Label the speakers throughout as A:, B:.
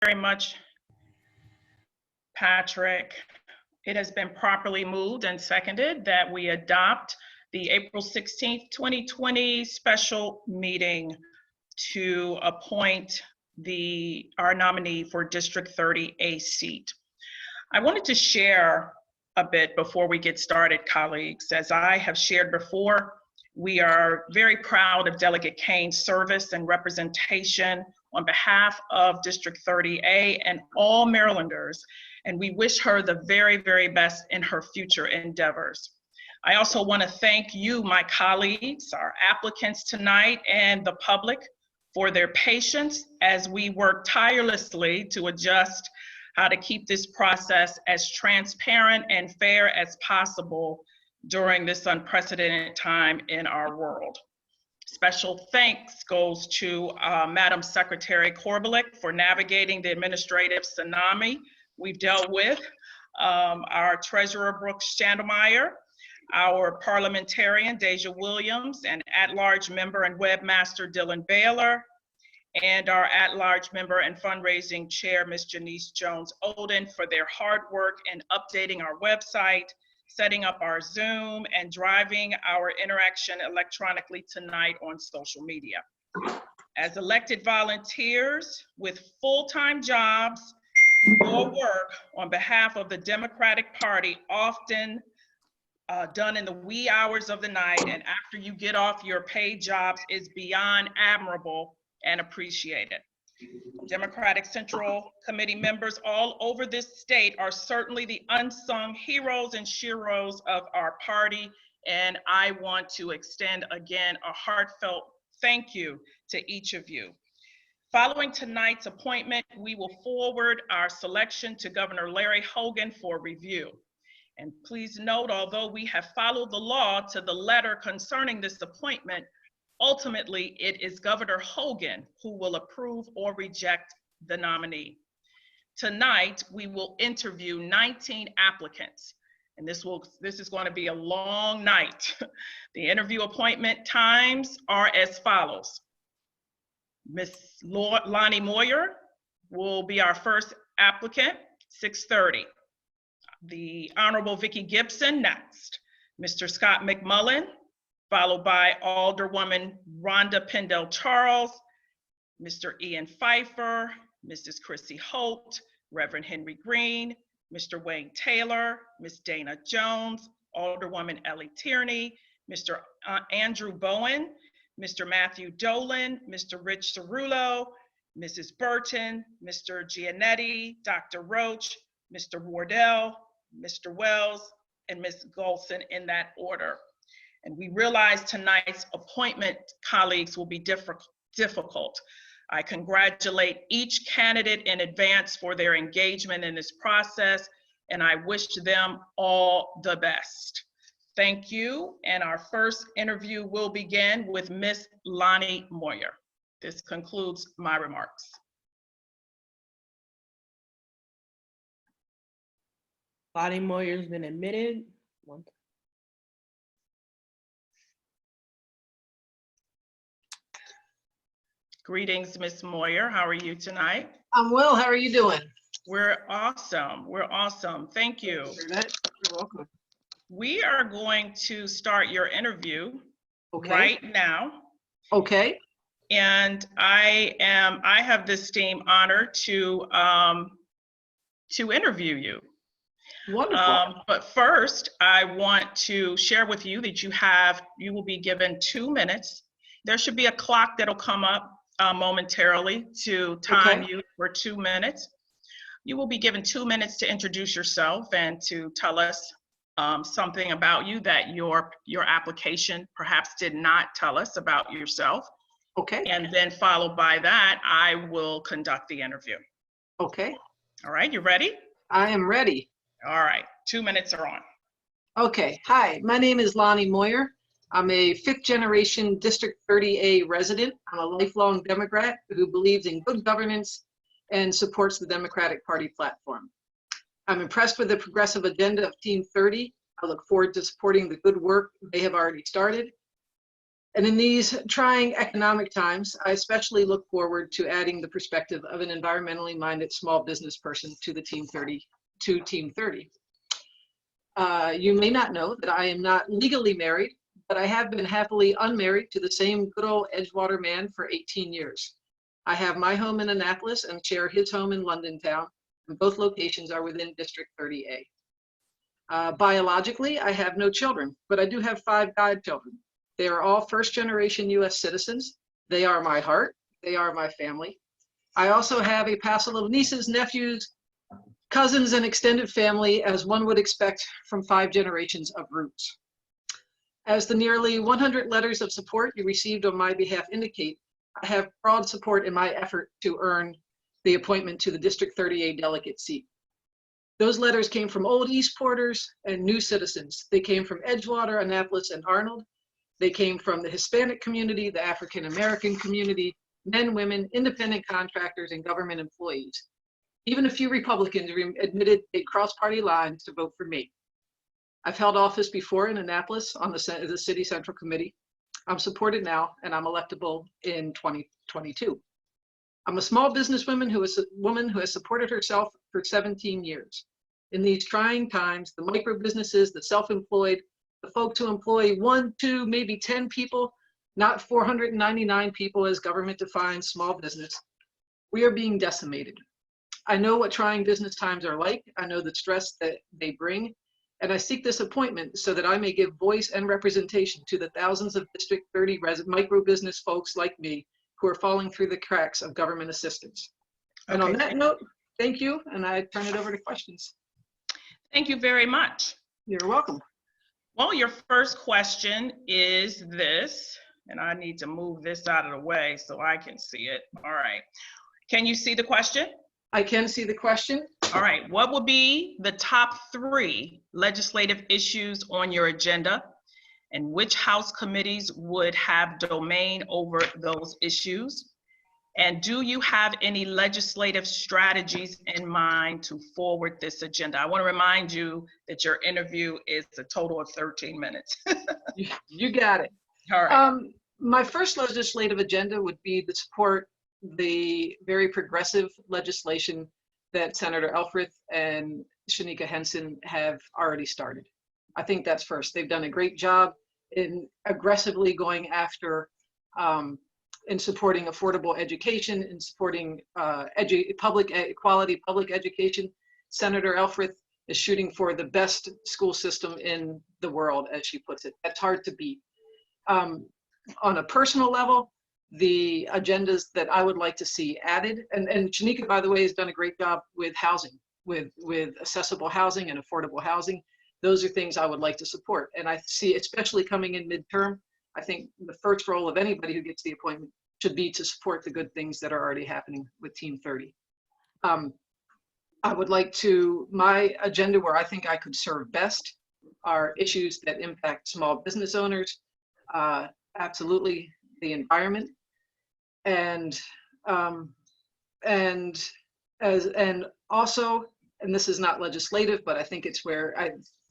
A: very much, Patrick. It has been properly moved and seconded that we adopt the April 16th, 2020 special meeting to appoint our nominee for District 30A seat. I wanted to share a bit before we get started, colleagues. As I have shared before, we are very proud of Delegate Kane's service and representation on behalf of District 30A and all Marylanders, and we wish her the very, very best in her future endeavors. I also want to thank you, my colleagues, our applicants tonight, and the public for their patience as we work tirelessly to adjust how to keep this process as transparent and fair as possible during this unprecedented time in our world. Special thanks goes to Madam Secretary Korbelik for navigating the administrative tsunami we've dealt with, our Treasurer Brooks Standemeyer, our parliamentarian Deja Williams, and at-large member and webmaster Dylan Baylor, and our at-large member and fundraising chair, Ms. Janice Jones-Oden, for their hard work in updating our website, setting up our Zoom, and driving our interaction electronically tonight on social media. As elected volunteers with full-time jobs, your work on behalf of the Democratic Party, often done in the wee hours of the night and after you get off your paid jobs, is beyond admirable and appreciated. Democratic Central Committee members all over this state are certainly the unsung heroes and sheroes of our party, and I want to extend again a heartfelt thank you to each of you. Following tonight's appointment, we will forward our selection to Governor Larry Hogan for review. And please note, although we have followed the law to the letter concerning this appointment, ultimately it is Governor Hogan who will approve or reject the nominee. Tonight, we will interview 19 applicants, and this is going to be a long night. The interview appointment times are as follows. Ms. Lonnie Moyer will be our first applicant, 6:30. The Honorable Vicki Gibson next. Mr. Scott McMullen, followed by Alderwoman Rhonda Pendell Charles, Mr. Ian Pfeiffer, Mrs. Chrissy Holt, Reverend Henry Green, Mr. Wayne Taylor, Ms. Dana Jones, Alderwoman Ellie Tierney, Mr. Andrew Bowen, Mr. Matthew Dolan, Mr. Rich Cerullo, Mrs. Burton, Mr. Giannetti, Dr. Roach, Mr. Wardell, Mr. Wells, and Ms. Golson, in that order. And we realize tonight's appointment, colleagues, will be difficult. I congratulate each candidate in advance for their engagement in this process, and I wish them all the best. Thank you, and our first interview will begin with Ms. Lonnie Moyer. This concludes my remarks.
B: Lonnie Moyer's been admitted.
A: Greetings, Ms. Moyer. How are you tonight?
C: I'm well. How are you doing?
A: We're awesome. We're awesome. Thank you.
C: You're welcome.
A: We are going to start your interview
C: Okay.
A: right now.
C: Okay.
A: And I have this esteemed honor to interview you.
C: Wonderful.
A: But first, I want to share with you that you will be given 2 minutes. There should be a clock that'll come up momentarily to time you for 2 minutes. You will be given 2 minutes to introduce yourself and to tell us something about you that your application perhaps did not tell us about yourself.
C: Okay.
A: And then followed by that, I will conduct the interview.
C: Okay.
A: All right, you ready?
C: I am ready.
A: All right, 2 minutes are on.
C: Okay. Hi, my name is Lonnie Moyer. I'm a 5th generation District 30A resident. I'm a lifelong Democrat who believes in good governance and supports the Democratic Party platform. I'm impressed with the progressive agenda of Team 30. I look forward to supporting the good work they have already started. And in these trying economic times, I especially look forward to adding the perspective of an environmentally minded small business person to the Team 30. You may not know that I am not legally married, but I have been happily unmarried to the same good old Edgewater man for 18 years. I have my home in Annapolis and share his home in London town, and both locations are within District 30A. Biologically, I have no children, but I do have 5 godchildren. They are all first-generation US citizens. They are my heart. They are my family. I also have a passel of nieces, nephews, cousins, and extended family, as one would expect from 5 generations of roots. As the nearly 100 letters of support you received on my behalf indicate, I have broad support in my effort to earn the appointment to the District 30A delegate seat. Those letters came from old Eastporters and new citizens. They came from Edgewater, Annapolis, and Arnold. They came from the Hispanic community, the African American community, men, women, independent contractors, and government employees. Even a few Republicans admitted they'd cross party lines to vote for me. I've held office before in Annapolis on the City Central Committee. I'm supported now, and I'm electable in 2022. I'm a small businesswoman who has supported herself for 17 years. In these trying times, the micro businesses, the self-employed, the folks who employ 1, 2, maybe 10 people, not 499 people as government defines small business, we are being decimated. I know what trying business times are like. I know the stress that they bring, and I seek this appointment so that I may give voice and representation to the thousands of District 30 micro business folks like me who are falling through the cracks of government assistance. And on that note, thank you, and I turn it over to questions.
A: Thank you very much.
C: You're welcome.
A: Well, your first question is this, and I need to move this out of the way so I can see it. All right. Can you see the question?
C: I can see the question.
A: All right. What will be the top 3 legislative issues on your agenda, and which House committees would have domain over those issues? And do you have any legislative strategies in mind to forward this agenda? I want to remind you that your interview is a total of 13 minutes.
C: You got it.
A: All right.
C: My first legislative agenda would be to support the very progressive legislation that Senator Elfreth and Shanika Henson have already started. I think that's first. They've done a great job in aggressively going after in supporting affordable education, in supporting quality public education. Senator Elfreth is shooting for the best school system in the world, as she puts it. That's hard to beat. On a personal level, the agendas that I would like to see added, and Shanika, by the way, has done a great job with housing, with accessible housing and affordable housing. Those are things I would like to support. And I see, especially coming in midterm, I think the first role of anybody who gets the appointment should be to support the good things that are already happening with Team 30. I would like to, my agenda where I think I could serve best are issues that impact small business owners, absolutely the environment, and also, and this is not legislative, but I think it's where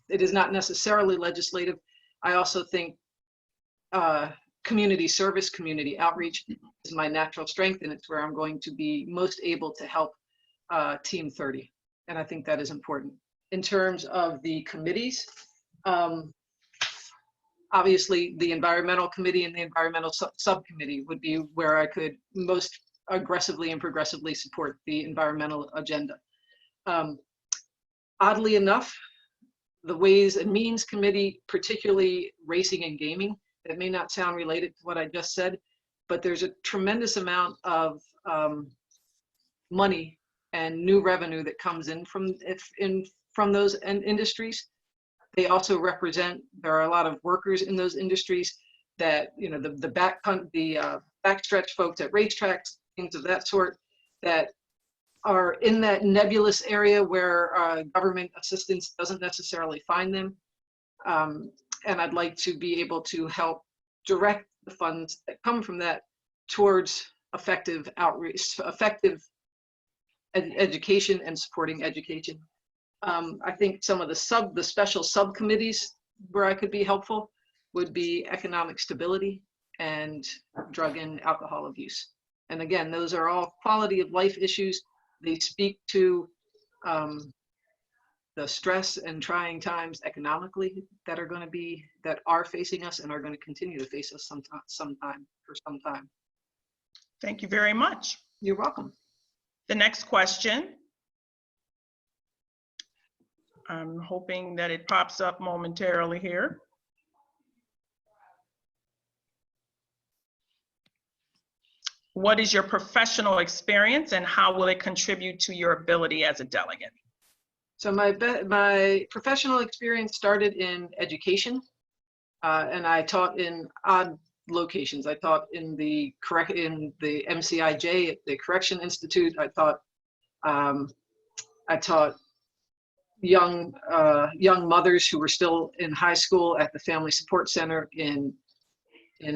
C: it is not necessarily legislative. I also think community service, community outreach is my natural strength, and it's where I'm going to be most able to help Team 30. And I think that is important. In terms of the committees, obviously the environmental committee and the environmental subcommittee would be where I could most aggressively and progressively support the environmental agenda. Oddly enough, the Ways and Means Committee, particularly racing and gaming, that may not sound related to what I just said, but there's a tremendous amount of money and new revenue that comes in from those industries. They also represent, there are a lot of workers in those industries that, you know, the backstretch folks at racetracks, things of that sort, that are in that nebulous area where government assistance doesn't necessarily find them. And I'd like to be able to help direct the funds that come from that towards effective outreach, effective education and supporting education. I think some of the special subcommittees where I could be helpful would be economic stability and drug and alcohol abuse. And again, those are all quality of life issues. They speak to the stress and trying times economically that are facing us and are going to continue to face us for some time.
A: Thank you very much.
C: You're welcome.
A: The next question. I'm hoping that it pops up momentarily here. What is your professional experience and how will it contribute to your ability as a delegate?
C: So my professional experience started in education, and I taught in odd locations. I taught in the MCIJ, at the Correction Institute. I taught young mothers who were still in high school at the Family Support Center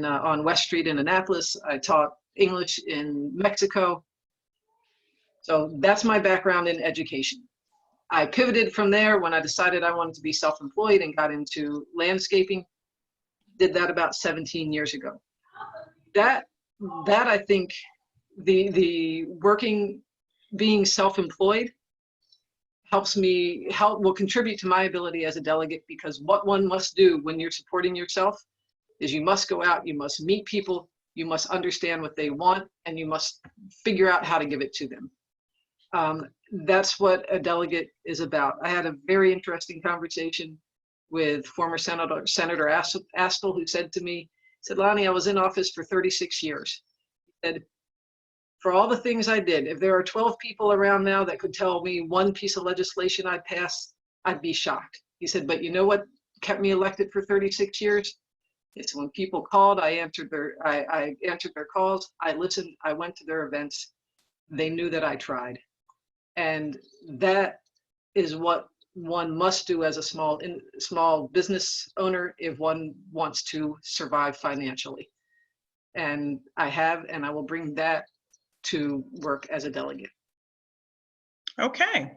C: on West Street in Annapolis. I taught English in Mexico. So that's my background in education. I pivoted from there when I decided I wanted to be self-employed and got into landscaping. Did that about 17 years ago. That I think being self-employed will contribute to my ability as a delegate, because what one must do when you're supporting yourself is you must go out, you must meet people, you must understand what they want, and you must figure out how to give it to them. That's what a delegate is about. I had a very interesting conversation with former Senator Astle, who said to me, Lonnie, I was in office for 36 years. He said, for all the things I did, if there are 12 people around now that could tell me one piece of legislation I'd pass, I'd be shocked. He said, but you know what kept me elected for 36 years? It's when people called, I answered their calls, I listened, I went to their events. They knew that I tried. And that is what one must do as a small business owner if one wants to survive financially. And I have, and I will bring that to work as a delegate.
A: Okay.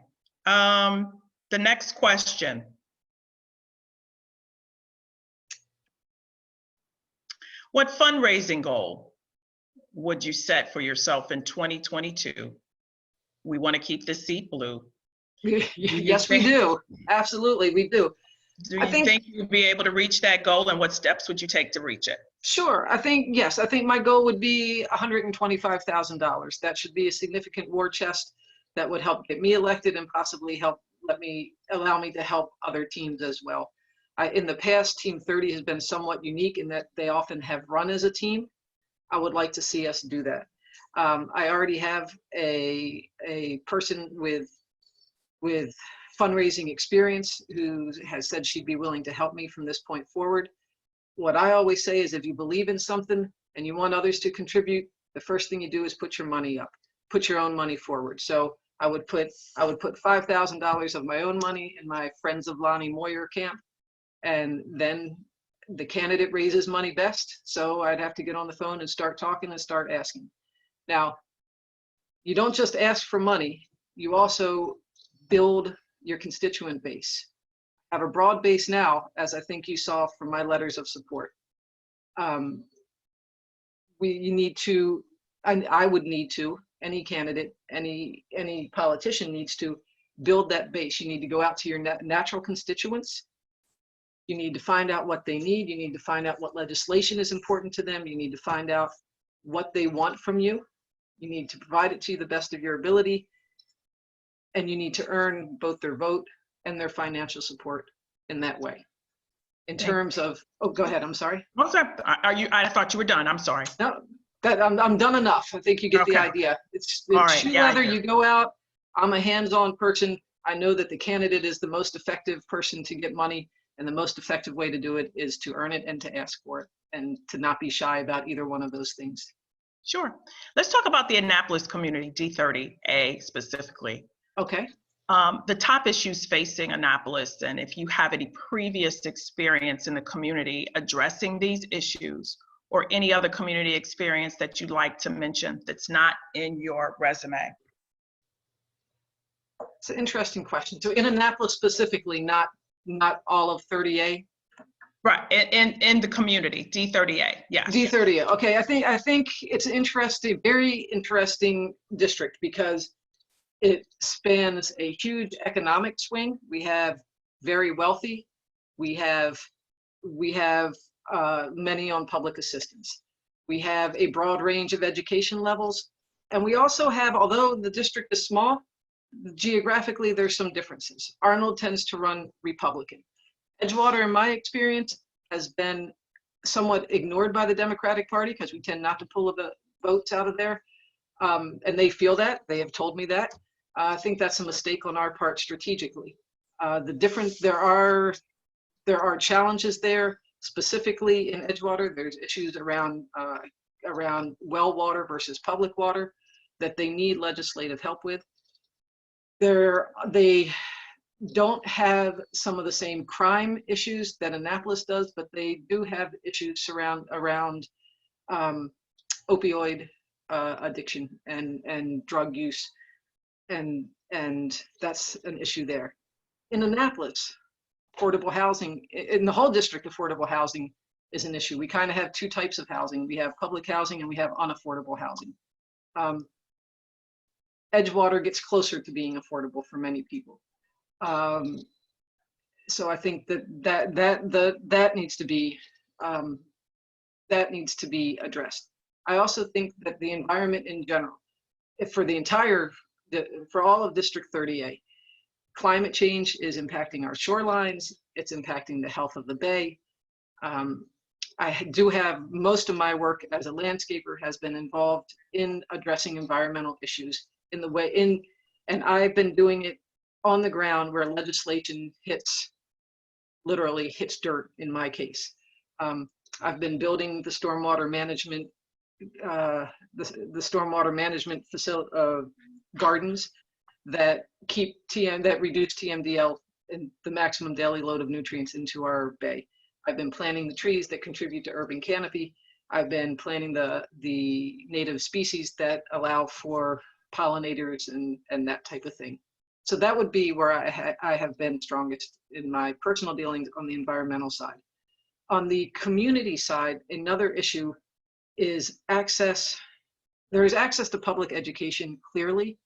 A: The next question. What fundraising goal would you set for yourself in 2022? We want to keep the seat blue.
C: Yes, we do. Absolutely, we do.
A: Do you think you'll be able to reach that goal, and what steps would you take to reach it?
C: Sure. Yes. I think my goal would be $125,000. That should be a significant war chest that would help get me elected and possibly allow me to help other teams as well. In the past, Team 30 has been somewhat unique in that they often have run as a team. I would like to see us do that. I already have a person with fundraising experience who has said she'd be willing to help me from this point forward. What I always say is, if you believe in something and you want others to contribute, the first thing you do is put your money up, put your own money forward. So I would put $5,000 of my own money in my Friends of Lonnie Moyer camp, and then the candidate raises money best. So I'd have to get on the phone and start talking and start asking. Now, you don't just ask for money, you also build your constituent base. I have a broad base now, as I think you saw from my letters of support. I would need to, any candidate, any politician needs to build that base. You need to go out to your natural constituents. You need to find out what they need. You need to find out what legislation is important to them. You need to find out what they want from you. You need to provide it to you the best of your ability. And you need to earn both their vote and their financial support in that way. In terms of, oh, go ahead, I'm sorry.
A: What's that? I thought you were done, I'm sorry.
C: No, I'm done enough. I think you get the idea. It's
A: right.
C: shoe
A: Yeah,
C: leather, you go out. I'm a hands-on person. I know that the candidate is the most effective person to get money, and the most effective way to do it is to earn it and to ask for it, and to not be shy about either one of those things.
A: Sure. Let's talk about the Annapolis community, D30A specifically.
C: Okay.
A: The top issues facing Annapolis, and if you have any previous experience in the community addressing these issues, or any other community experience that you'd like to mention that's not in your resume.
C: It's an interesting question. So in Annapolis specifically, not all of 30A?
A: Right, in the community, D30A, yes.
C: D30. Okay, I think it's interesting, very interesting district because it spans a huge economic swing. We have very wealthy. We have many on public assistance. We have a broad range of education levels, and we also have, although the district is small, geographically there's some differences. Arnold tends to run Republican. Edgewater, in my experience, has been somewhat ignored by the Democratic Party because we tend not to pull the votes out of there. And they feel that. They have told me that. I think that's a mistake on our part strategically. There are challenges there, specifically in Edgewater. There's issues around well water versus public water that they need legislative help with. They don't have some of the same crime issues that Annapolis does, but they do have issues around opioid addiction and drug use, and that's an issue there. In Annapolis, affordable housing, in the whole district, affordable housing is an issue. We kind of have two types of housing. We have public housing and we have unaffordable housing. Edgewater gets closer to being affordable for many people. So I think that needs to be addressed. I also think that the environment in general, for all of District 30A, climate change is impacting our shorelines. It's impacting the health of the bay. I do have most of my work as a landscaper has been involved in addressing environmental issues and I've been doing it on the ground where legislation literally hits dirt in my case. I've been building the stormwater management, gardens that reduce TMDL and the maximum daily load of nutrients into our bay. I've been planting the trees that contribute to urban canopy. I've been planting the native species that allow for pollinators and that type of thing. So that would be where I have been strongest in my personal dealings on the environmental side. On the community side, another issue is access. There is access to public education, clearly.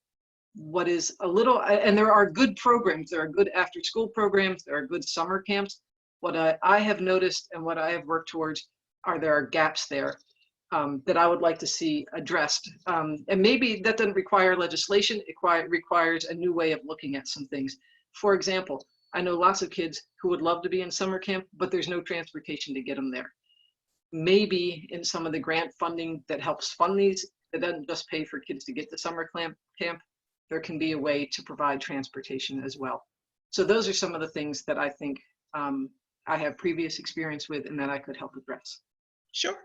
C: And there are good programs, there are good after-school programs, there are good summer camps. What I have noticed and what I have worked towards there are gaps there that I would like to see addressed. And maybe that doesn't require legislation, it requires a new way of looking at some things. For example, I know lots of kids who would love to be in summer camp, but there's no transportation to get them there. Maybe in some of the grant funding that helps fund these, it doesn't just pay for kids to get to summer camp, there can be a way to provide transportation as well. So those are some of the things that I think I have previous experience with and that I could help address.
A: Sure.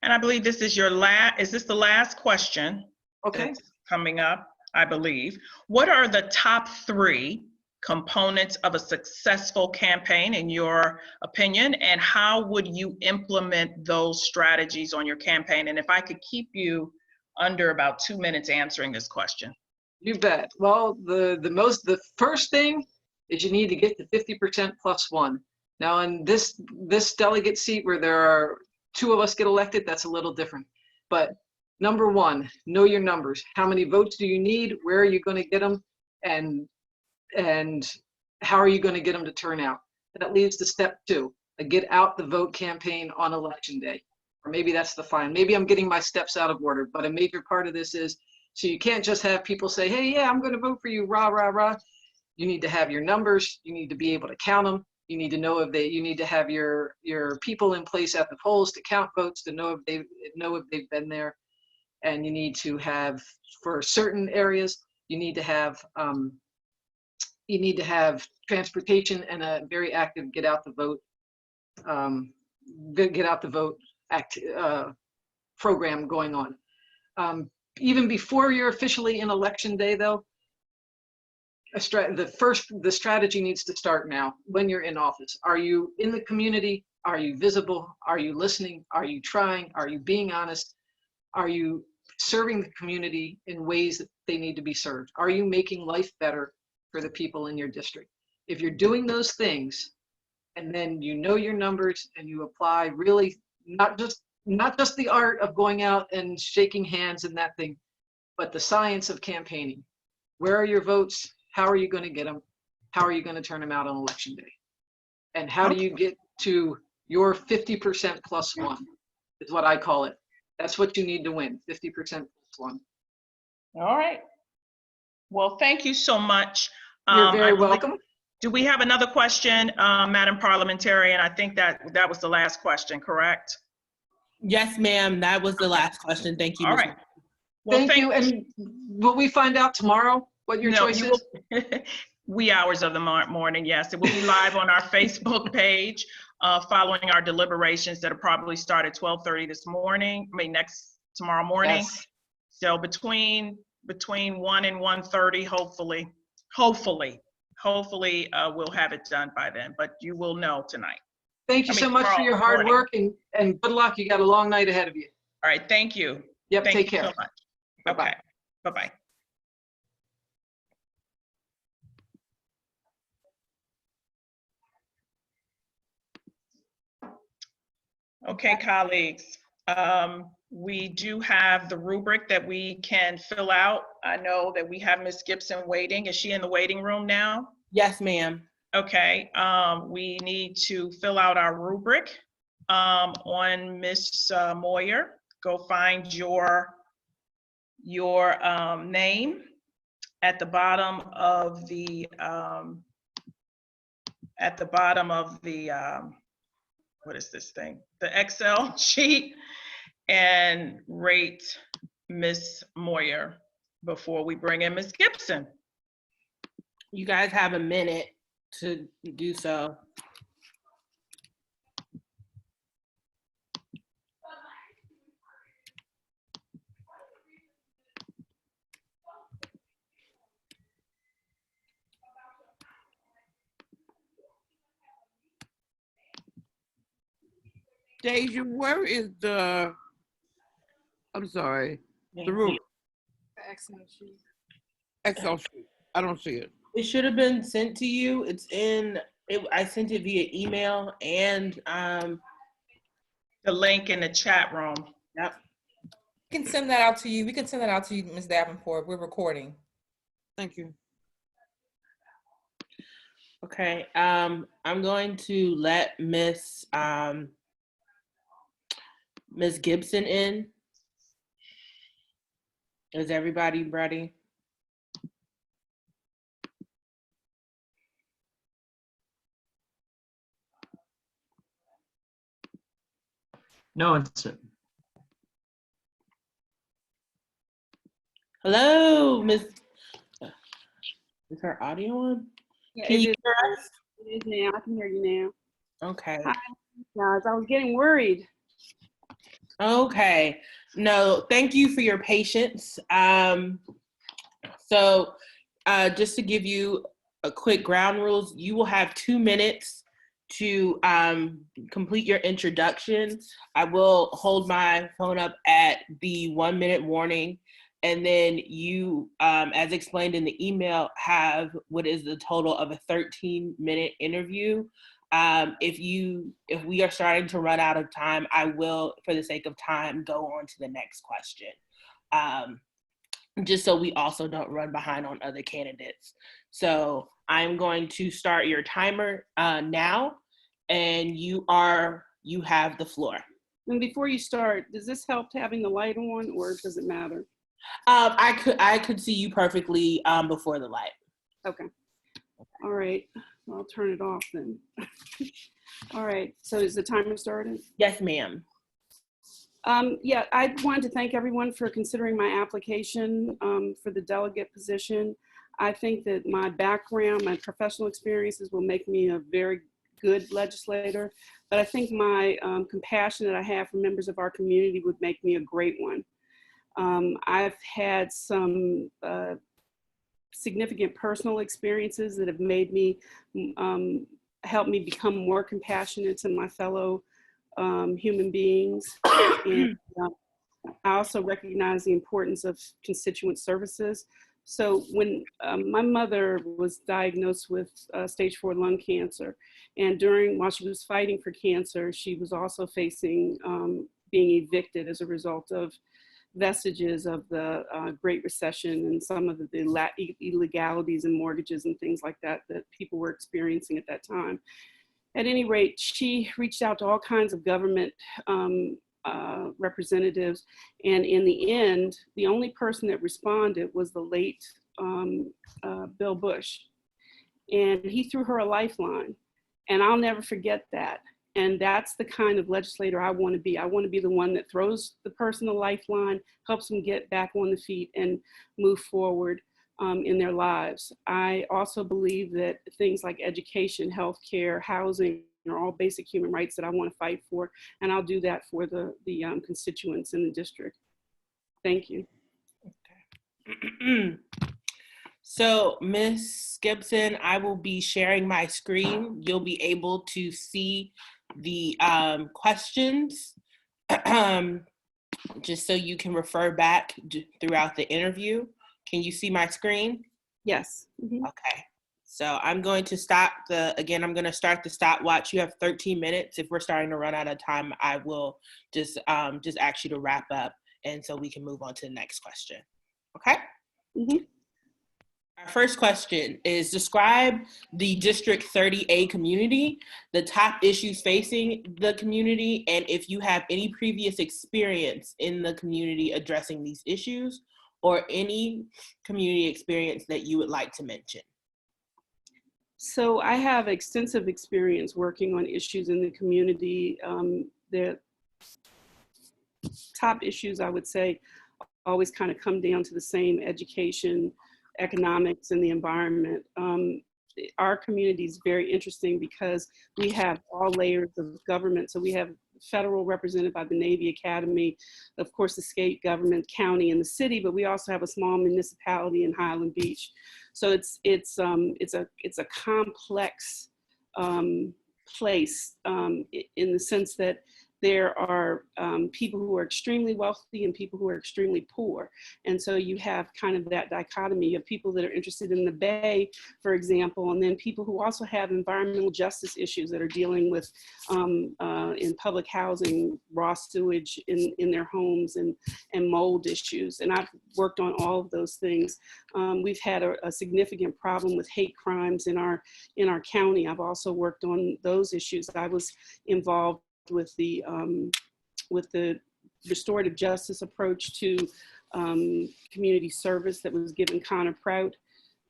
A: And I believe this is is this the last question?
C: Okay.
A: That's coming up, I believe. What are the top 3 components of a successful campaign in your opinion, and how would you implement those strategies on your campaign? And if I could keep you under about 2 minutes answering this question.
C: You bet. Well, the first thing is you need to get to 50% plus 1. Now in this delegate seat where there are 2 of us get elected, that's a little different. But number 1, know your numbers. How many votes do you need? Where are you going to get them? And how are you going to get them to turn out? That leads to step 2, a get out the vote campaign on election day. Or maybe that's the fine. Maybe I'm getting my steps out of order, but a major part of this is, so you can't just have people say, hey, yeah, I'm going to vote for you, rah, rah, rah. You need to have your numbers. You need to be able to count them. You need to know you need to have your people in place at the polls to count votes, to know if they've been there. And you need to have, for certain areas, you need to have transportation and a very active get out the vote program going on. Even before you're officially in election day, though, the strategy needs to start now when you're in office. Are you in the community? Are you visible? Are you listening? Are you trying? Are you being honest? Are you serving the community in ways that they need to be served? Are you making life better for the people in your district? If you're doing those things And then you know your numbers and you apply really, not just the art of going out and shaking hands and that thing, but the science of campaigning. Where are your votes? How are you going to get them? How are you going to turn them out on election day? And how do you get to your 50% plus one is what I call it. That's what you need to win, 50% plus one.
A: All right. Well, thank you so much.
C: You're very
A: I believe-
C: welcome.
A: Do we have another question, Madam Parliamentarian? I think that was the last question, correct?
B: Yes, ma'am. That was the last question. Thank you.
A: All
B: Ms.
A: right. Well,
C: Thank you. And will we find out tomorrow what your
A: No,
C: choice
A: you
C: is?
A: will, wee hours of the morning, yes. It will be live on our Facebook page following our deliberations that'll probably start at 12:30 this morning, tomorrow morning.
C: Yes.
A: So between 1 and 1:30, hopefully, we'll have it done by then, but you will know tonight.
C: Thank you so much for your hard work and good luck. You got a long night ahead of you.
A: All right, thank you.
C: Yep,
A: Thank
C: take
A: you
C: care.
A: so much.
C: Bye-bye.
A: Okay, bye-bye. Okay, colleagues, we do have the rubric that we can fill out. I know that we have Ms. Gibson waiting. Is she in the waiting room now?
B: Yes, ma'am.
A: Okay, we need to fill out our rubric on Ms. Moyer. Go find your name at the bottom of the what is this thing? The Excel sheet, and rate Ms. Moyer before we bring in Ms. Gibson.
B: You guys have a minute to do so.
D: Deja, where is the, I'm sorry, the room, Excel sheet? I don't see it.
B: It should have been sent to you. I sent it via email and
A: The link in the chat room.
B: yep.
E: We can send that out to you. We can send that out to you, Ms. Davenport. We're recording.
D: Thank you.
B: Okay. I'm going to let Miss Gibson in. Is everybody ready?
F: No, it's
B: Hello, Miss. Is her audio on?
G: Yeah,
B: Can
G: it
B: you
G: is-
B: hear us?
G: It is now. I can hear you now.
B: Okay.
G: Hi. Guys, I was getting worried.
B: Okay. No, thank you for your patience. So just to give you a quick ground rules, you will have 2 minutes to complete your introduction. I will hold my phone up at the 1 minute warning. And then you, as explained in the email, have what is the total of a 13-minute interview. If we are starting to run out of time, I will, for the sake of time, go on to the next question. Just so we also don't run behind on other candidates. So I'm going to start your timer now, and you have the floor.
G: And before you start, does this help having the light on, or does it matter?
B: I could see you perfectly before the light.
G: Okay. All right. I'll turn it off then. All right. So is the timer started?
B: Yes, ma'am.
G: Yeah, I wanted to thank everyone for considering my application for the delegate position. I think that my background, my professional experiences will make me a very good legislator, but I think my compassion that I have for members of our community would make me a great one. I've had some significant personal experiences that have made me, helped me become more compassionate to my fellow human beings. And I also recognize the importance of constituent services. So when my mother was diagnosed with stage 4 lung cancer, and while she was fighting for cancer, she was also facing being evicted as a result of vestiges of the Great Recession and some of the illegalities and mortgages and things like that that people were experiencing at that time. At any rate, she reached out to all kinds of government representatives, and in the end, the only person that responded was the late Bill Bush, and he threw her a lifeline, and I'll never forget that. And that's the kind of legislator I want to be. I want to be the one that throws the person a lifeline, helps them get back on the feet and move forward in their lives. I also believe that things like education, healthcare, housing are all basic human rights that I want to fight for, and I'll do that for the constituents in the district. Thank you.
B: Okay. So, Ms. Gibson, I will be sharing my screen. You'll be able to see the questions just so you can refer back throughout the interview. Can you see my screen?
G: Yes. Mm-hmm.
B: Okay. So I'm going to start the stopwatch. You have 13 minutes. If we're starting to run out of time, I will just ask you to wrap up, and so we can move on to the next question. Okay?
G: Mm-hmm.
B: Our first question is, describe the District 30A community, the top issues facing the community, and if you have any previous experience in the community addressing these issues, or any community experience that you would like to mention.
G: So I have extensive experience working on issues in the community. The top issues, I would say, always kind of come down to the same: education, economics, and the environment. Our community is very interesting because we have all layers of government. So we have federal, represented by the Navy Academy, of course the state government, county, and the city, but we also have a small municipality in Highland Beach. So it's a complex place in the sense that there are people who are extremely wealthy and people who are extremely poor. And so you have kind of that dichotomy of people that are interested in the Bay, for example, and then people who also have environmental justice issues that are dealing with, in public housing, raw sewage in their homes, and mold issues. And I've worked on all of those things. We've had a significant problem with hate crimes in our county. I've also worked on those issues. I was involved with the restorative justice approach to community service that was given Connor Prout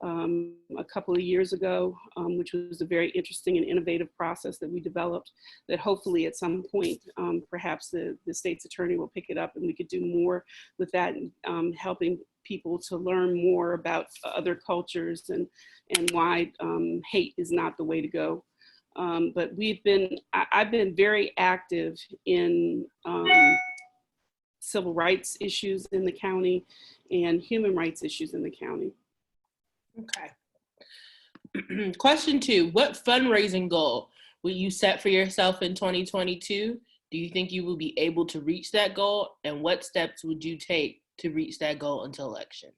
G: a couple of years ago, which was a very interesting and innovative process that we developed that hopefully at some point, perhaps the state's attorney will pick it up and we could do more with that, helping people to learn more about other cultures and why hate is not the way to go. But I've been very active in civil rights issues in the county and human rights issues in the county.
B: Okay. Question 2, what fundraising goal will you set for yourself in 2022? Do you think you will be able to reach that goal? And what steps would you take to reach that goal until election?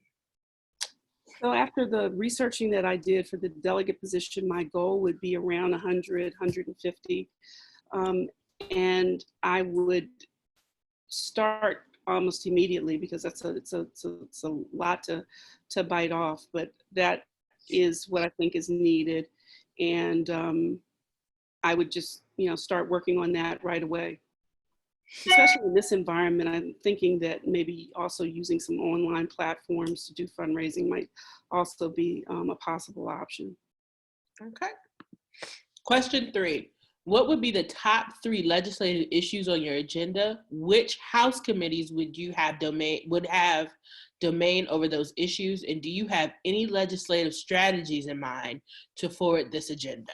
G: So after the researching that I did for the delegate position, my goal would be around 100, 150. And I would start almost immediately because it's a lot to bite off, but that is what I think is needed. And I would just, start working on that right away. Especially in this environment, I'm thinking that maybe also using some online platforms to do fundraising might also be a possible option.
B: Okay. Question 3, what would be the top 3 legislative issues on your agenda? Which House committees would have domain over those issues? And do you have any legislative strategies in mind to forward this agenda?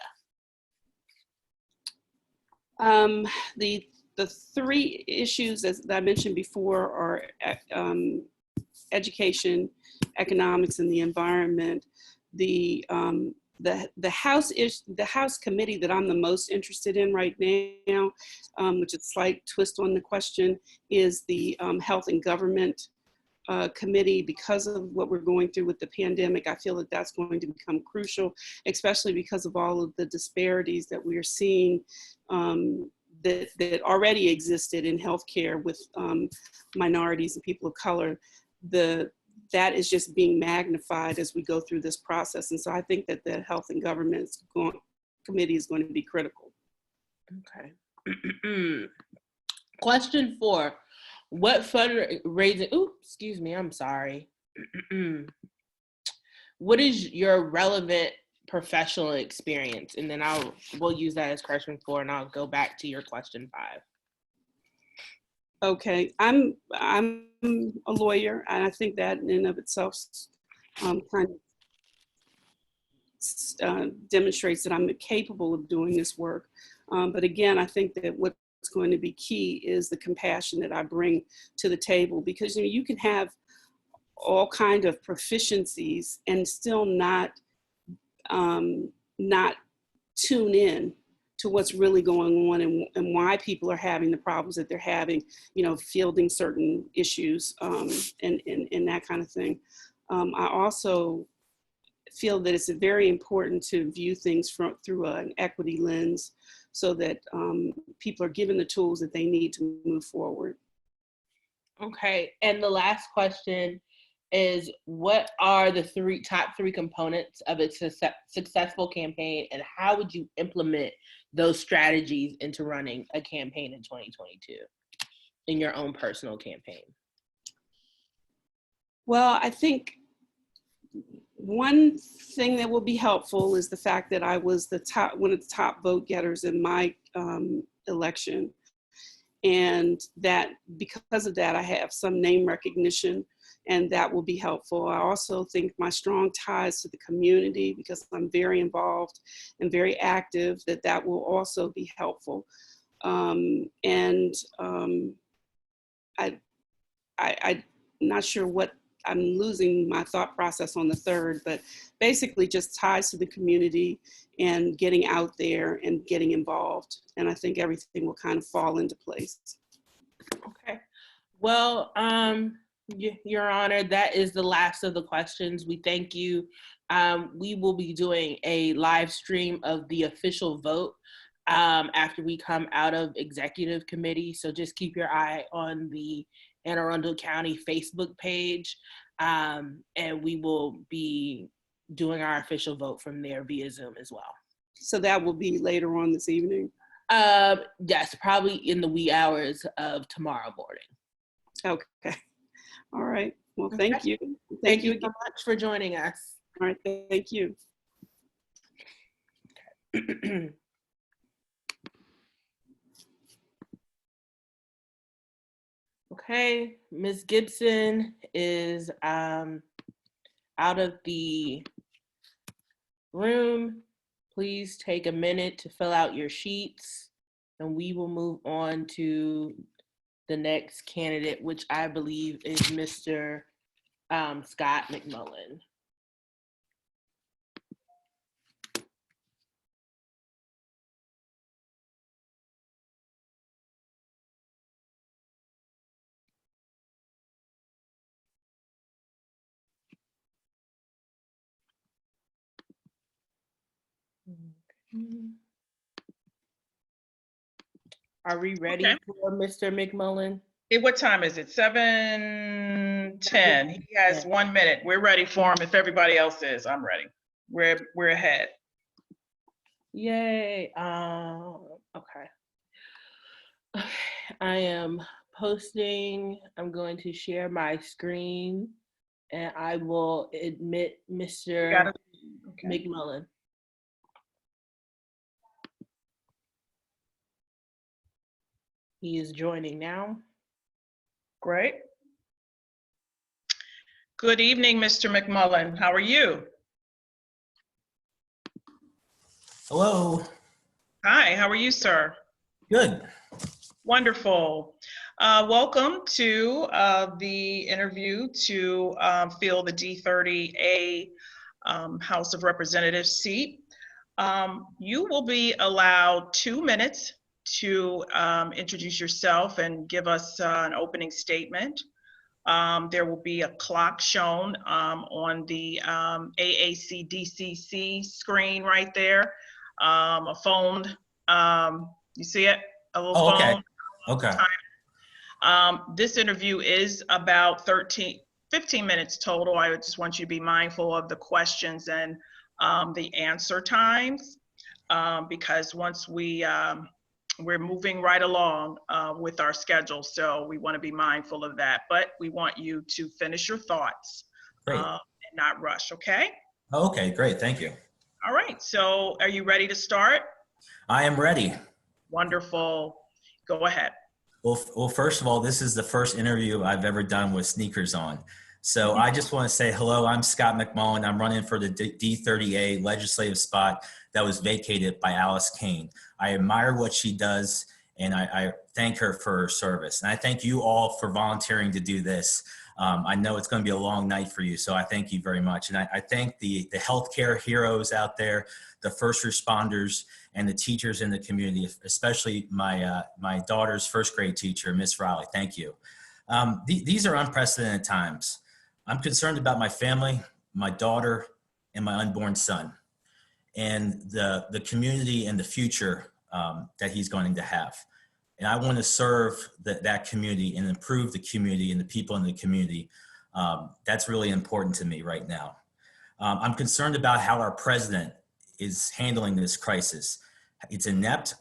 G: The 3 issues, as I mentioned before, are education, economics, and the environment. The House committee that I'm the most interested in right now, which is a slight twist on the question, is the Health and Government committee because of what we're going through with the pandemic. I feel that that's going to become crucial, especially because of all of the disparities that we are seeing that already existed in healthcare with minorities and people of color. That is just being magnified as we go through this process. And so I think that the Health and Governance Committee is going to be critical.
B: Okay. Question 4. What fundraising, excuse me, I'm sorry. What is your relevant professional experience? And then we'll use that as question 4, and I'll go back to your question 5.
G: Okay, I'm a lawyer, and I think that in and of itself kind of demonstrates that I'm capable of doing this work. But again, I think that what's going to be key is the compassion that I bring to the table, because you can have all kind of proficiencies and still not tune in to what's really going on and why people are having the problems that they're having, fielding certain issues and that kind of thing. I also feel that it's very important to view things through an equity lens so that people are given the tools that they need to move forward.
B: Okay, and the last question is, what are the top three components of a successful campaign, and how would you implement those strategies into running a campaign in 2022 in your own personal campaign?
G: Well, I think one thing that will be helpful is the fact that I was one of the top vote getters in my election, and that because of that, I have some name recognition, and that will be helpful. I also think my strong ties to the community, because I'm very involved and very active, that will also be helpful. I'm not sure what, I'm losing my thought process on the third, but basically just ties to the community and getting out there and getting involved. And I think everything will kind of fall into place.
B: Okay. Well, Your Honor, that is the last of the questions. We thank you. We will be doing a live stream of the official vote after we come out of executive committee. So just keep your eye on the Anne Arundel County Facebook page, and we will be doing our official vote from there via Zoom as well.
G: So that will be later on this evening?
B: Yes, probably in the wee hours of tomorrow morning.
G: Okay. All right. Well, thank you.
B: Thank you so much for joining us.
G: All right. Thank you.
B: Okay, Ms. Gibson is out of the room. Please take a minute to fill out your sheets, and we will move on to the next candidate, which I believe is Mr. Scott McMullen. Are we ready for Mr. McMullen?
A: What time is it? 7:10. He has 1 minute. We're ready for him. If everybody else is, I'm ready. We're ahead.
B: Yay. Okay. I am posting. I'm going to share my screen, and I will admit Mr. McMullen. He is joining now.
A: Great. Good evening, Mr. McMullen. How are you?
F: Hello.
A: Hi, how are you, sir?
F: Good.
A: Wonderful. Welcome to the interview to fill the D30A House of Representatives seat. You will be allowed 2 minutes to introduce yourself and give us an opening statement. There will be a clock shown on the AACDCC screen right there. A phone, you see it? A little
F: Oh,
A: phone.
F: okay.
A: This interview is about 15 minutes total. I just want you to be mindful of the questions and the answer times, because once we're moving right along with our schedule, so we want to be mindful of that. But we want you to finish your thoughts
F: Great.
A: and not rush, okay?
F: Okay, great. Thank you.
A: All right, so are you ready to start?
F: I am ready.
A: Wonderful. Go ahead.
F: Well, first of all, this is the first interview I've ever done with sneakers on. So I just want to say hello. I'm Scott McMullen. I'm running for the D30A legislative spot that was vacated by Alice Kane. I admire what she does, and I thank her for her service. And I thank you all for volunteering to do this. I know it's going to be a long night for you, so I thank you very much. And I thank the healthcare heroes out there, the first responders, and the teachers in the community, especially my daughter's first grade teacher, Miss Riley. Thank you. These are unprecedented times. I'm concerned about my family, my daughter, and my unborn son, and the community and the future that he's going to have. And I want to serve that community and improve the community and the people in the community. That's really important to me right now. I'm concerned about how our president is handling this crisis. It's inept.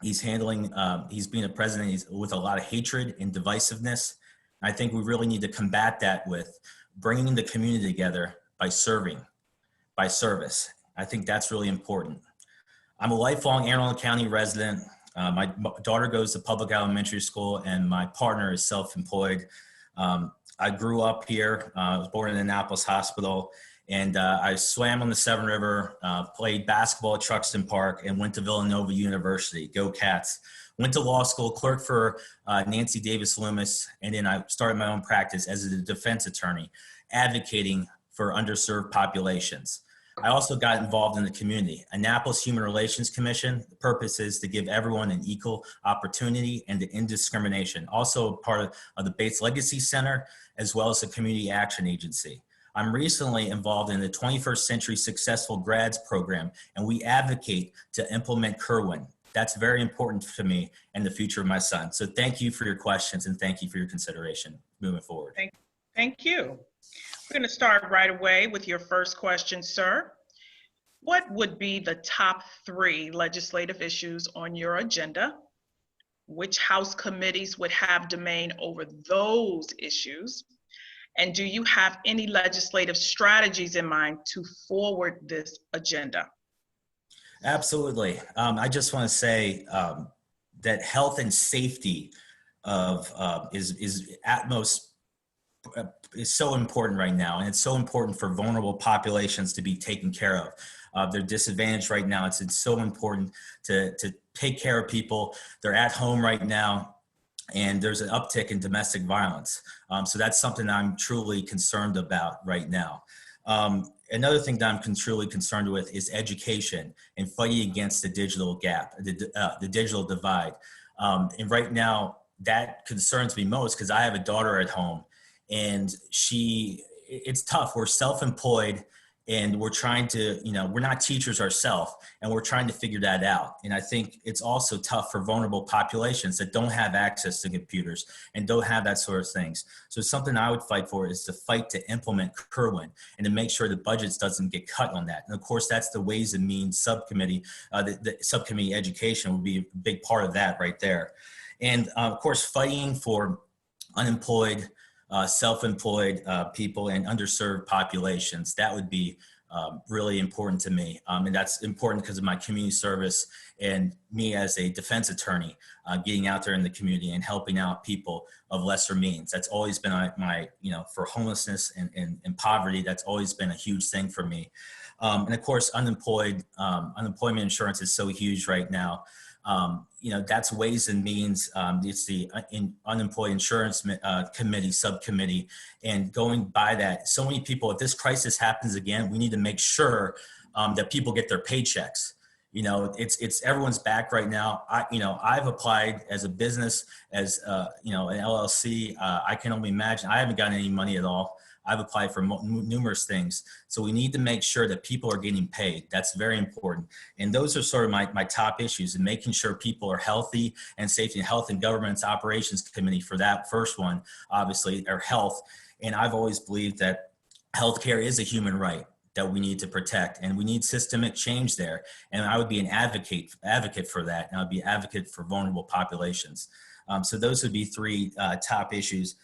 F: He's being a president with a lot of hatred and divisiveness. I think we really need to combat that with bringing the community together by serving, by service. I think that's really important. I'm a lifelong Arundel County resident. My daughter goes to public elementary school, and my partner is self-employed. I grew up here. I was born in Annapolis Hospital, and I swam on the Severn River, played basketball at Truxton Park, and went to Villanova University. Go Cats. Went to law school, clerked for Nancy Davis Loomis, and then I started my own practice as a defense attorney, advocating for underserved populations. I also got involved in the community. Annapolis Human Relations Commission, the purpose is to give everyone an equal opportunity and to end discrimination. Also part of the Bates Legacy Center, as well as the Community Action Agency. I'm recently involved in the 21st Century Successful Grads Program, and we advocate to implement Kerwin. That's very important to me and the future of my son. So thank you for your questions, and thank you for your consideration moving forward.
A: Thank you. We're going to start right away with your first question, sir. What would be the top 3 legislative issues on your agenda? Which House committees would have domain over those issues? And do you have any legislative strategies in mind to forward this agenda?
F: Absolutely. I just want to say that health and safety is so important right now, and it's so important for vulnerable populations to be taken care of. They're disadvantaged right now. It's so important to take care of people. They're at home right now, and there's an uptick in domestic violence. So that's something I'm truly concerned about right now. Another thing that I'm truly concerned with is education and fighting against the digital gap, the digital divide. And right now, that concerns me most because I have a daughter at home, and it's tough. We're self-employed, and we're trying to, we're not teachers ourselves, and we're trying to figure that out. And I think it's also tough for vulnerable populations that don't have access to computers and don't have that sort of things. So something I would fight for is to fight to implement Kerwin and to make sure the budgets doesn't get cut on that. And of course, that's the Ways and Means subcommittee. The subcommittee education would be a big part of that right there. And of course, fighting for unemployed, self-employed people and underserved populations. That would be really important to me. And that's important because of my community service and me as a defense attorney, getting out there in the community and helping out people of lesser means. That's always been my for homelessness and poverty, that's always been a huge thing for me. And of course, unemployment insurance is so huge right now. That's Ways and Means. It's the Unemployed Insurance Committee, subcommittee, and going by that, so many people, if this crisis happens again, we need to make sure that people get their paychecks. You know, it's everyone's back right now. I've applied as a business, as an LLC. I can only imagine. I haven't gotten any money at all. I've applied for numerous things. So we need to make sure that people are getting paid. That's very important. And those are sort of my top issues, and making sure people are healthy and safety, and health and government's operations committee for that first one, obviously, or health. And I've always believed that healthcare is a human right that we need to protect, and we need systemic change there. And I would be an advocate for that, and I'd be an advocate for vulnerable populations. So those would be three top issues.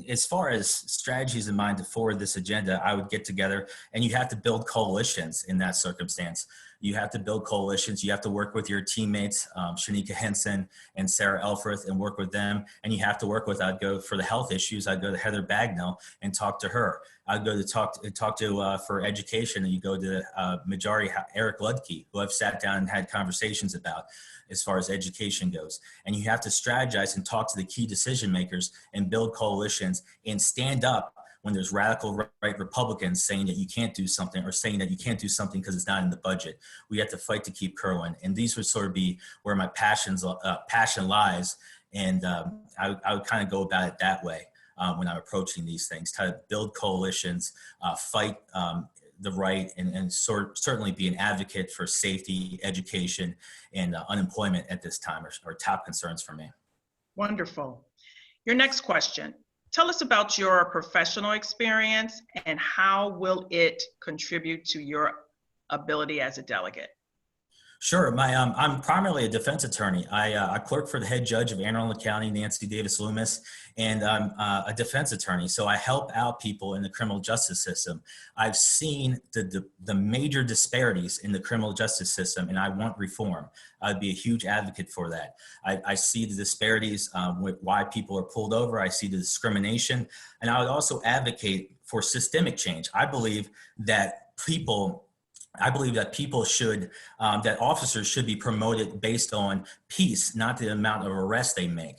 F: As far as strategies in mind to forward this agenda, I would get together, and you have to build coalitions in that circumstance. You have to build coalitions. You have to work with your teammates, Shanika Henson and Sarah Elfreth, and work with them. And you have to work with, I'd go for the health issues, I'd go to Heather Bagnell and talk to her. I'd go to talk to for education, and you go to majority Eric Ludke, who I've sat down and had conversations about as far as education goes. And you have to strategize and talk to the key decision makers and build coalitions and stand up when there's radical right Republicans saying that you can't do something, or saying that you can't do something because it's not in the budget. We have to fight to keep curling. And these would sort of be where my passion lies. And I would kind of go about it that way when I'm approaching these things, try to build coalitions, fight the right, and certainly be an advocate for safety, education, and unemployment at this time are top concerns for me.
A: Wonderful. Your next question. Tell us about your professional experience and how will it contribute to your ability as a delegate?
F: Sure. I'm primarily a defense attorney. I clerk for the head judge of Anne Arundel County, Nancy Davis Loomis, and I'm a defense attorney. So I help out people in the criminal justice system. I've seen the major disparities in the criminal justice system, and I want reform. I'd be a huge advocate for that. I see the disparities with why people are pulled over. I see the discrimination, and I would also advocate for systemic change. I believe that people should, that officers should be promoted based on peace, not the amount of arrests they make.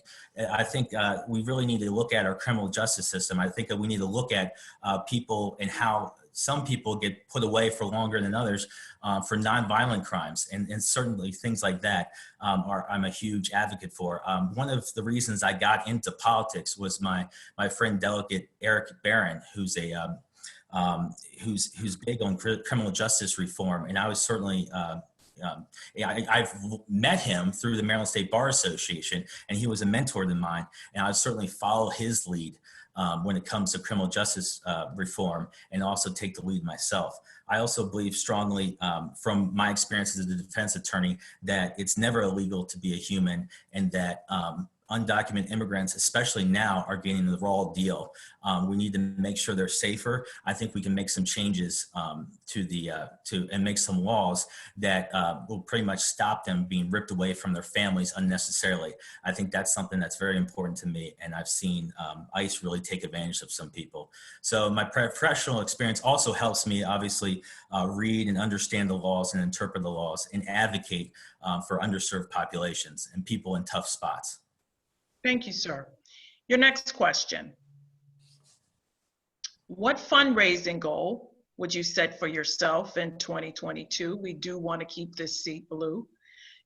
F: I think we really need to look at our criminal justice system. I think that we need to look at people and how some people get put away for longer than others for nonviolent crimes, and certainly things like that I'm a huge advocate for. One of the reasons I got into politics was my friend Delegate Eric Barron, who's big on criminal justice reform, and I was certainly I've met him through the Maryland State Bar Association, and he was a mentor of mine, and I would certainly follow his lead when it comes to criminal justice reform, and also take the lead myself. I also believe strongly from my experience as a defense attorney that it's never illegal to be a human, and that undocumented immigrants, especially now, are getting the raw deal. We need to make sure they're safer. I think we can make some changes and make some laws that will pretty much stop them being ripped away from their families unnecessarily. I think that's something that's very important to me, and I've seen ICE really take advantage of some people. So my professional experience also helps me obviously read and understand the laws and interpret the laws and advocate for underserved populations and people in tough spots.
A: Thank you, sir. Your next question. What fundraising goal would you set for yourself in 2022? We do want to keep this seat blue.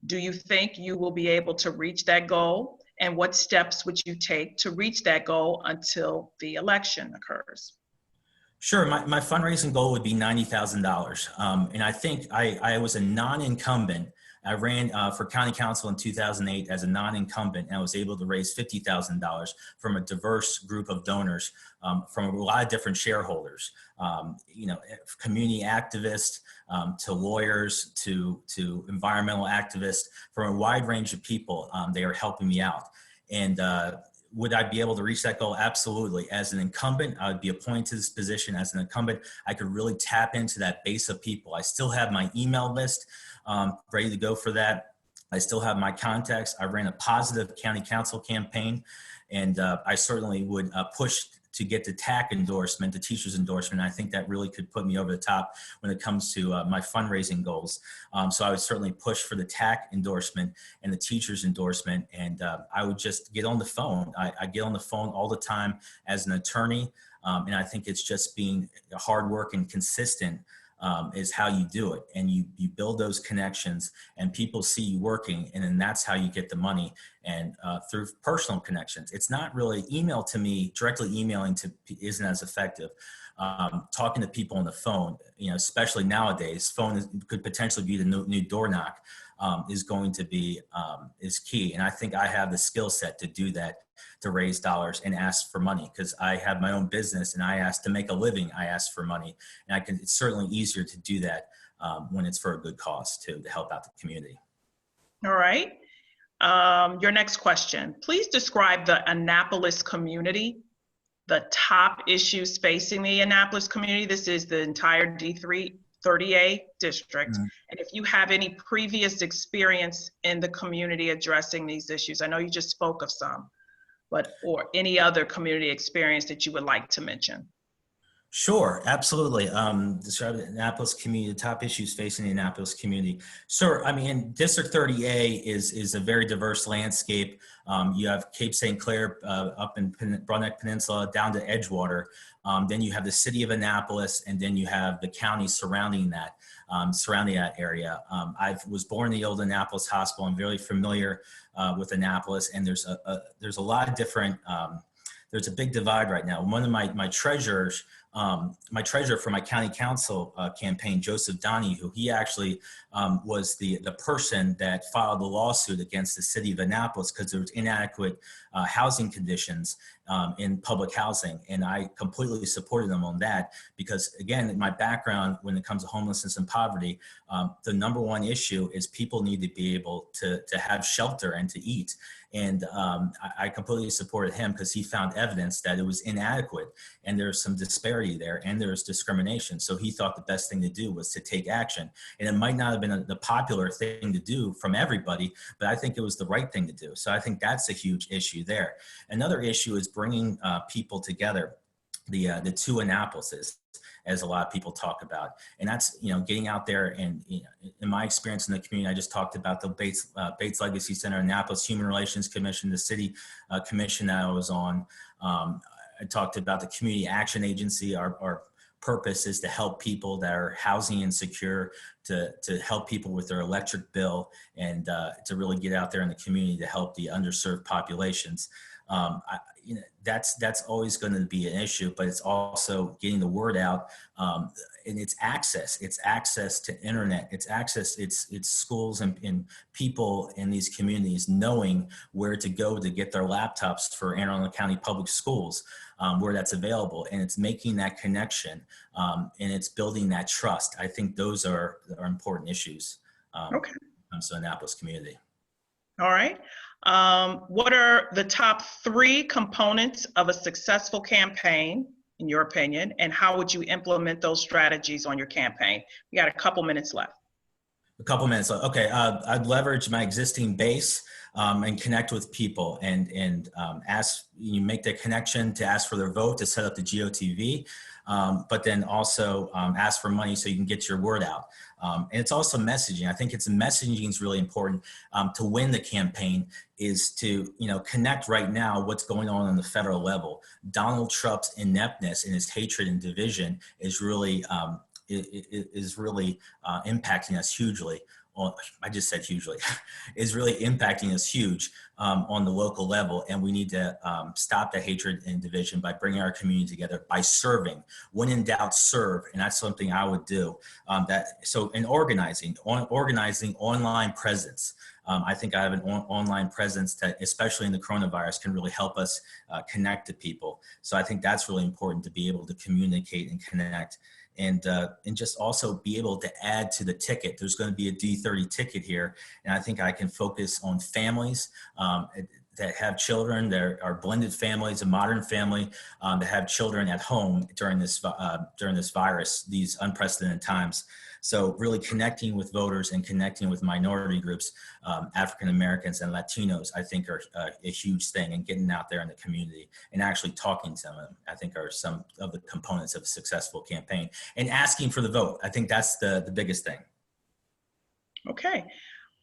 A: Do you think you will be able to reach that goal? And what steps would you take to reach that goal until the election occurs?
F: Sure. My fundraising goal would be $90,000. And I think I was a non-incumbent. I ran for county council in 2008 as a non-incumbent, and I was able to raise $50,000 from a diverse group of donors, from a lot of different shareholders, community activists, to lawyers, to environmental activists, from a wide range of people. They are helping me out. And would I be able to reach that goal? Absolutely. As an incumbent, I would be appointed to this position as an incumbent. I could really tap into that base of people. I still have my email list ready to go for that. I still have my contacts. I ran a positive county council campaign, and I certainly would push to get the TAC endorsement, the teacher's endorsement. I think that really could put me over the top when it comes to my fundraising goals. So I would certainly push for the TAC endorsement and the teacher's endorsement. And I would just get on the phone. I get on the phone all the time as an attorney. And I think it's just being hard work and consistent is how you do it. And you build those connections and people see you working, and then that's how you get the money, and through personal connections. It's not really email to me, directly emailing to isn't as effective. Talking to people on the phone, especially nowadays, could potentially be the new door knock, is going to be, is key. And I think I have the skill set to do that, to raise dollars and ask for money, because I have my own business and I ask to make a living. I ask for money, and it's certainly easier to do that when it's for a good cause to help out the community.
A: All right. Your next question. Please describe the Annapolis community, the top issues facing the Annapolis community. This is the entire D30A district.
F: Mm-hmm.
A: And if you have any previous experience in the community addressing these issues, I know you just spoke of some, or any other community experience that you would like to mention.
F: Sure, absolutely. Describe the Annapolis community, the top issues facing the Annapolis community. Sure, I mean, District 30A is a very diverse landscape. You have Cape St. Clair up in Broadneck Peninsula down to Edgewater. Then you have the city of Annapolis, and then you have the county surrounding that area. I was born in the old Annapolis Hospital. I'm very familiar with Annapolis, and there's a lot of different, there's a big divide right now. One of my treasurers, for my county council campaign, Joseph Donahue, he actually was the person that filed the lawsuit against the city of Annapolis because there was inadequate housing conditions in public housing. And I completely supported them on that because, again, my background when it comes to homelessness and poverty, the number one issue is people need to be able to have shelter and to eat. And I completely supported him because he found evidence that it was inadequate and there's some disparity there and there's discrimination. So he thought the best thing to do was to take action. And it might not have been the popular thing to do from everybody, but I think it was the right thing to do. So I think that's a huge issue there. Another issue is bringing people together, the two Annapolises, as a lot of people talk about. And that's, getting out there and, in my experience in the community, I just talked about the Bates Legacy Center, Annapolis Human Relations Commission, the city commission that I was on. I talked about the Community Action Agency. Our purpose is to help people that are housing insecure, to help people with their electric bill, and to really get out there in the community to help the underserved populations. That's always going to be an issue, but it's also getting the word out, and it's access to internet, it's schools and people in these communities knowing where to go to get their laptops for Anne Arundel County Public Schools, where that's available, and it's making that connection, and it's building that trust. I think those are important issues. Okay. When it comes to the Annapolis community.
A: All right. What are the top 3 components of a successful campaign, in your opinion, and how would you implement those strategies on your campaign? We got a couple minutes left.
F: A couple minutes left. Okay. I'd leverage my existing base and connect with people and ask, make the connection to ask for their vote, to set up the GOTV, but then also ask for money so you can get your word out. And it's also messaging. I think messaging is really important to win the campaign, is to, connect right now what's going on the federal level. Donald Trump's ineptness and his hatred and division is really impacting us hugely. I just said hugely, is really impacting us huge on the local level. And we need to stop the hatred and division by bringing our community together, by serving. When in doubt, serve. And that's something I would do. In organizing online presence. I think I have an online presence that, especially in the coronavirus, can really help us connect to people. So I think that's really important, to be able to communicate and connect. And just also be able to add to the ticket. There's going to be a D30 ticket here. And I think I can focus on families that have children, that are blended families, a modern family, that have children at home during this virus, these unprecedented times. So really connecting with voters and connecting with minority groups, African Americans and Latinos, I think are a huge thing, and getting out there in the community and actually talking to them, I think are some of the components of a successful campaign. And asking for the vote. I think that's the biggest thing.
A: Okay.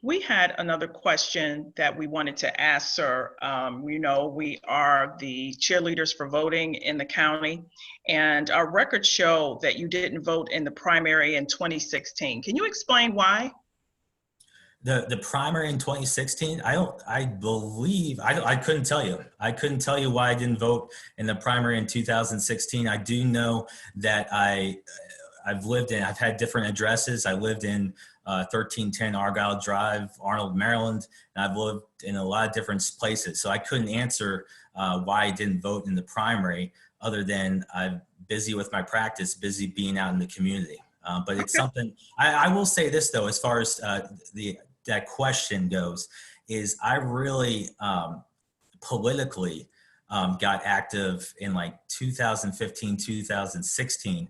A: We had another question that we wanted to ask, sir. We know we are the cheerleaders for voting in the county, and our records show that you didn't vote in the primary in 2016. Can you explain why?
F: The primary in 2016, I believe, I couldn't tell you. I couldn't tell you why I didn't vote in the primary in 2016. I do know that I've had different addresses. I lived in 1310 Argyle Drive, Arnold, Maryland, and I've lived in a lot of different places. So I couldn't answer why I didn't vote in the primary, other than I'm busy with my practice, busy being out in the community. But it's something, I will say this though, as far as that question goes, is I really politically got active in like 2015, 2016,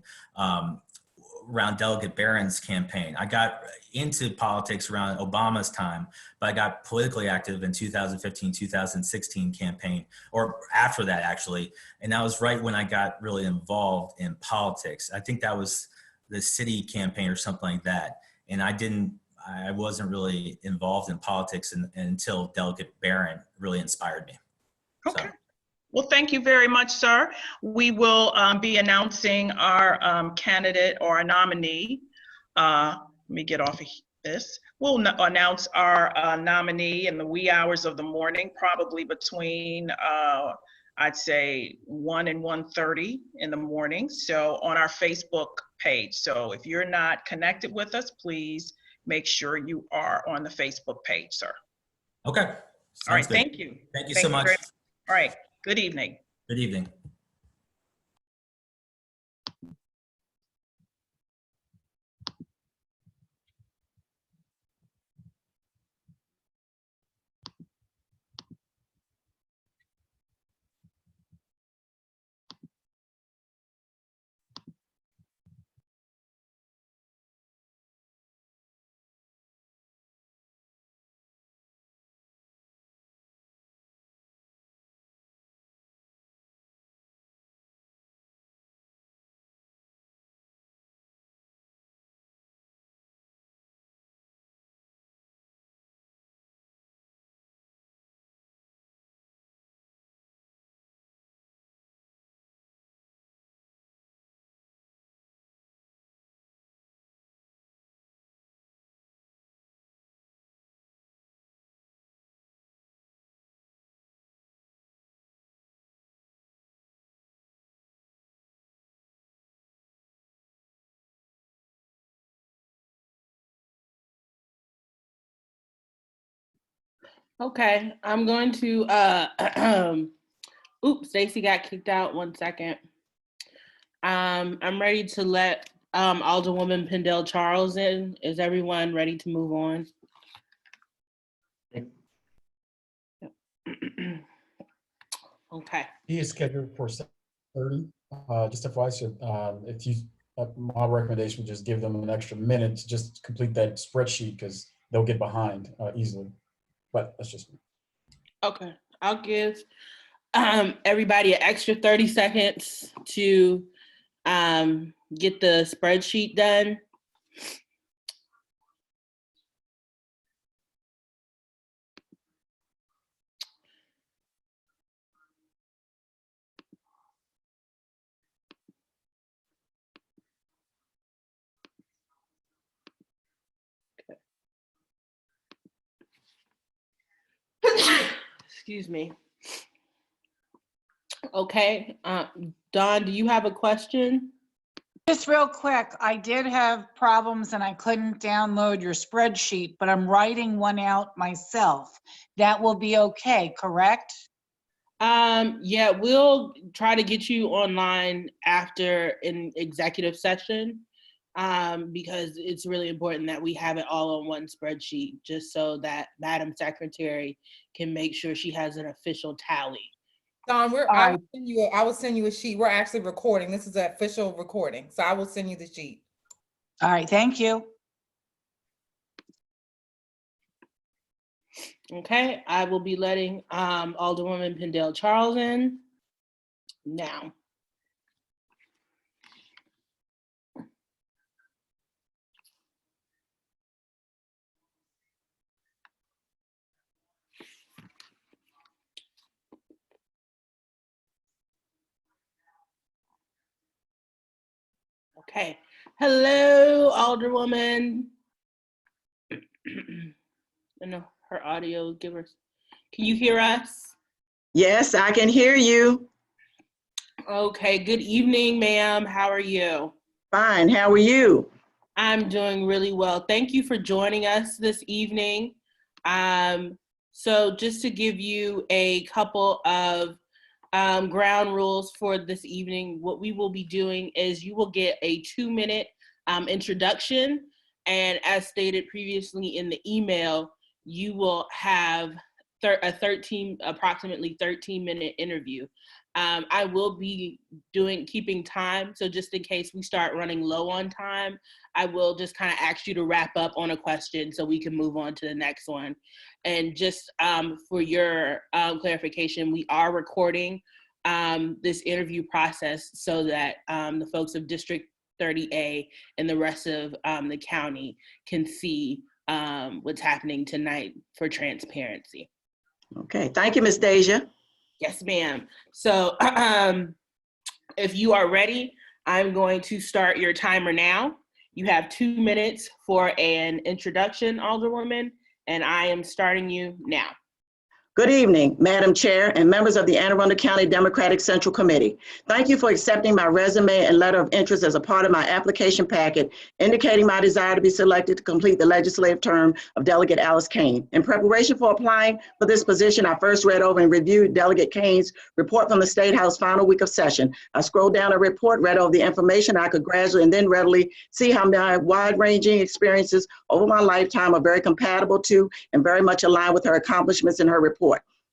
F: around Delegate Barron's campaign. I got into politics around Obama's time, but I got politically active in 2015, 2016 campaign, or after that actually. And that was right when I got really involved in politics. I think that was the city campaign or something like that. And I wasn't really involved in politics until Delegate Barron really inspired me.
A: Okay.
F: So.
A: Well, thank you very much, sir. We will be announcing our candidate or a nominee. Let me get off of this. We'll announce our nominee in the wee hours of the morning, probably between, I'd say 1 and 1:30 in the morning. So on our Facebook page. So if you're not connected with us, please make sure you are on the Facebook page, sir.
F: Okay.
A: All right,
F: Good.
A: thank you.
F: Thank you so much.
A: All right, good evening.
F: Good evening.
B: Okay, I'm going to, oops, Stacy got kicked out, 1 second. I'm ready to let Alderwoman Pendel Charles in. Is everyone ready to move on? Okay.
H: He is scheduled for 7:30. Just FYI, so if you, my recommendation would just give them an extra minute to just complete that spreadsheet because they'll get behind easily. But that's just me.
B: Okay, I'll give everybody an extra 30 seconds to get the spreadsheet done. Excuse me. Okay, Dawn, do you have a question?
I: Just real quick, I did have problems and I couldn't download your spreadsheet, but I'm writing one out myself. That will be okay, correct?
B: Yeah, we'll try to get you online after an executive session, because it's really important that we have it all on one spreadsheet, just so that Madam Secretary can make sure she has an official tally.
E: Don,
I: right.
E: I will send you a sheet. We're actually recording. This is an official recording. So I will send you the sheet.
I: All right, thank you.
B: Okay, I will be letting Alderwoman Pendel Charles in now. Okay. Hello, Alderwoman. I know her audio, give her, can you hear us?
J: Yes, I can hear you.
B: Okay, good evening, ma'am. How are you?
J: Fine. How are you?
B: I'm doing really well. Thank you for joining us this evening. So just to give you a couple of ground rules for this evening, what we will be doing is you will get a 2-minute introduction. And as stated previously in the email, you will have approximately 13-minute interview. I will be keeping time. So just in case we start running low on time, I will just kind of ask you to wrap up on a question so we can move on to the next one. And just for your clarification, we are recording this interview process so that the folks of District 30A and the rest of the county can see what's happening tonight for transparency.
J: Okay. Thank you, Ms. Deja.
B: Yes, ma'am. So if you are ready, I'm going to start your timer now. You have 2 minutes for an introduction, Alderwoman, and I am starting you now.
J: Good evening, Madam Chair and members of the Anne Arundel County Democratic Central Committee. Thank you for accepting my resume and letter of interest as a part of my application packet, indicating my desire to be selected to complete the legislative term of Delegate Alice Kane. In preparation for applying for this position, I first read over and reviewed Delegate Kane's report from the State House final week of session. I scrolled down a report, read over the information I could gradually and then readily see how my wide-ranging experiences over my lifetime are very compatible to and very much aligned with her accomplishments in her report.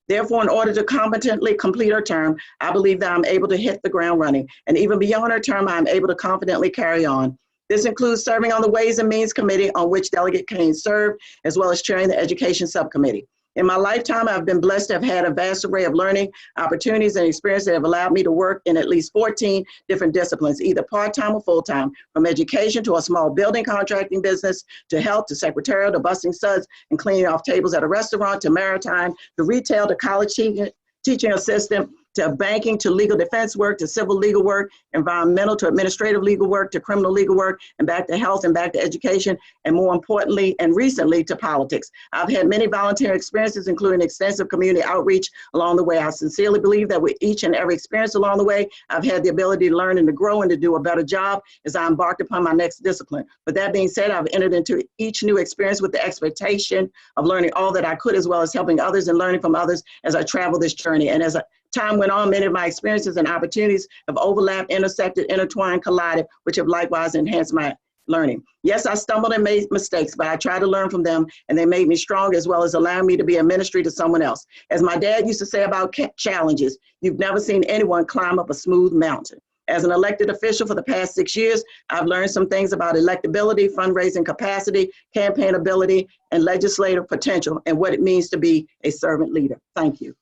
J: Therefore, in order to competently complete her term, I believe that I'm able to hit the ground running. And even beyond her term, I'm able to confidently carry on. This includes serving on the Ways and Means Committee on which Delegate Kane served, as well as chairing the Education Subcommittee. In my lifetime, I've been blessed to have had a vast array of learning opportunities and experiences that have allowed me to work in at least 14 different disciplines, either part-time or full-time, from education to a small building contracting business, to health, to secretarial, to busting suds and cleaning off tables at a restaurant, to maritime, to retail, to college teaching assistant, to banking, to legal defense work, to civil legal work, environmental, to administrative legal work, to criminal legal work, and back to health and back to education, and more importantly and recently to politics. I've had many volunteer experiences, including extensive community outreach along the way. I sincerely believe that with each and every experience along the way, I've had the ability to learn and to grow and to do a better job as I embarked upon my next discipline. But that being said, I've entered into each new experience with the expectation of learning all that I could, as well as helping others and learning from others as I travel this journey. And as time went on, many of my experiences and opportunities have overlapped, intersected, intertwined, collided, which have likewise enhanced my learning. Yes, I stumbled and made mistakes, but I tried to learn from them, and they made me strong, as well as allowing me to be a ministry to someone else. As my dad used to say about challenges, you've never seen anyone climb up a smooth mountain. As an elected official for the past 6 years, I've learned some things about electability, fundraising capacity, campaign ability, and legislative potential, and what it means to be a servant leader. Thank you.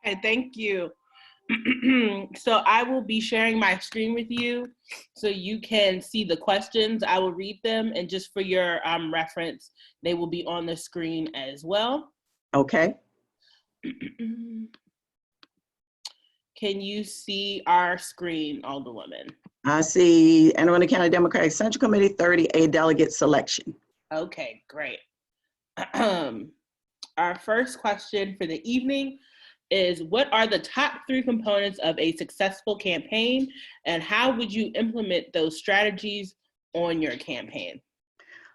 B: Okay, thank you. So I will be sharing my screen with you so you can see the questions. I will read them, and just for your reference, they will be on the screen as well.
J: Okay.
B: Can you see our screen, Alderwoman?
J: I see Anne Arundel County Democratic Central Committee 30A delegate selection.
B: Okay, great. Our first question for the evening is, what are the top 3 components of a successful campaign, and how would you implement those strategies on your campaign?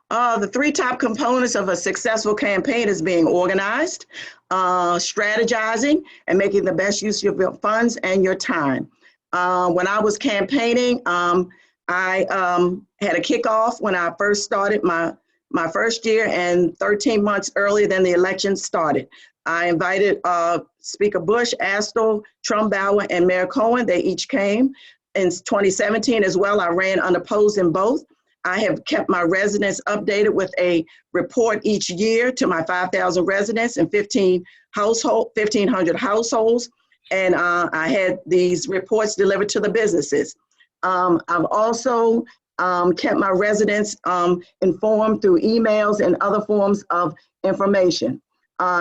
J: The 3 top components of a successful campaign is being organized, strategizing, and making the best use of your funds and your time. When I was campaigning, I had a kickoff when I first started my first year, and 13 months earlier than the election started. I invited Speaker Bush, Astle, Trumbauer, and Mayor Cohen. They each came. In 2017 as well, I ran unopposed in both. I have kept my residents updated with a report each year to my 5,000 residents and 1,500 households. And I had these reports delivered to the businesses. I've also kept my residents informed through emails and other forms of information.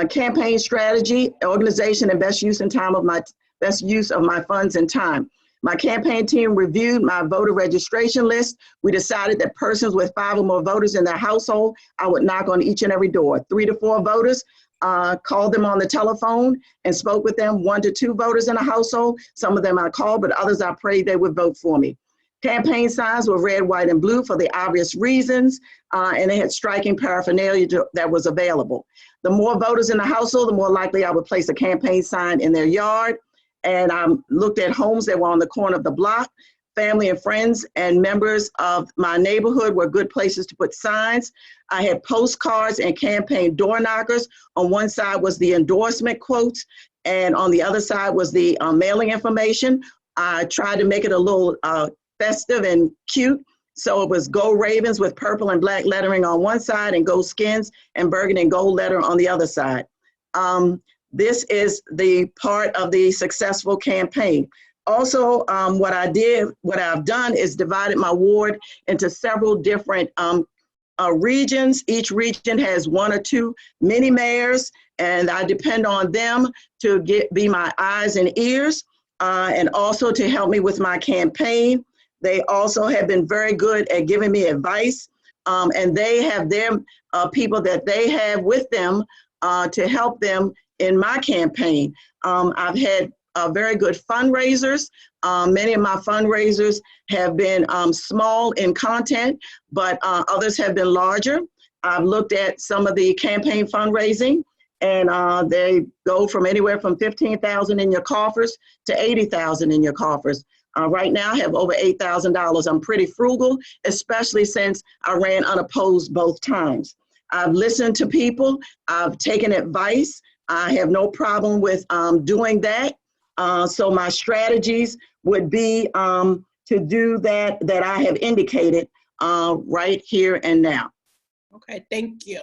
J: Campaign strategy, organization, and best use of my funds and time. My campaign team reviewed my voter registration list. We decided that persons with 5 or more voters in their household, I would knock on each and every door. 3 to 4 voters, called them on the telephone and spoke with them. 1 to 2 voters in a household. Some of them I called, but others I prayed they would vote for me. Campaign signs were red, white, and blue for the obvious reasons, and they had striking paraphernalia that was available. The more voters in the household, the more likely I would place a campaign sign in their yard. And I looked at homes that were on the corner of the block. Family and friends and members of my neighborhood were good places to put signs. I had postcards and campaign door knockers. On one side was the endorsement quotes, and on the other side was the mailing information. I tried to make it a little festive and cute. So it was Go Ravens with purple and black lettering on one side and Go Skins and burgundy and gold letter on the other side. This is the part of the successful campaign. Also, what I've done is divided my ward into several different regions. Each region has 1 or 2 mini mayors, and I depend on them to be my eyes and ears, and also to help me with my campaign. They also have been very good at giving me advice, and they have their people that they have with them to help them in my campaign. I've had very good fundraisers. Many of my fundraisers have been small in content, but others have been larger. I've looked at some of the campaign fundraising, and they go from anywhere from $15,000 in your coffers to $80,000 in your coffers. Right now, I have over $8,000. I'm pretty frugal, especially since I ran unopposed both times. I've listened to people. I've taken advice. I have no problem with doing that. So my strategies would be to do that I have indicated right here and now.
B: Okay, thank you.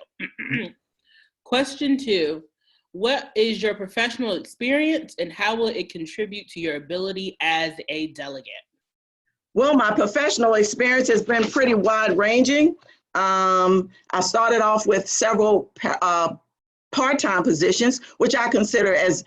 B: Question 2, what is your professional experience and how will it contribute to your ability as a delegate?
J: Well, my professional experience has been pretty wide ranging. I started off with several part-time positions, which I consider as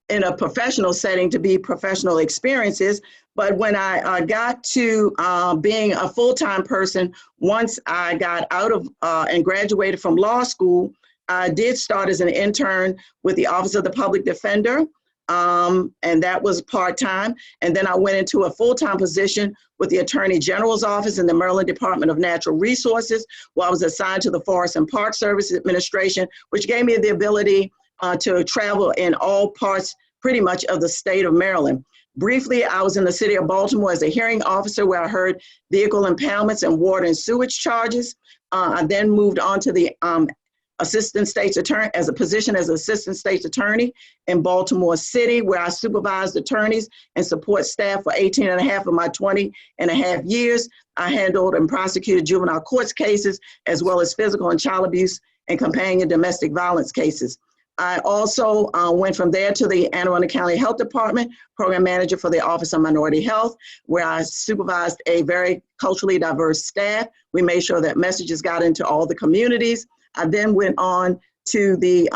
J: in a professional setting to be professional experiences. But when I got to being a full-time person, once I got out of and graduated from law school, I did start as an intern with the Office of the Public Defender, and that was part-time. And then I went into a full-time position with the Attorney General's Office in the Maryland Department of Natural Resources, where I was assigned to the Forest and Park Service Administration, which gave me the ability to travel in all parts pretty much of the state of Maryland. Briefly, I was in the city of Baltimore as a hearing officer where I heard vehicle impoundments and water and sewage charges. I then moved on to the Assistant State's Attorney, as a position as Assistant State's Attorney in Baltimore City, where I supervised attorneys and support staff for 18 and a half of my 20 and a half years. I handled and prosecuted juvenile courts cases, as well as physical and child abuse and companion domestic violence cases. I also went from there to the Anne Arundel County Health Department, program manager for the Office of Minority Health, where I supervised a very culturally diverse staff. We made sure that messages got into all the communities. I then went on to the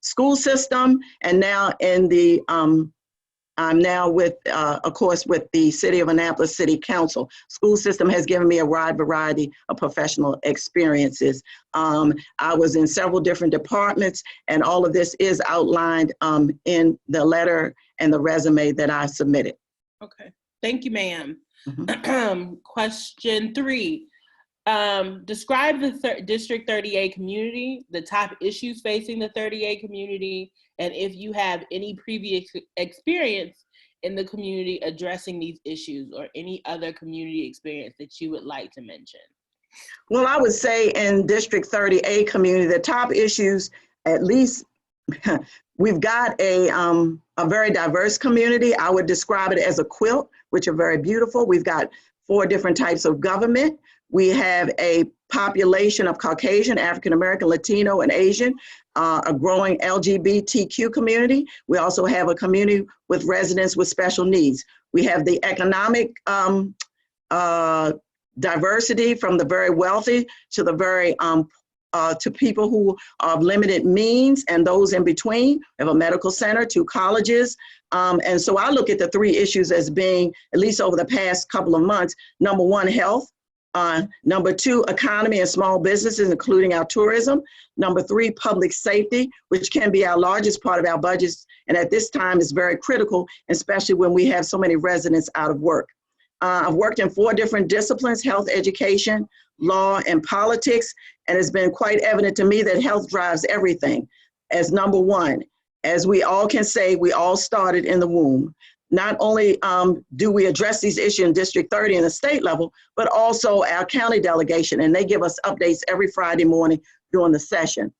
J: school system, and now in the, I'm now with, of course, with the City of Annapolis City Council. School system has given me a wide variety of professional experiences. I was in several different departments, and all of this is outlined in the letter and the resume that I submitted.
B: Okay, thank you, ma'am.
J: Mm-hmm.
B: Question 3. Describe the District 30A community, the top issues facing the 30A community, and if you have any previous experience in the community addressing these issues or any other community experience that you would like to mention.
J: Well, I would say in District 30A community, the top issues, at least we've got a very diverse community. I would describe it as a quilt, which are very beautiful. We've got 4 different types of government. We have a population of Caucasian, African American, Latino, and Asian, a growing LGBTQ community. We also have a community with residents with special needs. We have the economic diversity from the very wealthy to the very to people who are of limited means and those in between. We have a medical center, 2 colleges. And so I look at the 3 issues as being, at least over the past couple of months, number 1, health. Number 2, economy and small businesses, including our tourism. Number 3, public safety, which can be our largest part of our budgets. And at this time is very critical, especially when we have so many residents out of work. I've worked in 4 different disciplines: health, education, law, and politics. And it's been quite evident to me that health drives everything. As number 1, as we all can say, we all started in the womb. Not only do we address these issues in District 30 and the state level, but also our county delegation, and they give us updates every Friday morning during the session.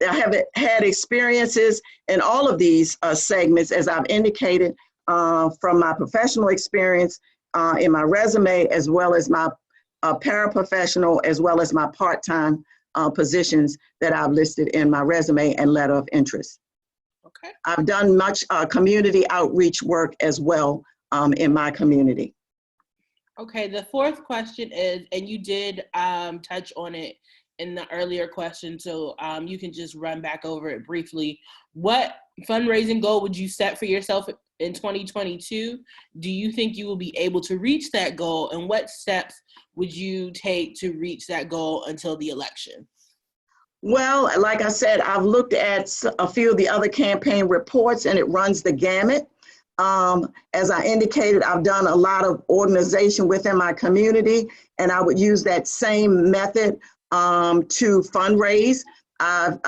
J: I have had experiences in all of these segments, as I've indicated, from my professional experience in my resume, as well as my paraprofessional, as well as my part-time positions that I've listed in my resume and letter of interest.
B: Okay.
J: I've done much community outreach work as well in my community.
B: Okay, the 4th question is, and you did touch on it in the earlier question, so you can just run back over it briefly. What fundraising goal would you set for yourself in 2022? Do you think you will be able to reach that goal, and what steps would you take to reach that goal until the election?
J: Well, like I said, I've looked at a few of the other campaign reports, and it runs the gamut. As I indicated, I've done a lot of organization within my community, and I would use that same method to fundraise. I've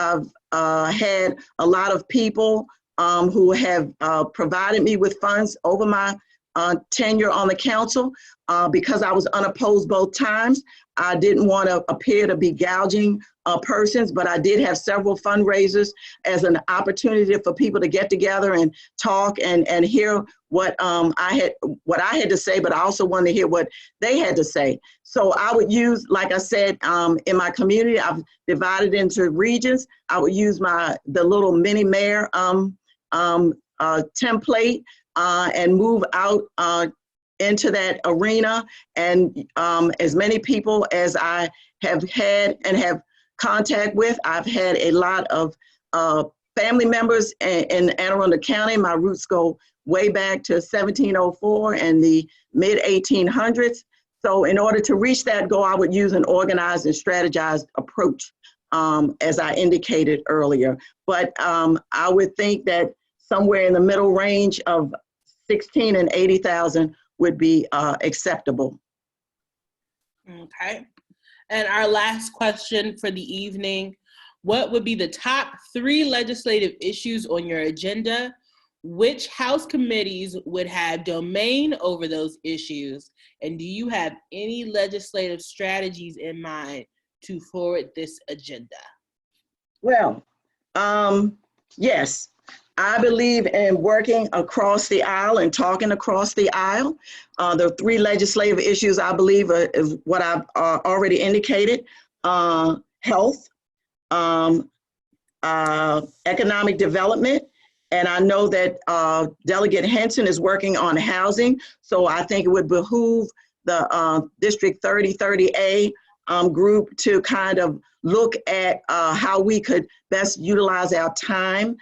J: had a lot of people who have provided me with funds over my tenure on the council. Because I was unopposed both times, I didn't want to appear to be gouging persons, but I did have several fundraisers as an opportunity for people to get together and talk and hear what I had to say, but I also wanted to hear what they had to say. So I would use, like I said, in my community, I've divided into regions. I would use the little mini mayor template and move out into that arena, and as many people as I have had and have contact with. I've had a lot of family members in Anne Arundel County. My roots go way back to 1704 and the mid-1800s. So in order to reach that goal, I would use an organized and strategized approach, as I indicated earlier. But I would think that somewhere in the middle range of 16 and 80,000 would be acceptable.
B: Okay. And our last question for the evening, what would be the top 3 legislative issues on your agenda? Which House committees would have domain over those issues? And do you have any legislative strategies in mind to forward this agenda?
J: Well, yes. I believe in working across the aisle and talking across the aisle. The 3 legislative issues I believe is what I've already indicated: health, economic development, and I know that Delegate Henson is working on housing. So I think it would behoove the District 3030A group to kind of look at how we could best utilize our time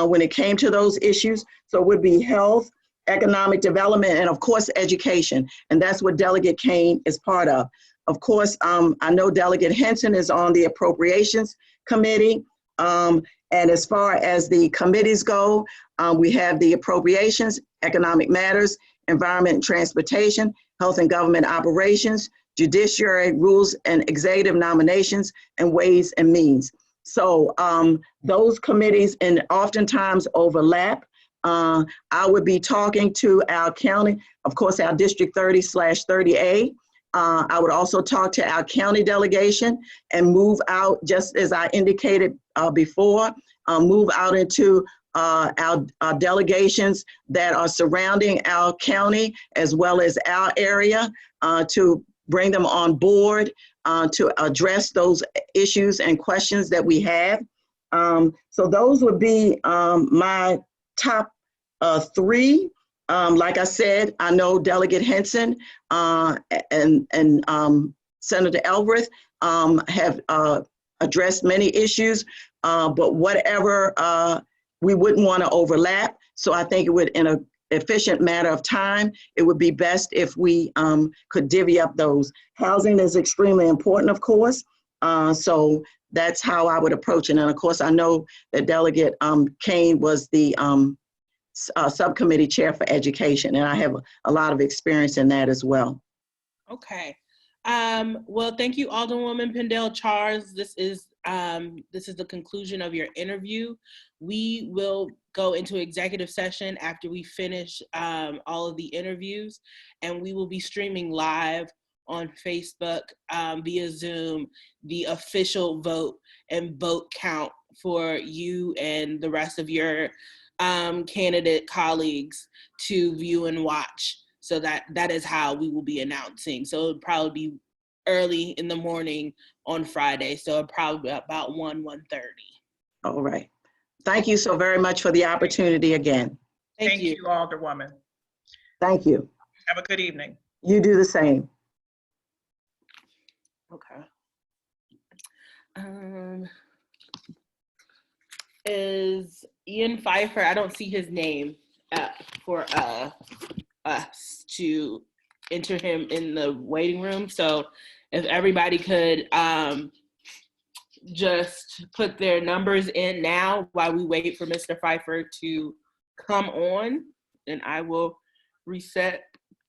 J: when it came to those issues. So it would be health, economic development, and of course, education. And that's what Delegate Kane is part of. Of course, I know Delegate Henson is on the Appropriations Committee. And as far as the committees go, we have the Appropriations, Economic Matters, Environment and Transportation, Health and Government Operations, Judiciary, Rules and Executive Nominations, and Ways and Means. So those committees and oftentimes overlap. I would be talking to our county, of course, our District 30/30A. I would also talk to our county delegation and move out, just as I indicated before, move out into our delegations that are surrounding our county as well as our area to bring them on board to address those issues and questions that we have. So those would be my top 3. Like I said, I know Delegate Henson and Senator Elbreth have addressed many issues, but whatever, we wouldn't want to overlap. So I think it would, in an efficient matter of time, it would be best if we could divvy up those. Housing is extremely important, of course. So that's how I would approach it. And of course, I know that Delegate Kane was the subcommittee chair for education, and I have a lot of experience in that as well.
B: Okay. Well, thank you, Alderwoman Pendel Charles. This is the conclusion of your interview. We will go into executive session after we finish all of the interviews, and we will be streaming live on Facebook via Zoom the official vote and vote count for you and the rest of your candidate colleagues to view and watch. So that is how we will be announcing. So it'll probably be early in the morning on Friday. So probably about 1:30.
J: All right. Thank you so very much for the opportunity again.
B: Thank you.
A: Alderwoman.
J: Thank you.
A: Have a good evening.
J: You do the same.
B: Okay. Is Ian Pfeiffer? I don't see his name for us to enter him in the waiting room. So if everybody could just put their numbers in now while we wait for Mr. Pfeiffer to come on, and I will reset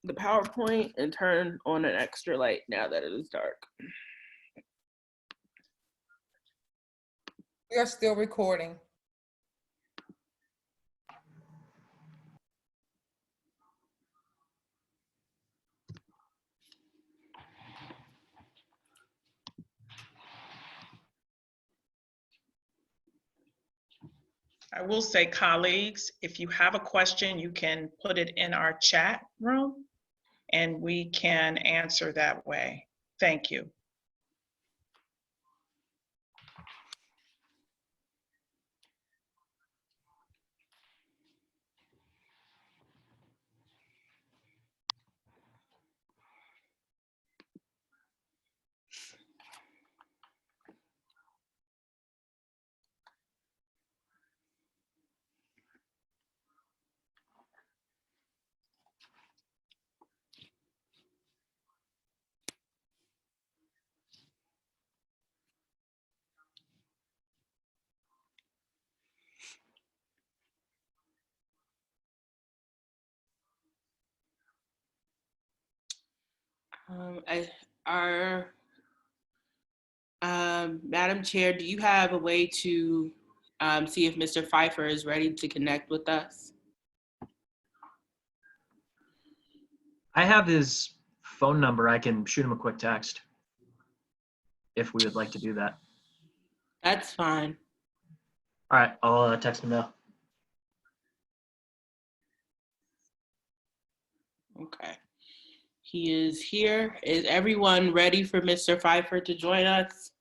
B: the PowerPoint and turn on an extra light now that it is dark.
E: We are still recording.
A: I will say, colleagues, if you have a question, you can put it in our chat room and we can answer that way. Thank you.
B: Madam Chair, do you have a way to see if Mr. Pfeiffer is ready to connect with us?
K: I have his phone number. I can shoot him a quick text if we would like to do that.
B: That's fine.
K: All right, I'll text him now.
B: Okay. He is here. Is everyone ready for Mr. Pfeiffer to join us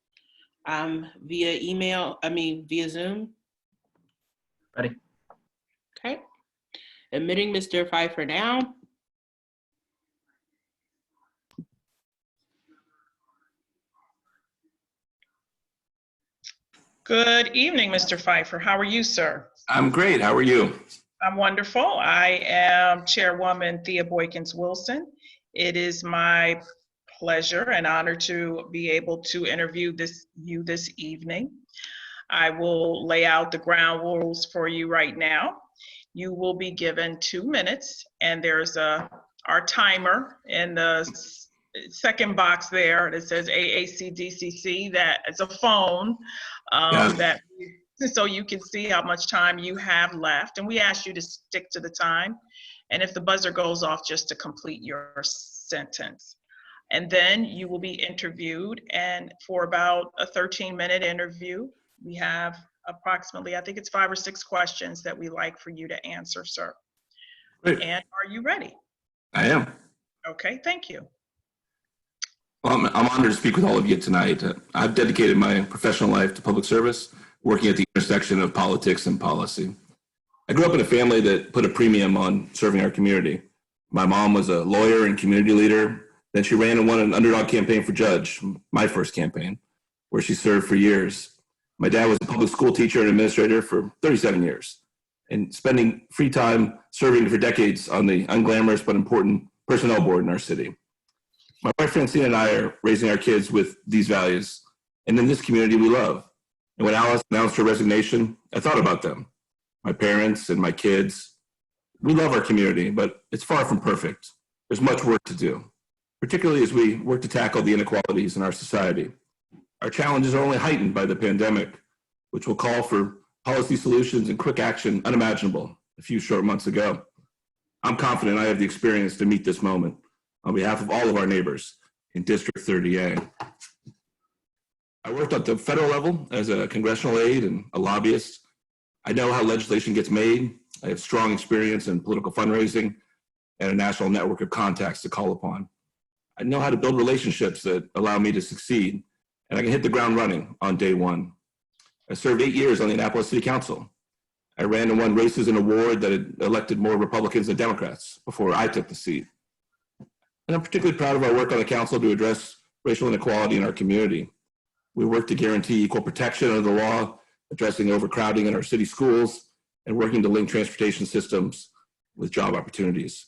B: via via Zoom?
K: Ready.
B: Okay. Admitting Mr. Pfeiffer now.
A: Good evening, Mr. Pfeiffer. How are you, sir?
L: I'm great. How are you?
A: I'm wonderful. I am Chairwoman Thea Boykins Wilson. It is my pleasure and honor to be able to interview you this evening. I will lay out the ground rules for you right now. You will be given 2 minutes, and there's our timer in the second box there that says AACDCC. That it's a phone that so you can see how much time you have left. And we ask you to stick to the time. And if the buzzer goes off, just to complete your sentence. And then you will be interviewed. And for about a 13-minute interview, we have approximately, I think it's 5 or 6 questions that we like for you to answer, sir.
L: Great.
A: And are you ready?
L: I am.
A: Okay, thank you.
L: Well, I'm honored to speak with all of you tonight. I've dedicated my professional life to public service, working at the intersection of politics and policy. I grew up in a family that put a premium on serving our community. My mom was a lawyer and community leader. Then she ran and won an underdog campaign for judge, my first campaign. where she served for years. My dad was a public school teacher and administrator for 37 years, and spending free time serving for decades on the unglamorous but important personnel board in our city. My wife Francine and I are raising our kids with these values, and in this community we love. And when Alice announced her resignation, I thought about them, my parents and my kids. We love our community, but it's far from perfect. There's much work to do, particularly as we work to tackle the inequalities in our society. Our challenges are only heightened by the pandemic, which will call for policy solutions and quick action unimaginable a few short months ago. I'm confident I have the experience to meet this moment on behalf of all of our neighbors in District 30A. I worked at the federal level as a congressional aide and a lobbyist. I know how legislation gets made. I have strong experience in political fundraising and a national network of contacts to call upon. I know how to build relationships that allow me to succeed, and I can hit the ground running on day one. I served 8 years on the Annapolis City Council. I ran and won races in a ward that had elected more Republicans than Democrats before I took the seat. And I'm particularly proud of our work on the council to address racial inequality in our community. We work to guarantee equal protection under the law, addressing overcrowding in our city schools, and working to link transportation systems with job opportunities.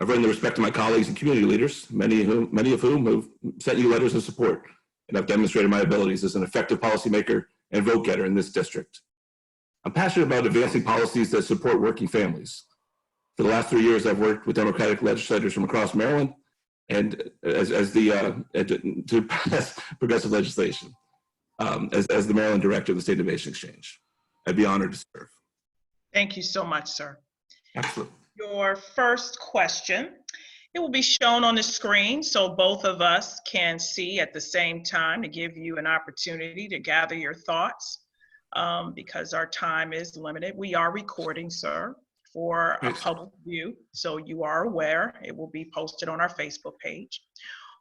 L: I've earned the respect of my colleagues and community leaders, many of whom have sent you letters of support, and I've demonstrated my abilities as an effective policymaker and vote getter in this district. I'm passionate about advancing policies that support working families. For the last 3 years, I've worked with Democratic legislators from across Maryland and to pass progressive legislation as the Maryland director of the State Innovation Exchange. I'd be honored to serve.
A: Thank you so much, sir.
L: Absolutely.
A: Your first question, it will be shown on the screen so both of us can see at the same time to give you an opportunity to gather your thoughts because our time is limited. We are recording, sir, for a public view, so you are aware. It will be posted on our Facebook page.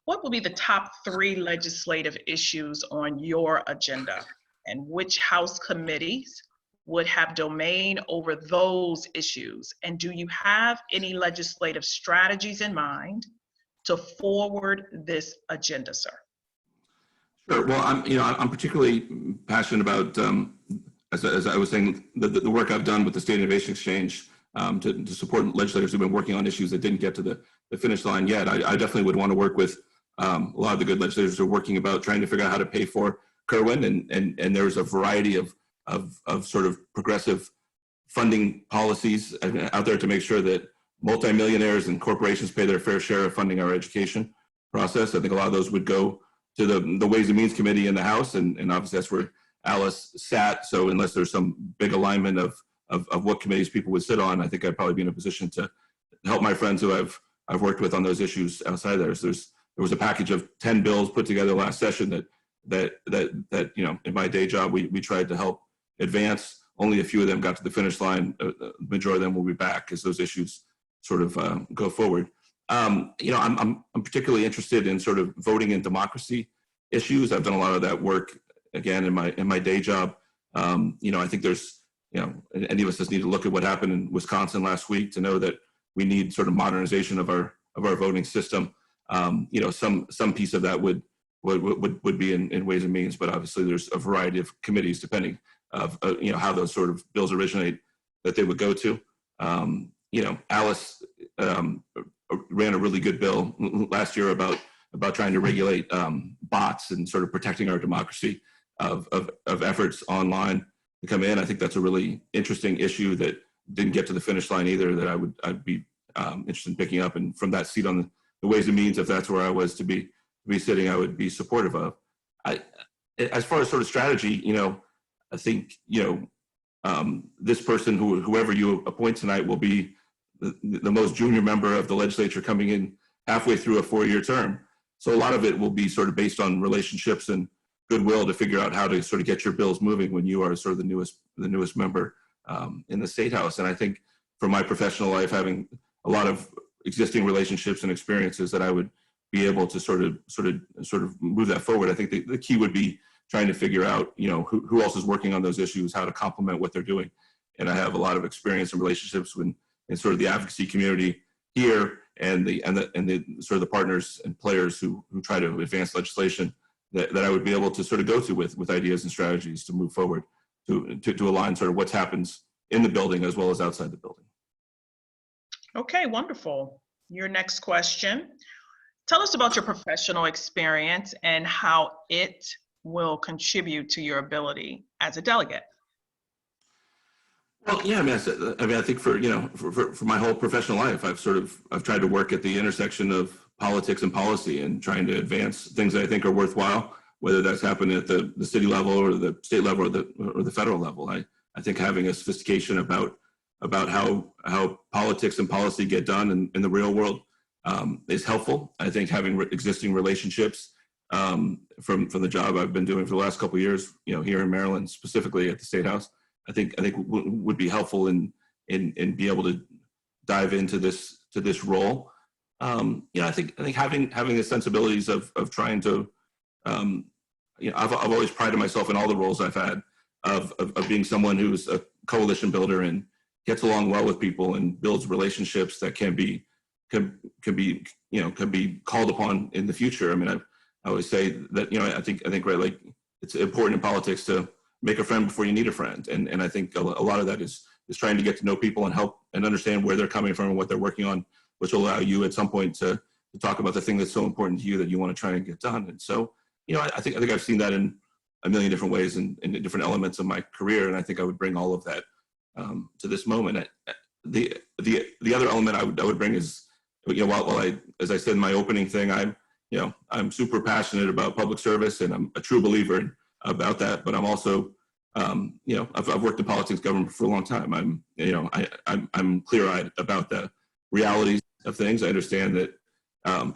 A: What will be the top 3 legislative issues on your agenda, and which House committees would have domain over those issues? And do you have any legislative strategies in mind to forward this agenda, sir?
L: Sure. Well, I'm particularly passionate about, as I was saying, the work I've done with the State Innovation Exchange to support legislators who've been working on issues that didn't get to the finish line yet. I definitely would want to work with a lot of the good legislators who are working about trying to figure out how to pay for Kerwin, and there's a variety of sort of progressive funding policies out there to make sure that multimillionaires and corporations pay their fair share of funding our education process. I think a lot of those would go to the Ways and Means Committee in the House, and obviously that's where Alice sat. So unless there's some big alignment of what committees people would sit on, I think I'd probably be in a position to help my friends who I've worked with on those issues outside there. So there was a package of 10 bills put together last session that in my day job we tried to help advance. Only a few of them got to the finish line. The majority of them will be back as those issues sort of go forward. I'm particularly interested in sort of voting and democracy issues. I've done a lot of that work again in my day job. I think there's any of us just need to look at what happened in Wisconsin last week to know that we need sort of modernization of our voting system. Some piece of that would be in Ways and Means, but obviously there's a variety of committees depending of how those sort of bills originate that they would go to. Alice ran a really good bill last year about trying to regulate bots and sort of protecting our democracy of efforts online to come in. I think that's a really interesting issue that didn't get to the finish line either, that I'd be interested in picking up, and from that seat on the Ways and Means, if that's where I was to be sitting, I would be supportive of. As far as sort of strategy, I think this person, whoever you appoint tonight, will be the most junior member of the legislature coming in halfway through a 4-year term. So a lot of it will be sort of based on relationships and goodwill to figure out how to sort of get your bills moving when you are sort of the newest member in the State House. And I think for my professional life, having a lot of existing relationships and experiences, that I would be able to sort of move that forward. I think the key would be trying to figure out, who else is working on those issues, how to complement what they're doing. And I have a lot of experience and relationships in sort of the advocacy community here and the sort of the partners and players who try to advance legislation that I would be able to sort of go to with ideas and strategies to move forward to align sort of what happens in the building as well as outside the building.
A: Okay, wonderful. Your next question. Tell us about your professional experience and how it will contribute to your ability as a delegate.
L: Well, yeah, I think for my whole professional life, I've tried to work at the intersection of politics and policy and trying to advance things that I think are worthwhile, whether that's happening at the city level or the state level or the federal level. I think having a sophistication about how politics and policy get done in the real world is helpful. I think having existing relationships from the job I've been doing for the last couple of years, here in Maryland, specifically at the State House, I think would be helpful in be able to dive into this role. I think having the sensibilities of trying to, I've always prided myself in all the roles I've had of being someone who's a coalition builder and gets along well with people and builds relationships that can be called upon in the future. I mean, I always say that, I think right, like it's important in politics to make a friend before you need a friend. And I think a lot of that is trying to get to know people and help and understand where they're coming from and what they're working on, which will allow you at some point to talk about the thing that's so important to you that you want to try and get done. And so, I think I've seen that in a million different ways and in different elements of my career. And I think I would bring all of that to this moment. The other element I would bring is, while I, as I said in my opening thing, I'm super passionate about public service and I'm a true believer about that, but I'm also, I've worked in politics government for a long time. I'm clear-eyed about the realities of things. I understand that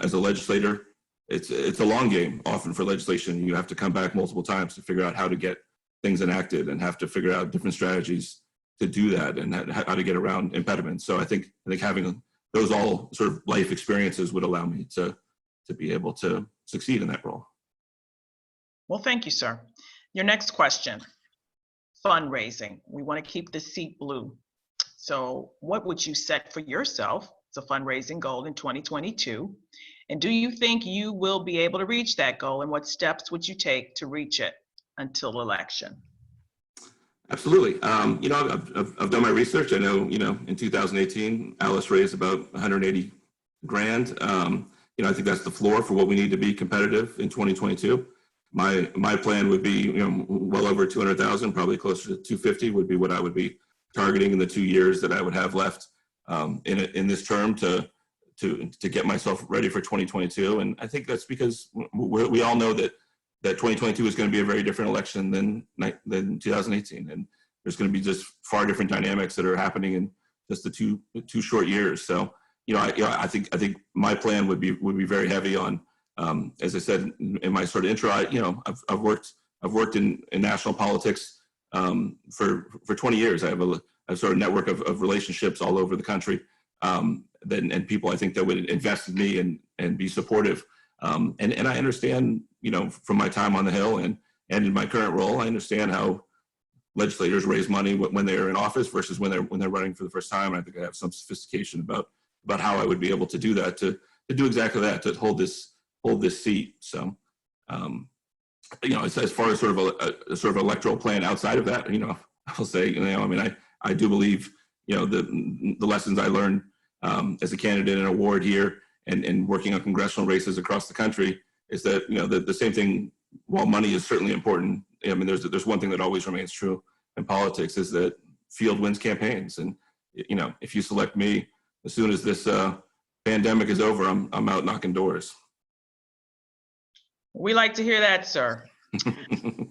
L: as a legislator, it's a long game often for legislation. You have to come back multiple times to figure out how to get things enacted and have to figure out different strategies to do that and how to get around impediments. So I think having those all sort of life experiences would allow me to be able to succeed in that role.
A: Well, thank you, sir. Your next question, fundraising. We want to keep the seat blue. So what would you set for yourself as a fundraising goal in 2022? And do you think you will be able to reach that goal? And what steps would you take to reach it until election?
L: Absolutely. I've done my research. I know, in 2018, Alice raised about 180 grand. I think that's the floor for what we need to be competitive in 2022. My plan would be, well over 200,000, probably closer to 250 would be what I would be targeting in the 2 years that I would have left in this term to get myself ready for 2022. And I think that's because we all know that 2022 is going to be a very different election than 2018, and there's going to be just far different dynamics that are happening in just the two short years. So, I think my plan would be very heavy on, as I said in my sort of intro, I've worked in national politics for 20 years. I have a sort of network of relationships all over the country, and people I think that would invest in me and be supportive. And I understand, from my time on the Hill and in my current role, I understand how legislators raise money when they're in office versus when they're running for the first time. And I think I have some sophistication about how I would be able to do that, to do exactly that, to hold this seat. So, as far as sort of a sort of electoral plan outside of that, I'll say, I do believe, the lessons I learned as a candidate in a ward here and working on congressional races across the country is that, the same thing, while money is certainly important, there's one thing that always remains true in politics is that field wins campaigns. And, if you select me, as soon as this pandemic is over, I'm out knocking doors.
A: We like to hear that, sir.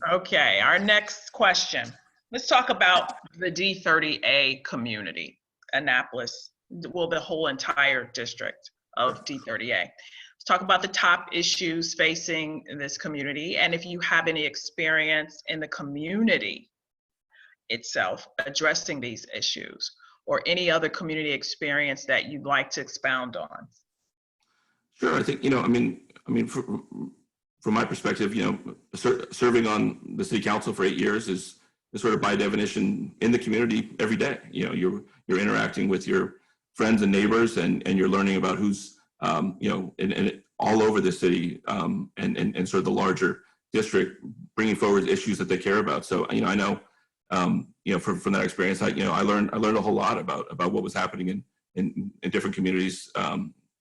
A: Okay, our next question. Let's talk about the D30A community, Annapolis, well, the whole entire district of D30A. Let's talk about the top issues facing this community, and if you have any experience in the community itself addressing these issues, or any other community experience that you'd like to expound on.
L: Sure, I think, from my perspective, serving on the city council for 8 years is sort of by definition in the community every day. You're interacting with your friends and neighbors, and you're learning about who's, and all over the city, and sort of the larger district, bringing forward issues that they care about. So, I know, from that experience, I learned a whole lot about what was happening in different communities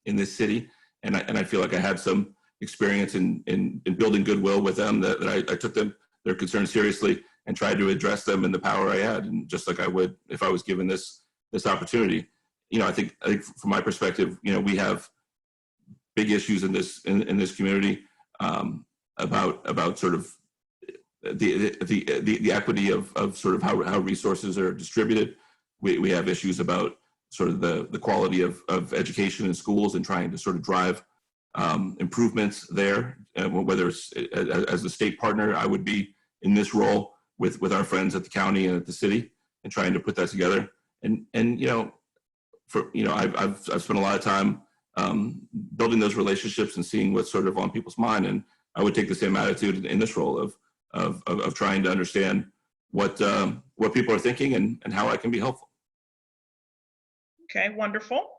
L: in this city. And I feel like I had some experience in building goodwill with them, that I took their concerns seriously and tried to address them in the power I had, and just like I would if I was given this opportunity. I think from my perspective, we have big issues in this community about sort of the equity of sort of how resources are distributed. We have issues about sort of the quality of education in schools and trying to sort of drive improvements there. Whether it's as a state partner, I would be in this role with our friends at the county and at the city and trying to put that together. And I've spent a lot of time building those relationships and seeing what's sort of on people's mind. And I would take the same attitude in this role of trying to understand what people are thinking and how I can be helpful.
A: Okay, wonderful.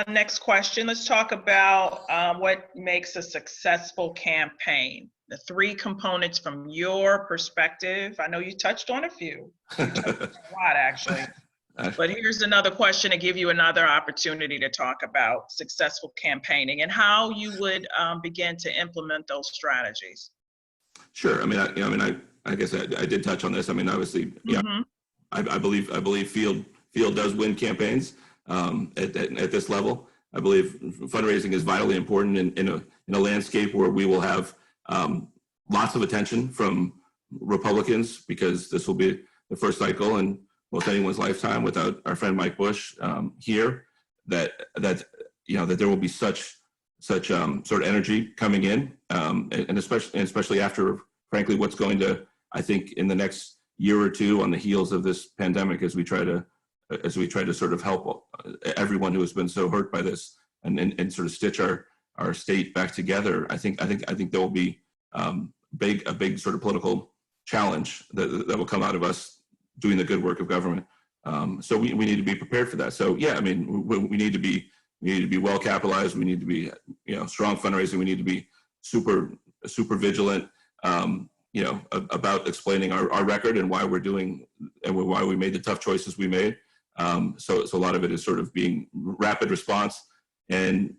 A: Next question. Let's talk about what makes a successful campaign. The 3 components from your perspective. I know you touched on a few. You touched on a lot, actually. But here's another question to give you another opportunity to talk about successful campaigning and how you would begin to implement those strategies.
L: Sure. I guess I did touch on this. Obviously, I believe field does win campaigns at this level. I believe fundraising is vitally important in a landscape where we will have lots of attention from Republicans, because this will be the first cycle in most anyone's lifetime without our friend Mike Bush here. That there will be such sort of energy coming in, and especially after, frankly, what's going to, I think, in the next year or two on the heels of this pandemic, as we try to sort of help everyone who has been so hurt by this and sort of stitch our state back together. I think there will be a big sort of political challenge that will come out of us doing the good work of government. So we need to be prepared for that. So yeah, we need to be well capitalized. We need to be strong fundraising. We need to be super vigilant about explaining our record and why we're doing and why we made the tough choices we made. So a lot of it is sort of being rapid response, and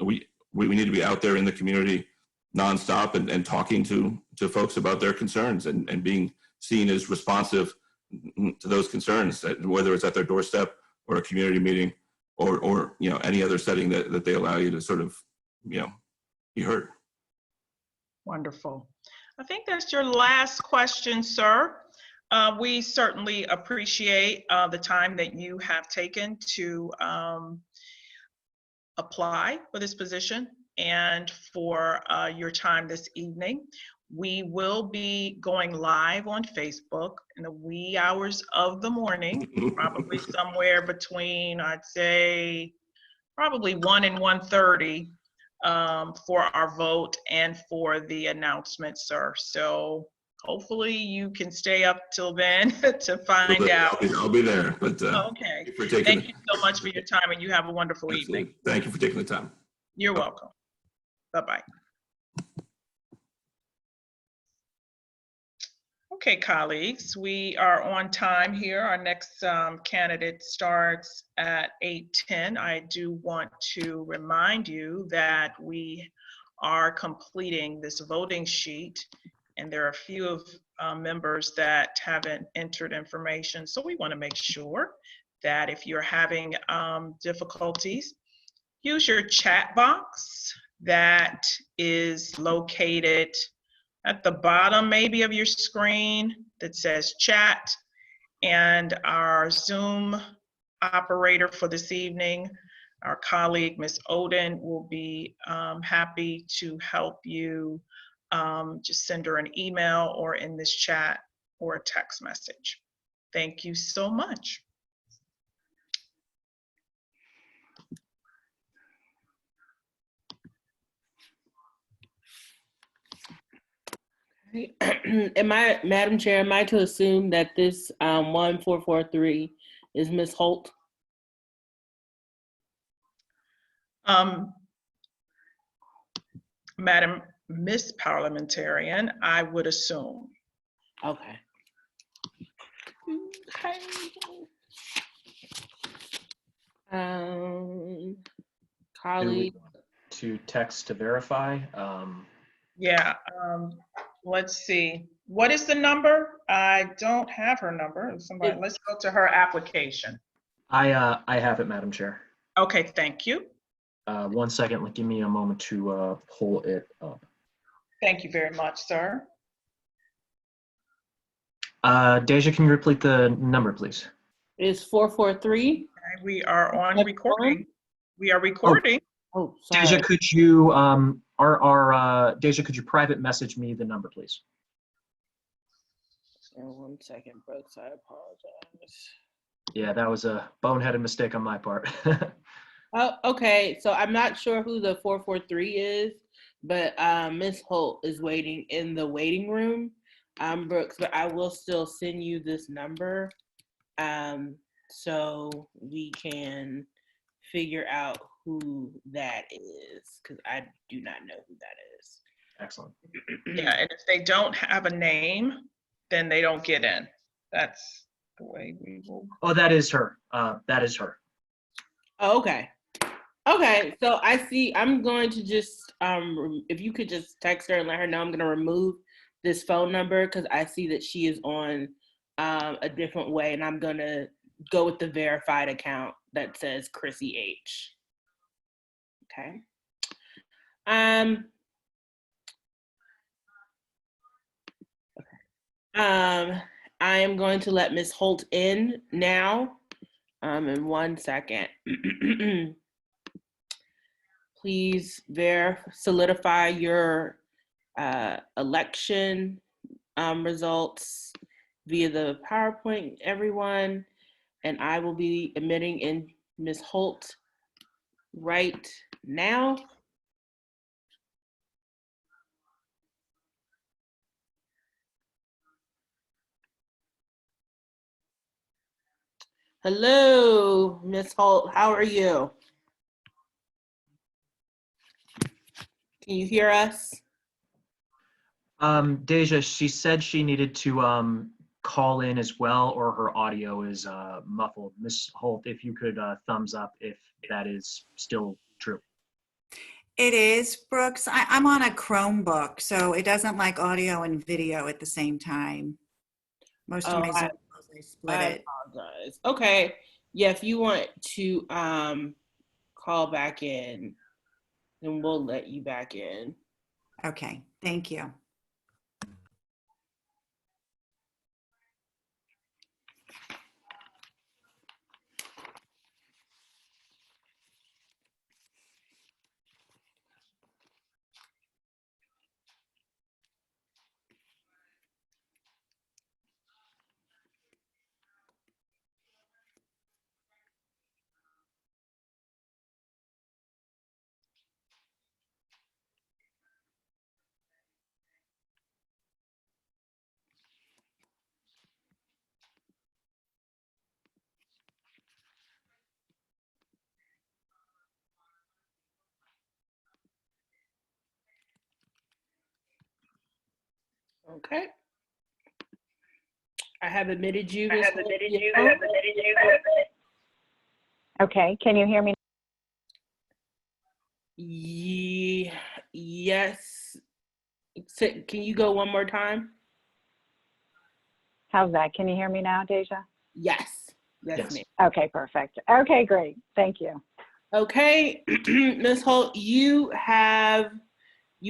L: we need to be out there in the community nonstop and talking to folks about their concerns and being seen as responsive to those concerns, whether it's at their doorstep or a community meeting or any other setting that they allow you to sort of be heard.
A: Wonderful. I think that's your last question, sir. We certainly appreciate the time that you have taken to apply for this position and for your time this evening. We will be going live on Facebook in the wee hours of the morning, probably somewhere between, I'd say, probably 1 and 1:30 for our vote and for the announcement, sir. So hopefully you can stay up till then to find out.
L: I'll be there. But
A: okay. Thank you so much for your time, and you have a wonderful evening.
L: Thank you for taking the time.
A: You're welcome. Bye-bye. Okay, colleagues, we are on time here. Our next candidate starts at 8:10. I do want to remind you that we are completing this voting sheet, and there are a few of members that haven't entered information. So we want to make sure that if you're having difficulties, use your chat box that is located at the bottom maybe of your screen that says chat, and our Zoom operator for this evening, our colleague, Ms. Oden, will be happy to help you. Just send her an email or in this chat or a text message. Thank you so much.
B: Madam Chair, am I to assume that this 1443 is Ms. Holt?
A: Madam Miss Parliamentarian, I would assume.
B: Okay. Okay.
K: Do we
B: Colleague,
K: want to text to verify?
A: Yeah, let's see. What is the number? I don't have her number. Somebody, let's go to her application.
K: I have it, Madam Chair.
A: Okay, thank you.
K: 1 second, give me a moment to pull it up.
A: Thank you very much, sir.
K: Deja, can you repeat the number, please?
B: is 443.
A: Okay, we are on
B: That's
A: recording.
B: on?
A: We are recording.
B: Oh,
K: Deja,
B: sorry.
K: could you Deja, could you private message me the number, please?
B: 1 second, Brooks. I apologize.
K: Yeah, that was a boneheaded mistake on my part.
B: Oh, okay. So I'm not sure who the 443 is, but Miss Holt is waiting in the waiting room. Brooks, but I will still send you this number, so we can figure out who that is, because I do not know who that is.
K: Excellent.
A: Yeah, and if they don't have a name, then they don't get in. That's the way we will.
K: Oh, that is her. That is her.
B: Oh, okay. Okay, so I see. I'm going to just, if you could just text her and let her know I'm going to remove this phone number because I see that she is on a different way, and I'm going to go with the verified account that says Chrissy H. Okay. I am going to let Ms. Holt in now. In 1 second. Please solidify your election results via the PowerPoint, everyone. And I will be admitting in Ms. Holt right now. Hello, Ms. Holt, how are you? Can you hear us?
K: Deja, she said she needed to call in as well, or her audio is muffled. Miss Holt, if you could thumbs up if that is still true.
M: It is, Brooks. I'm on a Chromebook, so it doesn't like audio and video at the same time. Most of my Zoom calls, I split it.
B: Apologize. Okay. Yeah, if you want to call back in, then we'll let you back in.
M: Okay, thank you.
B: Okay. I have admitted you.
N: Okay, can you hear me?
B: Yes. Can you go one more time?
N: How's that? Can you hear me now, Deja?
B: Yes. Yes, ma'am.
N: Okay, perfect. Okay, great. Thank you.
B: Okay, Ms. Holt, you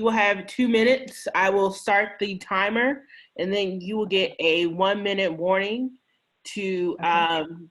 B: will have 2 minutes. I will start the timer, and then you will get a 1 minute warning to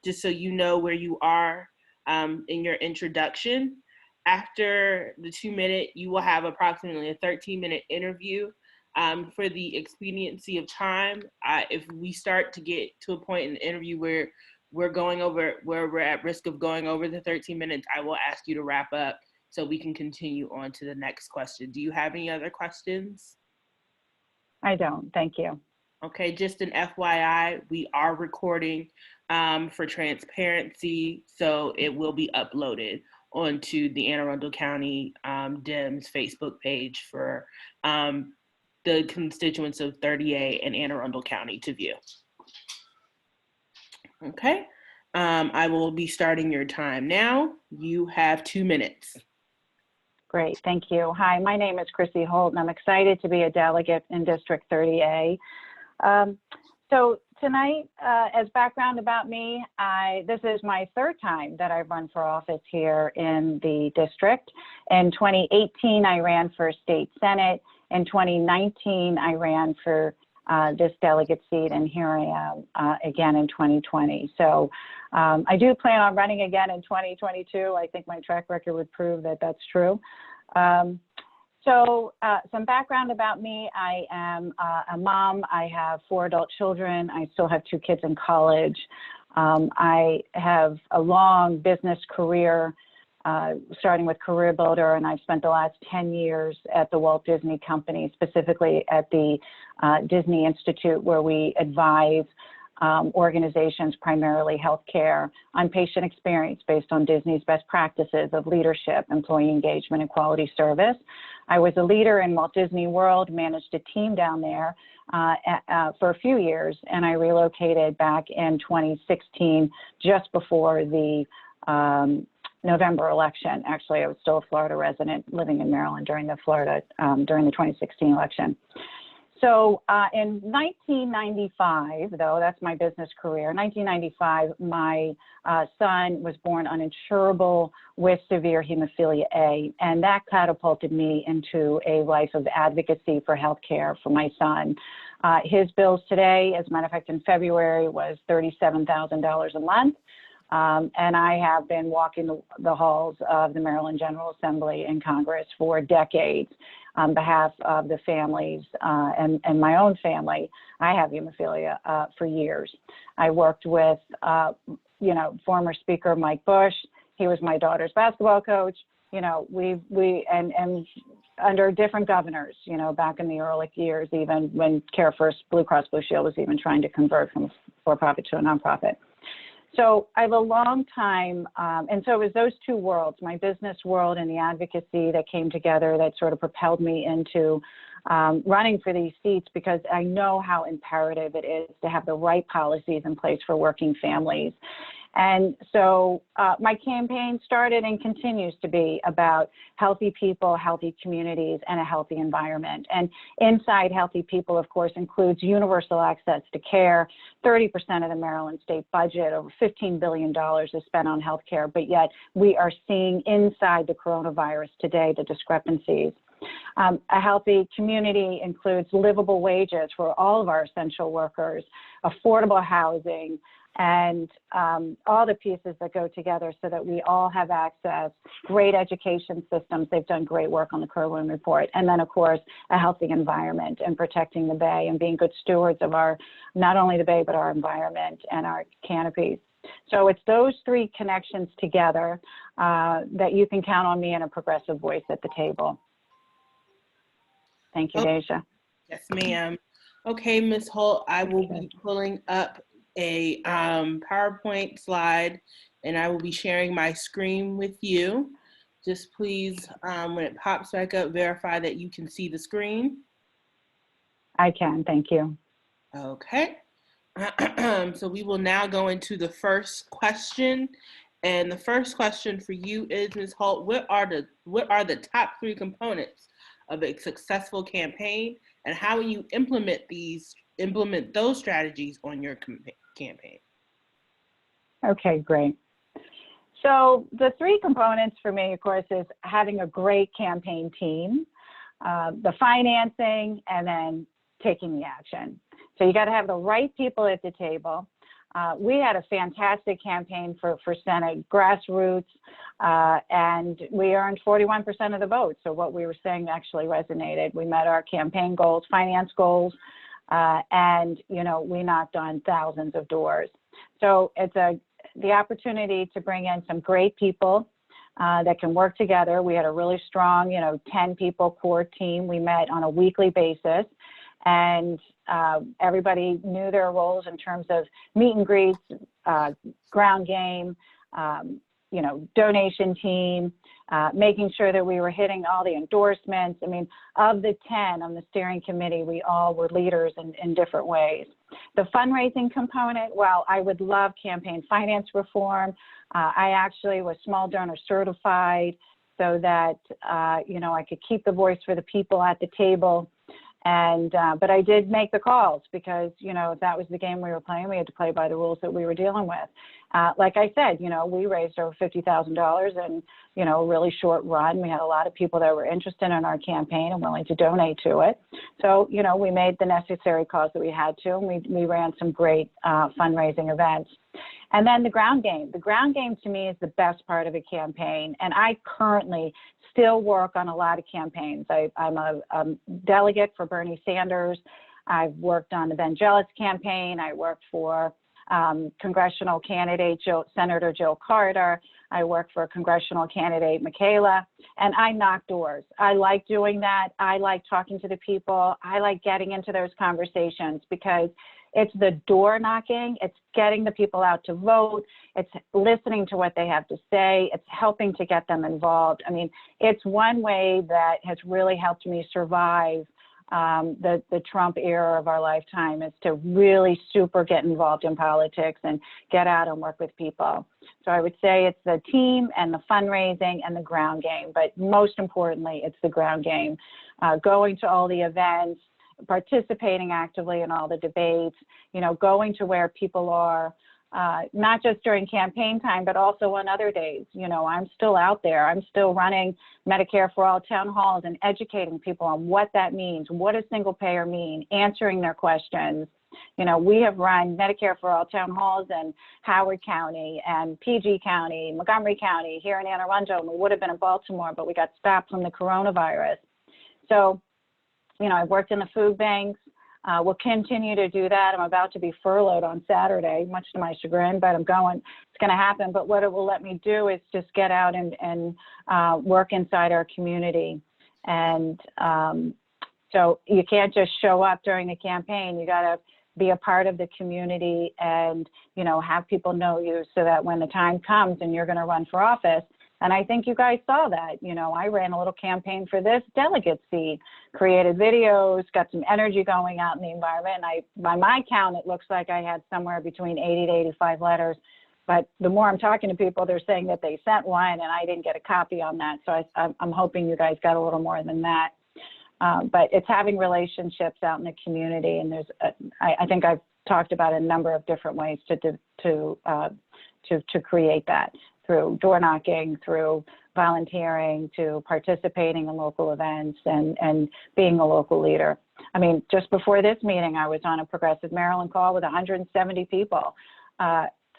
B: just so you know where you are in your introduction. After the 2 minute, you will have approximately a 13-minute interview. For the expediency of time, if we start to get to a point in the interview where we're at risk of going over the 13 minutes, I will ask you to wrap up so we can continue on to the next question. Do you have any other questions?
N: I don't. Thank you.
B: Okay, just an FYI, we are recording for transparency, so it will be uploaded onto the Anne Arundel County Dems Facebook page for the constituents of 30A and Anne Arundel County to view. Okay, I will be starting your time now. You have 2 minutes.
N: Great, thank you. Hi, my name is Chrissy Holt, and I'm excited to be a delegate in District 30A. So tonight, as background about me, this is my third time that I've run for office here in the district. In 2018, I ran for state senate. In 2019, I ran for this delegate seat, and here I am again in 2020. So I do plan on running again in 2022. I think my track record would prove that that's true. So some background about me: I am a mom. I have 4 adult children. I still have 2 kids in college. I have a long business career, starting with Career Builder, and I've spent the last 10 years at the Walt Disney Company, specifically at the Disney Institute, where we advise organizations, primarily healthcare, on patient experience based on Disney's best practices of leadership, employee engagement, and quality service. I was a leader in Walt Disney World, managed a team down there for a few years, and I relocated back in 2016, just before the November election. Actually, I was still a Florida resident living in Maryland during the 2016 election. So in 1995, though, that's my business career, 1995, my son was born uninsurable with severe hemophilia A, and that catapulted me into a life of advocacy for healthcare for my son. His bills today, as a matter of fact, in February, was $37,000 a month. And I have been walking the halls of the Maryland General Assembly and Congress for decades on behalf of the families and my own family. I have hemophilia for years. I worked with, former Speaker Mike Bush. He was my daughter's basketball coach. And under different governors, back in the early years, even when Care First Blue Cross Blue Shield was even trying to convert from a for-profit to a nonprofit. So I have a long time, and so it was those 2 worlds, my business world and the advocacy, that came together that sort of propelled me into running for these seats, because I know how imperative it is to have the right policies in place for working families. And so my campaign started and continues to be about healthy people, healthy communities, and a healthy environment. And inside healthy people, of course, includes universal access to care. 30% of the Maryland state budget, over $15 billion, is spent on healthcare, but yet we are seeing inside the coronavirus today the discrepancies. A healthy community includes livable wages for all of our essential workers, affordable housing, and all the pieces that go together so that we all have access, great education systems. They've done great work on the Kerwin Report. And then, of course, a healthy environment and protecting the Bay and being good stewards of our, not only the Bay, but our environment and our canopies. So it's those 3 connections together that you can count on me and a progressive voice at the table. Thank you, Deja.
B: Yes, ma'am. Okay, Ms. Holt, I will be pulling up a PowerPoint slide, and I will be sharing my screen with you. Just please, when it pops back up, verify that you can see the screen.
N: I can, thank you.
B: Okay. So we will now go into the first question. And the first question for you is, Ms. Holt, what are the top 3 components of a successful campaign, and how will you implement those strategies on your campaign?
N: Okay, great. So the 3 components for me, of course, is having a great campaign team, the financing, and then taking the action. So you got to have the right people at the table. We had a fantastic campaign for Senate, grassroots, and we earned 41% of the vote. So what we were saying actually resonated. We met our campaign goals, finance goals, and we knocked on thousands of doors. So it's the opportunity to bring in some great people that can work together. We had a really strong, 10 people core team. We met on a weekly basis, and everybody knew their roles in terms of meet and greets, ground game, donation team, making sure that we were hitting all the endorsements. I mean, of the 10 on the steering committee, we all were leaders in different ways. The fundraising component, well, I would love campaign finance reform. I actually was small donor certified so that, I could keep the voice for the people at the table. And, but I did make the calls because, if that was the game we were playing, we had to play by the rules that we were dealing with. Like I said, we raised over $50,000 in, a really short run. We had a lot of people that were interested in our campaign and willing to donate to it. So, we made the necessary calls that we had to, and we ran some great fundraising events. And then the ground game. The ground game to me is the best part of a campaign. And I currently still work on a lot of campaigns. I'm a delegate for Bernie Sanders. I've worked on the Ben Jealous campaign. I worked for congressional candidate Senator Jill Carter. I work for congressional candidate Michaela, and I knock doors. I like doing that. I like talking to the people. I like getting into those conversations because it's the door knocking. It's getting the people out to vote. It's listening to what they have to say. It's helping to get them involved. I mean, it's one way that has really helped me survive the Trump era of our lifetime, is to really super get involved in politics and get out and work with people. So I would say it's the team and the fundraising and the ground game, but most importantly, it's the ground game. Going to all the events, participating actively in all the debates, going to where people are, not just during campaign time, but also on other days. I'm still out there. I'm still running Medicare for All town halls and educating people on what that means. What does single payer mean? Answering their questions. We have run Medicare for All town halls in Howard County and PG County, Montgomery County, here in Anne Arundel, and we would have been in Baltimore, but we got stopped from the coronavirus. So, I've worked in the food banks. We'll continue to do that. I'm about to be furloughed on Saturday, much to my chagrin, but I'm going. It's going to happen. But what it will let me do is just get out and work inside our community. And so you can't just show up during the campaign. You got to be a part of the community and, have people know you so that when the time comes and you're going to run for office. And I think you guys saw that. I ran a little campaign for this delegate seat, created videos, got some energy going out in the environment. And by my count, it looks like I had somewhere between 80 to 85 letters. But the more I'm talking to people, they're saying that they sent one and I didn't get a copy on that. So I'm hoping you guys got a little more than that. But it's having relationships out in the community. And I think I've talked about a number of different ways to create that, through door knocking, through volunteering, to participating in local events and being a local leader. I mean, just before this meeting, I was on a Progressive Maryland call with 170 people.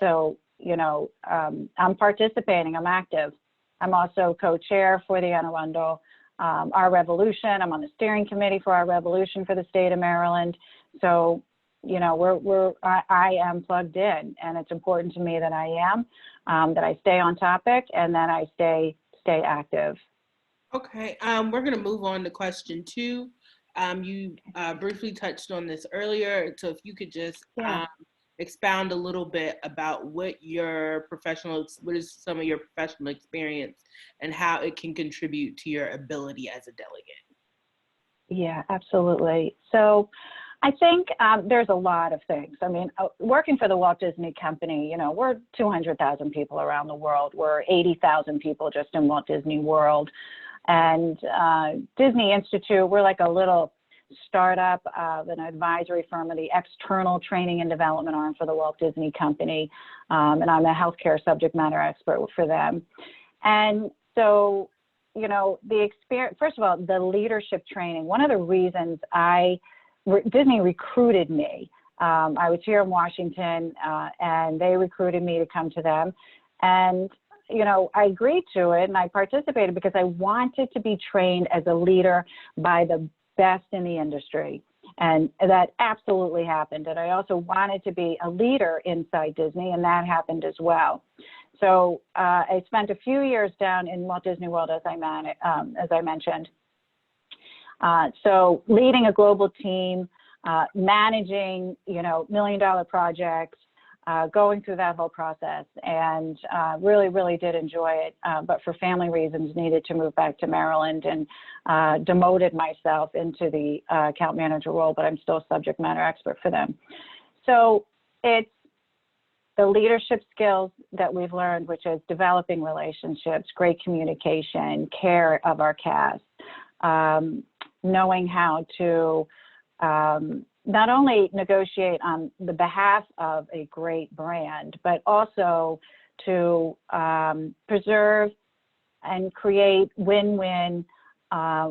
N: So, I'm participating, I'm active. I'm also co-chair for the Anne Arundel Our Revolution. I'm on the steering committee for Our Revolution for the state of Maryland. So, I am plugged in, and it's important to me that I am, that I stay on topic and that I stay active.
B: Okay, we're going to move on to question 2. You briefly touched on this earlier, so if you could just expound a little bit about what is some of your professional experience and how it can contribute to your ability as a delegate.
N: Yeah, absolutely. So I think there's a lot of things. I mean, working for the Walt Disney Company, we're 200,000 people around the world. We're 80,000 people just in Walt Disney World. And Disney Institute, we're like a little startup of an advisory firm of the external training and development arm for the Walt Disney Company. And I'm a healthcare subject matter expert for them. And so, the experience, first of all, the leadership training, one of the reasons Disney recruited me. I was here in Washington and they recruited me to come to them. And, I agreed to it and I participated because I wanted to be trained as a leader by the best in the industry. And that absolutely happened. And I also wanted to be a leader inside Disney, and that happened as well. So I spent a few years down in Walt Disney World, as I mentioned. So leading a global team, managing, $1 million projects, going through that whole process, and really, really did enjoy it. But for family reasons, needed to move back to Maryland, and demoted myself into the account manager role, but I'm still a subject matter expert for them. So it's the leadership skills that we've learned, which is developing relationships, great communication, care of our cast, knowing how to not only negotiate on the behalf of a great brand, but also to preserve and create win-win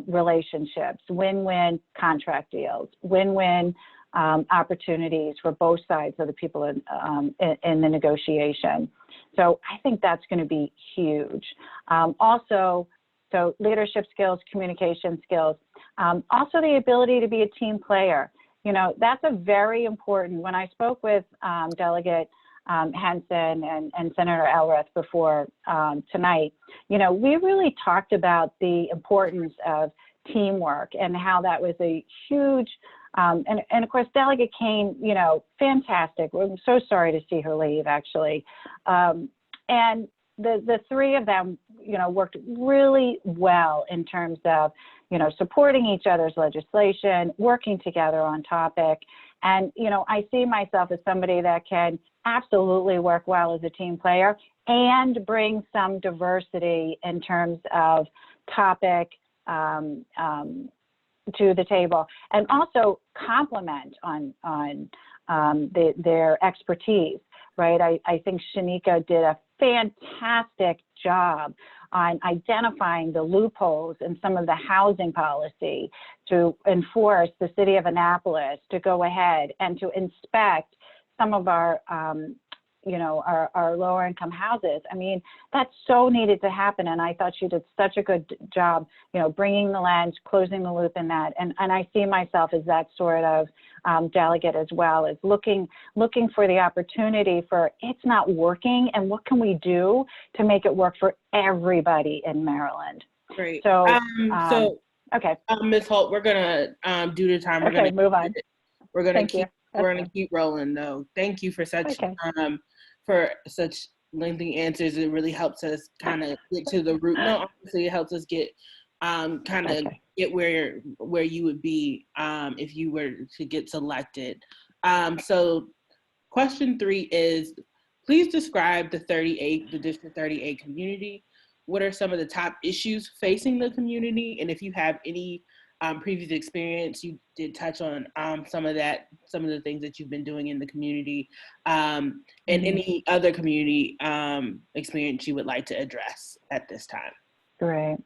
N: relationships, win-win contract deals, win-win opportunities for both sides of the people in the negotiation. So I think that's going to be huge. Also, so leadership skills, communication skills, also the ability to be a team player. You know, that's a very important, when I spoke with Delegate Henson and Senator Elrith before tonight, you know, we really talked about the importance of teamwork and how that was a huge, and of course, Delegate Kane, you know, fantastic. I'm so sorry to see her leave, actually. And the three of them, you know, worked really well in terms of, you know, supporting each other's legislation, working together on topic. And, you know, I see myself as somebody that can absolutely work well as a team player and bring some diversity in terms of topic to the table, and also complement on their expertise, right? I think Shanika did a fantastic job on identifying the loopholes in some of the housing policy to enforce the city of Annapolis to go ahead and to inspect some of our, you know, our lower income houses. I mean, that's so needed to happen. And I thought she did such a good job, you know, bringing the lens, closing the loop in that. And I see myself as that sort of delegate as well, as looking for the opportunity for it's not working and what can we do to make it work for everybody in Maryland.
B: Great.
N: So,
B: okay. Ms. Holt, we're gonna due to time. We're
N: okay,
B: gonna
N: move on.
B: We're gonna
N: Thank you.
B: we're gonna keep rolling though. Thank you for such lengthy answers. It really helps us kind of get to the root. No, obviously it helps us get kind of get where you would be if you were to get selected. So question 3 is, please describe the District 38 community. What are some of the top issues facing the community? And if you have any previous experience, you did touch on some of the things that you've been doing in the community, and any other community experience you would like to address at this time.
N: Great.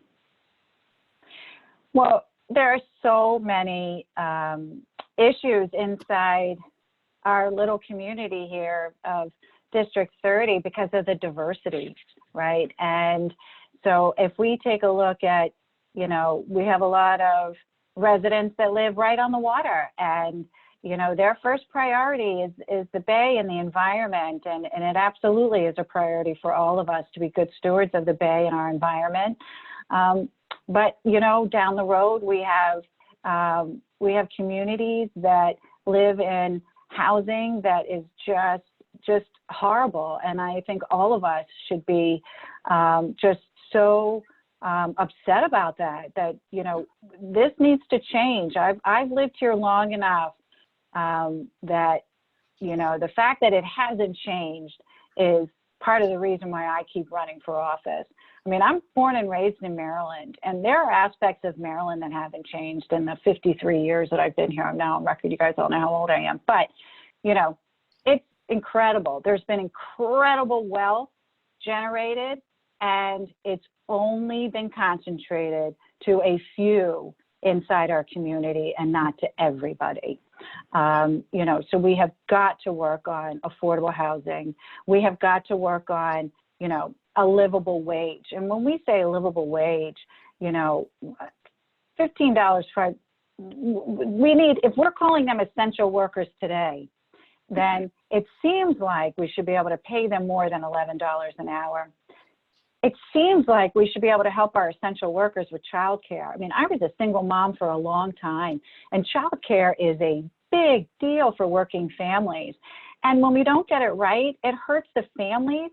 N: Well, there are so many issues inside our little community here of District 30 because of the diversity, right? And so if we take a look at, you know, we have a lot of residents that live right on the water, and, you know, their first priority is the bay and the environment. And it absolutely is a priority for all of us to be good stewards of the bay and our environment. But, you know, down the road, we have communities that live in housing that is just horrible. And I think all of us should be just so upset about that, you know, this needs to change. I've lived here long enough that, you know, the fact that it hasn't changed is part of the reason why I keep running for office. I mean, I'm born and raised in Maryland, and there are aspects of Maryland that haven't changed in the 53 years that I've been here. I'm now on record. You guys all know how old I am. But, you know, it's incredible. There's been incredible wealth generated, and it's only been concentrated to a few inside our community and not to everybody. You know, so we have got to work on affordable housing. We have got to work on, you know, a livable wage. And when we say a livable wage, you know, $15 for, we need, if we're calling them essential workers today, then it seems like we should be able to pay them more than $11 an hour. It seems like we should be able to help our essential workers with childcare. I mean, I was a single mom for a long time, and childcare is a big deal for working families. And when we don't get it right, it hurts the families.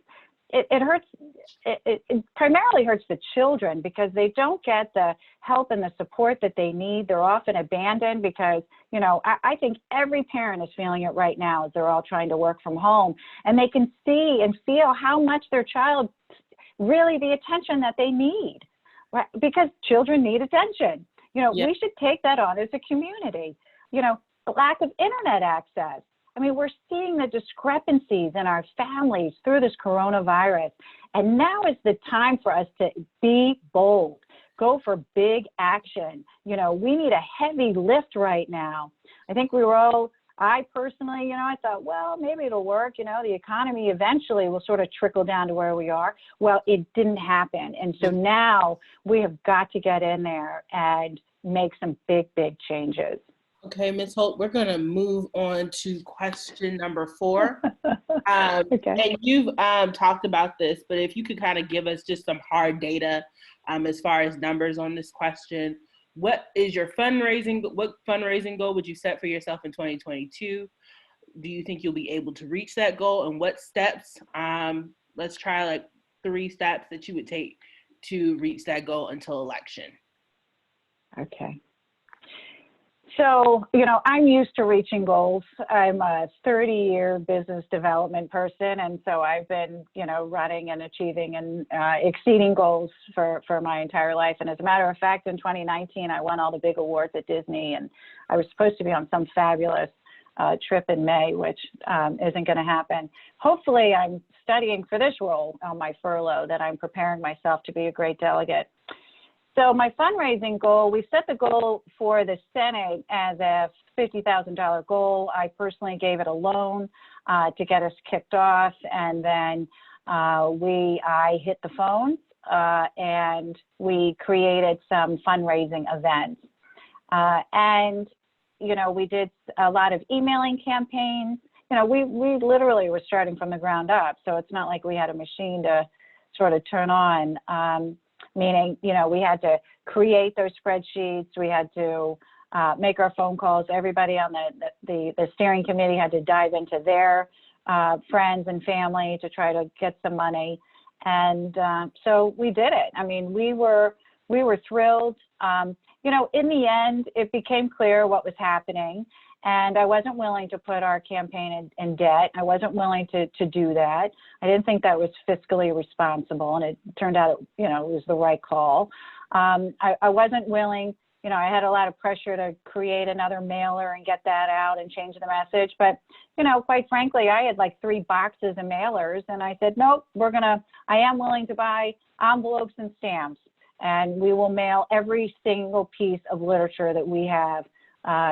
N: It hurts, it primarily hurts the children because they don't get the help and the support that they need. They're often abandoned because, you know, I think every parent is feeling it right now as they're all trying to work from home, and they can see and feel how much their child really the attention that they need, right? Because children need attention. You know, we should take that on as a community. You know, the lack of internet access. I mean, we're seeing the discrepancies in our families through this coronavirus. And now is the time for us to be bold, go for big action. You know, we need a heavy lift right now. I think we were all, I personally, you know, I thought, well, maybe it'll work. You know, the economy eventually will sort of trickle down to where we are. Well, it didn't happen. And so now we have got to get in there and make some big, big changes.
B: Okay, Ms. Holt, we're going to move on to question number 4. Okay. And you've talked about this, but if you could kind of give us just some hard data as far as numbers on this question. What is your fundraising? What fundraising goal would you set for yourself in 2022? Do you think you'll be able to reach that goal? And what steps, let's try like 3 steps that you would take to reach that goal until election.
N: Okay. So, you know, I'm used to reaching goals. I'm a 30-year business development person. And so I've been, you know, running and achieving and exceeding goals for my entire life. And as a matter of fact, in 2019, I won all the big awards at Disney. And I was supposed to be on some fabulous trip in May, which isn't going to happen. Hopefully, I'm studying for this role on my furlough, that I'm preparing myself to be a great delegate. So my fundraising goal, we set the goal for the Senate as a $50,000 goal. I personally gave it a loan to get us kicked off. And then I hit the phone and we created some fundraising events. And, you know, we did a lot of emailing campaigns. You know, we literally were starting from the ground up. So it's not like we had a machine to sort of turn on. Meaning, you know, we had to create those spreadsheets. We had to make our phone calls. Everybody on the steering committee had to dive into their friends and family to try to get some money. And so we did it. I mean, we were thrilled. You know, in the end, it became clear what was happening. And I wasn't willing to put our campaign in debt. I wasn't willing to do that. I didn't think that was fiscally responsible. And it turned out, you know, it was the right call. I wasn't willing, you know, I had a lot of pressure to create another mailer and get that out and change the message. But, you know, quite frankly, I had like 3 boxes of mailers. And I said, nope, I am willing to buy envelopes and stamps. And we will mail every single piece of literature that we have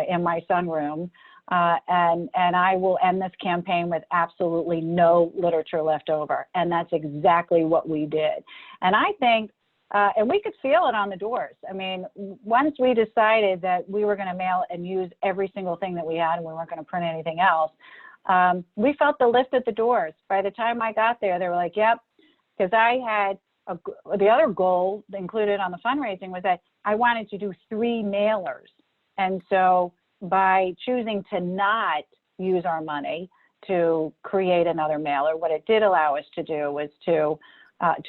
N: in my sunroom, and I will end this campaign with absolutely no literature left over. And that's exactly what we did. And I think, and we could feel it on the doors. I mean, once we decided that we were going to mail and use every single thing that we had and we weren't going to print anything else, we felt the lift at the doors. By the time I got there, they were like, yep, because I had the other goal included on the fundraising was that I wanted to do 3 mailers. And so by choosing to not use our money to create another mailer, what it did allow us to do was to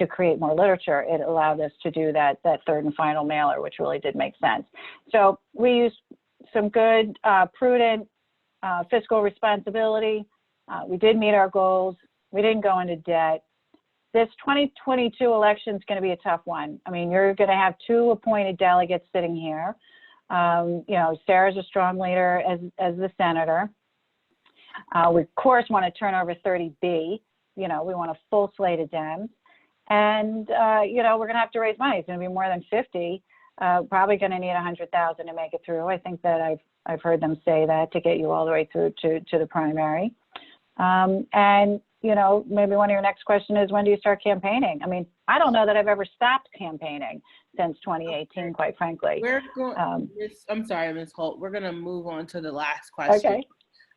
N: create more literature. It allowed us to do that 3rd and final mailer, which really did make sense. So we used some good, prudent fiscal responsibility. We did meet our goals. We didn't go into debt. This 2022 election is going to be a tough one. I mean, you're going to have 2 appointed delegates sitting here. You know, Sarah's a strong leader as the senator. We, of course, want to turn over 30B. You know, we want a full slate of Dems. And, you know, we're going to have to raise money. It's going to be more than 50. Probably going to need 100,000 to make it through. I think that I've heard them say that to get you all the way through to the primary. And, you know, maybe one of your next question is, when do you start campaigning? I mean, I don't know that I've ever stopped campaigning since 2018, quite frankly.
B: We're going, I'm sorry, Ms. Holt, we're going to move on to the last question.
N: Okay.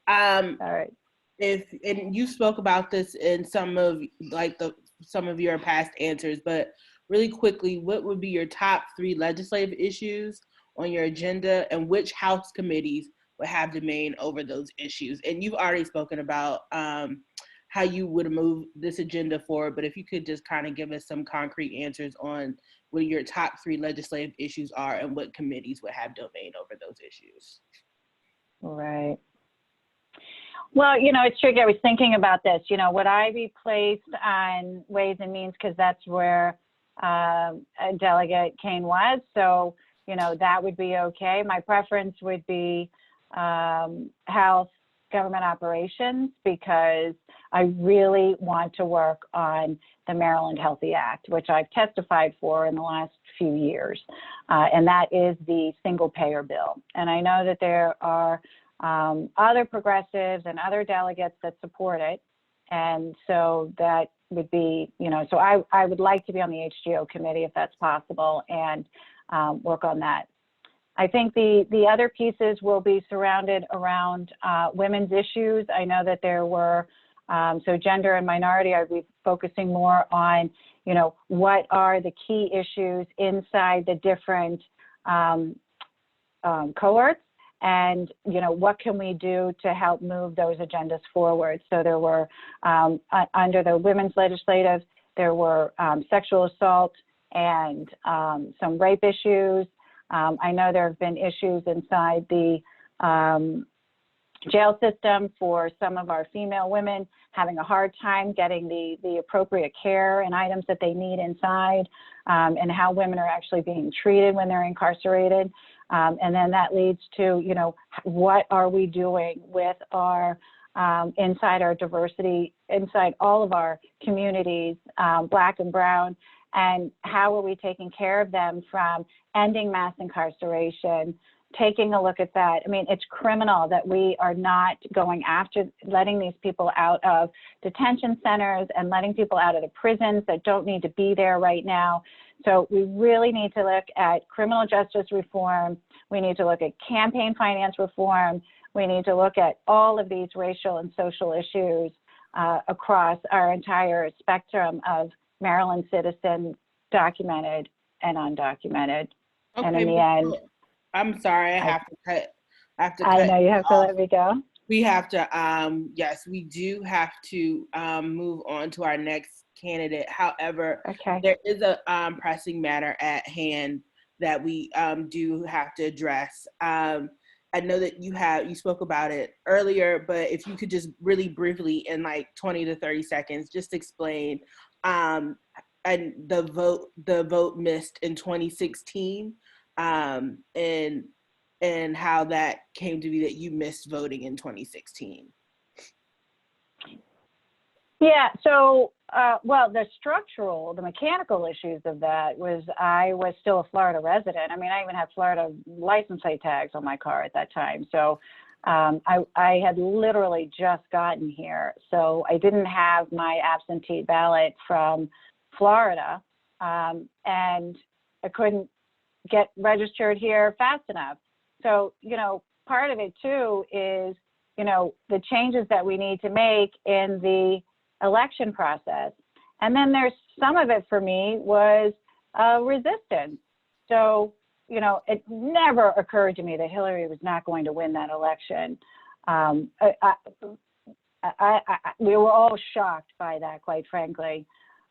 N: All right.
B: And you spoke about this in some of your past answers, but really quickly, what would be your top 3 legislative issues on your agenda, and which House committees would have domain over those issues. And you've already spoken about how you would move this agenda forward, but if you could just kind of give us some concrete answers on what your top 3 legislative issues are and what committees would have domain over those issues.
N: Right. Well, you know, it's tricky. I was thinking about this. You know, would I be placed on Ways and Means because that's where Delegate Kane was? So, you know, that would be okay. My preference would be Health, Government Operations, because I really want to work on the Maryland Healthy Act, which I've testified for in the last few years. And that is the single payer bill. And I know that there are other progressives and other delegates that support it. And so that would be, you know, so I would like to be on the HGO committee if that's possible and work on that. I think the other pieces will be surrounded around women's issues. I know that there were, so gender and minority, I'd be focusing more on, you know, what are the key issues inside the different cohorts, and, you know, what can we do to help move those agendas forward? So there were, under the women's legislative, there were sexual assault and some rape issues. I know there have been issues inside the jail system for some of our female women having a hard time getting the appropriate care and items that they need inside, and how women are actually being treated when they're incarcerated. And then that leads to, you know, what are we doing with our, inside our diversity, inside all of our communities, Black and Brown, and how are we taking care of them from ending mass incarceration, taking a look at that. I mean, it's criminal that we are not going after letting these people out of detention centers and letting people out of the prisons that don't need to be there right now. So we really need to look at criminal justice reform. We need to look at campaign finance reform. We need to look at all of these racial and social issues across our entire spectrum of Maryland citizens, documented and undocumented.
B: Okay,
N: and in the end,
B: I'm sorry, I have to cut.
N: I know you have to let me go.
B: We have to, yes, we do have to move on to our next candidate. However,
N: okay,
B: there is a pressing matter at hand that we do have to address. I know that you spoke about it earlier, but if you could just really briefly in like 20 to 30 seconds, just explain and the vote missed in 2016 and how that came to be that you missed voting in 2016.
N: Yeah, so, well, the mechanical issues of that was I was still a Florida resident. I mean, I even had Florida license plate tags on my car at that time. So I had literally just gotten here. So I didn't have my absentee ballot from Florida, and I couldn't get registered here fast enough. So, you know, part of it too is, you know, the changes that we need to make in the election process. And then there's some of it for me was resistance. So, you know, it never occurred to me that Hillary was not going to win that election. We were all shocked by that, quite frankly.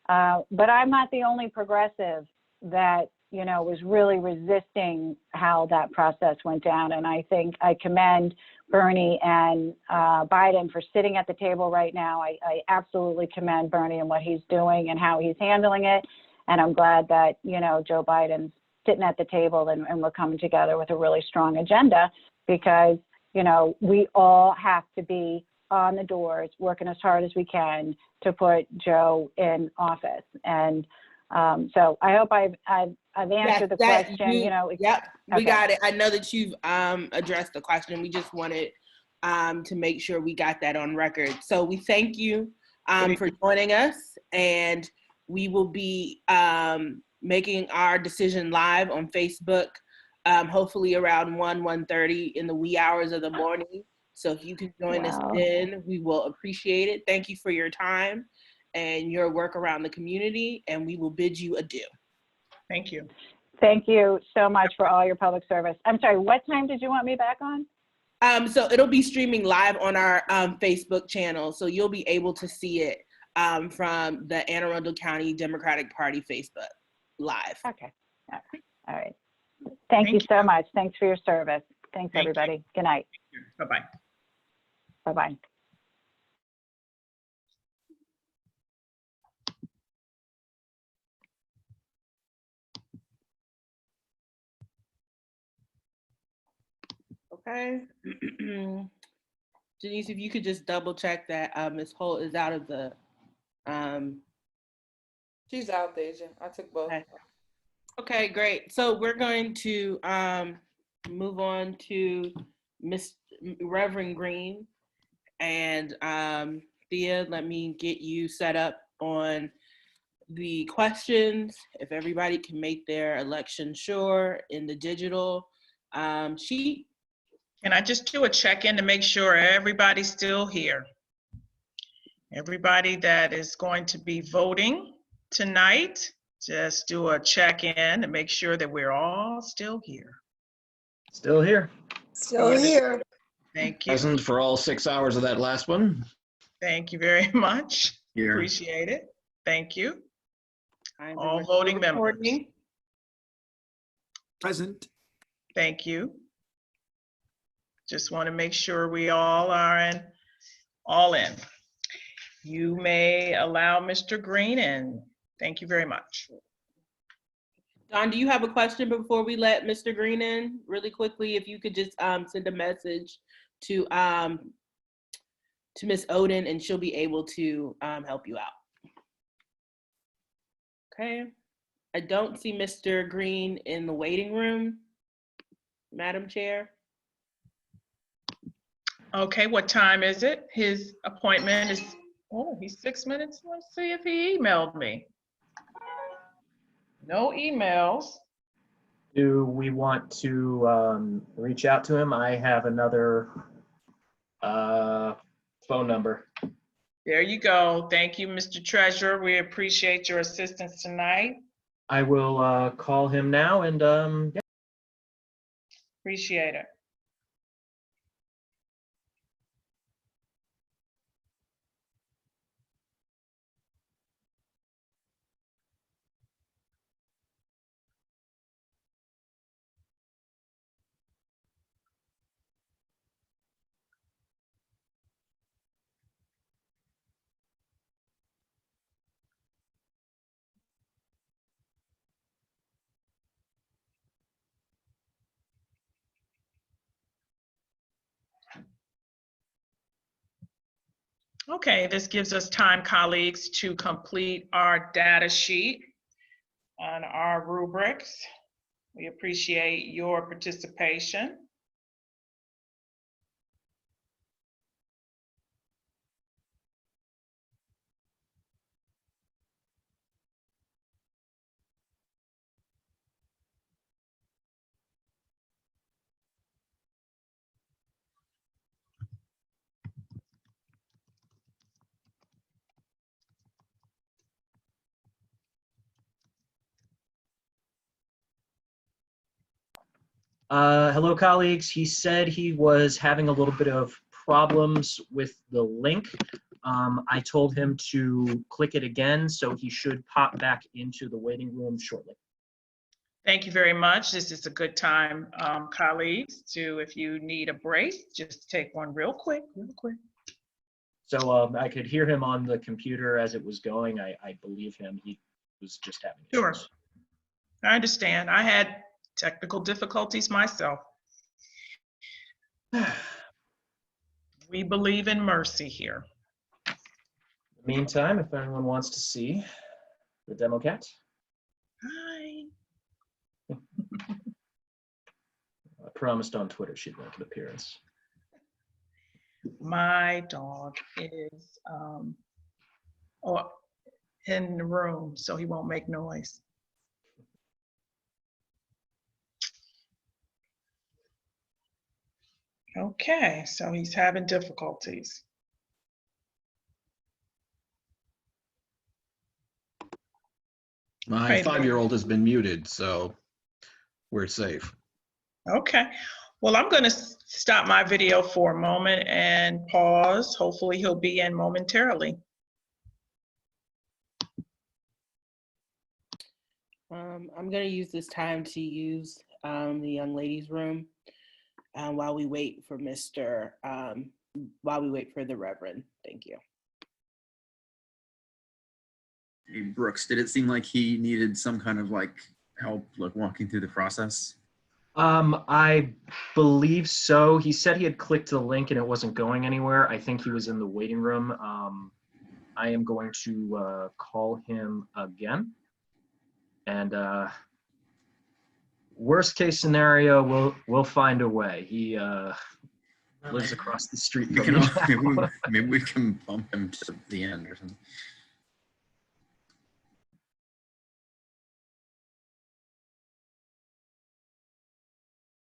N: But I'm not the only progressive that, you know, was really resisting how that process went down. And I think I commend Bernie and Biden for sitting at the table right now. I absolutely commend Bernie and what he's doing and how he's handling it. And I'm glad that, you know, Joe Biden's sitting at the table and we're coming together with a really strong agenda, because, you know, we all have to be on the doors working as hard as we can to put Joe in office. And so I hope I've answered the question. You know.
B: Yep,
N: okay.
B: We got it. I know that you've addressed the question. We just wanted to make sure we got that on record. So we thank you for joining us, and we will be making our decision live on Facebook, hopefully around 1:30 in the wee hours of the morning. So if you can join us then, we will appreciate it. Thank you for your time and your work around the community, and we will bid you adieu.
A: Thank you.
N: Thank you so much for all your public service. I'm sorry, what time did you want me back on?
B: So it'll be streaming live on our Facebook channel. So you'll be able to see it from the Anne Arundel County Democratic Party Facebook live.
N: Okay. All right. Thank you so much. Thanks for your service. Thanks, everybody. Good night.
A: Bye-bye.
N: Bye-bye.
B: Okay. Denise, if you could just double check that Ms. Holt is out of the.
E: She's out, Deja. I took both.
B: Okay, great. So we're going to move on to Reverend Green. And Thea, let me get you set up on the questions. If everybody can make their election sure in the digital sheet.
A: Can I just do a check-in to make sure everybody's still here? Everybody that is going to be voting tonight, just do a check-in to make sure that we're all still here.
K: Still here.
O: Still here.
A: Thank you.
P: Present for all 6 hours of that last one.
A: Thank you very much.
P: Here.
A: Appreciate it. Thank you.
B: And
A: All
B: we're still
A: voting members.
B: recording.
O: Present.
A: Thank you. Just want to make sure we all are all in. You may allow Mr. Green in. Thank you very much.
B: Don, do you have a question before we let Mr. Green in? Really quickly, if you could just send a message to Ms. Oden and she'll be able to help you out. Okay. I don't see Mr. Green in the waiting room, Madam Chair.
A: Okay, what time is it? His appointment is, oh, he's 6 minutes. Let's see if he emailed me. No emails.
K: Do we want to reach out to him? I have another phone number.
A: There you go. Thank you, Mr. Treasurer. We appreciate your assistance tonight.
K: I will call him now and yeah.
A: Appreciate it. Okay, this gives us time, colleagues, to complete our data sheet on our rubrics. We appreciate your participation.
K: Hello, colleagues. He said he was having a little bit of problems with the link. I told him to click it again, so he should pop back into the waiting room shortly.
A: Thank you very much. This is a good time, colleagues, to, if you need a break, just take one real quick.
K: So I could hear him on the computer as it was going. I believe him. He was just having issues.
A: Sure. I understand. I had technical difficulties myself. We believe in mercy here.
K: In the meantime, if anyone wants to see the demo cat.
A: Hi.
K: I promised on Twitter she'd make an appearance.
A: My dog is in the room, so he won't make noise. Okay, so he's having difficulties.
P: My
A: Right.
P: 5-year-old has been muted, so we're safe.
A: Okay. Well, I'm going to stop my video for a moment and pause. Hopefully he'll be in momentarily.
B: I'm going to use this time to use the young ladies' room while we wait for while we wait for the Reverend. Thank you.
O: Hey, Brooks, did it seem like he needed some kind of like help, like walking through the process?
K: I believe so. He said he had clicked the link and it wasn't going anywhere. I think he was in the waiting room. I am going to call him again. And worst case scenario, we'll find a way. He lives across the street
O: We
K: from
O: can
K: me.
O: maybe we can bump him to the end or something.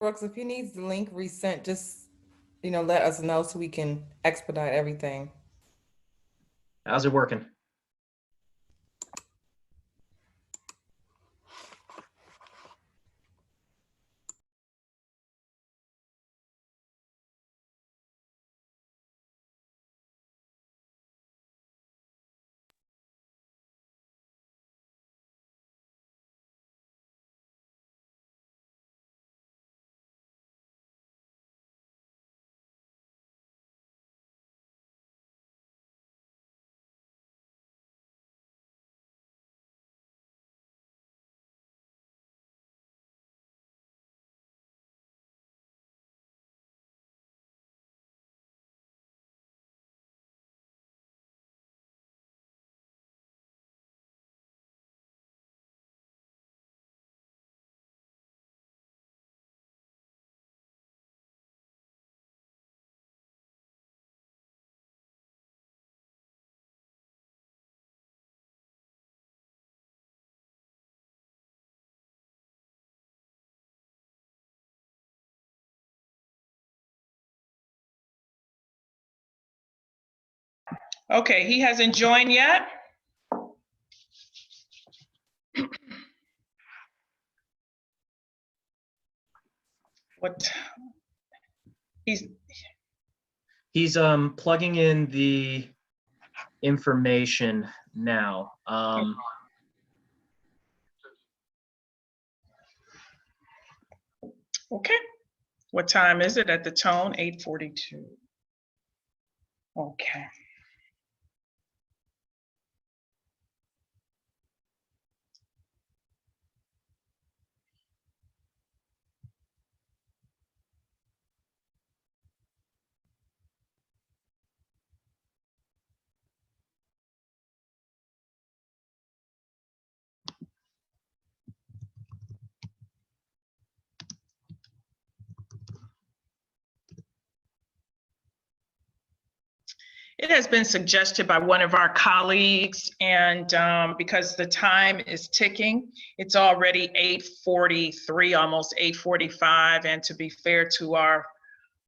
E: Brooks, if he needs the link resent, just, let us know so we can expedite everything.
K: How's it working?
A: Okay, he hasn't joined yet. What?
K: He's plugging in the information now.
A: Okay. What time is it at the tone? 8:42. Okay. It has been suggested by one of our colleagues, and because the time is ticking, it's already 8:43, almost 8:45, and to be fair to our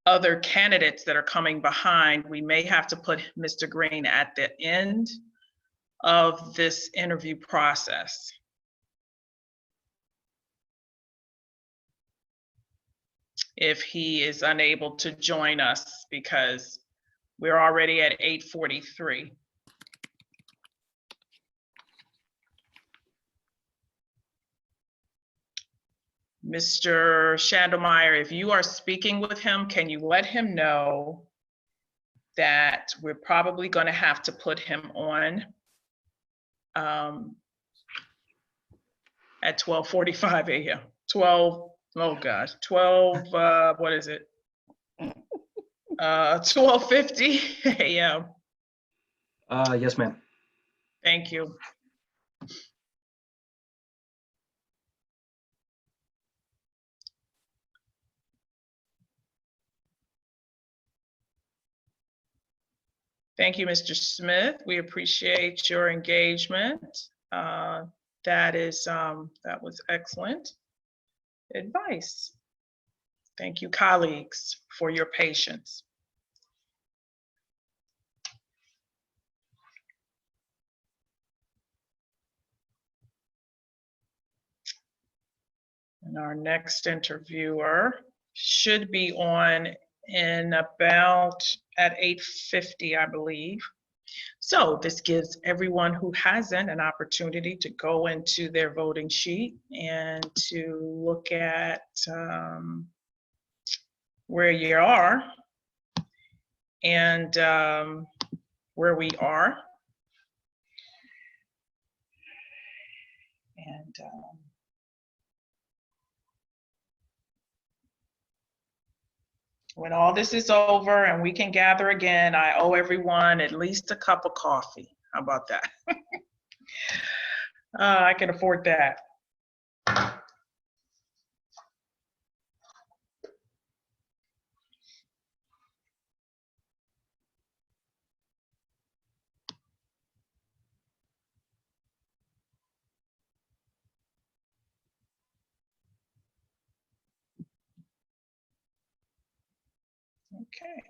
A: other candidates that are coming behind, we may have to put Mr. Green at the end of this interview process. If he is unable to join us, because we're already at 8:43. Mr. Shandelmeyer, if you are speaking with him, can you let him know that we're probably going to have to put him on at 12:45 a.m. 12, what is it? 12:50 a.m.
K: Yes, ma'am.
A: Thank you. Thank you, Mr. Smith. We appreciate your engagement. That was excellent advice. Thank you, colleagues, for your patience. And our next interviewer should be on in about at 8:50, I believe. So this gives everyone who hasn't an opportunity to go into their voting sheet and to look at where you are and where we are. And when all this is over and we can gather again, I owe everyone at least a cup of coffee. How about that? I can afford that. Okay.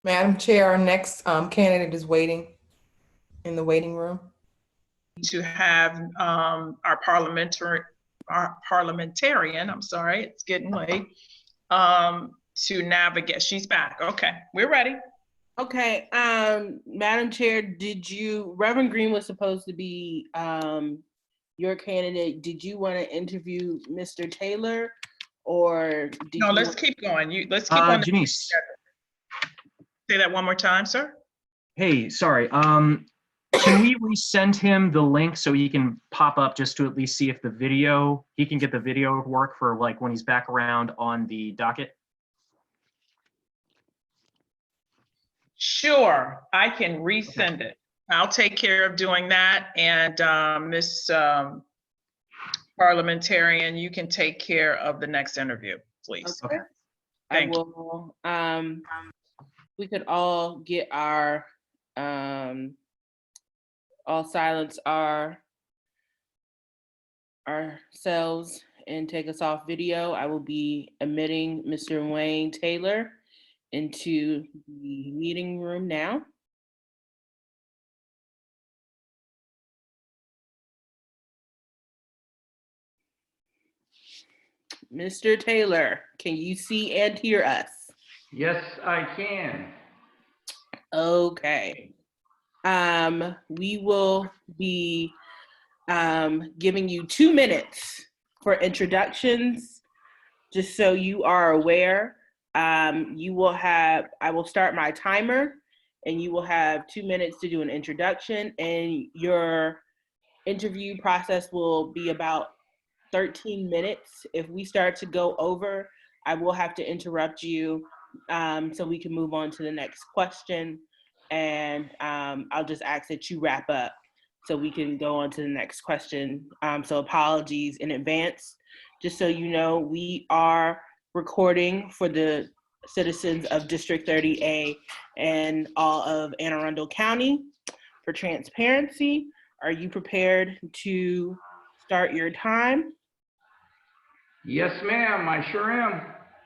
E: Madam Chair, our next candidate is waiting in the waiting room.
A: To have our parliamentarian, I'm sorry, it's getting late, to navigate. She's back. Okay, we're ready.
B: Okay, Madam Chair, Reverend Green was supposed to be your candidate. Did you want to interview Mr. Taylor, or
A: No, let's keep going. Let's keep on.
K: Janice.
A: Say that one more time, sir.
K: Hey, sorry. Can we resend him the link so he can pop up just to at least see if he can get the video work for like when he's back around on the docket?
A: Sure, I can resend it. I'll take care of doing that. And Miss Parliamentarian, you can take care of the next interview, please.
B: Okay.
A: Thank you.
B: Will, we could all get our, all silence ourselves and take us off video. I will be admitting Mr. Wayne Taylor into the meeting room now. Mr. Taylor, can you see and hear us?
Q: Yes, I can.
B: Okay. We will be giving you 2 minutes for introductions, just so you are aware. I will start my timer, and you will have 2 minutes to do an introduction, and your interview process will be about 13 minutes. If we start to go over, I will have to interrupt you so we can move on to the next question. And I'll just ask that you wrap up so we can go on to the next question. So apologies in advance. Just so you know, we are recording for the citizens of District 30A and all of Anne Arundel County for transparency. Are you prepared to start your time?
Q: Yes, ma'am, I sure am.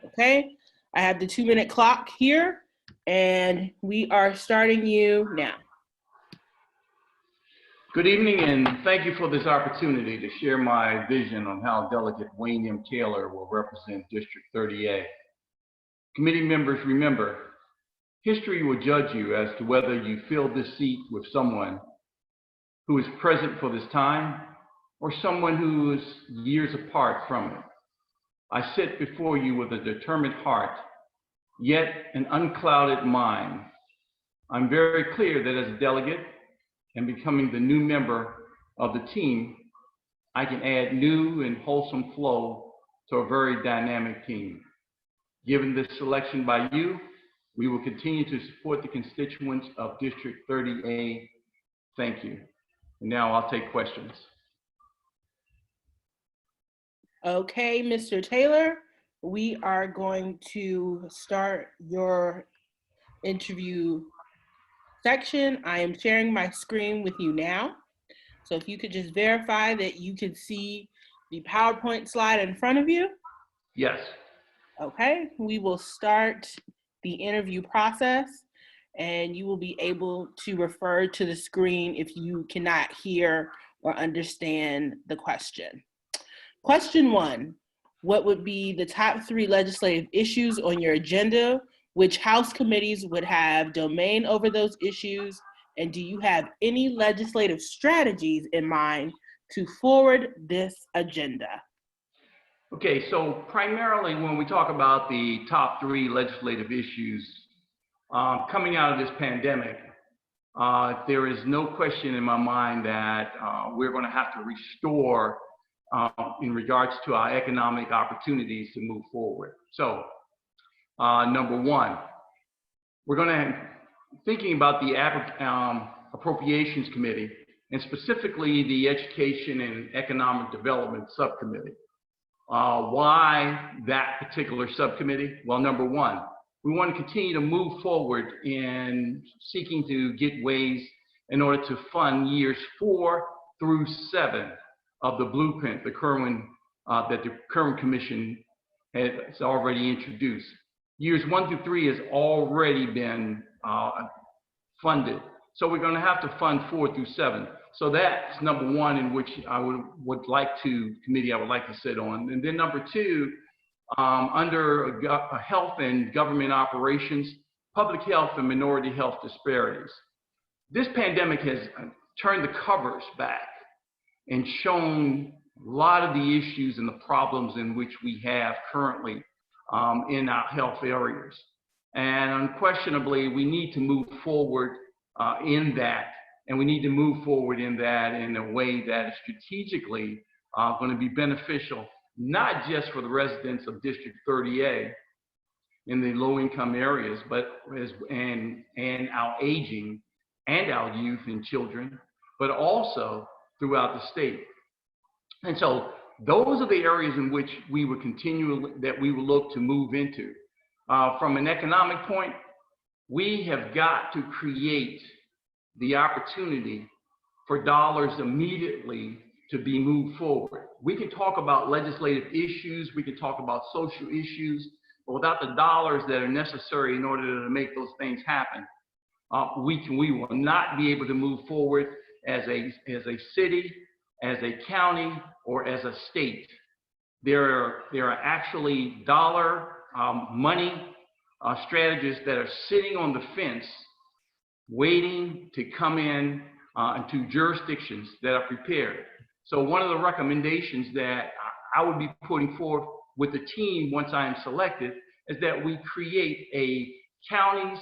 B: Okay, I have the 2 minute clock here, and we are starting you now.
Q: Good evening, and thank you for this opportunity to share my vision on how Delegate Wayne M. Taylor will represent District 30A. Committee members, remember, History will judge you as to whether you fill this seat with someone who is present for this time or someone who is years apart from it. I sit before you with a determined heart, yet an unclouded mind. I'm very clear that as a delegate and becoming the new member of the team, I can add new and wholesome flow to a very dynamic team. Given this selection by you, we will continue to support the constituents of District 30A. Thank you. And now I'll take questions.
B: Okay, Mr. Taylor, we are going to start your interview section. I am sharing my screen with you now. So if you could just verify that you can see the PowerPoint slide in front of you.
Q: Yes.
B: Okay, we will start the interview process and you will be able to refer to the screen if you cannot hear or understand the question. Question 1, what would be the top 3 legislative issues on your agenda? Which House committees would have domain over those issues? And do you have any legislative strategies in mind to forward this agenda?
Q: Okay, so primarily when we talk about the top 3 legislative issues coming out of this pandemic, there is no question in my mind that we're going to have to restore in regards to our economic opportunities to move forward. So number 1, we're going to thinking about the Appropriations Committee and specifically the Education and Economic Development Subcommittee. Why that particular subcommittee? Well, number 1, we want to continue to move forward in seeking to get ways in order to fund years 4 through 7 of the blueprint, the current that the current commission has already introduced. Years 1 through 3 has already been funded. So we're going to have to fund 4 through 7. So that's number 1 in which I would like to sit on. And then number 2, under health and government operations, public health and minority health disparities. This pandemic has turned the covers back and shown a lot of the issues and the problems in which we have currently in our health areas. And unquestionably, we need to move forward in that. And we need to move forward in that in a way that is strategically going to be beneficial, not just for the residents of District 30A in the low-income areas, but and our aging and our youth and children, but also throughout the state. And so those are the areas in which we will look to move into. From an economic point, we have got to create the opportunity for dollars immediately to be moved forward. We can talk about legislative issues, we can talk about social issues, but without the dollars that are necessary in order to make those things happen, we will not be able to move forward as a city, as a county, or as a state. There are actually money strategists that are sitting on the fence waiting to come in into jurisdictions that are prepared. So one of the recommendations that I would be putting forth with the team once I am selected is that we create a counties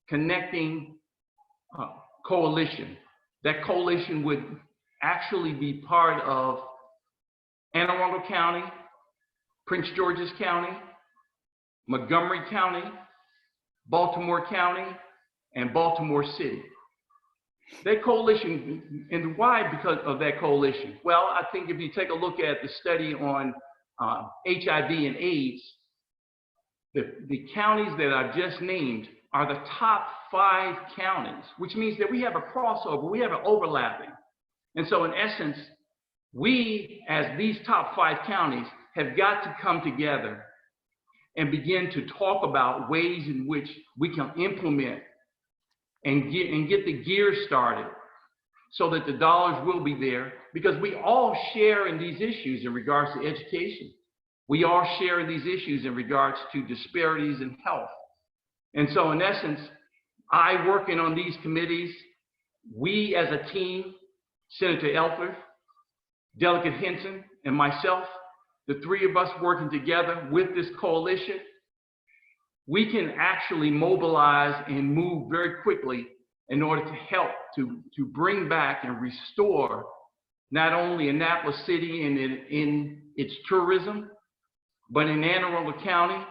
Q: connecting coalition. That coalition would actually be part of Anne Arundel County, Prince George's County, Montgomery County, Baltimore County, and Baltimore City. That coalition, and why because of that coalition? Well, I think if you take a look at the study on HIV and AIDS, the counties that I've just named are the top 5 counties, which means that we have a crossover, we have an overlapping. And so in essence, we as these top 5 counties have got to come together and begin to talk about ways in which we can implement and get the gears started so that the dollars will be there, because we all share in these issues in regards to education. We all share in these issues in regards to disparities in health. And so in essence, I working on these committees, we as a team, Senator Elford, Delegate Henson, and myself, the three of us working together with this coalition, we can actually mobilize and move very quickly in order to help to bring back and restore not only Annapolis City and in its tourism, but in Anne Arundel County,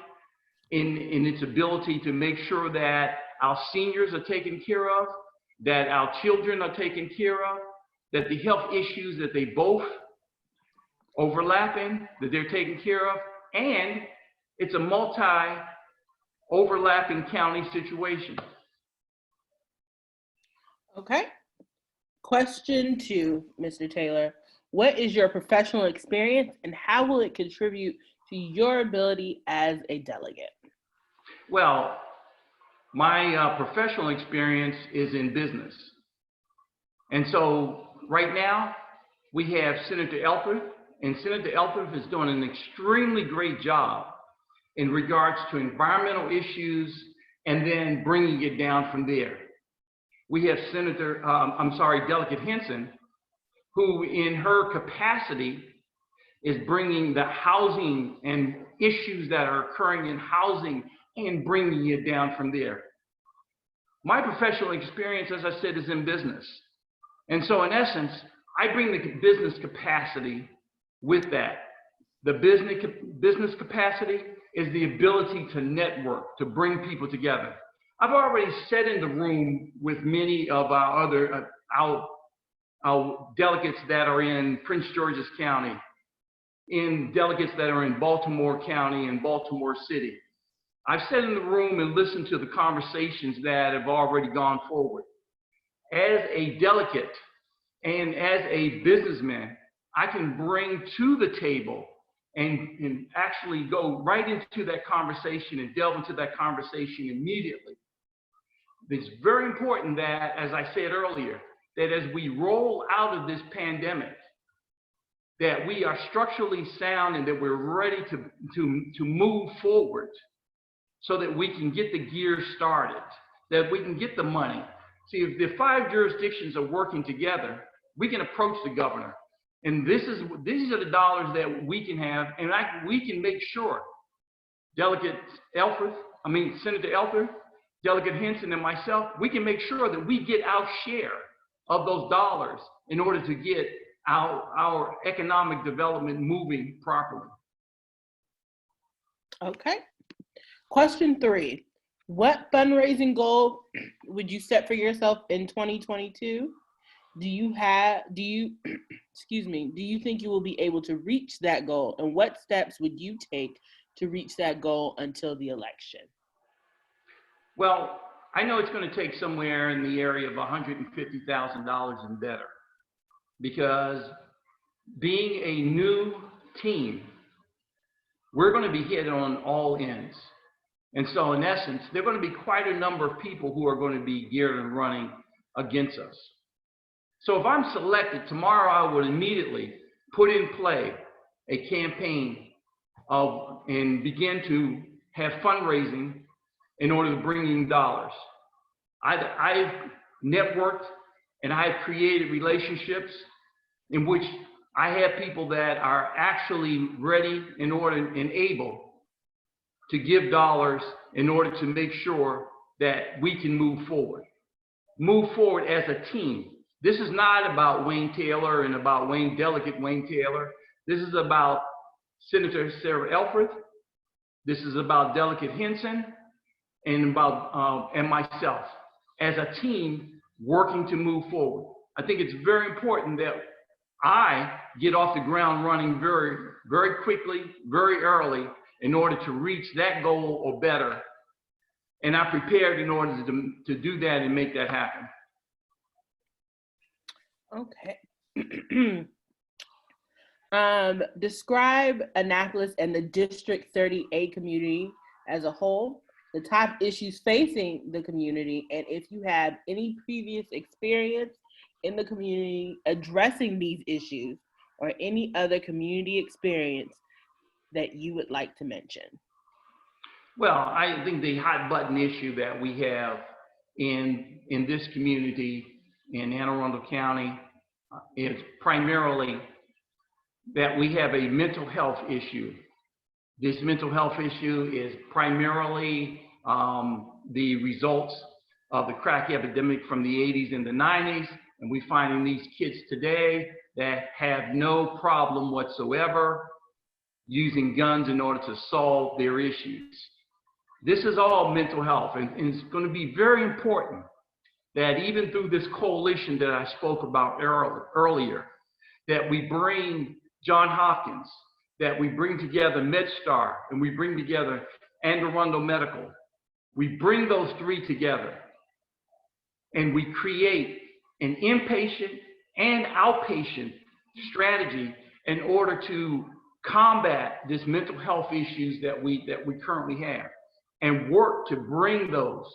Q: in its ability to make sure that our seniors are taken care of, that our children are taken care of, that the health issues that they both overlap in, that they're taken care of, and it's a multi-overlapping county situation.
B: Okay. Question 2, Mr. Taylor. What is your professional experience and how will it contribute to your ability as a delegate?
Q: Well, my professional experience is in business. And so right now we have Senator Elford, and Senator Elford is doing an extremely great job in regards to environmental issues and then bringing it down from there. We have Delegate Henson, who in her capacity is bringing the housing and issues that are occurring in housing and bringing it down from there. My professional experience, as I said, is in business. And so in essence, I bring the business capacity with that. The business capacity is the ability to network, to bring people together. I've already sat in the room with many of our other our delegates that are in Prince George's County, in delegates that are in Baltimore County and Baltimore City. I've sat in the room and listened to the conversations that have already gone forward. As a delegate and as a businessman, I can bring to the table and actually go right into that conversation and delve into that conversation immediately. It's very important that, as I said earlier, that as we roll out of this pandemic, that we are structurally sound and that we're ready to move forward so that we can get the gears started, that we can get the money. See, if the 5 jurisdictions are working together, we can approach the governor. And these are the dollars that we can have, and we can make sure Senator Elford, Delegate Henson, and myself, we can make sure that we get our share of those dollars in order to get our economic development moving properly.
B: Okay. Question 3. What fundraising goal would you set for yourself in 2022? Do you think you will be able to reach that goal? And what steps would you take to reach that goal until the election?
Q: Well, I know it's going to take somewhere in the area of $150,000 and better, because being a new team, we're going to be hit on all ends. And so in essence, there are going to be quite a number of people who are going to be geared and running against us. So if I'm selected, tomorrow I would immediately put in play a campaign and begin to have fundraising in order to bring in dollars. I've networked and I've created relationships in which I have people that are actually ready in order and able to give dollars in order to make sure that we can move forward as a team. This is not about Wayne Taylor and about Delegate Wayne Taylor. This is about Senator Sarah Elford. This is about Delegate Henson and myself as a team working to move forward. I think it's very important that I get off the ground running very, very quickly, very early in order to reach that goal or better. And I'm prepared in order to do that and make that happen.
B: Okay. Describe Annapolis and the District 30A community as a whole, the top issues facing the community, and if you have any previous experience in the community addressing these issues or any other community experience that you would like to mention.
Q: Well, I think the hot button issue that we have in this community in Anne Arundel County is primarily that we have a mental health issue. This mental health issue is primarily the results of the crack epidemic from the 80s and the 90s, and we finding these kids today that have no problem whatsoever using guns in order to solve their issues. This is all mental health, and it's going to be very important that even through this coalition that I spoke about earlier, that we bring John Hopkins, that we bring together MedStar, and we bring together Anne Arundel Medical. We bring those three together, and we create an inpatient and outpatient strategy in order to combat this mental health issues that we currently have, and work to bring those.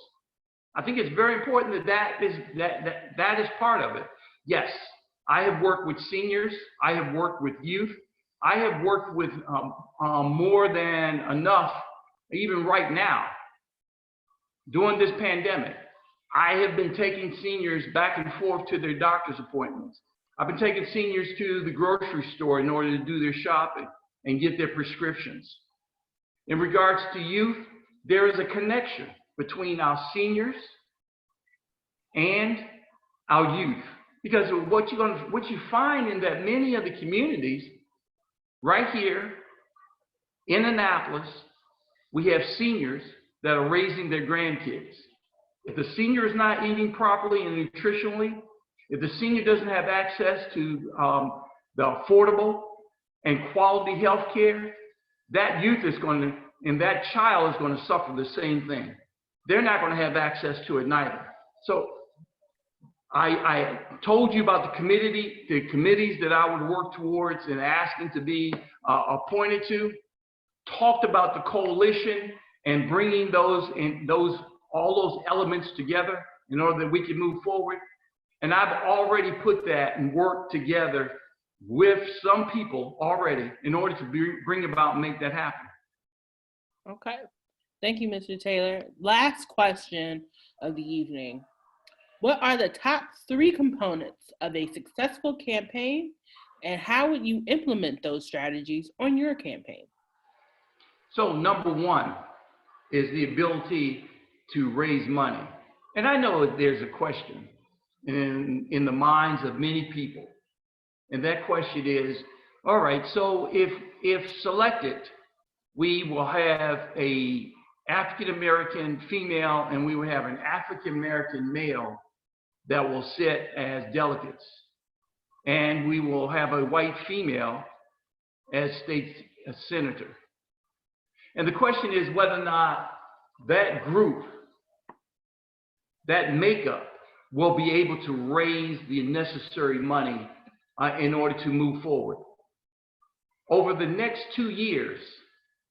Q: I think it's very important that is part of it. Yes, I have worked with seniors. I have worked with youth. I have worked with more than enough, even right now, during this pandemic. I have been taking seniors back and forth to their doctor's appointments. I've been taking seniors to the grocery store in order to do their shopping and get their prescriptions. In regards to youth, there is a connection between our seniors and our youth. Because what you find in that many of the communities right here in Annapolis, we have seniors that are raising their grandkids. If the senior is not eating properly and nutritionally, if the senior doesn't have access to the affordable and quality health care, that youth is going to, and that child is going to suffer the same thing. They're not going to have access to it neither. So I told you about the committees that I would work towards and asking to be appointed to, talked about the coalition and bringing all those elements together in order that we can move forward. And I've already put that and worked together with some people already in order to bring about and make that happen.
B: Okay. Thank you, Mr. Taylor. Last question of the evening. What are the top 3 components of a successful campaign, and how would you implement those strategies on your campaign?
Q: So number 1 is the ability to raise money. And I know there's a question in the minds of many people. And that question is, all right, so if selected, we will have a African-American female and we will have an African-American male that will sit as delegates. And we will have a white female as state senator. And the question is whether or not that group, that makeup, will be able to raise the necessary money in order to move forward. Over the next 2 years,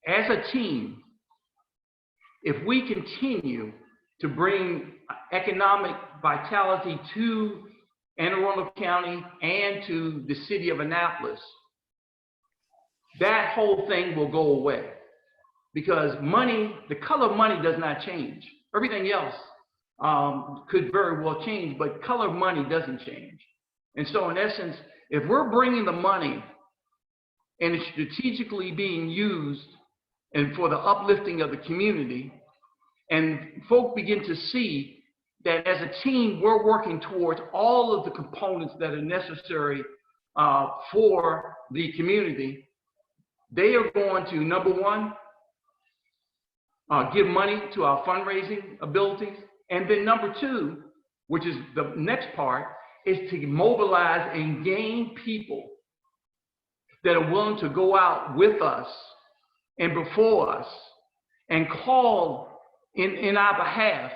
Q: as a team, if we continue to bring economic vitality to Anne Arundel County and to the city of Annapolis, that whole thing will go away. Because money, the color of money does not change. Everything else could very well change, but color of money doesn't change. And so in essence, if we're bringing the money and it's strategically being used and for the uplifting of the community, and folk begin to see that as a team, we're working towards all of the components that are necessary for the community, they are going to, number 1, give money to our fundraising abilities. And then number 2, which is the next part, is to mobilize and gain people that are willing to go out with us and before us and call in our behalf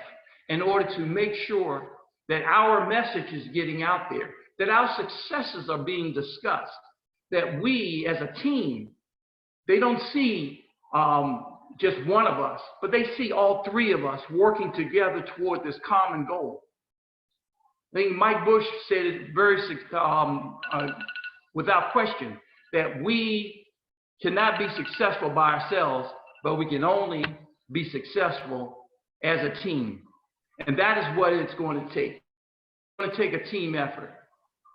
Q: in order to make sure that our message is getting out there, that our successes are being discussed, that we as a team, they don't see just one of us, but they see all 3 of us working together toward this common goal. I think Mike Bush said it very without question, that we cannot be successful by ourselves, but we can only be successful as a team. And that is what it's going to take. It's going to take a team effort.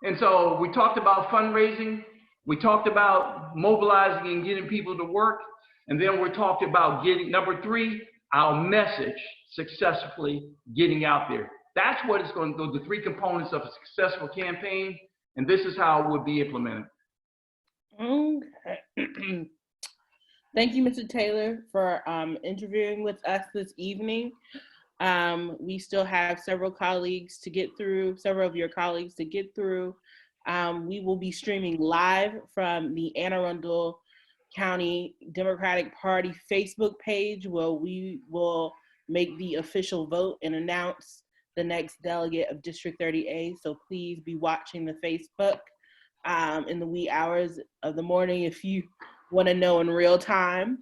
Q: And so we talked about fundraising. We talked about mobilizing and getting people to work. And then we talked about getting, number 3, our message successfully getting out there. That's what it's going to do, the 3 components of a successful campaign. And this is how it would be implemented.
B: Okay. Thank you, Mr. Taylor, for interviewing with us this evening. We still have several colleagues to get through, several of your colleagues to get through. We will be streaming live from the Anne Arundel County Democratic Party Facebook page, where we will make the official vote and announce the next delegate of District 30A. So please be watching the Facebook in the wee hours of the morning if you want to know in real time.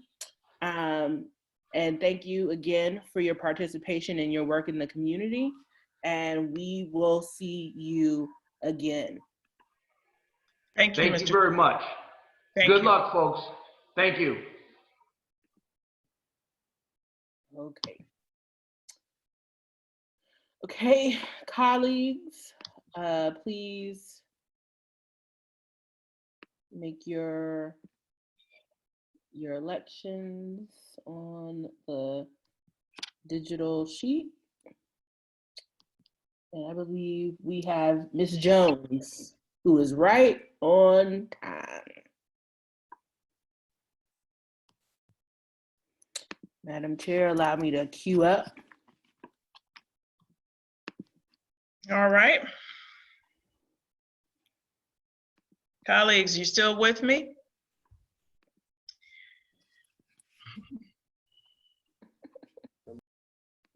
B: And thank you again for your participation and your work in the community. And we will see you again.
A: Thank you,
Q: Thank you very much. Good luck, folks. Thank you.
B: Okay. Okay, colleagues, please make your elections on the digital sheet. And I believe we have Ms. Jones, who is right on time. Madam Chair, allow me to queue up.
A: All right. Colleagues, you still with me?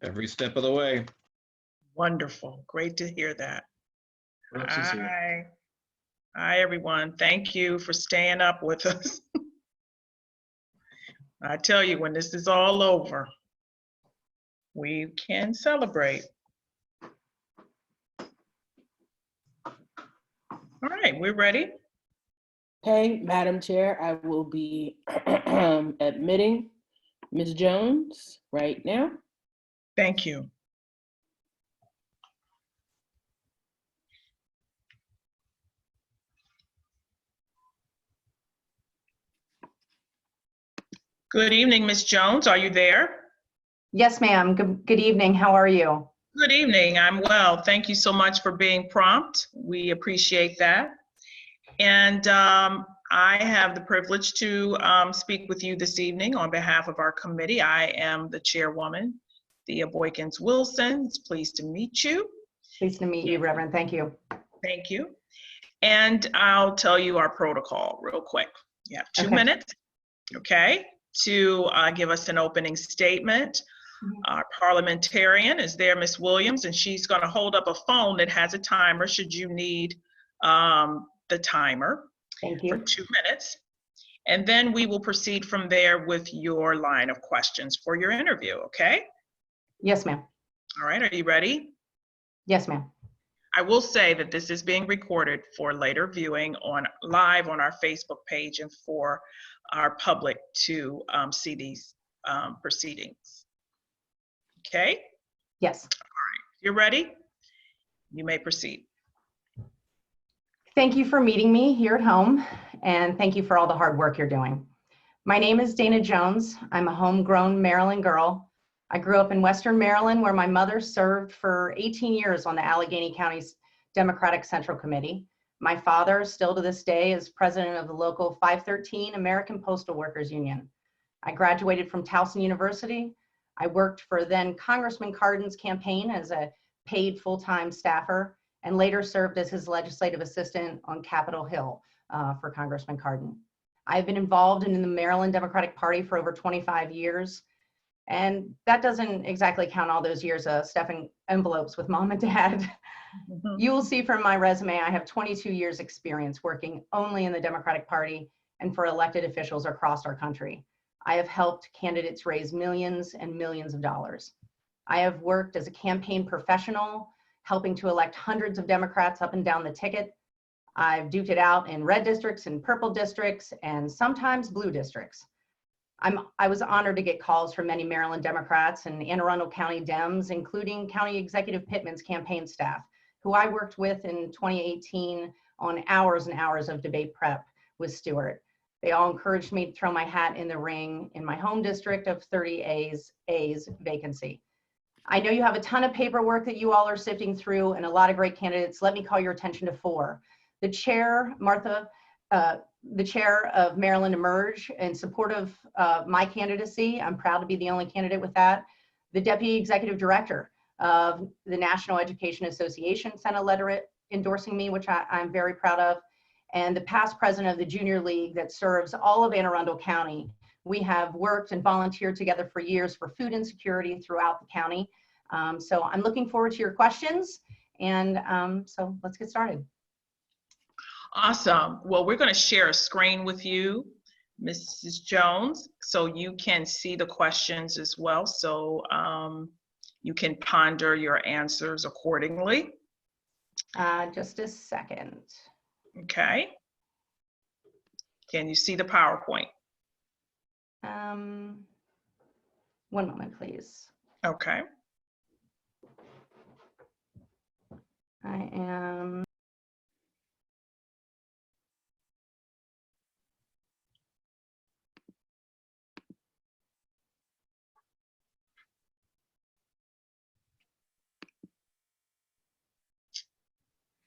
P: Every step of the way.
A: Wonderful. Great to hear that.
P: Brooks is here.
A: Hi. Hi, everyone. Thank you for staying up with us. I tell you, when this is all over, we can celebrate. All right, we're ready.
B: Okay, Madam Chair, I will be admitting Ms. Jones right now.
A: Thank you. Good evening, Ms. Jones. Are you there?
R: Yes, ma'am. Good evening. How are you?
A: Good evening. I'm well. Thank you so much for being prompt. We appreciate that. And I have the privilege to speak with you this evening on behalf of our committee. I am the chairwoman, Thea Boykins Wilson. It's pleased to meet you.
R: Pleased to meet you, Reverend. Thank you.
A: Thank you. And I'll tell you our protocol real quick. You have 2 minutes, okay, to give us an opening statement. Our parliamentarian is there, Ms. Williams, and she's going to hold up a phone that has a timer should you need the timer.
R: Thank you.
A: For 2 minutes. And then we will proceed from there with your line of questions for your interview, okay?
R: Yes, ma'am.
A: All right, are you ready?
R: Yes, ma'am.
A: I will say that this is being recorded for later viewing live on our Facebook page and for our public to see these proceedings. Okay?
R: Yes.
A: All right, you're ready? You may proceed.
R: Thank you for meeting me here at home, and thank you for all the hard work you're doing. My name is Dana Jones. I'm a homegrown Maryland girl. I grew up in Western Maryland, where my mother served for 18 years on the Allegheny County Democratic Central Committee. My father, still to this day, is president of the local 513 American Postal Workers Union. I graduated from Towson University. I worked for then Congressman Cardin's campaign as a paid full-time staffer, and later served as his legislative assistant on Capitol Hill for Congressman Cardin. I've been involved in the Maryland Democratic Party for over 25 years, and that doesn't exactly count all those years of stuffing envelopes with mom and dad. You will see from my resume, I have 22 years experience working only in the Democratic Party and for elected officials across our country. I have helped candidates raise millions and millions of dollars. I have worked as a campaign professional, helping to elect hundreds of Democrats up and down the ticket. I've duked it out in red districts and purple districts and sometimes blue districts. I was honored to get calls from many Maryland Democrats and Anne Arundel County Dems, including County Executive Pittman's campaign staff, who I worked with in 2018 on hours and hours of debate prep with Stuart. They all encouraged me to throw my hat in the ring in my home district of 30A's vacancy. I know you have a ton of paperwork that you all are sifting through and a lot of great candidates. Let me call your attention to 4. The chair, Martha, the chair of Maryland Emerge, in support of my candidacy. I'm proud to be the only candidate with that. The deputy executive director of the National Education Association sent a letter endorsing me, which I'm very proud of. And the past president of the Junior League that serves all of Anne Arundel County. We have worked and volunteered together for years for food insecurity throughout the county. So I'm looking forward to your questions. And so let's get started.
A: Awesome. Well, we're going to share a screen with you, Mrs. Jones, so you can see the questions as well. So you can ponder your answers accordingly.
R: Just a second.
A: Okay. Can you see the PowerPoint?
R: 1 moment, please.
A: Okay.
R: I am.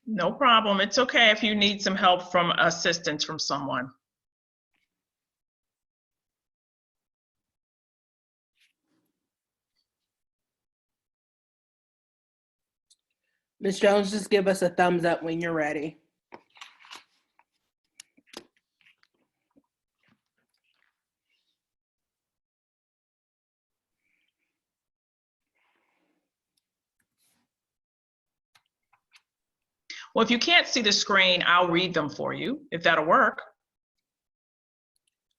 A: No problem. It's okay if you need some help from assistance from someone.
B: Ms. Jones, just give us a thumbs up when you're ready.
A: Well, if you can't see the screen, I'll read them for you, if that'll work.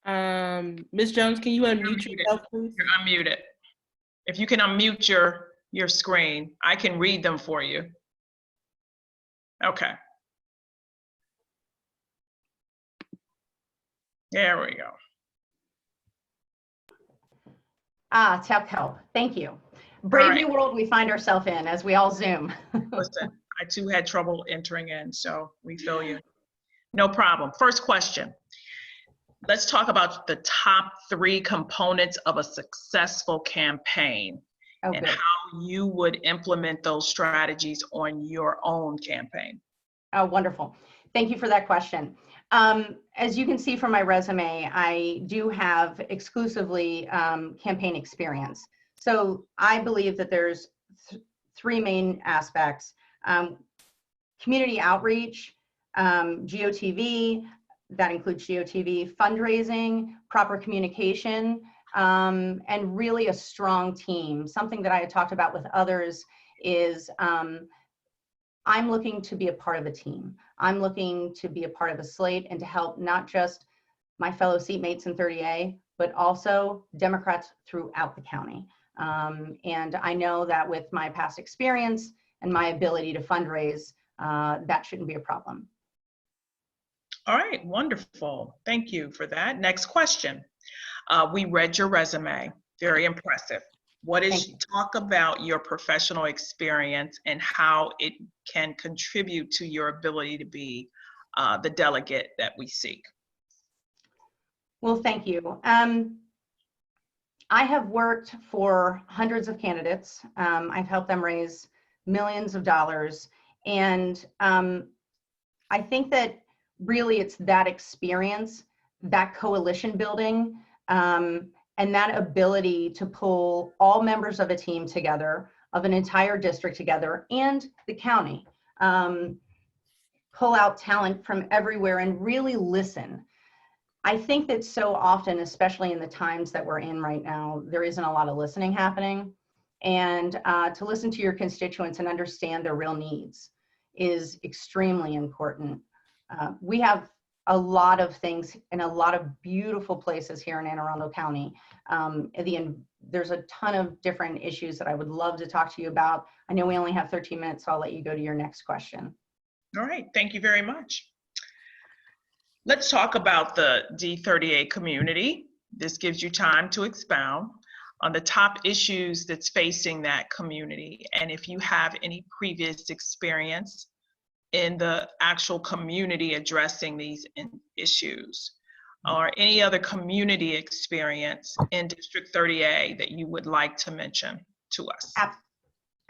B: Ms. Jones, can you unmute yourself, please?
A: You're unmuted. If you can unmute your screen, I can read them for you. Okay. There we go.
R: Tech help. Thank you. Brave new world we find ourselves in as we all Zoom.
A: Listen, I too had trouble entering in, so we feel you. No problem. First question. Let's talk about the top 3 components of a successful campaign and how you would implement those strategies on your own campaign.
R: Oh, wonderful. Thank you for that question. As you can see from my resume, I do have exclusively campaign experience. So I believe that there's 3 main aspects. Community outreach, GOTV, that includes GOTV, fundraising, proper communication, and really a strong team. Something that I had talked about with others is I'm looking to be a part of a team. I'm looking to be a part of a slate and to help not just my fellow seatmates in 30A, but also Democrats throughout the county. And I know that with my past experience and my ability to fundraise, that shouldn't be a problem.
A: All right, wonderful. Thank you for that. Next question. We read your resume, very impressive. Talk about your professional experience and how it can contribute to your ability to be the delegate that we seek.
R: Well, thank you. I have worked for hundreds of candidates. I've helped them raise millions of dollars. And I think that really it's that experience, that coalition building, and that ability to pull all members of a team together, of an entire district together, and the county, pull out talent from everywhere and really listen. I think that so often, especially in the times that we're in right now, there isn't a lot of listening happening. And to listen to your constituents and understand their real needs is extremely important. We have a lot of things in a lot of beautiful places here in Anne Arundel County. There's a ton of different issues that I would love to talk to you about. I know we only have 13 minutes, so I'll let you go to your next question.
A: All right, thank you very much. Let's talk about the D38 community. This gives you time to expound on the top issues that's facing that community. And if you have any previous experience in the actual community addressing these issues, or any other community experience in District 30A that you would like to mention to us.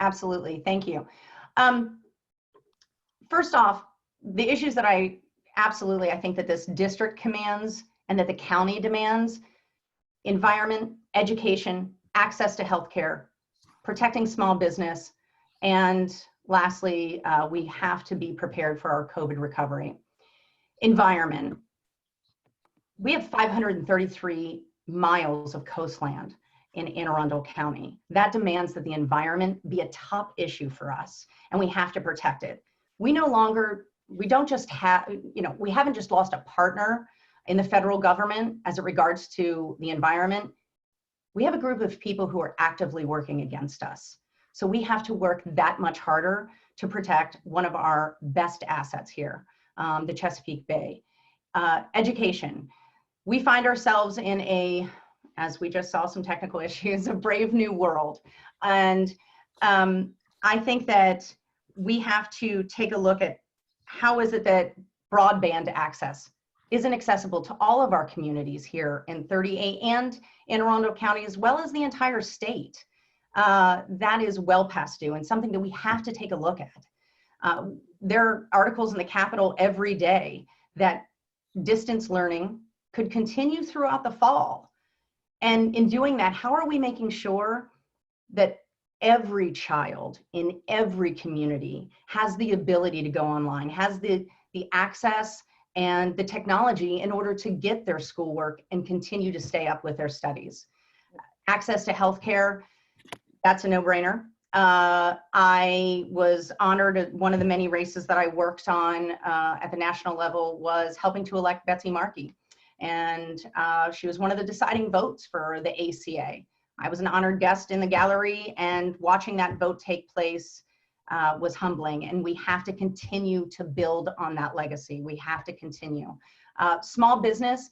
R: Absolutely, thank you. First off, the issues that I think that this district commands and that the county demands: environment, education, access to healthcare, protecting small business, and lastly, we have to be prepared for our COVID recovery. Environment. We have 533 miles of coastland in Anne Arundel County. That demands that the environment be a top issue for us, and we have to protect it. We don't just have, we haven't just lost a partner in the federal government as it regards to the environment. We have a group of people who are actively working against us. So we have to work that much harder to protect one of our best assets here, the Chesapeake Bay. Education. We find ourselves in as we just saw some technical issues, a brave new world. And I think that we have to take a look at how is it that broadband access isn't accessible to all of our communities here in 30A and in Arundel County, as well as the entire state. That is well past due and something that we have to take a look at. There are articles in the Capitol every day that distance learning could continue throughout the fall. And in doing that, how are we making sure that every child in every community has the ability to go online, has the access and the technology in order to get their schoolwork and continue to stay up with their studies? Access to healthcare, that's a no-brainer. I was honored at one of the many races that I worked on at the national level was helping to elect Betsy Markey. And she was one of the deciding votes for the ACA. I was an honored guest in the gallery, and watching that vote take place was humbling. And we have to continue to build on that legacy. We have to continue. Small business,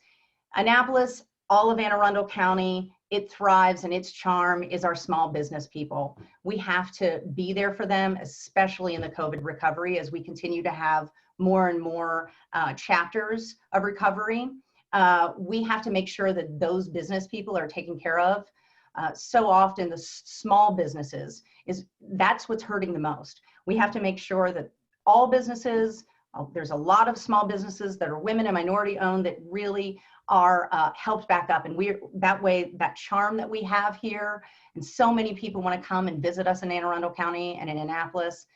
R: Annapolis, all of Anne Arundel County, it thrives, and its charm is our small business people. We have to be there for them, especially in the COVID recovery, as we continue to have more and more chapters of recovery. We have to make sure that those business people are taken care of. So often the small businesses, that's what's hurting the most. We have to make sure that all businesses, there's a lot of small businesses that are women and minority owned that really are helped back up. And that way, that charm that we have here, and so many people want to come and visit us in Anne Arundel County and in Annapolis,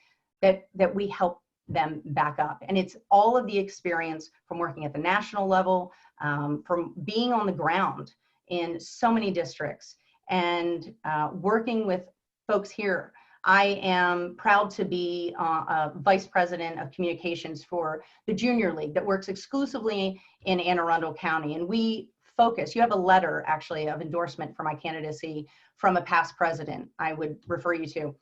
R: that we help them back up. And it's all of the experience from working at the national level, from being on the ground in so many districts, and working with folks here. I am proud to be a vice president of communications for the Junior League that works exclusively in Anne Arundel County. And we focus, you have a letter actually of endorsement for my candidacy from a past president I would refer you to.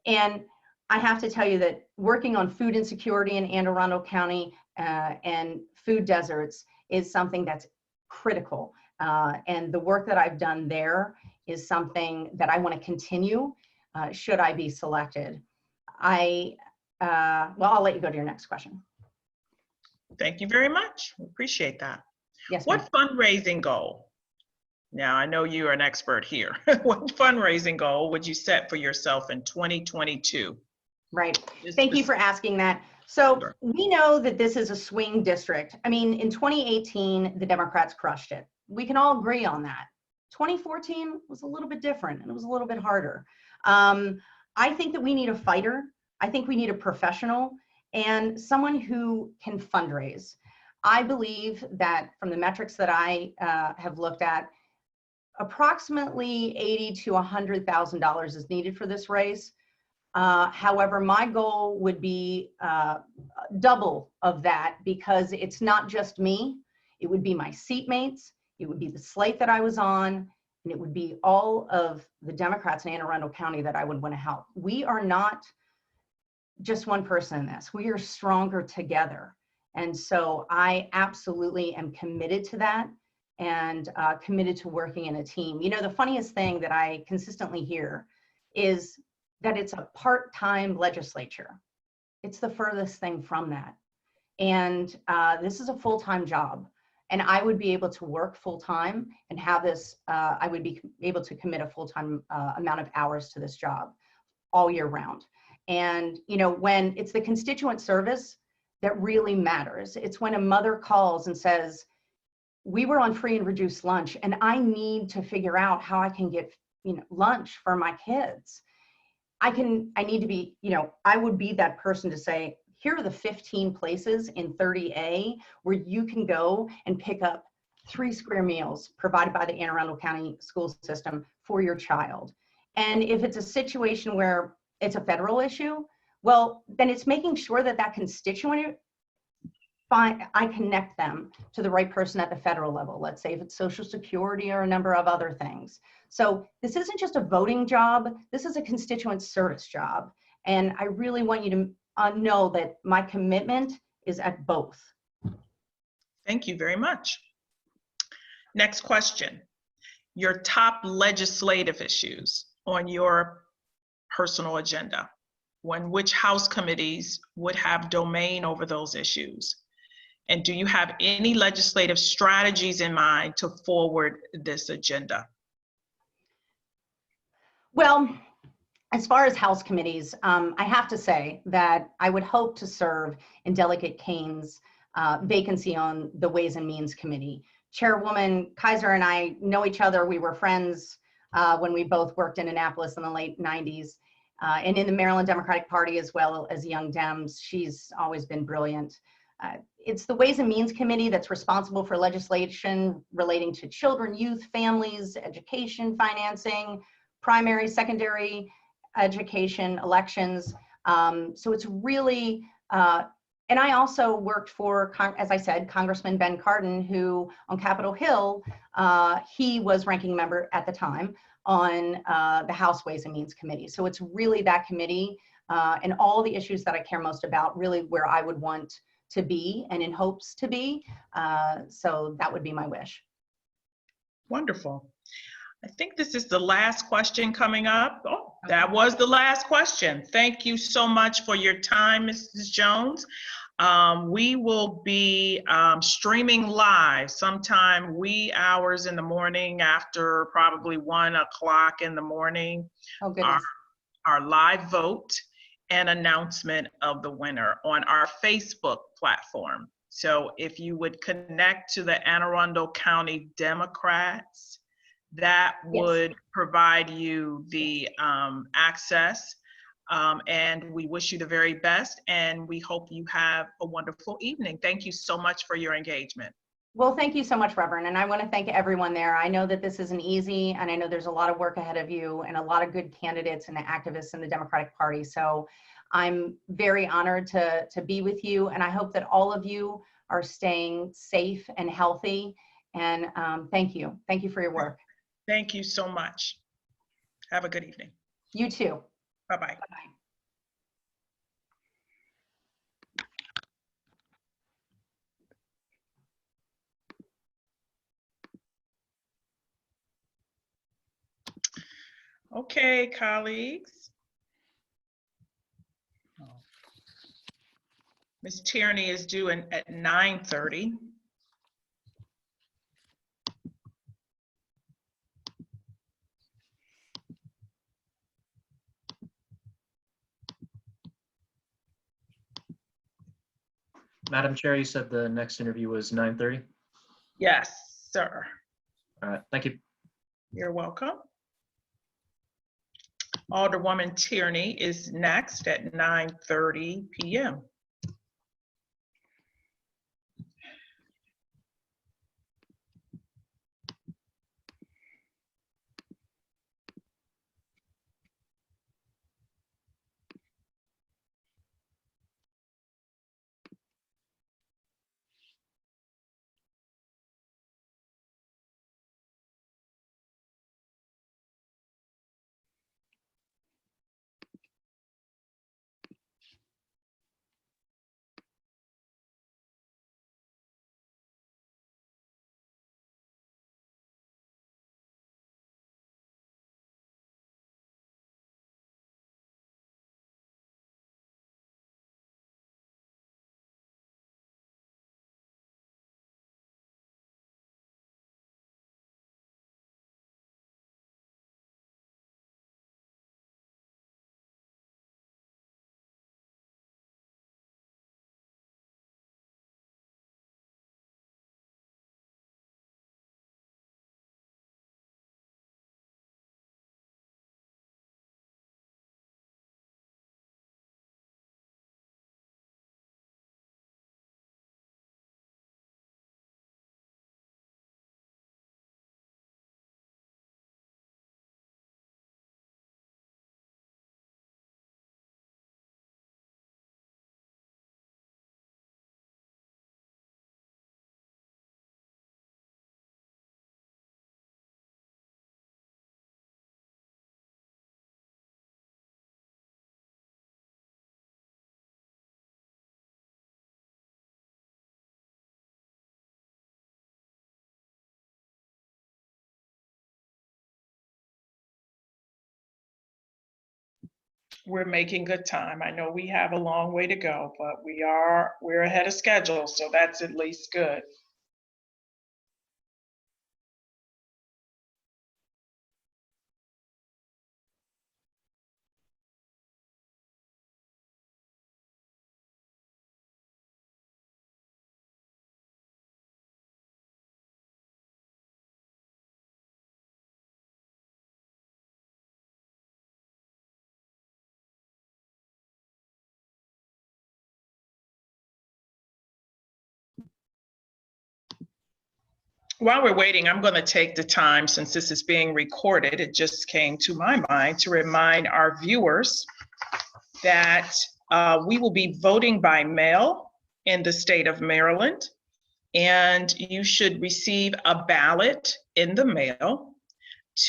R: And I have to tell you that working on food insecurity in Anne Arundel County and food deserts is something that's critical. And the work that I've done there is something that I want to continue should I be selected. Well, I'll let you go to your next question.
A: Thank you very much. We appreciate that.
R: Yes.
A: What fundraising goal? Now, I know you are an expert here. What fundraising goal would you set for yourself in 2022?
R: Right. Thank you for asking that. So we know that this is a swing district. I mean, in 2018, the Democrats crushed it. We can all agree on that. 2014 was a little bit different, and it was a little bit harder. I think that we need a fighter. I think we need a professional and someone who can fundraise. I believe that from the metrics that I have looked at, approximately $80,000 to $100,000 is needed for this race. However, my goal would be double of that, because it's not just me. It would be my seatmates. It would be the slate that I was on, and it would be all of the Democrats in Anne Arundel County that I would want to help. We are not just one person in this. We are stronger together. And so I absolutely am committed to that. and committed to working in a team. You know, the funniest thing that I consistently hear is that it's a part-time legislature. It's the furthest thing from that. And this is a full-time job. And I would be able to work full-time and have this, I would be able to commit a full-time amount of hours to this job all year round. And, you know, when it's the constituent service that really matters, it's when a mother calls and says, we were on free and reduced lunch and I need to figure out how I can get, you know, lunch for my kids. I need to be, you know, I would be that person to say, here are the 15 places in 30A where you can go and pick up 3 square meals provided by the Anne Arundel County school system for your child. And if it's a situation where it's a federal issue, well, then it's making sure that that constituent, I connect them to the right person at the federal level. Let's say if it's Social Security or a number of other things. So this isn't just a voting job, this is a constituent service job. And I really want you to know that my commitment is at both.
A: Thank you very much. Next question. Your top legislative issues on your personal agenda, which House committees would have domain over those issues? And do you have any legislative strategies in mind to forward this agenda?
R: Well, as far as House committees, I have to say that I would hope to serve in Delegate Kane's vacancy on the Ways and Means Committee. Chairwoman Kaiser and I know each other. We were friends when we both worked in Annapolis in the late 90s and in the Maryland Democratic Party as well as Young Dems. She's always been brilliant. It's the Ways and Means Committee that's responsible for legislation relating to children, youth, families, education, financing, primary, secondary education, elections. So it's really, and I also worked for, as I said, Congressman Ben Cardin, who on Capitol Hill, he was ranking member at the time on the House Ways and Means Committee. So it's really that committee and all the issues that I care most about, really where I would want to be and in hopes to be. So that would be my wish.
A: Wonderful. I think this is the last question coming up. Oh, that was the last question. Thank you so much for your time, Mrs. Jones. We will be streaming live sometime wee hours in the morning after probably 1 o'clock in the morning.
R: Oh, goodness.
A: Our live vote and announcement of the winner on our Facebook platform. So if you would connect to the Anne Arundel County Democrats, that would provide you the access. And we wish you the very best, and we hope you have a wonderful evening. Thank you so much for your engagement.
R: Well, thank you so much, Reverend. And I want to thank everyone there. I know that this isn't easy, and I know there's a lot of work ahead of you and a lot of good candidates and activists in the Democratic Party. So I'm very honored to be with you, and I hope that all of you are staying safe and healthy. And thank you. Thank you for your work.
A: Thank you so much. Have a good evening.
R: You too.
A: Bye-bye.
R: Bye-bye.
A: Okay, colleagues. Ms. Tierney is due at 9:30.
K: Madam Chair, you said the next interview was 9:30?
A: Yes, sir.
K: All right, thank you.
A: You're welcome. Alderwoman Tierney is next at 9:30 p.m. We're making good time. I know we have a long way to go, but we're ahead of schedule, so that's at least good. While we're waiting, I'm going to take the time, since this is being recorded, it just came to my mind to remind our viewers that we will be voting by mail in the state of Maryland, and you should receive a ballot in the mail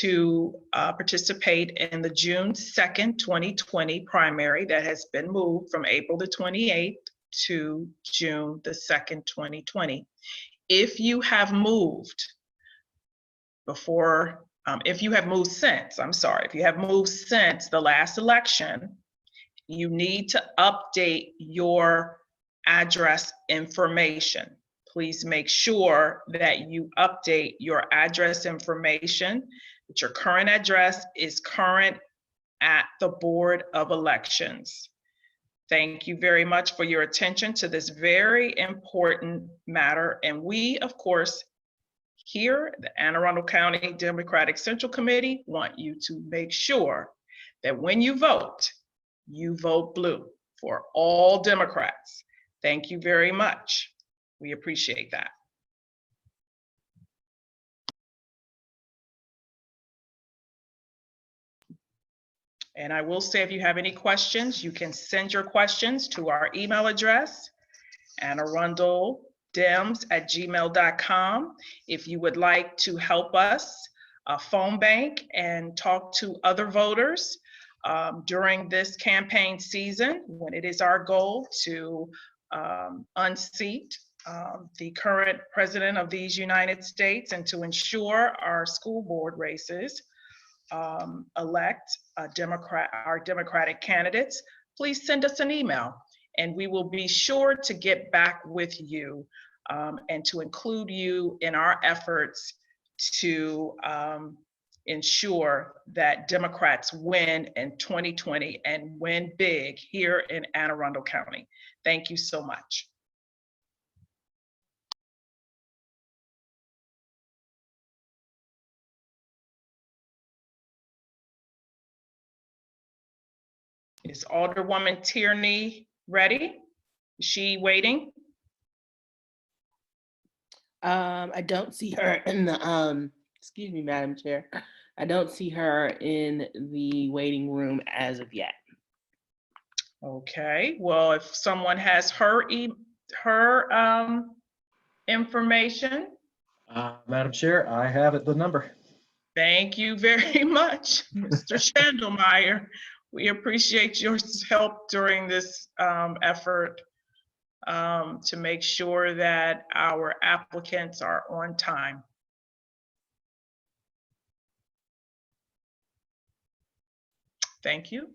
A: to participate in the June 2nd, 2020 primary that has been moved from April the 28th to June the 2nd, 2020. If you have moved before, if you have moved since the last election, you need to update your address information. Please make sure that you update your address information, that your current address is current at the Board of Elections. Thank you very much for your attention to this very important matter. And we, of course, here, the Anne Arundel County Democratic Central Committee, want you to make sure that when you vote blue for all Democrats. Thank you very much. We appreciate that. And I will say, if you have any questions, you can send your questions to our email address, annearundeldems@gmail.com. If you would like to help us phone bank and talk to other voters during this campaign season, when it is our goal to unseat the current president of these United States and to ensure our school board races elect our Democratic candidates, please send us an email and we will be sure to get back with you and to include you in our efforts to ensure that Democrats win in 2020 and win big here in Anne Arundel County. Thank you so much. Is Alderwoman Tierney ready? Is she waiting?
B: I don't see her in the, excuse me, Madam Chair. I don't see her in the waiting room as of yet.
A: Okay, well, if someone has her information.
K: Madam Chair, I have the number.
A: Thank you very much, Mr. Schandelmeyer. We appreciate your help during this effort to make sure that our applicants are on time. Thank you.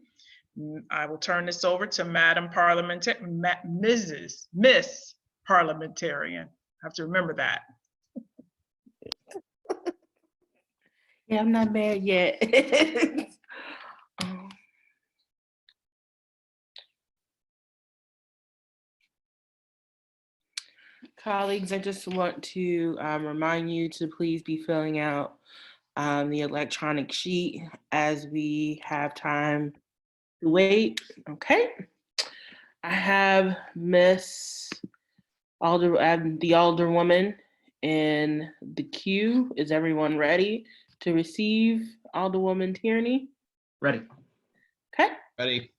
A: I will turn this over to Miss Parliamentarian. I have to remember that.
B: Yeah, I'm not married yet. Colleagues, I just want to remind you to please be filling out the electronic sheet as we have time to wait. Okay. I have the Alderwoman in the queue. Is everyone ready to receive Alderwoman Tierney?
K: Ready.
B: Okay.
P: Ready.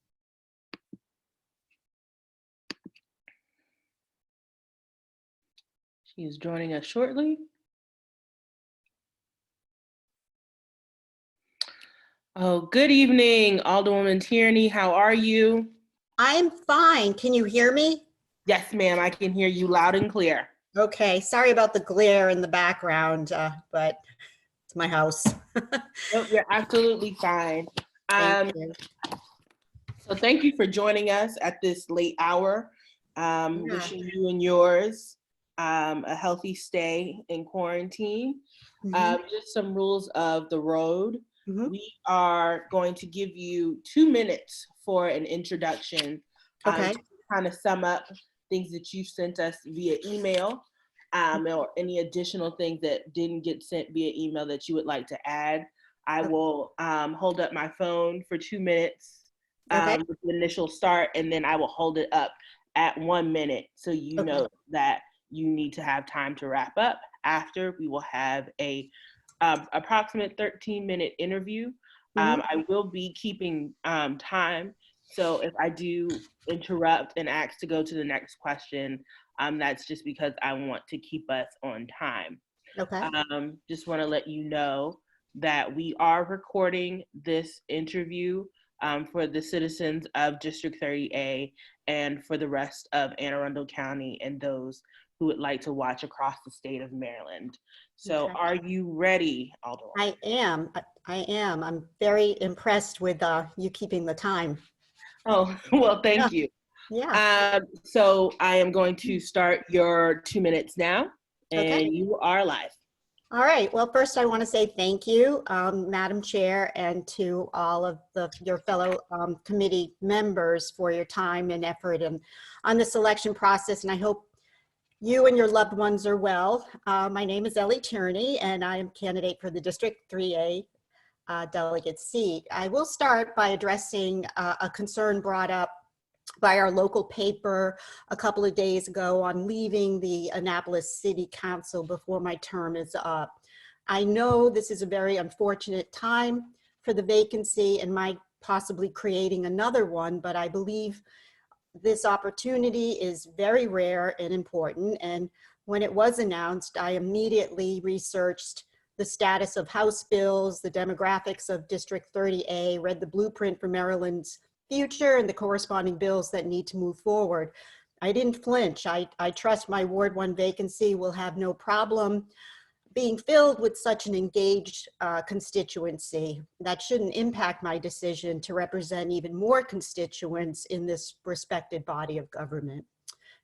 B: She is joining us shortly. Oh, good evening, Alderwoman Tierney. How are you?
S: I'm fine. Can you hear me?
B: Yes, ma'am. I can hear you loud and clear.
S: Okay. Sorry about the glare in the background, but it's my house.
B: Nope, you're absolutely fine.
S: Thank you.
B: So thank you for joining us at this late hour. Wishing you and yours a healthy stay in quarantine. Just some rules of the road. We are going to give you 2 minutes for an introduction.
S: Okay.
B: To kind of sum up things that you sent us via email, or any additional things that didn't get sent via email that you would like to add. I will hold up my phone for 2 minutes with the initial start, and then I will hold it up at 1 minute, so you know that you need to have time to wrap up. After, we will have a approximate 13-minute interview. I will be keeping time, so if I do interrupt and ask to go to the next question, that's just because I want to keep us on time.
S: Okay.
B: Just want to let you know that we are recording this interview for the citizens of District 30A and for the rest of Anne Arundel County and those who would like to watch across the state of Maryland. So are you ready, Alderwoman?
S: I am. I'm very impressed with you keeping the time.
B: Oh, well, thank you.
S: Yeah.
B: So I am going to start your 2 minutes now, and you are live.
S: All right. Well, first I want to say thank you, Madam Chair, and to all of your fellow committee members for your time and effort on the selection process. And I hope you and your loved ones are well. My name is Ellie Tierney, and I am candidate for the District 3A delegate seat. I will start by addressing a concern brought up by our local paper a couple of days ago on leaving the Annapolis City Council before my term is up. I know this is a very unfortunate time for the vacancy and might possibly creating another one, but I believe this opportunity is very rare and important. And when it was announced, I immediately researched the status of House bills, the demographics of District 30A, read the blueprint for Maryland's future and the corresponding bills that need to move forward. I didn't flinch. I trust my Ward 1 vacancy will have no problem being filled with such an engaged constituency. That shouldn't impact my decision to represent even more constituents in this respected body of government.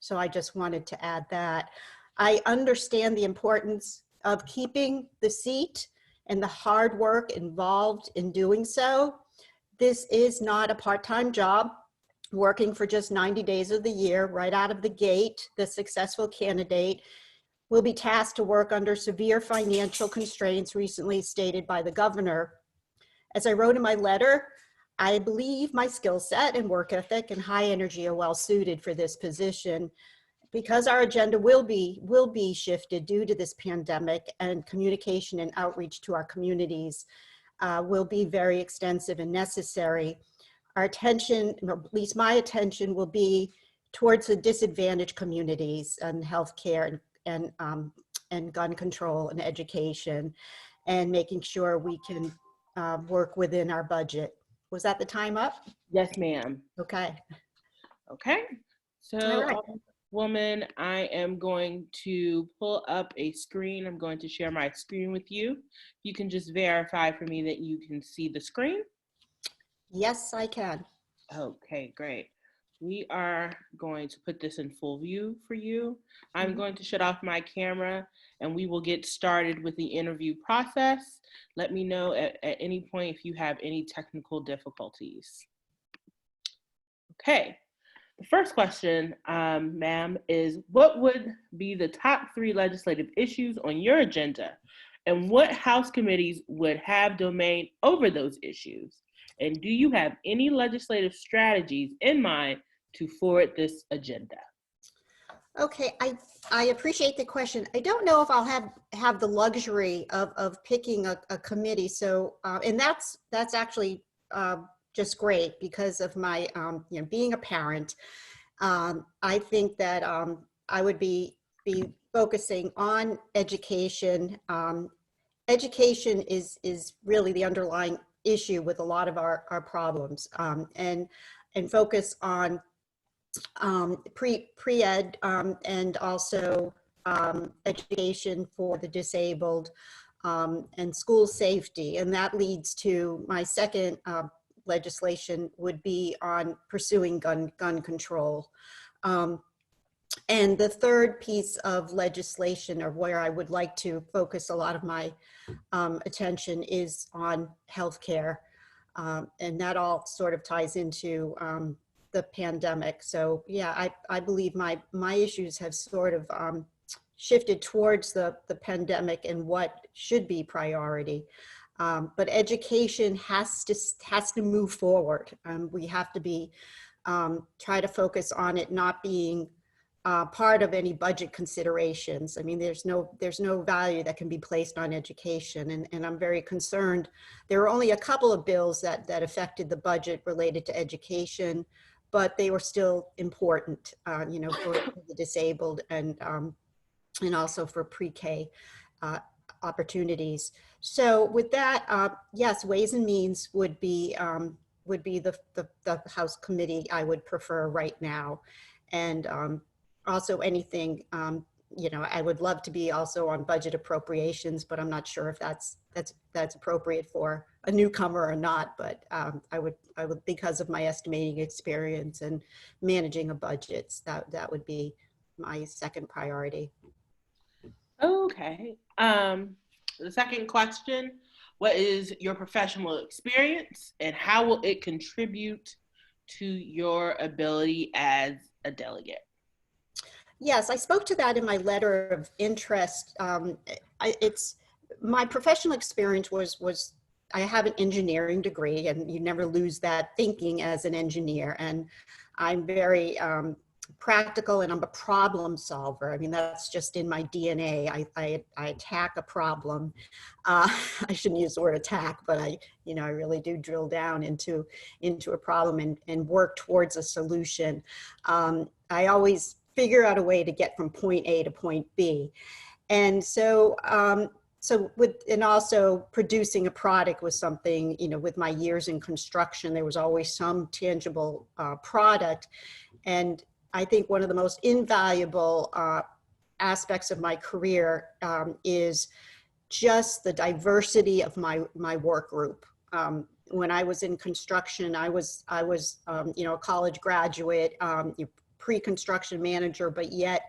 S: So I just wanted to add that. I understand the importance of keeping the seat and the hard work involved in doing so. This is not a part-time job, working for just 90 days of the year. Right out of the gate, the successful candidate will be tasked to work under severe financial constraints recently stated by the governor. As I wrote in my letter, I believe my skill set and work ethic and high energy are well suited for this position. Because our agenda will be shifted due to this pandemic, and communication and outreach to our communities will be very extensive and necessary. Our attention, or at least my attention, will be towards the disadvantaged communities and healthcare and gun control and education, and making sure we can work within our budget. Was that the time up?
B: Yes, ma'am.
S: Okay.
B: Okay. So,
S: right.
B: Woman, I am going to pull up a screen. I'm going to share my screen with you. You can just verify for me that you can see the screen.
S: Yes, I can.
B: Okay, great. We are going to put this in full view for you. I'm going to shut off my camera and we will get started with the interview process. Let me know at any point if you have any technical difficulties. Okay. The first question, ma'am, is what would be the top 3 legislative issues on your agenda, and what House committees would have domain over those issues? And do you have any legislative strategies in mind to forward this agenda?
S: Okay, I appreciate the question. I don't know if I'll have the luxury of picking a committee. So, and that's actually just great because of my, being a parent. I think that I would be focusing on education. Education is really the underlying issue with a lot of our problems, and focus on pre-ed and also education for the disabled and school safety. And that leads to my second legislation would be on pursuing gun control. And the third piece of legislation, or where I would like to focus a lot of my attention, is on healthcare. And that all sort of ties into the pandemic. So yeah, I believe my issues have sort of shifted towards the pandemic and what should be priority. But education has to move forward. We have to be try to focus on it not being part of any budget considerations. I mean, there's no value that can be placed on education, and I'm very concerned. There were only a couple of bills that affected the budget related to education, but they were still important, you know, for the disabled and also for pre-K opportunities. So with that, yes, Ways and Means would be the House committee I would prefer right now, and also anything, you know, I would love to be also on budget appropriations, but I'm not sure if that's appropriate for a newcomer or not. But I would, because of my estimating experience and managing a budget, that would be my second priority.
B: Okay. The second question, what is your professional experience and how will it contribute to your ability as a delegate?
S: Yes, I spoke to that in my letter of interest. It's my professional experience was I have an engineering degree, and you never lose that thinking as an engineer. And I'm very practical, and I'm a problem solver. I mean, that's just in my DNA. I attack a problem. I shouldn't use the word attack, but I really do drill down into a problem and work towards a solution. I always figure out a way to get from point A to point B. And so, and also producing a product was something, you know, with my years in construction, there was always some tangible product. And I think one of the most invaluable aspects of my career is just the diversity of my work group. When I was in construction, I was you know, a college graduate, pre-construction manager, but yet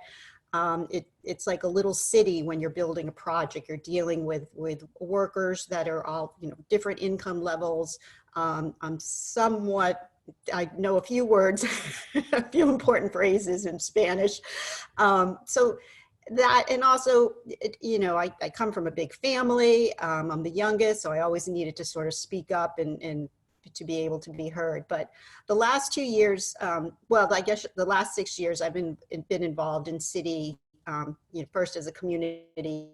S: it's like a little city when you're building a project. You're dealing with workers that are all, you know, different income levels. I'm somewhat, I know a few words, a few important phrases in Spanish. So that, and also, you know, I come from a big family. I'm the youngest, so I always needed to sort of speak up and to be able to be heard. But the last 2 years, well, I guess the last 6 years, I've been involved in city, you know, first as a community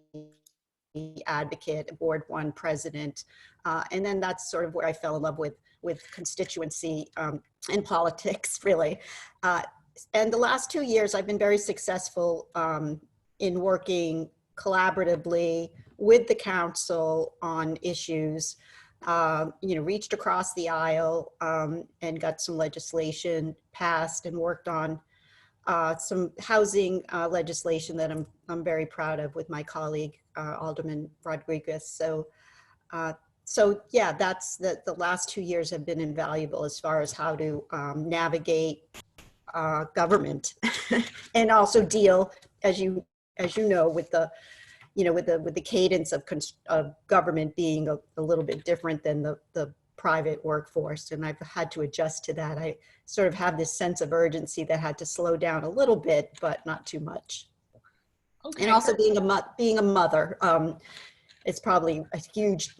S: advocate, Ward 1 president, and then that's sort of where I fell in love with constituency and politics, really. And the last 2 years, I've been very successful in working collaboratively with the council on issues. You know, reached across the aisle and got some legislation passed and worked on some housing legislation that I'm very proud of with my colleague Alderman Rodriguez. So yeah, that's the last 2 years have been invaluable as far as how to navigate government and also deal, as you know, with the, you know, with the cadence of government being a little bit different than the private workforce. And I've had to adjust to that. I sort of have this sense of urgency that had to slow down a little bit, but not too much. Okay. And also being a mother, it's probably a huge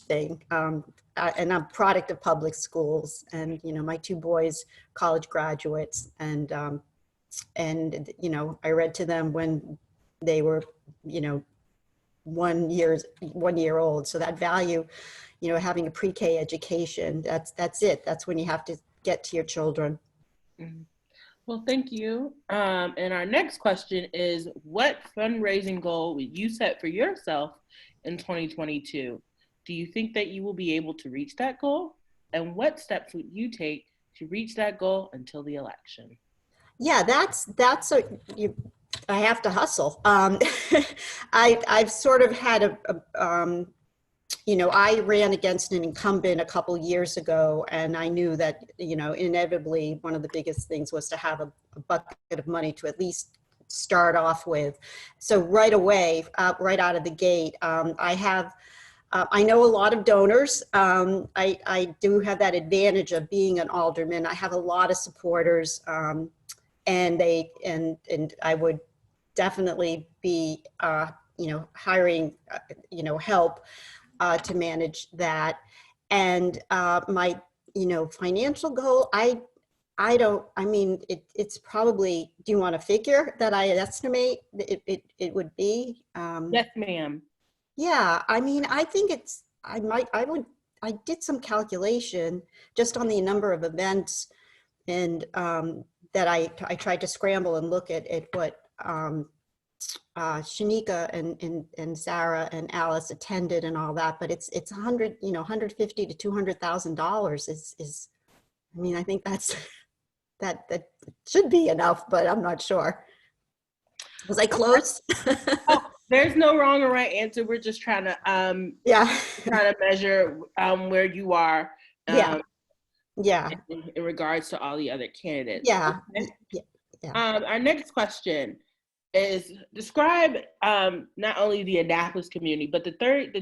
S: thing. And I'm a product of public schools, and, you know, my 2 boys, college graduates, and you know, I read to them when they were, you know, 1 year old. So that value, you know, having a pre-K education, that's it. That's when you have to get to your children.
B: Mm-hmm. Well, thank you. And our next question is, what fundraising goal would you set for yourself in 2022? Do you think that you will be able to reach that goal? And what steps would you take to reach that goal until the election?
S: Yeah, I have to hustle. I've sort of had you know, I ran against an incumbent a couple years ago, and I knew that, you know, inevitably one of the biggest things was to have a bucket of money to at least start off with. So right away, right out of the gate, I know a lot of donors. I do have that advantage of being an alderman. I have a lot of supporters, and I would definitely be, you know, hiring, you know, help to manage that. And my, you know, financial goal, I mean, it's probably, do you want a figure that I estimate it would be?
B: Yes, ma'am.
S: Yeah, I mean, I think it's, I did some calculation just on the number of events, and that I tried to scramble and look at what Shanika and Sarah and Alice attended and all that, but it's 100, you know, $150,000 to $200,000 is, I mean, I think that's, that should be enough, but I'm not sure. Was I close?
B: Oh, there's no wrong or right answer. We're just trying to trying to measure where you are
S: yeah
B: in regards to all the other candidates.
S: Yeah.
B: Okay.
S: Yeah.
B: Our next question is, describe not only the Annapolis community, but the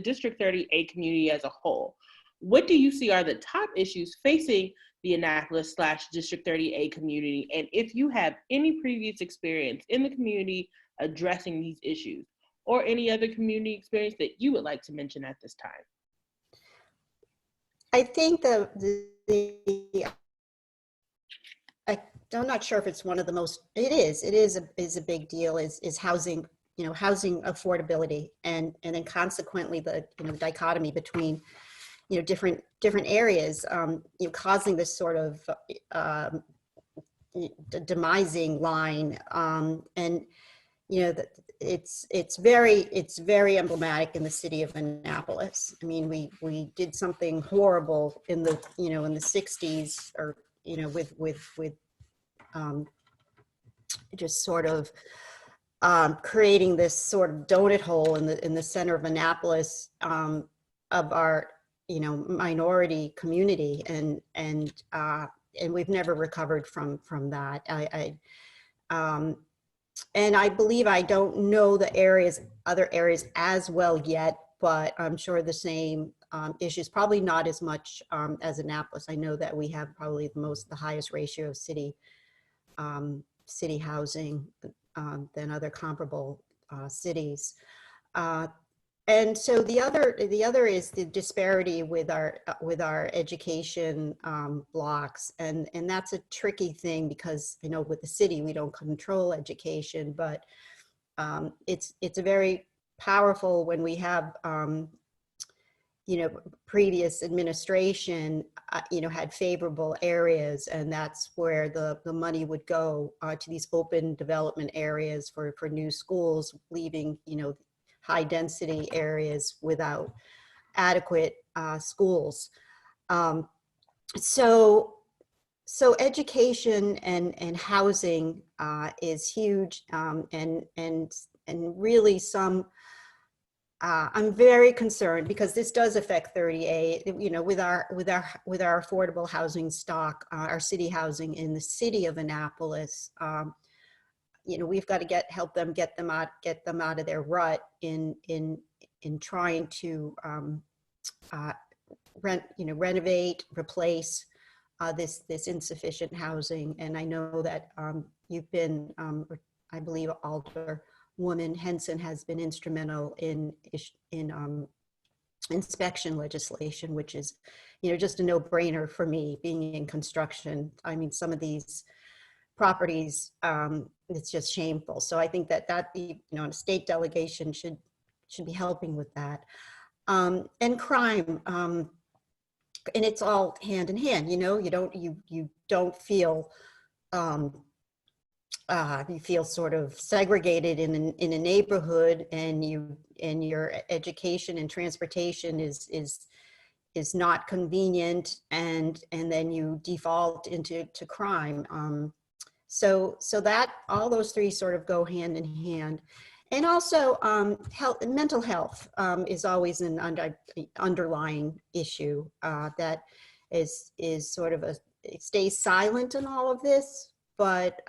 B: District 30A community as a whole. What do you see are the top issues facing the Annapolis/District 30A community? And if you have any previous experience in the community addressing these issues, or any other community experience that you would like to mention at this time?
S: I think I'm not sure if it's one of the most, it is a big deal, is housing, you know, housing affordability, and then consequently the, you know, dichotomy between, you know, different areas, you know, causing this sort of demising line, and, you know, it's very emblematic in the city of Annapolis. I mean, we did something horrible in the, you know, in the 60s, or, you know, with just sort of creating this sort of donut hole in the center of Annapolis, of our, you know, minority community, and we've never recovered from that. And I believe, I don't know the other areas as well yet, but I'm sure the same issues, probably not as much as Annapolis. I know that we have probably the highest ratio of city housing than other comparable cities. And so the other is the disparity with our education blocks, and that's a tricky thing, because, you know, with the city we don't control education, but it's a very powerful when we have, you know, previous administration, you know, had favorable areas, and that's where the money would go to these open development areas for new schools, leaving, you know, high density areas without adequate schools. So education and housing is huge, and really I'm very concerned, because this does affect 30A, you know, with our affordable housing stock, our city housing in the city of Annapolis. You know, we've got to help them get them out of their rut in trying to renovate, replace this insufficient housing. And I know that you've been, I believe, Alderwoman Henson has been instrumental in inspection legislation, which is, you know, just a no-brainer for me, being in construction. I mean, some of these properties, it's just shameful. So I think that you know, a state delegation should be helping with that. And crime, and it's all hand in hand. You know, you don't feel you feel sort of segregated in a neighborhood, and your education and transportation is not convenient, and then you default into crime. So that all those three sort of go hand in hand. And also, mental health is always an underlying issue that is sort of it stays silent in all of this, but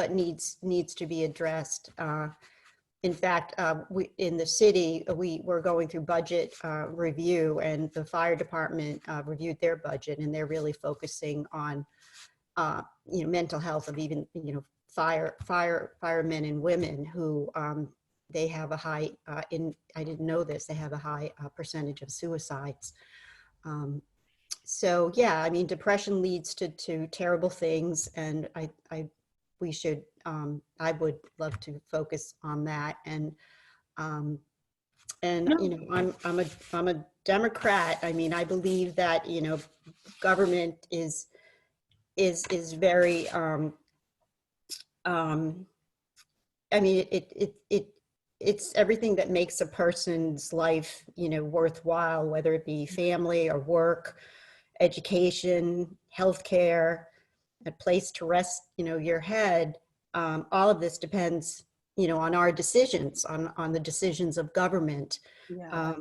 S: needs to be addressed. In fact, in the city, we were going through budget review, and the fire department reviewed their budget, and they're really focusing on mental health of even firemen and women who they have a high I didn't know this, they have a high percentage of suicides. So yeah, I mean, depression leads to terrible things, and we should I would love to focus on that. And I'm a Democrat. I mean, I believe that government is very I mean, it's everything that makes a person's life, worthwhile, whether it be family or work, education, healthcare, a place to rest, your head. All of this depends, on our decisions, on the decisions of government.
B: Yeah.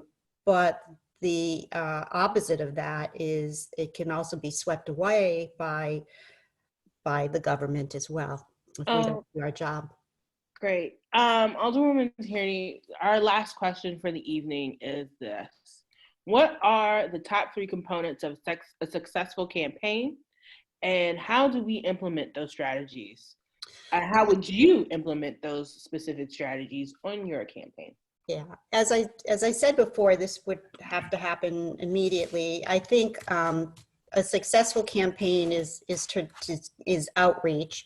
S: But the opposite of that is it can also be swept away by the government as well if we don't do our job.
B: Great. Alderwoman Tierney, our last question for the evening is this. What are the top 3 components of a successful campaign, and how do we implement those strategies? How would you implement those specific strategies on your campaign?
S: Yeah, as I said before, this would have to happen immediately. I think a successful campaign is outreach.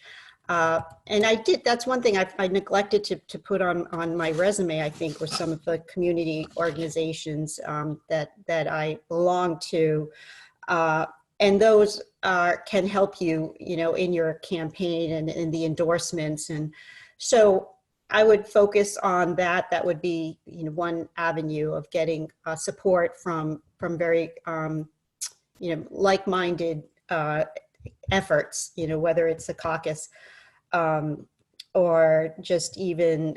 S: And that's one thing I neglected to put on my resume, I think, were some of the community organizations that I belong to. And those can help you, in your campaign and in the endorsements. And so I would focus on that. That would be, one avenue of getting support from very, like-minded efforts, whether it's a caucus or just even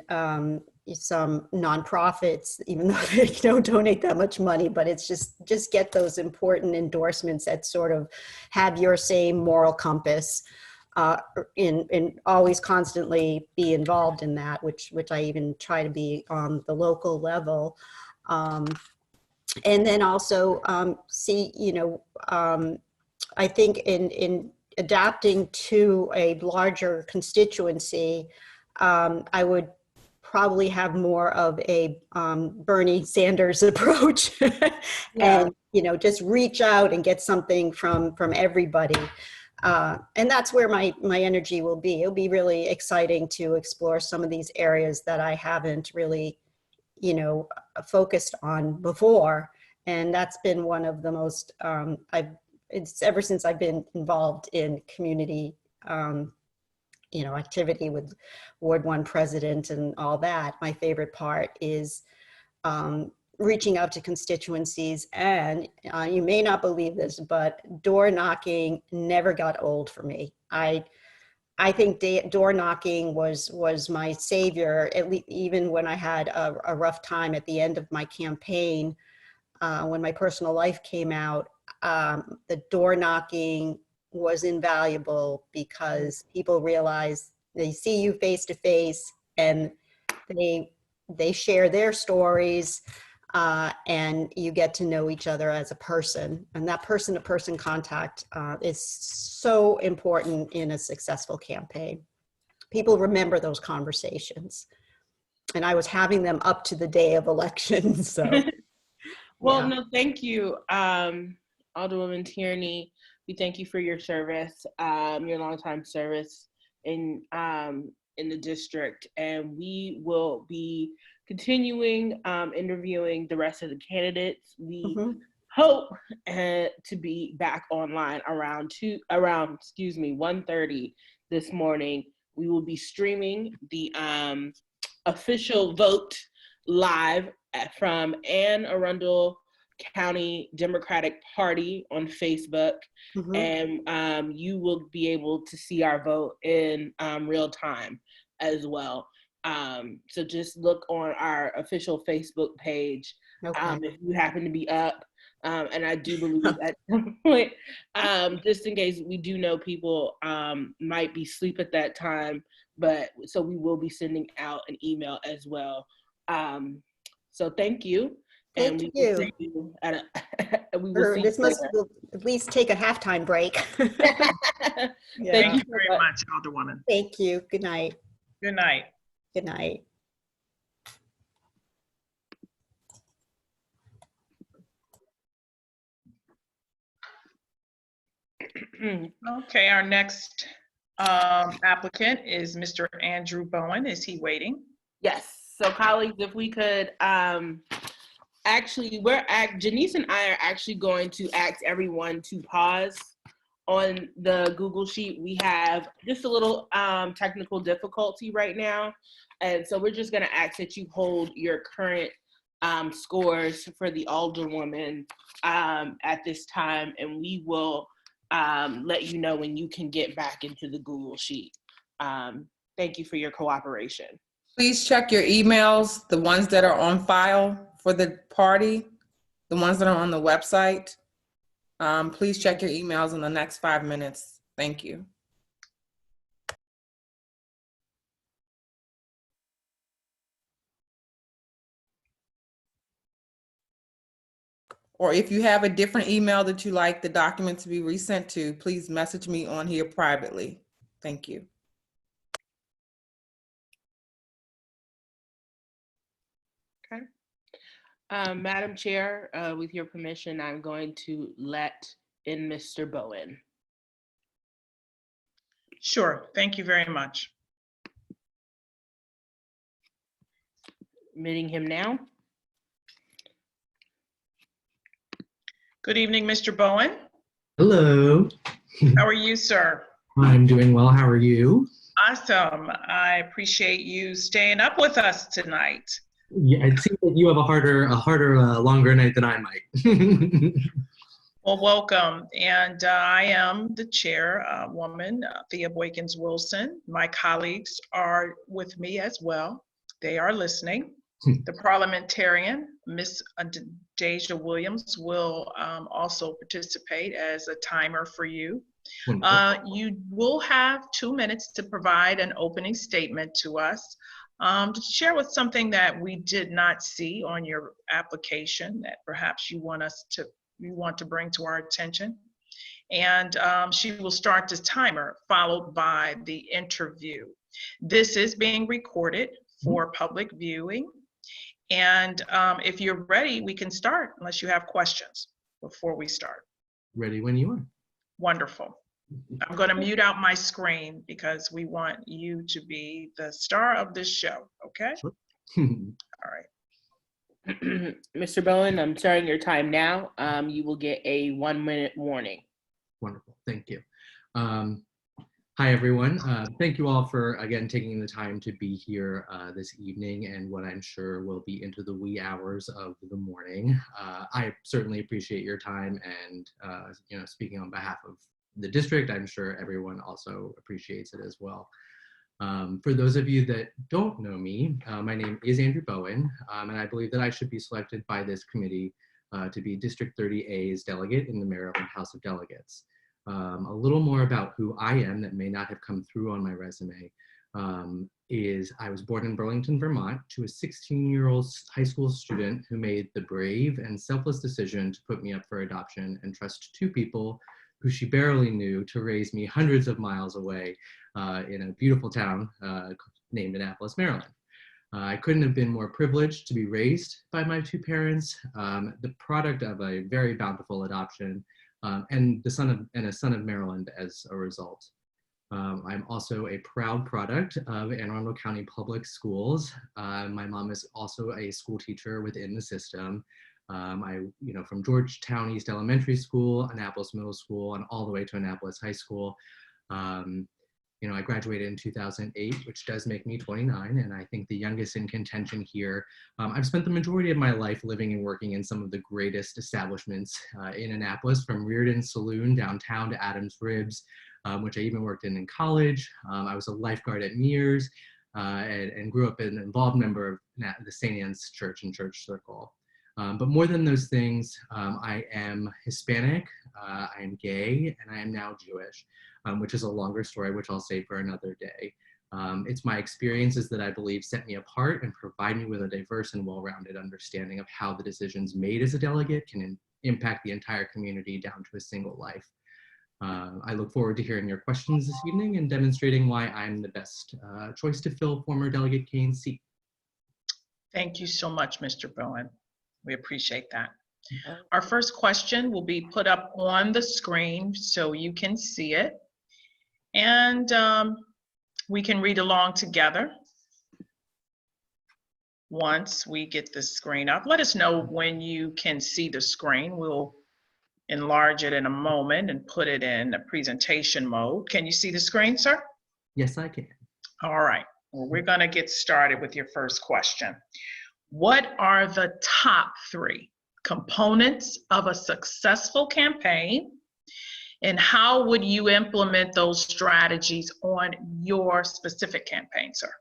S: some nonprofits, even though they don't donate that much money, but it's just get those important endorsements that sort of have your same moral compass, and always constantly be involved in that, which I even try to be on the local level. And then also see, I think in adapting to a larger constituency, I would probably have more of a Bernie Sanders approach, and just reach out and get something from everybody. And that's where my energy will be. It'll be really exciting to explore some of these areas that I haven't really, focused on before. And that's been one of the most, it's ever since I've been involved in community, activity with Ward 1 president and all that. My favorite part is reaching out to constituencies, and you may not believe this, but door knocking never got old for me. I think door knocking was my savior, at least even when I had a rough time at the end of my campaign, when my personal life came out. The door knocking was invaluable because people realize they see you face to face, and they share their stories, and you get to know each other as a person. And that person-to-person contact is so important in a successful campaign. People remember those conversations, and I was having them up to the day of election. So,
B: well, no, thank you, Alderwoman Tierney. We thank you for your service, your longtime service in the district, and we will be continuing interviewing the rest of the candidates. We hope to be back online around 1:30 this morning. We will be streaming the official vote live from Anne Arundel County Democratic Party on Facebook, and you will be able to see our vote in real time as well. So just look on our official Facebook page if you happen to be up. And I do believe at some point, just in case, we do know people might be asleep at that time, but so we will be sending out an email as well. So thank you.
S: Thank
B: and we
S: you.
B: will see you at we will see
S: This
B: you
S: must
B: later.
S: will at least take a halftime break.
A: Thank you very much, Alderwoman.
S: Thank you. Good night.
A: Good night.
S: Good night.
A: Okay, our next applicant is Mr. Andrew Bowen. Is he waiting?
B: Yes. So colleagues, if we could, actually, Janice and I are actually going to ask everyone to pause on the Google Sheet. We have just a little technical difficulty right now. And so we're just gonna ask that you hold your current scores for the Alderwoman at this time, and we will let you know when you can get back into the Google Sheet. Thank you for your cooperation.
E: Please check your emails, the ones that are on file for the party, the ones that are on the website. Please check your emails in the next 5 minutes. Thank you. Or if you have a different email that you like the document to be resent to, please message me on here privately. Thank you.
B: Okay. Madam Chair, with your permission, I'm going to let in Mr. Bowen.
A: Sure. Thank you very much.
B: Admitting him now.
A: Good evening, Mr. Bowen.
T: Hello.
A: How are you, sir?
T: I'm doing well. How are you?
A: Awesome. I appreciate you staying up with us tonight.
T: Yeah, it seems like you have a longer night than I might.
A: Well, welcome. And I am the chairwoman, Thea Boykins Wilson. My colleagues are with me as well. They are listening. The parliamentarian, Ms. Deja Williams, will also participate as a timer for you. You will have 2 minutes to provide an opening statement to us, to share with something that we did not see on your application that perhaps you want to bring to our attention. And she will start the timer, followed by the interview. This is being recorded for public viewing. And if you're ready, we can start, unless you have questions before we start.
T: Ready when you are.
A: Wonderful. I'm going to mute out my screen because we want you to be the star of this show, okay?
T: Sure.
A: All right.
B: Mr. Bowen, I'm starting your time now. You will get a 1 minute warning.
T: Wonderful. Thank you. Hi, everyone. Thank you all for, again, taking the time to be here this evening and what I'm sure will be into the wee hours of the morning. I certainly appreciate your time and, speaking on behalf of the district, I'm sure everyone also appreciates it as well. For those of you that don't know me, my name is Andrew Bowen, and I believe that I should be selected by this committee to be District 30A's delegate in the Maryland House of Delegates. A little more about who I am that may not have come through on my resume is I was born in Burlington, Vermont, to a 16-year-old high school student who made the brave and selfless decision to put me up for adoption and trust 2 people who she barely knew to raise me hundreds of miles away in a beautiful town named Annapolis, Maryland. I couldn't have been more privileged to be raised by my 2 parents, the product of a very bountiful adoption, and a son of Maryland as a result. I'm also a proud product of Anne Arundel County Public Schools. My mom is also a school teacher within the system. From Georgetown East Elementary School, Annapolis Middle School, and all the way to Annapolis High School. I graduated in 2008, which does make me 29, and I think the youngest in contention here. I've spent the majority of my life living and working in some of the greatest establishments in Annapolis, from Reardon's Saloon downtown to Adam's Ribs, which I even worked in college. I was a lifeguard at Mears. and grew up an involved member of the St. Anne's Church and Church Circle. But more than those things, I am Hispanic, I am gay, and I am now Jewish, which is a longer story, which I'll save for another day. It's my experiences that I believe set me apart and provide me with a diverse and well-rounded understanding of how the decisions made as a delegate can impact the entire community down to a single life. I look forward to hearing your questions this evening and demonstrating why I'm the best choice to fill former Delegate Kane's seat.
A: Thank you so much, Mr. Bowen. We appreciate that. Our first question will be put up on the screen so you can see it. And we can read along together. Once we get the screen up, let us know when you can see the screen. We'll enlarge it in a moment and put it in a presentation mode. Can you see the screen, sir?
T: Yes, I can.
A: All right. Well, we're going to get started with your first question. What are the top 3 components of a successful campaign, and how would you implement those strategies on your specific campaign, sir?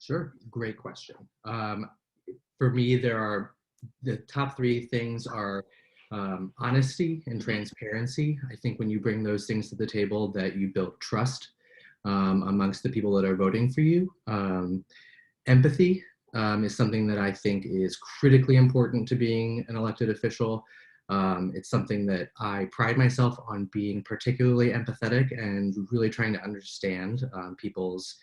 T: Sure, great question. For me, the top 3 things are honesty and transparency. I think when you bring those things to the table, that you build trust amongst the people that are voting for you. Empathy is something that I think is critically important to being an elected official. It's something that I pride myself on being particularly empathetic and really trying to understand people's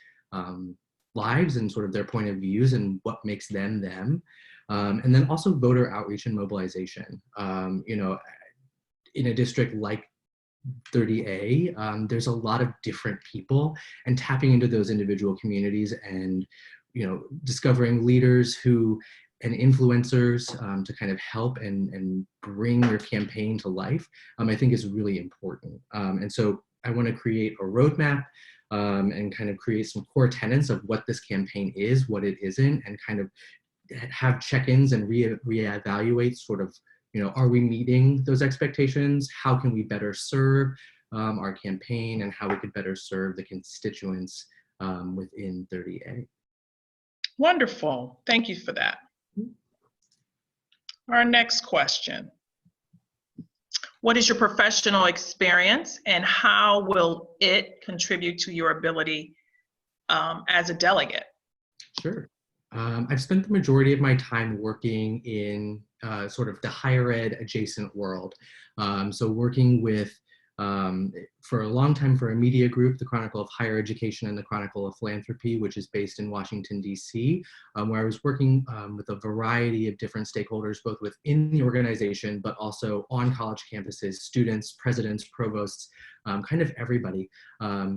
T: lives and sort of their point of views and what makes them them. And then also voter outreach and mobilization. You know, in a district like 30A, there's a lot of different people, and tapping into those individual communities and, you know, discovering leaders who and influencers to kind of help and bring your campaign to life, I think is really important. And so I want to create a roadmap and kind of create some core tenets of what this campaign is, what it isn't, and kind of have check-ins and reevaluate sort of, you know, are we meeting those expectations? How can we better serve our campaign, and how we could better serve the constituents within 30A.
A: Wonderful. Thank you for that. Our next question. What is your professional experience, and how will it contribute to your ability as a delegate?
T: Sure. I've spent the majority of my time working in sort of the higher ed adjacent world. So working with, for a long time, for a media group, the Chronicle of Higher Education and the Chronicle of Philanthropy, which is based in Washington, D.C., where I was working with a variety of different stakeholders, both within the organization, but also on college campuses, students, presidents, provosts, kind of everybody.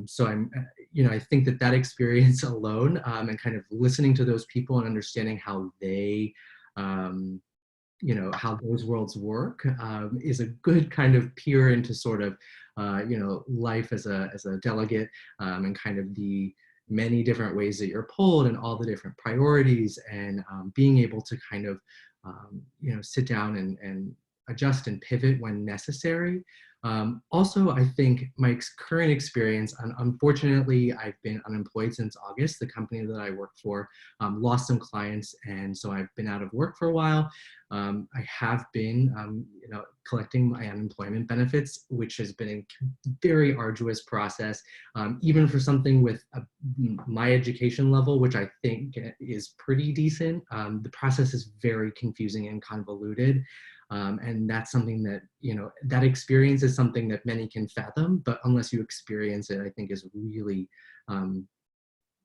T: So I'm, you know, I think that that experience alone and kind of listening to those people and understanding how they, you know, how those worlds work is a good kind of peer into sort of, you know, life as a delegate and kind of the many different ways that you're pulled and all the different priorities, and being able to kind of, you know, sit down and adjust and pivot when necessary. Also, I think my current experience, unfortunately, I've been unemployed since August. The company that I work for lost some clients, and so I've been out of work for a while. I have been, you know, collecting my unemployment benefits, which has been a very arduous process, even for something with my education level, which I think is pretty decent. The process is very confusing and convoluted. And that's something that, you know, that experience is something that many can fathom, but unless you experience it, I think is really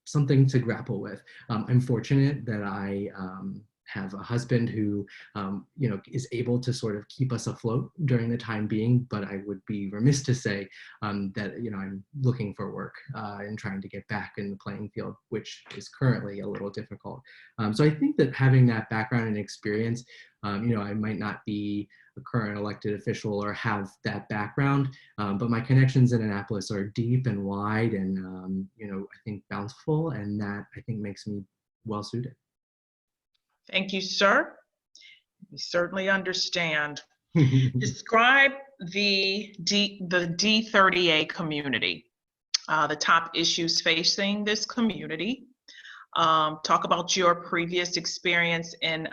T: something to grapple with. I'm fortunate that I have a husband who, you know, is able to sort of keep us afloat during the time being, but I would be remiss to say that, you know, I'm looking for work and trying to get back in the playing field, which is currently a little difficult. So I think that having that background and experience, you know, I might not be a current elected official or have that background, but my connections in Annapolis are deep and wide and, you know, I think bountiful, and that I think makes me well suited.
A: Thank you, sir. We certainly understand. Describe the D30A community, the top issues facing this community, talk about your previous experience in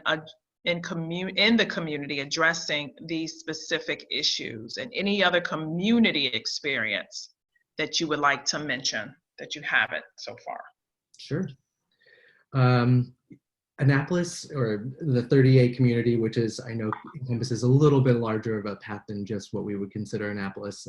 A: the community addressing these specific issues, and any other community experience that you would like to mention that you haven't so far.
T: Sure. Annapolis, or the 30A community, which is, I know encompasses a little bit larger of a path than just what we would consider Annapolis,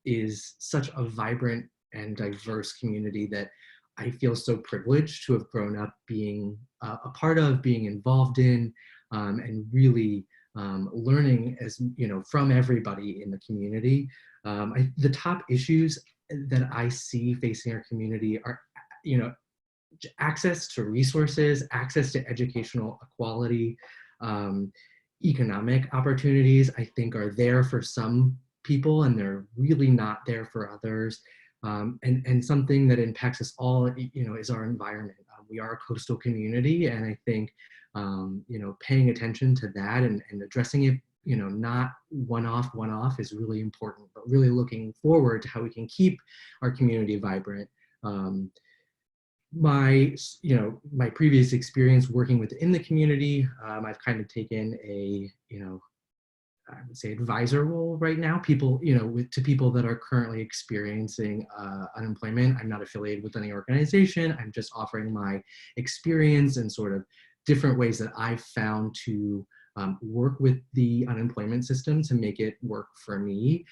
T: is such a vibrant and diverse community that I feel so privileged to have grown up being a part of, being involved in, and really learning, as you know, from everybody in the community. The top issues that I see facing our community are, you know, access to resources, access to educational equality, economic opportunities, I think, are there for some people and they're really not there for others. And something that impacts us all, you know, is our environment. We are a coastal community, and I think, you know, paying attention to that and addressing it, you know, not one-off is really important, but really looking forward to how we can keep our community vibrant. My previous experience working within the community, I've kind of taken a, you know, I would say advisor role right now. People, you know, to people that are currently experiencing unemployment. I'm not affiliated with any organization. I'm just offering my experience and sort of different ways that I've found to work with the unemployment system to make it work for me,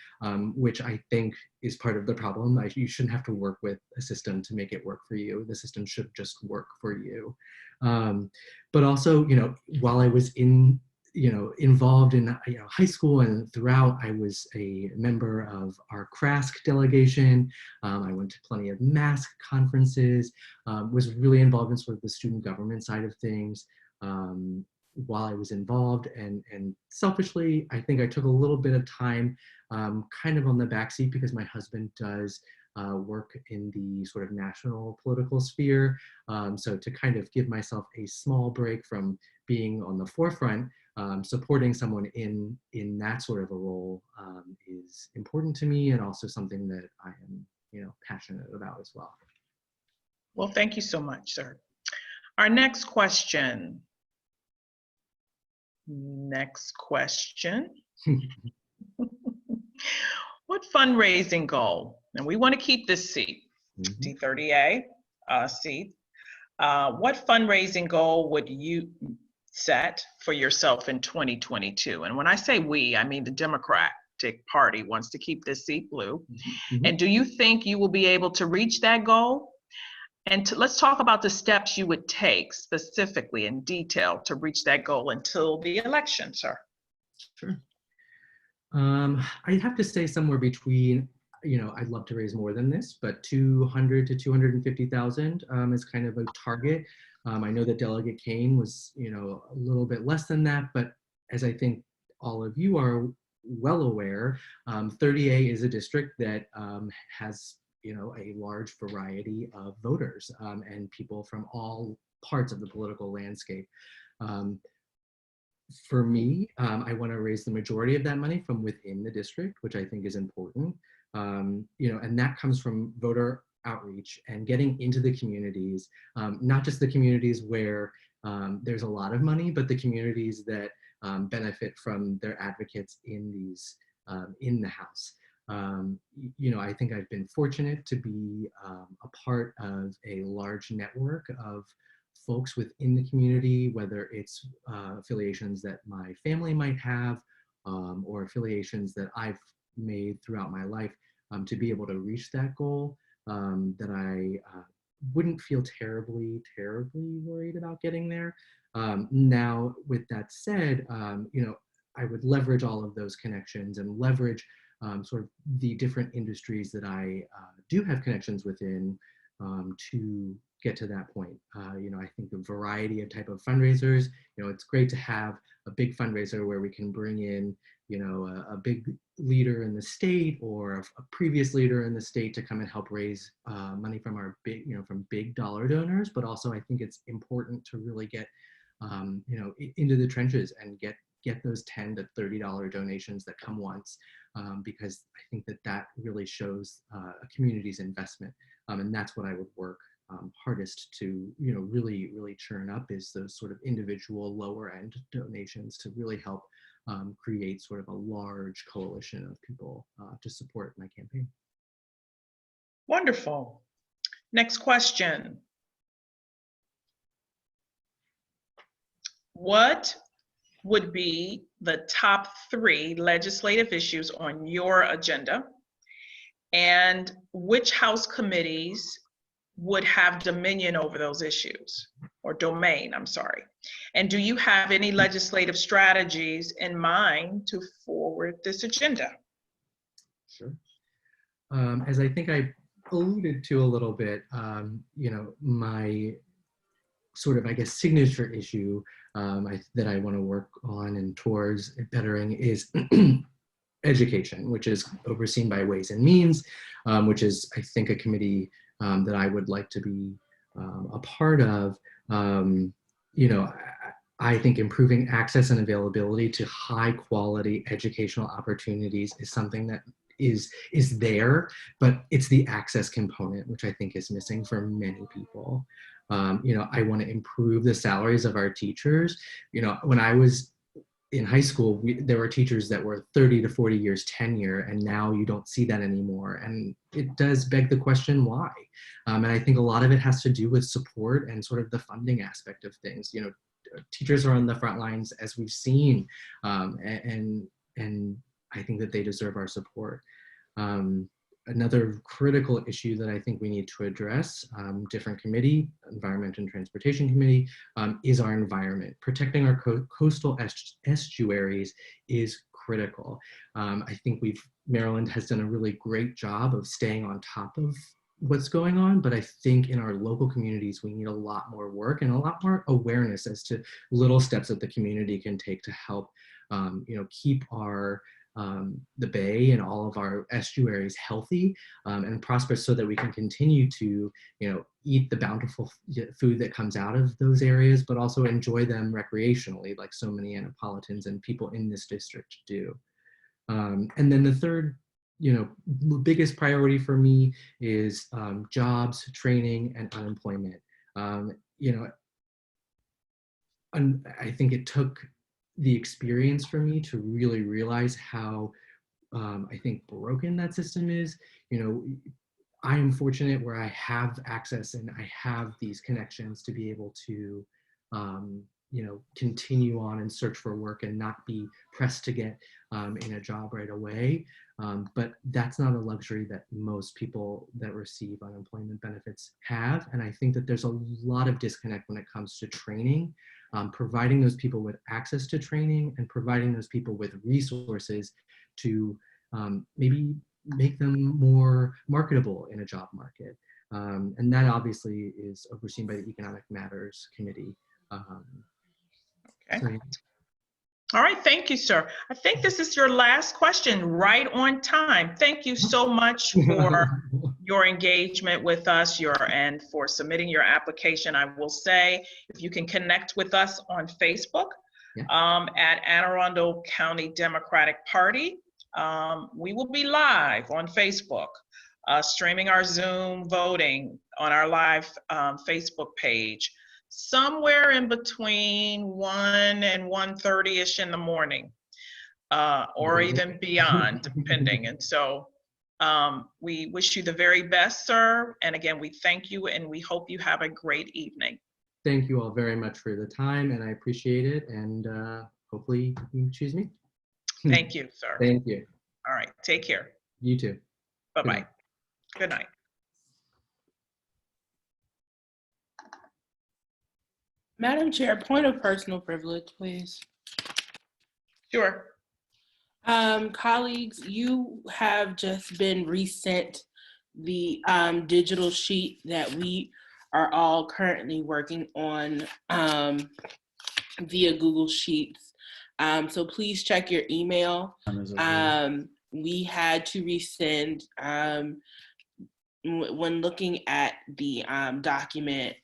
T: which I think is part of the problem. You shouldn't have to work with a system to make it work for you. The system should just work for you. But also, you know, while I was involved in high school and throughout, I was a member of our CRASC delegation. I went to plenty of MASC conferences, was really involved in sort of the student government side of things. While I was involved, and selfishly, I think I took a little bit of time kind of on the backseat because my husband does work in the sort of national political sphere. So to kind of give myself a small break from being on the forefront, supporting someone in that sort of a role is important to me, and also something that I am, you know, passionate about as well.
A: Well, thank you so much, sir. Our next question. What fundraising goal, and we want to keep this seat, D30A seat, what fundraising goal would you set for yourself in 2022? And when I say we, I mean the Democratic Party wants to keep this seat blue. And do you think you will be able to reach that goal? And let's talk about the steps you would take specifically in detail to reach that goal until the election, sir.
T: Sure. I'd have to say somewhere between, you know, I'd love to raise more than this, but 200 to 250,000 is kind of a target. I know that Delegate Kane was, you know, a little bit less than that, but as I think all of you are well aware, 30A is a district that has, you know, a large variety of voters and people from all parts of the political landscape. For me, I want to raise the majority of that money from within the district, which I think is important. You know, and that comes from voter outreach and getting into the communities, not just the communities where there's a lot of money, but the communities that benefit from their advocates in these in the House. You know, I think I've been fortunate to be a part of a large network of folks within the community, whether it's affiliations that my family might have or affiliations that I've made throughout my life to be able to reach that goal, that I wouldn't feel terribly worried about getting there. Now, with that said, you know, I would leverage all of those connections and leverage sort of the different industries that I do have connections within to get to that point. You know, I think the variety of type of fundraisers, you know, it's great to have a big fundraiser where we can bring in, you know, a big leader in the state or a previous leader in the state to come and help raise money from our big, you know, from big dollar donors. But also I think it's important to really get, you know, into the trenches and get those $10 to $30 donations that come once, because I think that really shows a community's investment. And that's what I would work hardest to, really churn up is those sort of individual lower end donations to really help create sort of a large coalition of people to support my campaign.
A: Wonderful. Next question. What would be the top 3 legislative issues on your agenda? And which House committees would have dominion over those issues, or domain, I'm sorry. And do you have any legislative strategies in mind to forward this agenda?
T: Sure. As I think I alluded to a little bit, my sort of, I guess, signature issue that I want to work on and towards bettering is education, which is overseen by Ways and Means, which is, I think, a committee that I would like to be a part of. I think improving access and availability to high quality educational opportunities is something that is there, but it's the access component, which I think is missing for many people. I want to improve the salaries of our teachers. When I was in high school, there were teachers that were 30 to 40 years tenure, and now you don't see that anymore. And it does beg the question, why? And I think a lot of it has to do with support and sort of the funding aspect of things. Teachers are on the front lines, as we've seen, and I think that they deserve our support. Another critical issue that I think we need to address, different committee, Environment and Transportation Committee, is our environment. Protecting our coastal estuaries is critical. I think Maryland has done a really great job of staying on top of what's going on, but I think in our local communities, we need a lot more work and a lot more awareness as to little steps that the community can take to help, keep our the bay and all of our estuaries healthy and prosperous, so that we can continue to, eat the bountiful food that comes out of those areas, but also enjoy them recreationally, like so many Annapolitans and people in this district do. And then the third, biggest priority for me is jobs, training, and unemployment. And I think it took the experience for me to really realize how I think broken that system is. I am fortunate where I have access and I have these connections to be able to, continue on and search for work and not be pressed to get in a job right away. But that's not a luxury that most people that receive unemployment benefits have. And I think that there's a lot of disconnect when it comes to training, providing those people with access to training and providing those people with resources to maybe make them more marketable in a job market. And that obviously is overseen by the Economic Matters Committee.
A: Okay.
T: So, yeah.
A: All right, thank you, sir. I think this is your last question, right on time. Thank you so much for your engagement with us and for submitting your application. I will say, if you can connect with us on Facebook at Anne Arundel County Democratic Party, we will be live on Facebook, streaming our Zoom voting on our live Facebook page, somewhere in between 1 and 1:30ish in the morning, or even beyond, depending. And so we wish you the very best, sir. And again, we thank you and we hope you have a great evening.
T: Thank you all very much for the time, and I appreciate it. And hopefully you choose me.
A: Thank you, sir.
T: Thank you.
A: All right, take care.
T: You too.
A: Bye-bye. Good night.
B: Madam Chair, point of personal privilege, please.
A: Sure.
B: Colleagues, you have just been resent the digital sheet that we are all currently working on via Google Sheets. So please check your email. We had to resend, when looking at the document,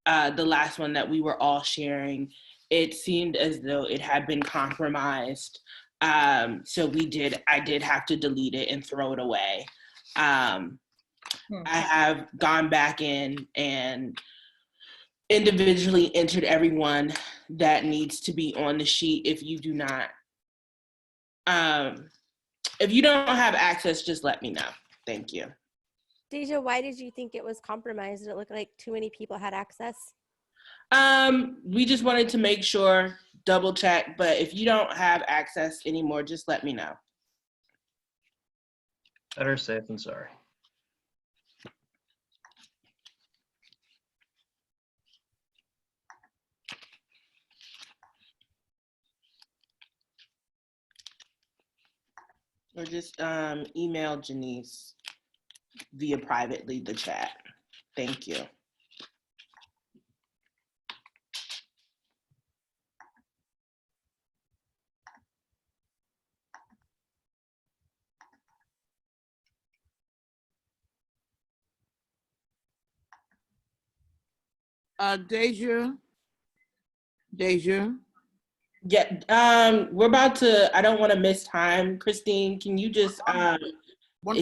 B: the last one that we were all sharing, it seemed as though it had been compromised. So I did have to delete it and throw it away. I have gone back in and individually entered everyone that needs to be on the sheet. If you do not, if you don't have access, just let me know. Thank you.
U: Deja, why did you think it was compromised? Did it look like too many people had access?
B: We just wanted to make sure, double check, but if you don't have access anymore, just let me know.
K: Better safe than sorry.
B: Or just email Janice via privately the chat. Thank you.
D: Deja.
B: Yeah, we're about to, I don't want to miss time. Christine, can you just,
D: One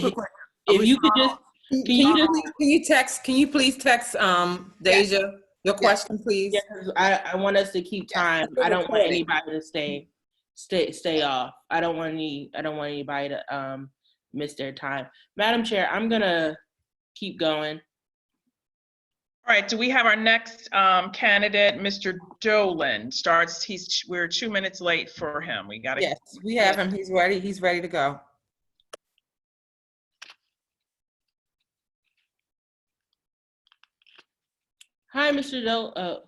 D: quick question.
B: if you could just,
E: Can you please text Deja your question, please?
B: Yeah, I want us to keep time. I don't want anybody to stay off. I don't want anybody to miss their time. Madam Chair, I'm gonna keep going.
A: All right, do we have our next candidate, Mr. Dolan? We're 2 minutes late for him. We gotta.
E: Yes, we have him. He's ready to go.
B: Hi, Mr. Dolan.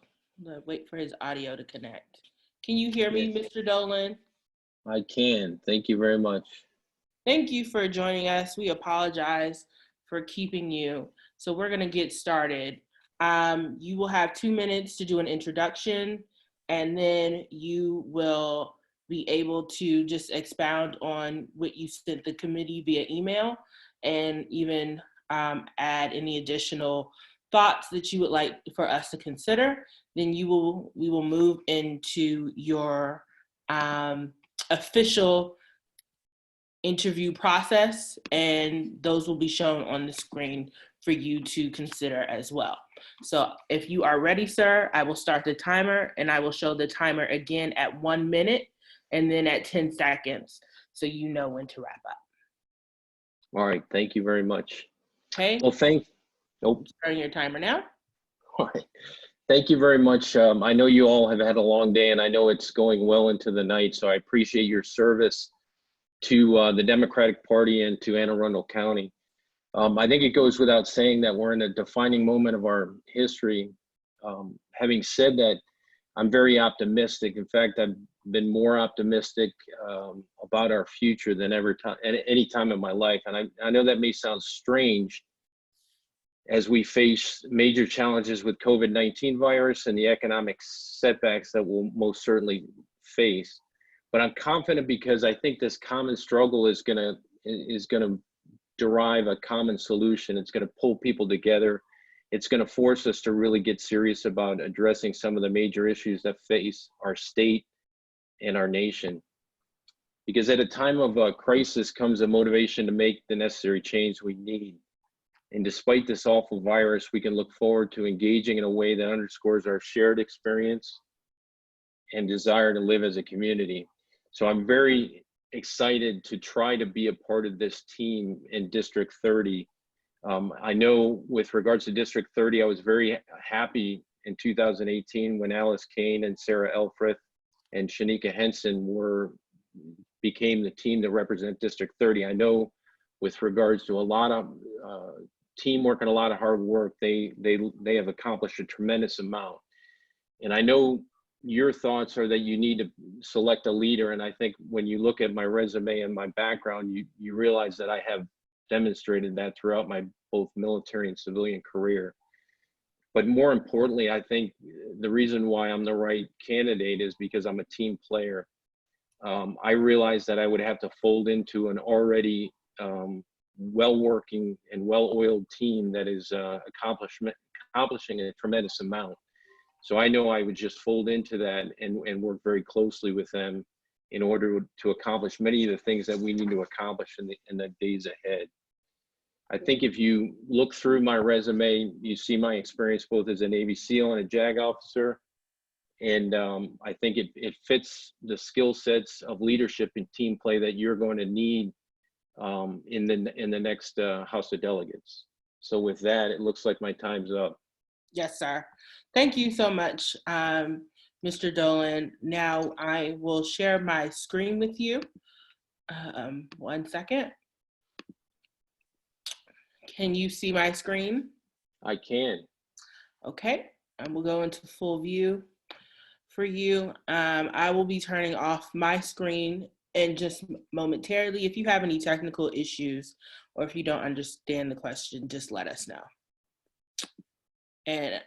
B: Wait for his audio to connect. Can you hear me, Mr. Dolan?
V: I can. Thank you very much.
B: Thank you for joining us. We apologize for keeping you. So we're gonna get started. You will have 2 minutes to do an introduction, and then you will be able to just expound on what you sent the committee via email, and even add any additional thoughts that you would like for us to consider. Then we will move into your official interview process, and those will be shown on the screen for you to consider as well. So if you are ready, sir, I will start the timer, and I will show the timer again at 1 minute and then at 10 seconds, so you know when to wrap up.
V: All right. Thank you very much.
B: Okay.
V: Well,
B: Starting your timer now.
V: All right. Thank you very much. I know you all have had a long day, and I know it's going well into the night, so I appreciate your service to the Democratic Party and to Anne Arundel County. I think it goes without saying that we're in a defining moment of our history. Having said that, I'm very optimistic. In fact, I've been more optimistic about our future than any time in my life. And I know that may sound strange as we face major challenges with COVID-19 virus and the economic setbacks that we'll most certainly face. But I'm confident because I think this common struggle is gonna derive a common solution. It's gonna pull people together. It's gonna force us to really get serious about addressing some of the major issues that face our state and our nation. Because at a time of crisis comes a motivation to make the necessary change we need. And despite this awful virus, we can look forward to engaging in a way that underscores our shared experience and desire to live as a community. So I'm very excited to try to be a part of this team in District 30. I know with regards to District 30, I was very happy in 2018 when Alice Kane and Sarah Elfrith and Shanika Henson became the team that represent District 30. I know with regards to a lot of teamwork and a lot of hard work, they have accomplished a tremendous amount. And I know your thoughts are that you need to select a leader. And I think when you look at my resume and my background, you realize that I have demonstrated that throughout my both military and civilian career. But more importantly, I think the reason why I'm the right candidate is because I'm a team player. I realized that I would have to fold into an already well-working and well-oiled team that is accomplishing a tremendous amount. So I know I would just fold into that and work very closely with them in order to accomplish many of the things that we need to accomplish in the days ahead. I think if you look through my resume, you see my experience both as a Navy SEAL and a JAG officer. And I think it fits the skill sets of leadership and team play that you're going to need in the next House of Delegates. So with that, it looks like my time's up.
B: Yes, sir. Thank you so much, Mr. Dolan. Now I will share my screen with you. 1 second. Can you see my screen?
V: I can.
B: Okay, and we'll go into full view for you. I will be turning off my screen in just momentarily. If you have any technical issues or if you don't understand the question, just let us know. And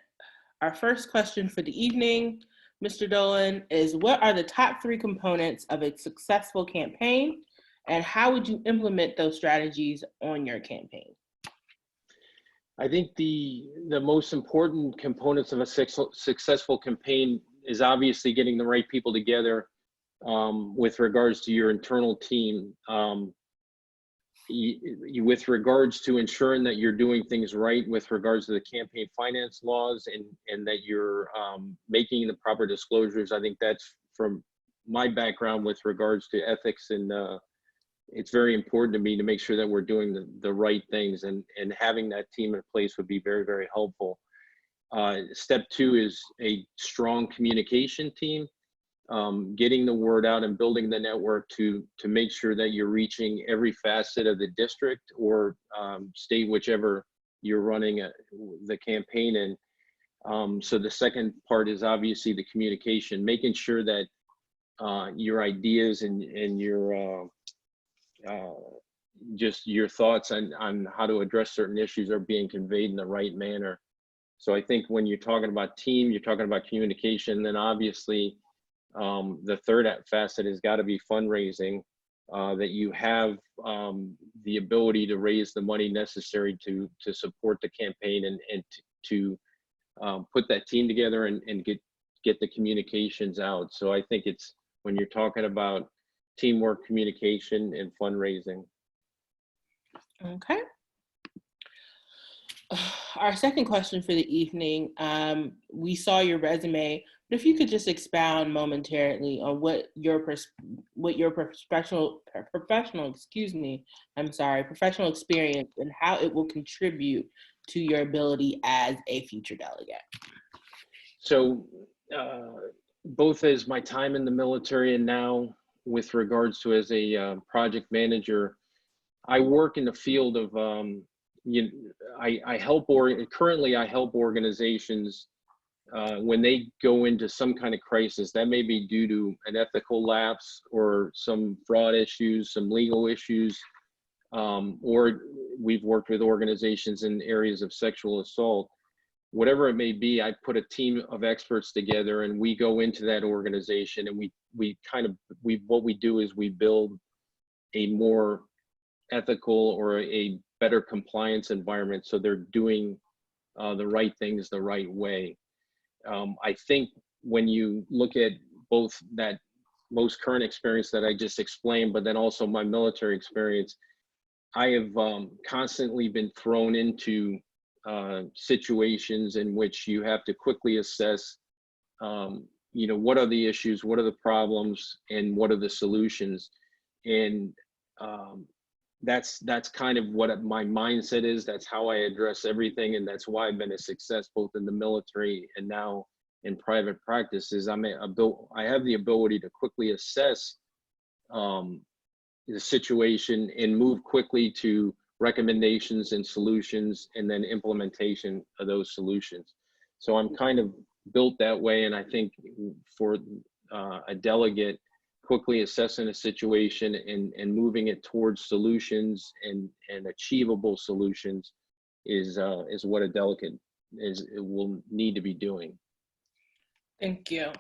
B: our first question for the evening, Mr. Dolan, is what are the top 3 components of a successful campaign, and how would you implement those strategies on your campaign?
V: I think the most important components of a successful campaign is obviously getting the right people together with regards to your internal team, with regards to ensuring that you're doing things right with regards to the campaign finance laws and that you're making the proper disclosures. I think that's from my background with regards to ethics, and it's very important to me to make sure that we're doing the right things, and having that team in place would be very, very helpful. Step 2 is a strong communication team, getting the word out and building the network to make sure that you're reaching every facet of the district or state, whichever you're running the campaign in. So the second part is obviously the communication, making sure that your ideas and your just your thoughts on how to address certain issues are being conveyed in the right manner. So I think when you're talking about team, you're talking about communication, then obviously the third facet has got to be fundraising, that you have the ability to raise the money necessary to support the campaign and to put that team together and get the communications out. So I think it's when you're talking about teamwork, communication, and fundraising.
B: Okay. Our second question for the evening, we saw your resume, but if you could just expound momentarily on what your professional experience and how it will contribute to your ability as a future delegate.
V: So both as my time in the military and now with regards to as a project manager, I work in the field of, currently I help organizations when they go into some kind of crisis. That may be due to an ethical lapse or some fraud issues, some legal issues, or we've worked with organizations in areas of sexual assault. Whatever it may be, I put a team of experts together and we go into that organization and what we do is we build a more ethical or a better compliance environment so they're doing the right things the right way. I think when you look at both that most current experience that I just explained, but then also my military experience, I have constantly been thrown into situations in which you have to quickly assess, what are the issues, what are the problems, and what are the solutions. And that's kind of what my mindset is. That's how I address everything, and that's why I've been a success both in the military and now in private practice. Is I have the ability to quickly assess the situation and move quickly to recommendations and solutions, and then implementation of those solutions. So I'm kind of built that way, and I think for a delegate, quickly assessing a situation and moving it towards solutions and achievable solutions is what a delegate will need to be doing.
B: Thank you.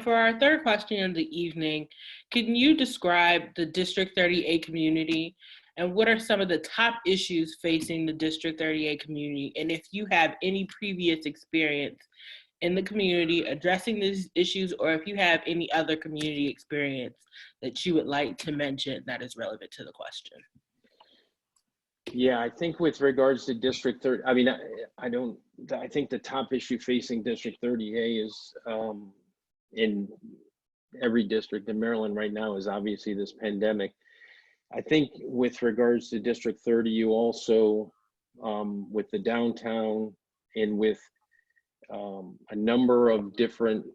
B: For our third question of the evening, can you describe the District 30A community and what are some of the top issues facing the District 30A community? And if you have any previous experience in the community addressing these issues, or if you have any other community experience that you would like to mention that is relevant to the question.
V: Yeah, I think with regards to District 30, I mean, I think the top issue facing District 30A is in every district in Maryland right now is obviously this pandemic. I think with regards to District 30, you also, with the downtown and with a number of different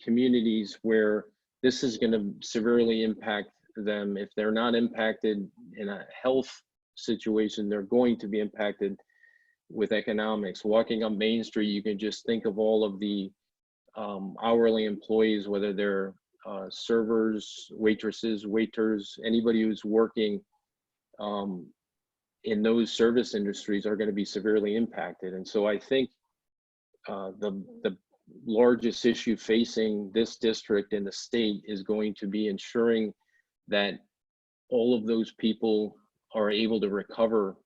V: communities where this is going to severely impact them. If they're not impacted in a health situation, they're going to be impacted with economics. Walking up Main Street, you can just think of all of the hourly employees, whether they're servers, waitresses, waiters, anybody who's working in those service industries are going to be severely impacted. And so I think the largest issue facing this district in the state is going to be ensuring that all of those people are able to recover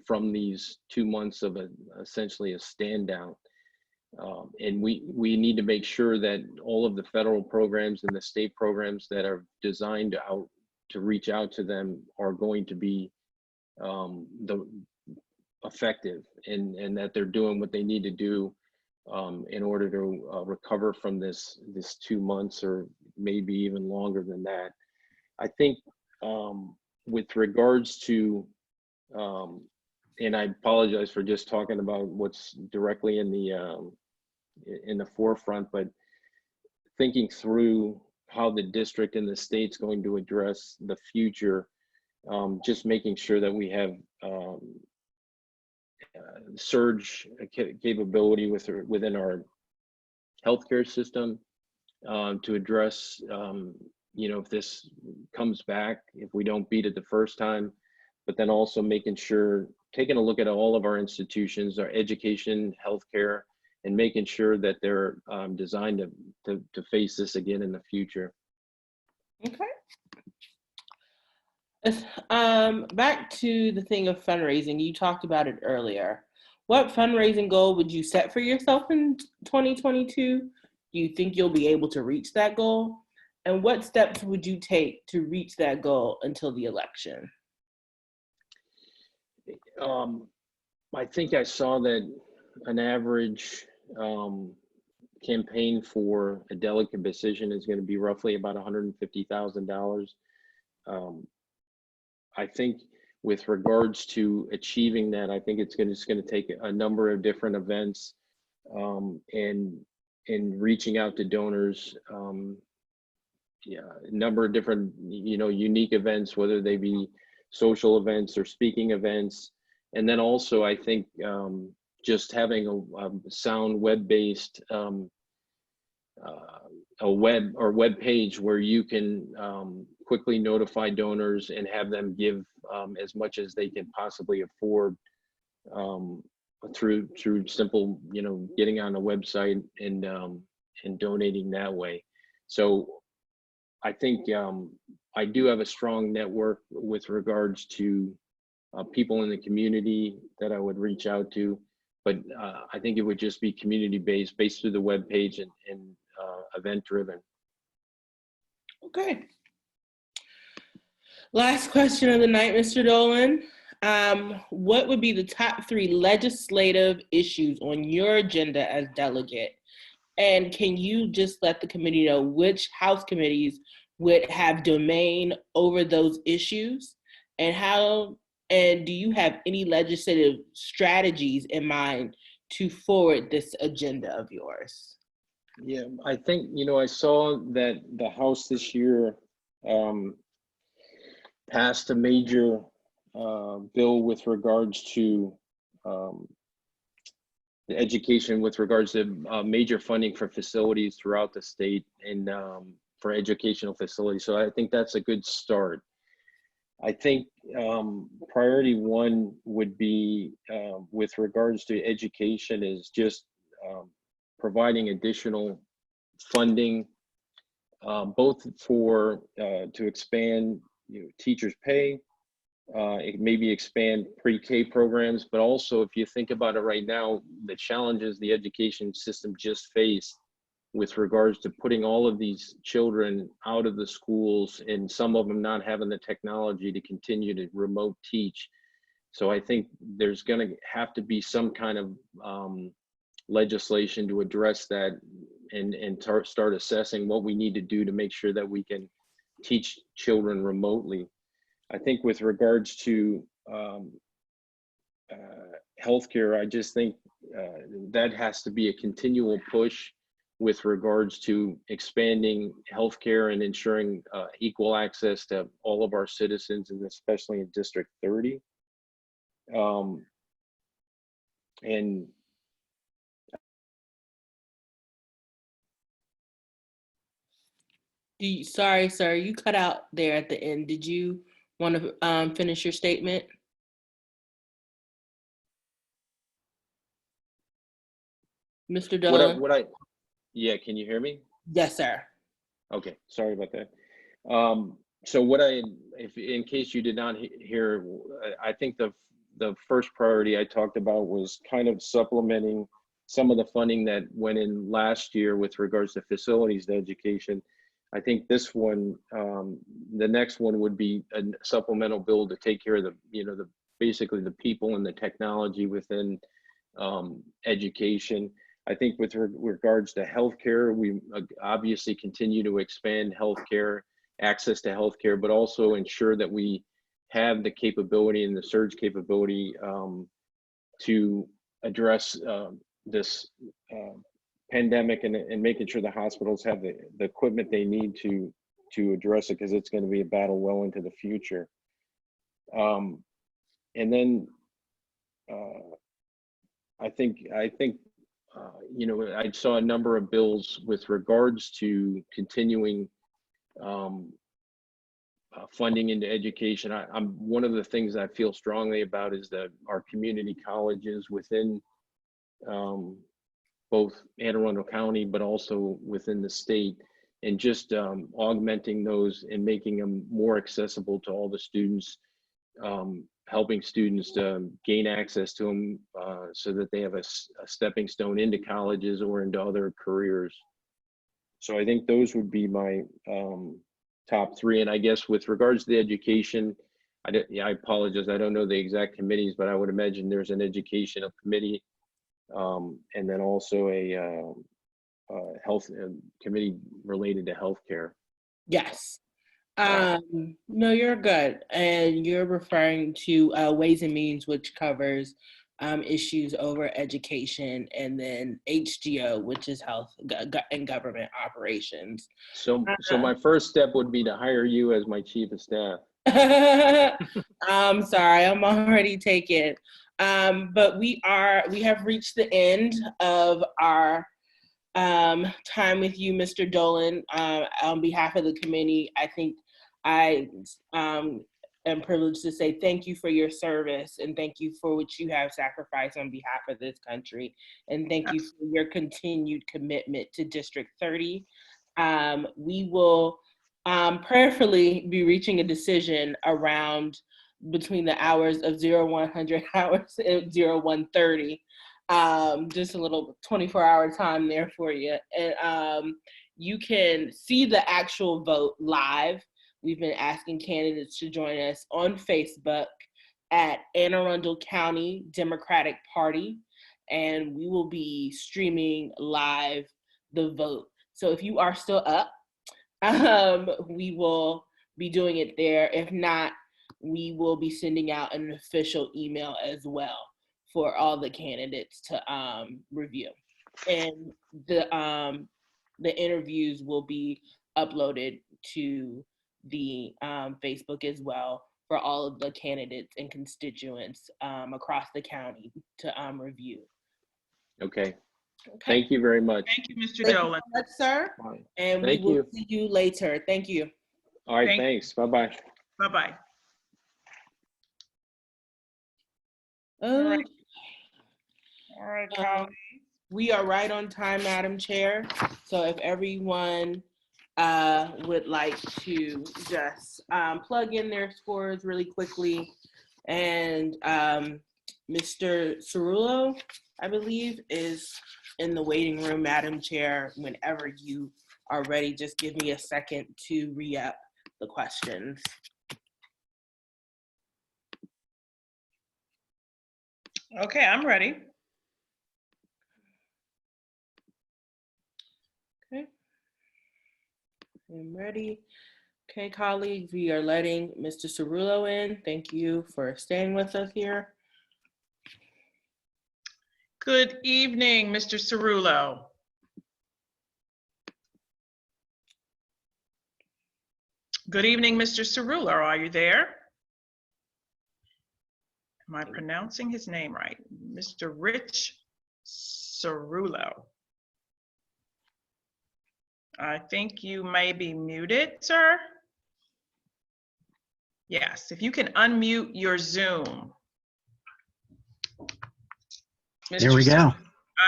V: from these 2 months of essentially a stand down. And we need to make sure that all of the federal programs and the state programs that are designed to reach out to them are going to be effective, and that they're doing what they need to do in order to recover from this 2 months or maybe even longer than that. I think with regards to, and I apologize for just talking about what's directly in the forefront, but thinking through how the district and the state's going to address the future, just making sure that we have surge capability within our healthcare system to address, if this comes back, if we don't beat it the first time, but then also making sure, taking a look at all of our institutions, our education, healthcare, and making sure that they're designed to face this again in the future.
B: Okay. Back to the thing of fundraising, you talked about it earlier. What fundraising goal would you set for yourself in 2022? Do you think you'll be able to reach that goal? And what steps would you take to reach that goal until the election?
V: I think I saw that an average campaign for a delegate position is going to be roughly about $150,000. I think with regards to achieving that, I think it's going to take a number of different events and reaching out to donors. A number of different, unique events, whether they be social events or speaking events. And then also, I think just having a sound web-based a web page where you can quickly notify donors and have them give as much as they can possibly afford through simple, getting on a website and donating that way. So I think I do have a strong network with regards to people in the community that I would reach out to, but I think it would just be community-based, based through the web page and event-driven.
B: Okay. Last question of the night, Mr. Dolan. What would be the top 3 legislative issues on your agenda as delegate? And can you just let the committee know which House committees would have domain over those issues? And do you have any legislative strategies in mind to forward this agenda of yours?
V: Yeah, I think, I saw that the House this year passed a major bill with regards to the education, with regards to major funding for facilities throughout the state and for educational facilities. So I think that's a good start. I think priority 1 would be with regards to education is just providing additional funding, both for to expand teachers' pay, it maybe expand pre-K programs, but also if you think about it right now, the challenges the education system just faced with regards to putting all of these children out of the schools and some of them not having the technology to continue to remote teach. So I think there's going to have to be some kind of legislation to address that and start assessing what we need to do to make sure that we can teach children remotely. I think with regards to healthcare, I just think that has to be a continual push with regards to expanding healthcare and ensuring equal access to all of our citizens, and especially in District 30. And
B: Sorry, sir, you cut out there at the end. Did you want to finish your statement? Mr. Dolan?
V: Yeah, can you hear me?
B: Yes, sir.
V: Okay, sorry about that. So if in case you did not hear, I think the first priority I talked about was kind of supplementing some of the funding that went in last year with regards to facilities education. I think this one, the next one would be a supplemental bill to take care of basically the people and the technology within education. I think with regards to healthcare, we obviously continue to expand healthcare, access to healthcare, but also ensure that we have the capability and the surge capability to address this pandemic and making sure the hospitals have the equipment they need to address it, because it's going to be a battle well into the future. And then I think I saw a number of bills with regards to continuing funding into education. I'm one of the things I feel strongly about is that our community colleges within both Anne Arundel County, but also within the state, and just augmenting those and making them more accessible to all the students, helping students to gain access to them so that they have a stepping stone into colleges or into other careers. So I think those would be my top three. And I guess with regards to the education, I apologize, I don't know the exact committees, but I would imagine there's an educational committee and then also a health committee related to healthcare.
B: Yes. No, you're good. And you're referring to Ways and Means, which covers issues over education, and then HGO, which is health and government operations.
V: So my first step would be to hire you as my chief of staff.
B: I'm sorry, I'm already taken. But we have reached the end of our time with you, Mr. Dolan. On behalf of the committee, I think I am privileged to say thank you for your service, and thank you for what you have sacrificed on behalf of this country, and thank you for your continued commitment to District 30. We will prayerfully be reaching a decision around between the hours of 0100 hours and 0130. Just a little 24-hour time there for you. And you can see the actual vote live. We've been asking candidates to join us on Facebook at Anne Arundel County Democratic Party, and we will be streaming live the vote. So if you are still up, we will be doing it there. If not, we will be sending out an official email as well for all the candidates to review. And the interviews will be uploaded to the Facebook as well for all of the candidates and constituents across the county to review.
V: Okay. Thank you very much.
A: Thank you, Mr. Dolan.
B: Thank you, sir. And
V: Thank
B: we will
V: you.
B: see you later. Thank you.
V: All right, thanks. Bye-bye.
A: Bye-bye.
B: All
A: right, colleagues.
B: We are right on time, Madam Chair. So if everyone would like to just plug in their scores really quickly and Mr. Cerullo, I believe, is in the waiting room, Madam Chair. Whenever you are ready, just give me a second to re-up the questions.
A: Okay, I'm ready.
B: Okay, I'm ready. Okay, colleagues, we are letting Mr. Cerullo in. Thank you for staying with us here.
A: Good evening, Mr. Cerullo. Good evening, Mr. Cerullo. Are you there? Am I pronouncing his name right? Mr. Rich Cerullo. I think you may be muted, sir. Yes, if you can unmute your Zoom.
C: There we go.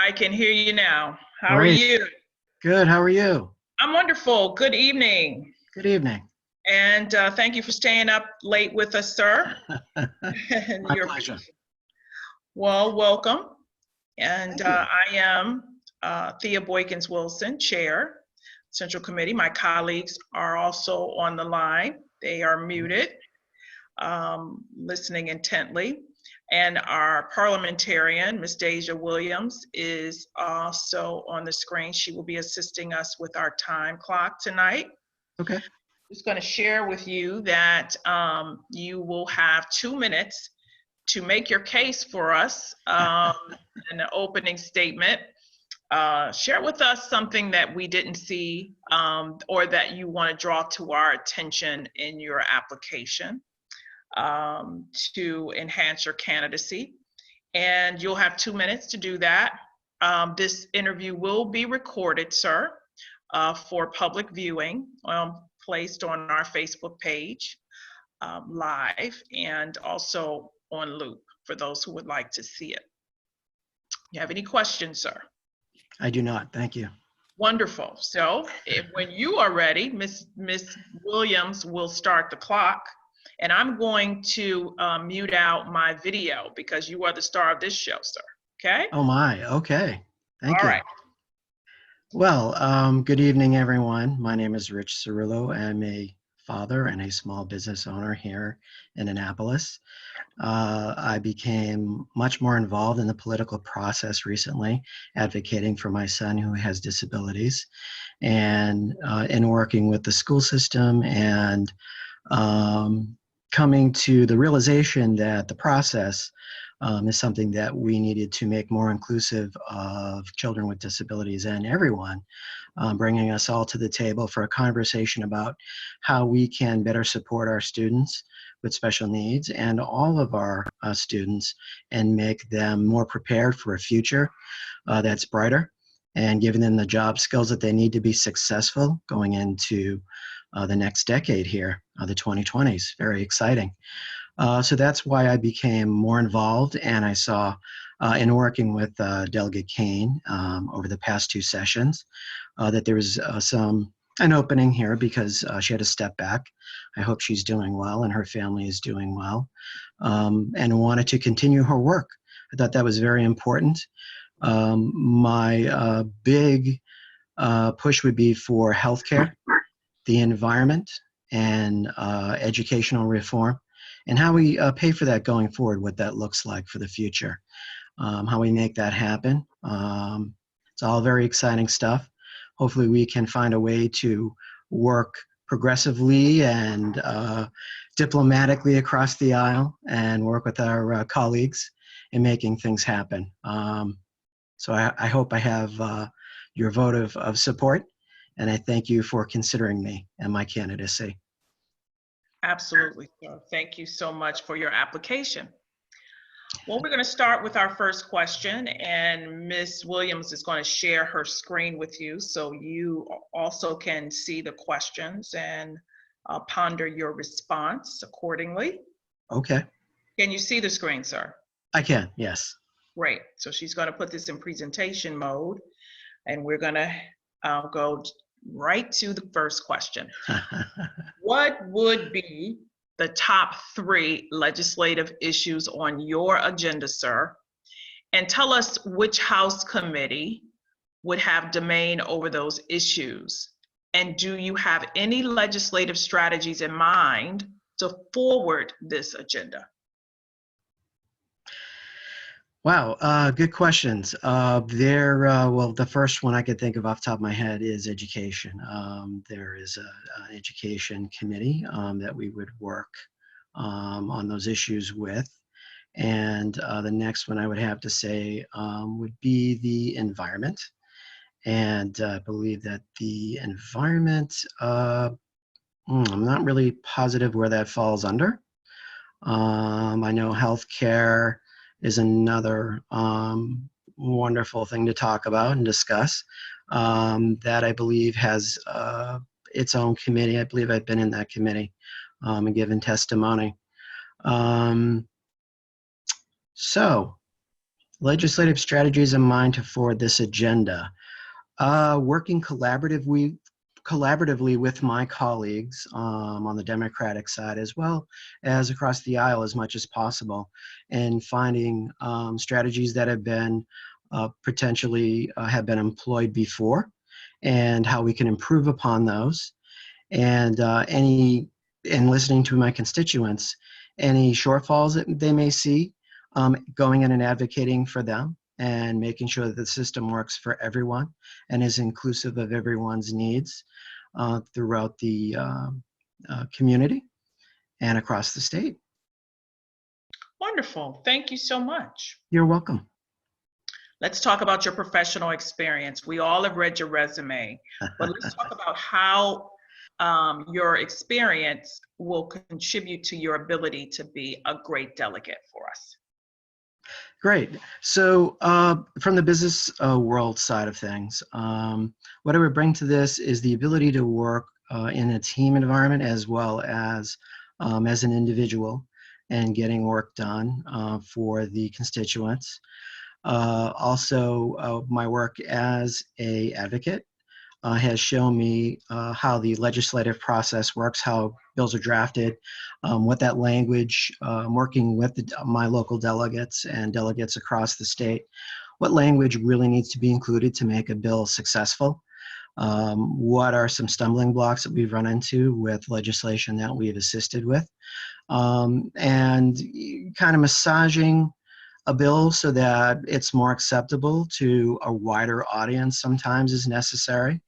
A: I can hear you now. How are
C: Great.
A: you?
C: Good. How are you?
A: I'm wonderful. Good evening.
C: Good evening.
A: And thank you for staying up late with us, sir.
C: My pleasure.
A: Well, welcome. And I am Thea Boykins Wilson, Chair, Central Committee. My colleagues are also on the line. They are muted, listening intently. And our parliamentarian, Ms. Deja Williams, is also on the screen. She will be assisting us with our time clock tonight.
C: Okay.
A: Just going to share with you that you will have 2 minutes to make your case for us in an opening statement. Share with us something that we didn't see or that you want to draw to our attention in your application to enhance your candidacy. And you'll have 2 minutes to do that. This interview will be recorded, sir, for public viewing, placed on our Facebook page live and also on loop for those who would like to see it. You have any questions, sir?
C: I do not. Thank you.
A: Wonderful. So when you are ready, Ms. Williams will start the clock. And I'm going to mute out my video because you are the star of this show, sir. Okay?
C: Oh my. Okay. Thank you.
A: All right.
C: Well, good evening, everyone. My name is Rich Cerullo. I'm a father and a small business owner here in Annapolis. I became much more involved in the political process recently, advocating for my son who has disabilities, and in working with the school system and coming to the realization that the process is something that we needed to make more inclusive of children with disabilities and everyone, bringing us all to the table for a conversation about how we can better support our students with special needs and all of our students and make them more prepared for a future that's brighter and giving them the job skills that they need to be successful going into the next decade here, the 2020s. Very exciting. So that's why I became more involved, and I saw in working with Delegate Kane over the past 2 sessions that there was an opening here because she had to step back. I hope she's doing well and her family is doing well, and wanted to continue her work. I thought that was very important. My big push would be for healthcare, the environment, and educational reform, and how we pay for that going forward, what that looks like for the future, how we make that happen. It's all very exciting stuff. Hopefully we can find a way to work progressively and diplomatically across the aisle and work with our colleagues in making things happen. So I hope I have your vote of support, and I thank you for considering me and my candidacy.
A: Absolutely, sir. Thank you so much for your application. Well, we're going to start with our first question, and Ms. Williams is going to share her screen with you so you also can see the questions and ponder your response accordingly.
C: Okay.
A: Can you see the screen, sir?
C: I can, yes.
A: Great. So she's going to put this in presentation mode, and we're going to go right to the first question. What would be the top 3 legislative issues on your agenda, sir, and tell us which House committee would have domain over those issues. And do you have any legislative strategies in mind to forward this agenda?
C: Wow, good questions. Well, the first one I could think of off the top of my head is education. There is an education committee that we would work on those issues with. And the next one I would have to say would be the environment. And I believe that the environment, I'm not really positive where that falls under. I know healthcare is another wonderful thing to talk about and discuss that I believe has its own committee. I believe I've been in that committee and given testimony. So, legislative strategies in mind to forward this agenda. Working collaboratively with my colleagues on the Democratic side, as well as across the aisle as much as possible, and finding strategies that have been potentially have been employed before, and how we can improve upon those, and listening to my constituents, any shortfalls that they may see, going in and advocating for them, and making sure that the system works for everyone and is inclusive of everyone's needs throughout the community and across the state.
A: Wonderful. Thank you so much.
C: You're welcome.
A: Let's talk about your professional experience. We all have read your resume, but let's talk about how your experience will contribute to your ability to be a great delegate for us.
C: Great. So from the business world side of things, what I would bring to this is the ability to work in a team environment as well as an individual and getting work done for the constituents. Also, my work as an advocate has shown me how the legislative process works, how bills are drafted, what that language, working with my local delegates and delegates across the state, what language really needs to be included to make a bill successful. What are some stumbling blocks that we've run into with legislation that we've assisted with, and kind of massaging a bill so that it's more acceptable to a wider audience sometimes is necessary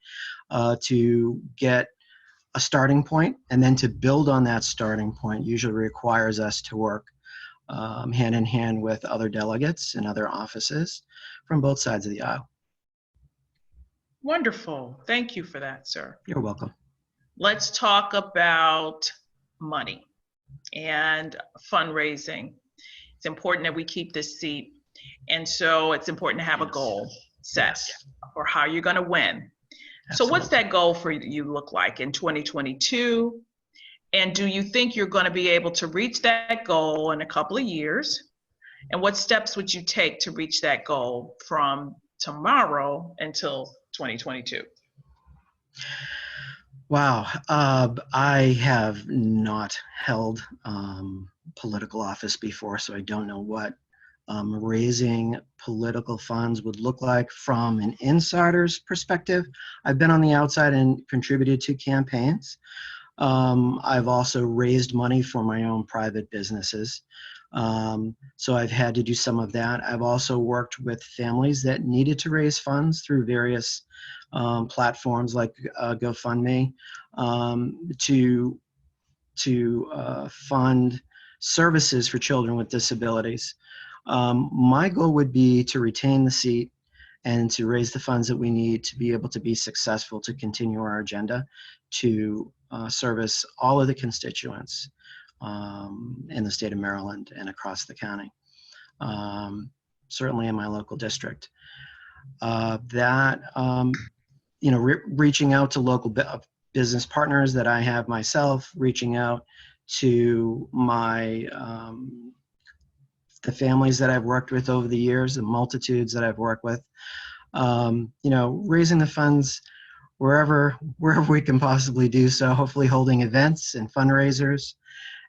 C: to get a starting point, and then to build on that starting point usually requires us to work hand in hand with other delegates and other offices from both sides of the aisle.
A: Wonderful. Thank you for that, sir.
C: You're welcome.
A: Let's talk about money and fundraising. It's important that we keep this seat. And so it's important to have a goal set for how you're going to win. So what's that goal for you look like in 2022? And do you think you're going to be able to reach that goal in a couple of years? And what steps would you take to reach that goal from tomorrow until 2022?
C: Wow, I have not held political office before, so I don't know what raising political funds would look like from an insider's perspective. I've been on the outside and contributed to campaigns. I've also raised money for my own private businesses. So I've had to do some of that. I've also worked with families that needed to raise funds through various platforms like GoFundMe to fund services for children with disabilities. My goal would be to retain the seat and to raise the funds that we need to be able to be successful to continue our agenda to service all of the constituents in the state of Maryland and across the county, certainly in my local district. Reaching out to local business partners that I have myself, reaching out to my the families that I've worked with over the years, the multitudes that I've worked with, raising the funds wherever we can possibly do so, hopefully holding events and fundraisers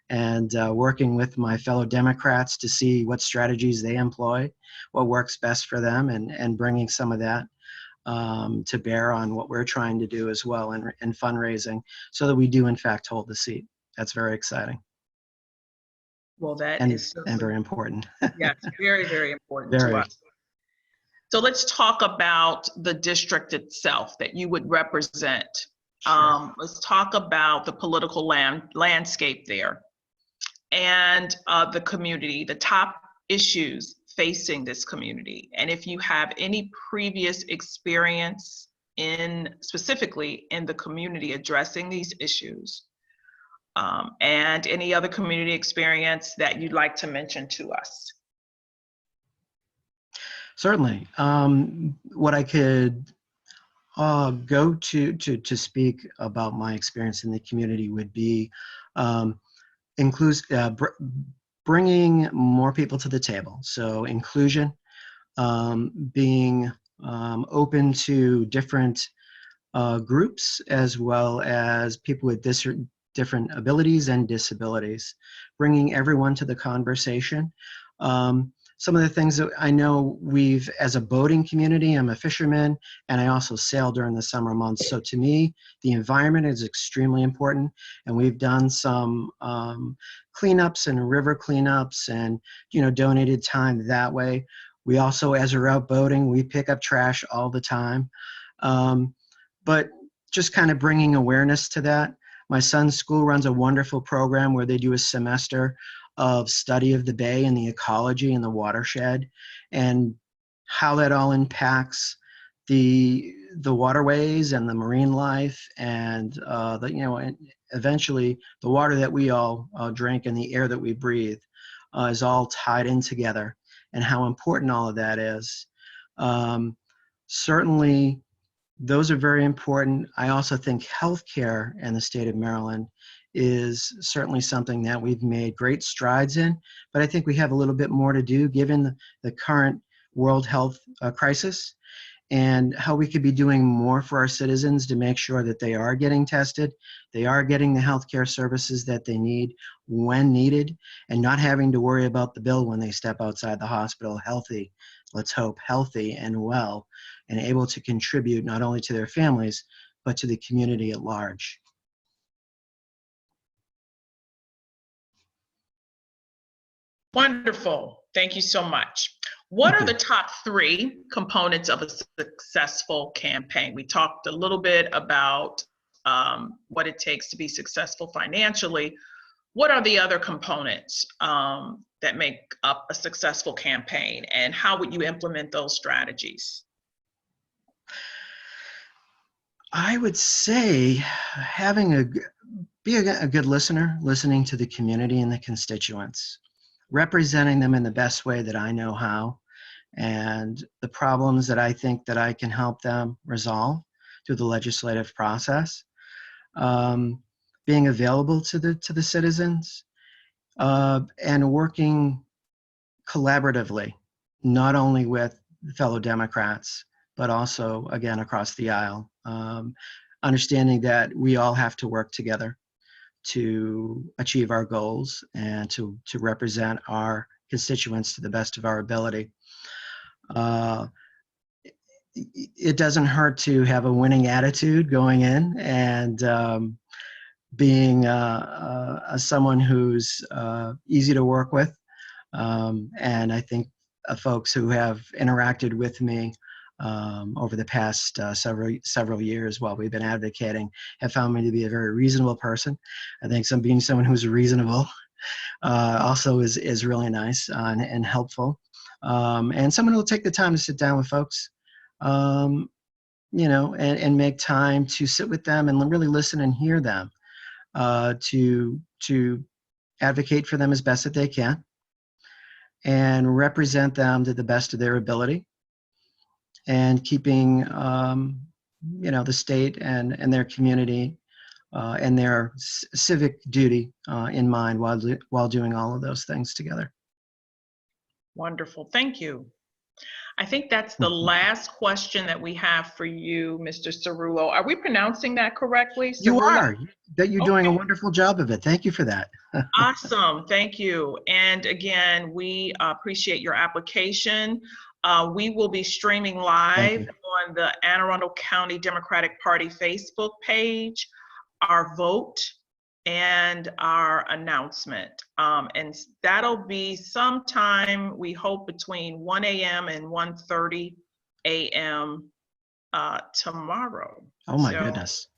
C: and working with my fellow Democrats to see what strategies they employ, what works best for them, and bringing some of that to bear on what we're trying to do as well in fundraising, so that we do in fact hold the seat. That's very exciting.
A: Well, that
C: and,
A: is
C: and very important.
A: yes, very, very important
C: Very.
A: to us. So let's talk about the district itself that you would represent. Let's talk about the political landscape there and the community, the top issues facing this community. And if you have any previous experience specifically in the community addressing these issues, and any other community experience that you'd like to mention to us.
C: Certainly. What I could go to speak about my experience in the community would be bringing more people to the table. So inclusion, being open to different groups, as well as people with different abilities and disabilities, bringing everyone to the conversation. Some of the things that I know as a boating community, I'm a fisherman, and I also sail during the summer months. So to me, the environment is extremely important, and we've done some cleanups and river cleanups and, donated time that way. We also, as we're out boating, we pick up trash all the time. But just kind of bringing awareness to that. My son's school runs a wonderful program where they do a semester of study of the bay and the ecology and the watershed, and how that all impacts the waterways and the marine life, and and eventually the water that we all drink and the air that we breathe is all tied in together, and how important all of that is. Certainly, those are very important. I also think healthcare in the state of Maryland is certainly something that we've made great strides in, but I think we have a little bit more to do given the current world health crisis, and how we could be doing more for our citizens to make sure that they are getting tested, they are getting the healthcare services that they need when needed, and not having to worry about the bill when they step outside the hospital healthy, let's hope healthy and well, and able to contribute not only to their families, but to the community at large.
A: Wonderful. Thank you so much. What are the top 3 components of a successful campaign? We talked a little bit about what it takes to be successful financially. What are the other components that make up a successful campaign, and how would you implement those strategies?
C: I would say be a good listener, listening to the community and the constituents, representing them in the best way that I know how, and the problems that I think that I can help them resolve through the legislative process, being available to the citizens, and working collaboratively, not only with fellow Democrats, but also, again, across the aisle, understanding that we all have to work together to achieve our goals and to represent our constituents to the best of our ability. It doesn't hurt to have a winning attitude going in, and being someone who's easy to work with. And I think folks who have interacted with me over the past several years while we've been advocating have found me to be a very reasonable person. I think being someone who's reasonable also is really nice and helpful. And someone who will take the time to sit down with folks, and make time to sit with them and really listen and hear them, to advocate for them as best that they can, and represent them to the best of their ability, and keeping the state and their community and their civic duty in mind while doing all of those things together.
A: Wonderful. Thank you. I think that's the last question that we have for you, Mr. Cerullo. Are we pronouncing that correctly?
C: You
A: Cerullo?
C: are. That you're doing a wonderful job of it. Thank you for that.
A: Awesome, thank you. And again, we appreciate your application. We will be streaming live on the Anne Arundel County Democratic Party Facebook page, our vote, and our announcement. And that'll be sometime, we hope, between 1 a.m. and 1:30 a.m. Tomorrow.
C: Oh my
A: So,
C: goodness.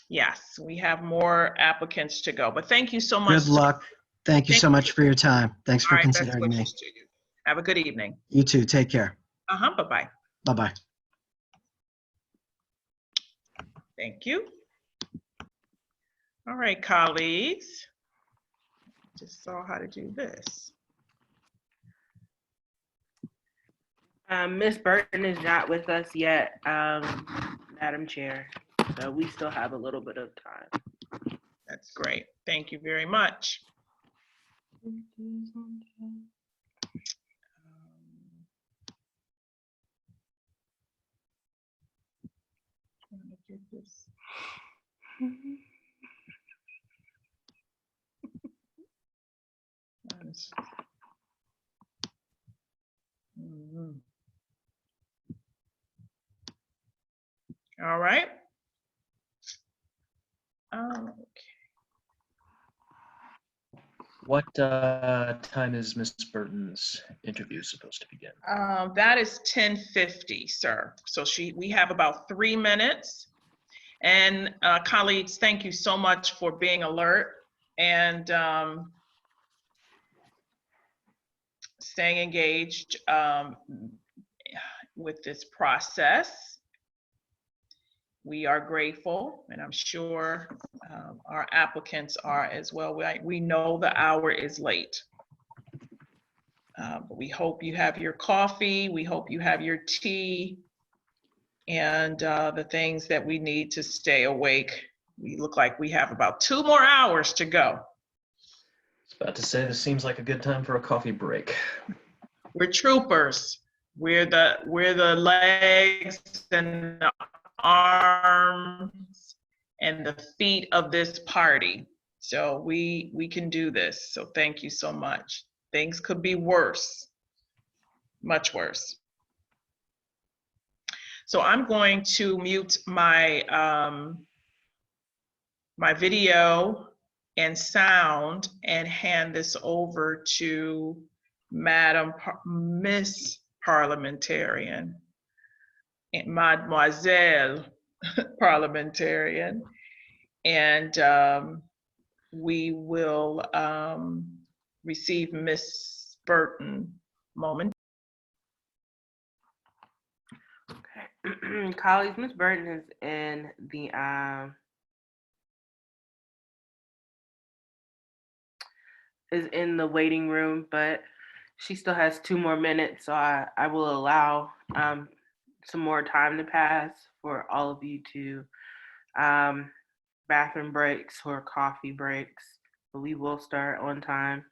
A: yes, we have more applicants to go, but thank you so much.
C: Good luck. Thank you so much for your time. Thanks for
A: All right, best
C: considering me.
A: wishes to you. Have a good evening.
C: You too. Take care.
A: Bye-bye.
C: Bye-bye.
A: Thank you. All right, colleagues. Just saw how to do this.
B: Ms. Burton is not with us yet, Madam Chair. So we still have a little bit of time.
A: That's great. Thank you very much. Trying to get this. All right. Okay.
K: What time is Ms. Burton's interview supposed to begin?
A: That is 10:50, sir. So we have about 3 minutes. And colleagues, thank you so much for being alert and staying engaged with this process. We are grateful, and I'm sure our applicants are as well. We know the hour is late. But we hope you have your coffee. We hope you have your tea and the things that we need to stay awake. We look like we have about 2 more hours to go.
K: I was about to say, this seems like a good time for a coffee break.
A: We're troopers. We're the legs and the arms and the feet of this party. So we can do this. So thank you so much. Things could be worse, much worse. So I'm going to mute my my video and sound and hand this over to Miss Parliamentarian, Mademoiselle Parliamentarian, and we will receive Miss Burton moment.
B: Okay, colleagues, Ms. Burton is in the waiting room, but she still has 2 more minutes, so I will allow some more time to pass for all of you to bathroom breaks or coffee breaks, but we will start on time.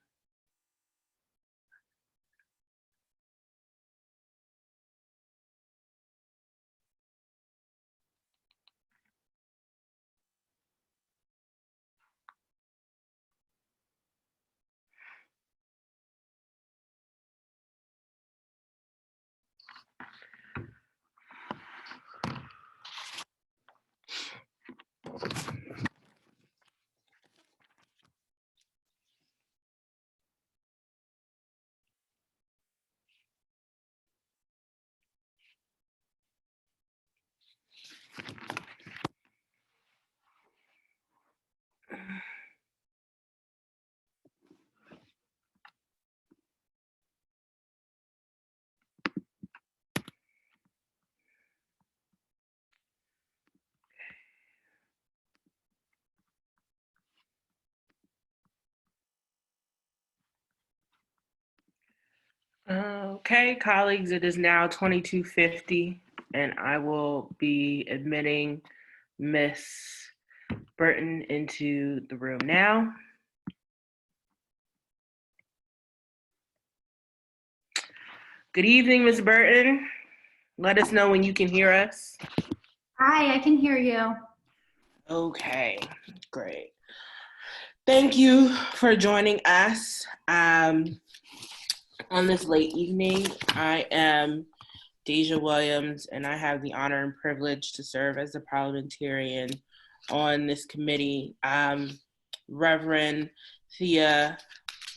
B: Okay, colleagues, it is now 22:50, and I will be admitting Miss Burton into the room now. Good evening, Ms. Burton. Let us know when you can hear us.
F: Hi, I can hear you.
B: Okay, great. Thank you for joining us on this late evening. I am Deja Williams, and I have the honor and privilege to serve as a parliamentarian on this committee. Reverend Thea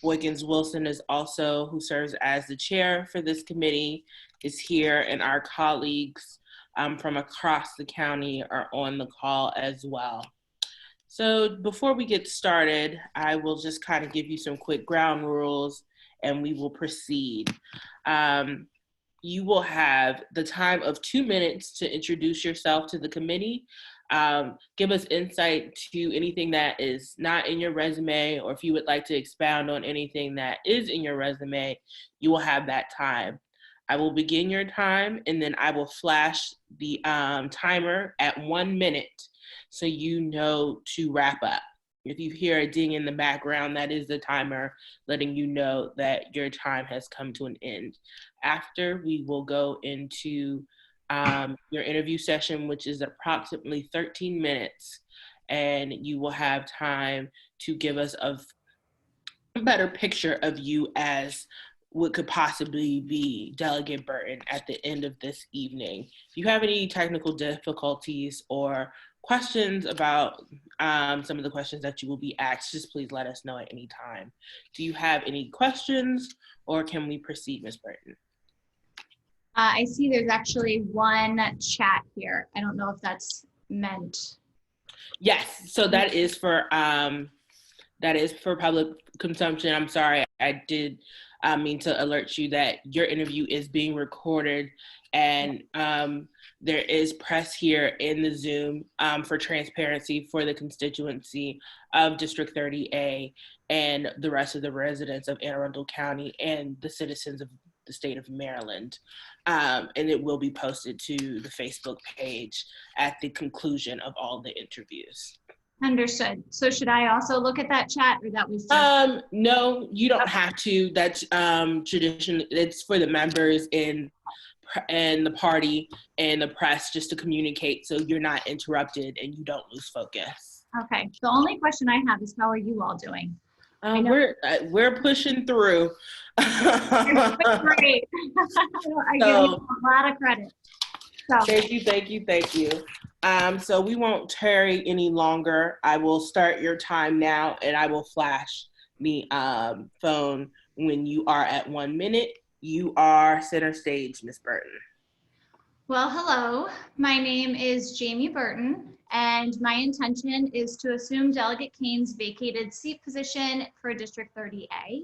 B: Boykins Wilson is also, who serves as the chair for this committee, is here, and our colleagues from across the county are on the call as well. So before we get started, I will just kind of give you some quick ground rules and we will proceed. You will have the time of 2 minutes to introduce yourself to the committee. Give us insight to anything that is not in your resume, or if you would like to expound on anything that is in your resume, you will have that time. I will begin your time and then I will flash the timer at 1 minute so you know to wrap up. If you hear a ding in the background, that is the timer letting you know that your time has come to an end. After, we will go into your interview session, which is approximately 13 minutes, and you will have time to give us a better picture of you as what could possibly be Delegate Burton at the end of this evening. If you have any technical difficulties or questions about some of the questions that you will be asked, just please let us know at any time. Do you have any questions, or can we proceed, Ms. Burton?
F: I see there's actually one chat here. I don't know if that's meant.
B: Yes, so that is for public consumption. I'm sorry, I did mean to alert you that your interview is being recorded, and there is press here in the Zoom for transparency for the constituency of District 30A and the rest of the residents of Arundel County and the citizens of the state of Maryland. And it will be posted to the Facebook page at the conclusion of all the interviews.
F: Understood. So should I also look at that chat, or that was just...
B: No, you don't have to. That's tradition. It's for the members and the party and the press, just to communicate so you're not interrupted and you don't lose focus.
F: Okay. The only question I have is, how are you all doing?
B: We're pushing through.
F: Great. I give you a lot of credit. So.
B: Thank you. So we won't tarry any longer. I will start your time now, and I will flash the phone when you are at 1 minute. You are center stage, Ms. Burton.
F: Well, hello. My name is Jamie Burton, and my intention is to assume Delegate Kane's vacated seat position for District 30A.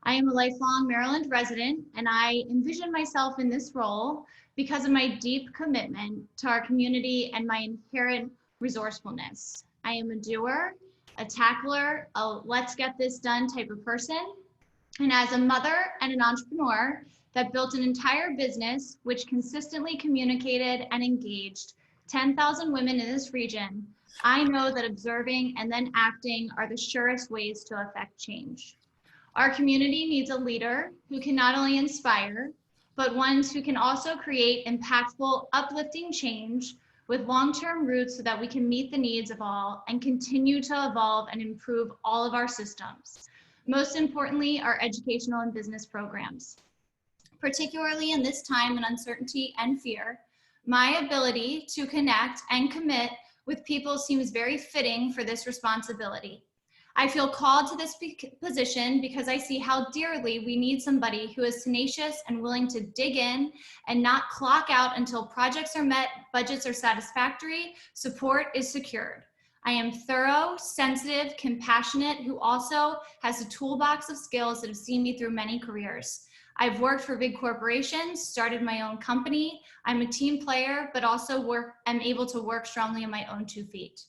F: I am a lifelong Maryland resident, and I envision myself in this role because of my deep commitment to our community and my inherent resourcefulness. I am a doer, a tackler, a let's get this done type of person. And as a mother and an entrepreneur that built an entire business which consistently communicated and engaged 10,000 women in this region, I know that observing and then acting are the surest ways to affect change. Our community needs a leader who can not only inspire, but ones who can also create impactful, uplifting change with long-term roots so that we can meet the needs of all and continue to evolve and improve all of our systems. Most importantly, our educational and business programs. Particularly in this time of uncertainty and fear, my ability to connect and commit with people seems very fitting for this responsibility. I feel called to this position because I see how dearly we need somebody who is tenacious and willing to dig in and not clock out until projects are met, budgets are satisfactory, support is secured. I am thorough, sensitive, compassionate, who also has a toolbox of skills that have seen me through many careers. I've worked for big corporations, started my own company. I'm a team player, but also am able to work strongly on my own 2 feet.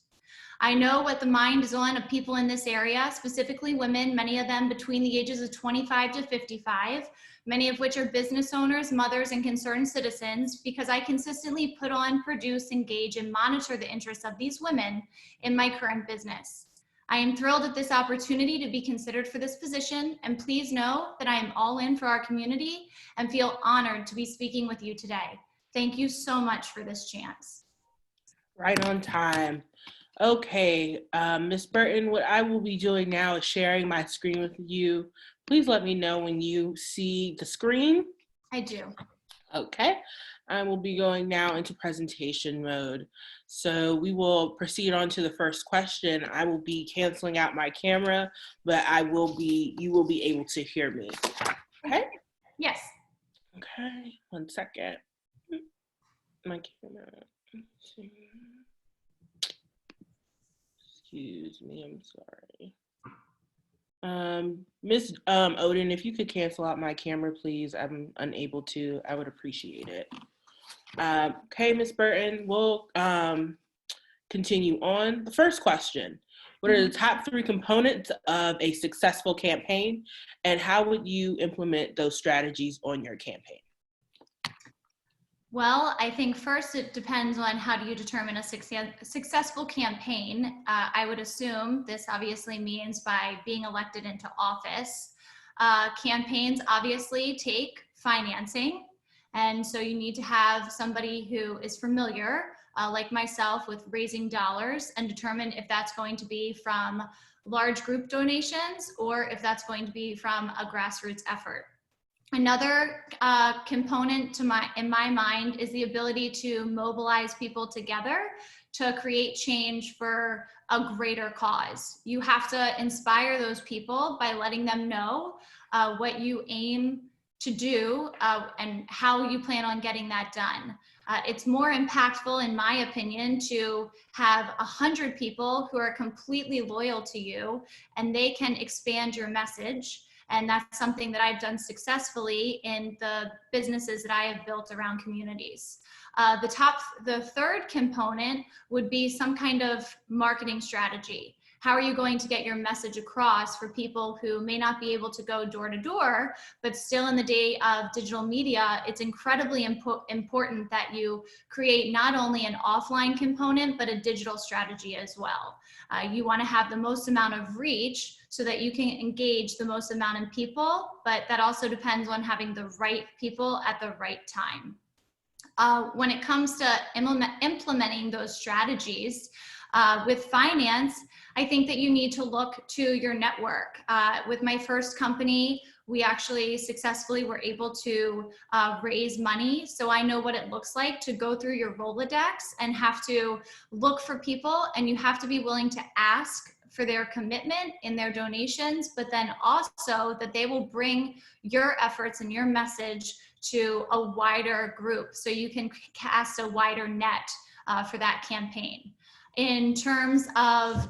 F: I know what the mind is on of people in this area, specifically women, many of them between the ages of 25 to 55, many of which are business owners, mothers, and concerned citizens, because I consistently put on, produce, engage, and monitor the interests of these women in my current business. I am thrilled at this opportunity to be considered for this position, and please know that I am all in for our community and feel honored to be speaking with you today. Thank you so much for this chance.
B: Right on time. Okay, Ms. Burton, what I will be doing now is sharing my screen with you. Please let me know when you see the screen.
F: I do.
B: Okay, I will be going now into presentation mode. So we will proceed on to the first question. I will be canceling out my camera, but you will be able to hear me. Okay?
F: Yes.
B: Okay, 1 second. My camera. Let's see. Excuse me, I'm sorry. Miss Odin, if you could cancel out my camera, please. I'm unable to. I would appreciate it. Okay, Miss Burton, we'll continue on. The first question: what are the top 3 components of a successful campaign, and how would you implement those strategies on your campaign?
F: Well, I think first it depends on how do you determine a successful campaign. I would assume this obviously means by being elected into office. Campaigns obviously take financing, and so you need to have somebody who is familiar, like myself, with raising dollars and determine if that's going to be from large group donations or if that's going to be from a grassroots effort. Another component in my mind is the ability to mobilize people together to create change for a greater cause. You have to inspire those people by letting them know what you aim to do and how you plan on getting that done. It's more impactful, in my opinion, to have 100 people who are completely loyal to you and they can expand your message. And that's something that I've done successfully in the businesses that I have built around communities. The third component would be some kind of marketing strategy. How are you going to get your message across for people who may not be able to go door to door, but still in the day of digital media, it's incredibly important that you create not only an offline component, but a digital strategy as well. You want to have the most amount of reach so that you can engage the most amount of people, but that also depends on having the right people at the right time. When it comes to implementing those strategies with finance, I think that you need to look to your network. With my first company, we actually successfully were able to raise money. So I know what it looks like to go through your Rolodex and have to look for people, and you have to be willing to ask for their commitment in their donations, but then also that they will bring your efforts and your message to a wider group so you can cast a wider net for that campaign. In terms of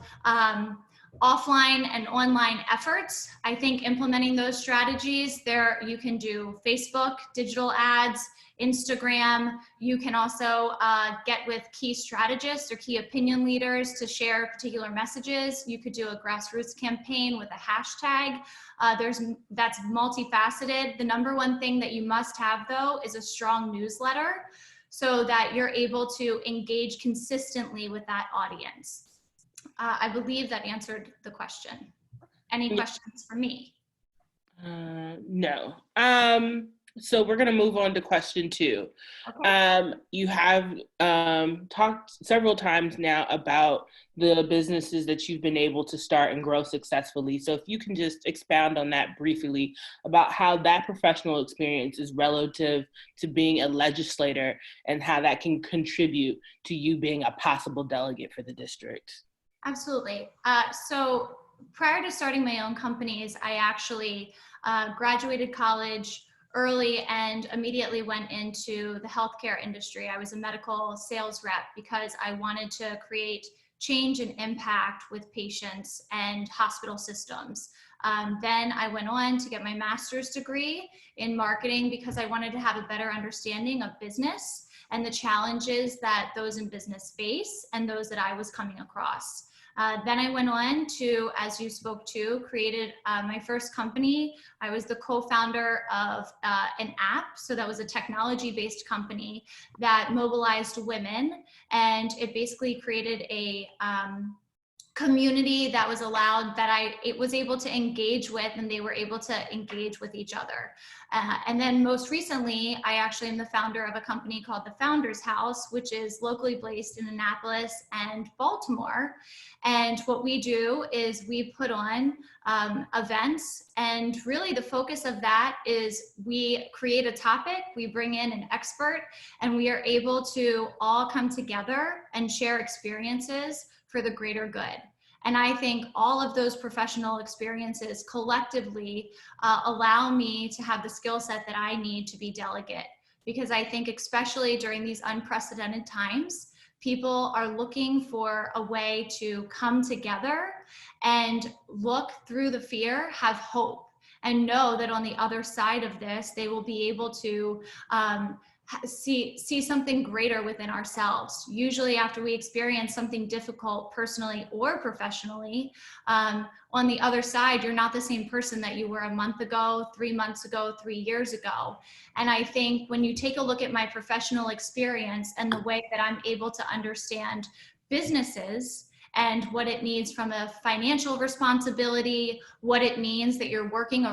F: offline and online efforts, I think implementing those strategies, you can do Facebook, digital ads, Instagram. You can also get with key strategists or key opinion leaders to share particular messages. You could do a grassroots campaign with a hashtag. That's multifaceted. The number one thing that you must have, though, is a strong newsletter so that you're able to engage consistently with that audience. I believe that answered the question. Any questions for me?
B: No. So we're going to move on to question 2. Okay. You have talked several times now about the businesses that you've been able to start and grow successfully. So if you can just expound on that briefly about how that professional experience is relative to being a legislator and how that can contribute to you being a possible delegate for the district.
F: Absolutely. So prior to starting my own companies, I actually graduated college early and immediately went into the healthcare industry. I was a medical sales rep because I wanted to create change and impact with patients and hospital systems. Then I went on to get my master's degree in marketing because I wanted to have a better understanding of business and the challenges that those in business face and those that I was coming across. Then I went on to, as you spoke to, created my first company. I was the co-founder of an app. So that was a technology-based company that mobilized women. And it basically created a community that was allowed, that it was able to engage with, and they were able to engage with each other. And then most recently, I actually am the founder of a company called the Founders House, which is locally based in Annapolis and Baltimore. And what we do is we put on events, and really the focus of that is we create a topic, we bring in an expert, and we are able to all come together and share experiences for the greater good. And I think all of those professional experiences collectively allow me to have the skill set that I need to be delegate. Because I think especially during these unprecedented times, people are looking for a way to come together and look through the fear, have hope, and know that on the other side of this, they will be able to see something greater within ourselves. Usually after we experience something difficult personally or professionally, on the other side, you're not the same person that you were a month ago, 3 months ago, 3 years ago. And I think when you take a look at my professional experience and the way that I'm able to understand businesses and what it means from a financial responsibility, what it means that you're working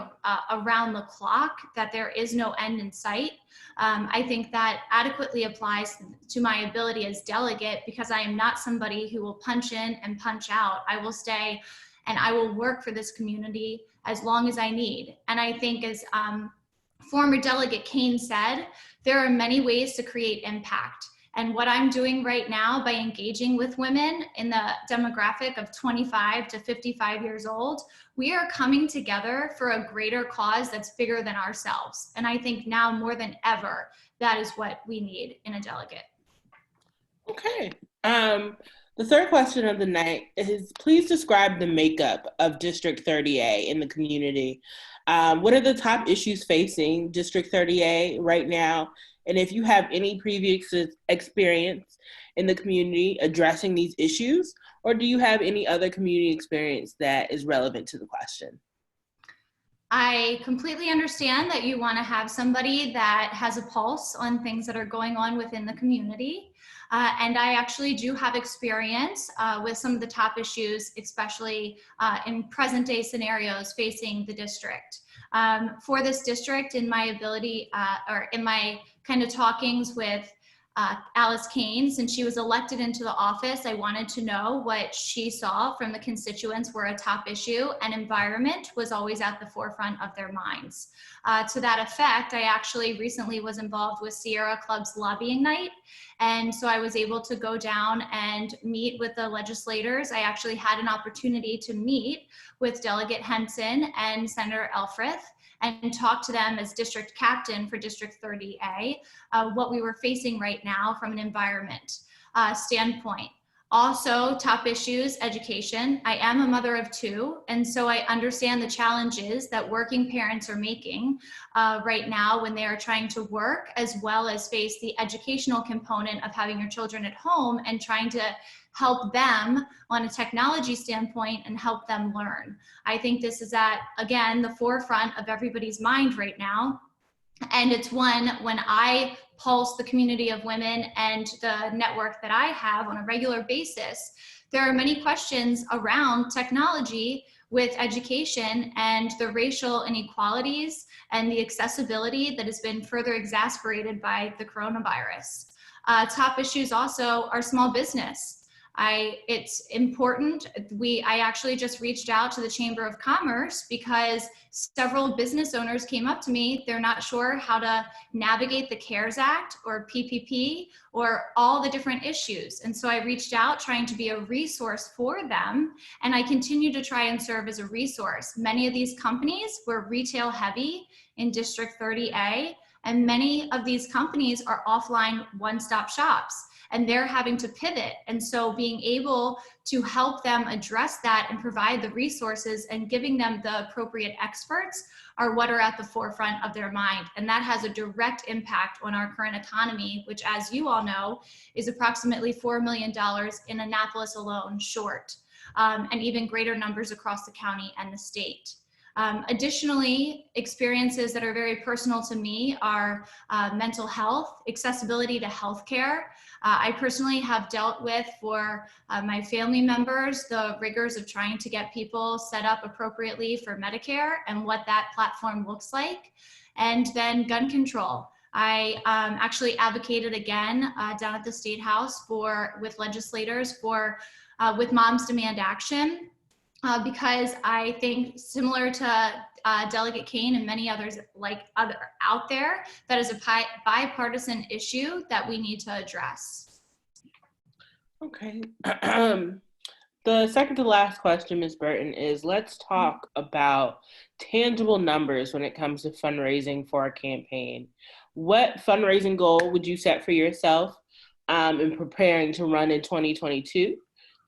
F: around the clock, that there is no end in sight. I think that adequately applies to my ability as delegate, because I am not somebody who will punch in and punch out. I will stay and I will work for this community as long as I need. And I think, as former Delegate Kane said, there are many ways to create impact. And what I'm doing right now by engaging with women in the demographic of 25 to 55 years old, we are coming together for a greater cause that's bigger than ourselves. And I think now more than ever, that is what we need in a delegate.
B: Okay. The third question of the night is, please describe the makeup of District 30A in the community. What are the top issues facing District 30A right now? And if you have any previous experience in the community addressing these issues, or do you have any other community experience that is relevant to the question?
F: I completely understand that you want to have somebody that has a pulse on things that are going on within the community. And I actually do have experience with some of the top issues, especially in present day scenarios facing the district. For this district, in my ability, or in my kind of talkings with Alice Kane, since she was elected into the office, I wanted to know what she saw from the constituents were a top issue, and environment was always at the forefront of their minds. To that effect, I actually recently was involved with Sierra Club's lobbying night. And so I was able to go down and meet with the legislators. I actually had an opportunity to meet with Delegate Henson and Senator Elfreth and talk to them as district captain for District 30A, what we were facing right now from an environment standpoint. Also, top issues, education. I am a mother of 2, and so I understand the challenges that working parents are making right now when they are trying to work, as well as face the educational component of having your children at home and trying to help them on a technology standpoint and help them learn. I think this is at, again, the forefront of everybody's mind right now. And it's one, when I pulse the community of women and the network that I have on a regular basis, there are many questions around technology with education and the racial inequalities and the accessibility that has been further exacerbated by the coronavirus. Top issues also are small business. It's important. I actually just reached out to the Chamber of Commerce because several business owners came up to me. They're not sure how to navigate the CARES Act or PPP or all the different issues. And so I reached out trying to be a resource for them. And I continue to try and serve as a resource. Many of these companies were retail heavy in District 30A. And many of these companies are offline one-stop shops, and they're having to pivot. And so being able to help them address that and provide the resources and giving them the appropriate experts are what are at the forefront of their mind. And that has a direct impact on our current economy, which, as you all know, is approximately $4 million in Annapolis alone short, and even greater numbers across the county and the state. Additionally, experiences that are very personal to me are mental health, accessibility to healthcare. I personally have dealt with, for my family members, the rigors of trying to get people set up appropriately for Medicare and what that platform looks like. And then gun control. I actually advocated again down at the State House with legislators with Moms Demand Action. Because I think, similar to Delegate Kane and many others out there, that is a bipartisan issue that we need to address.
B: Okay. The second to last question, Ms. Burton, is let's talk about tangible numbers when it comes to fundraising for our campaign. What fundraising goal would you set for yourself in preparing to run in 2022?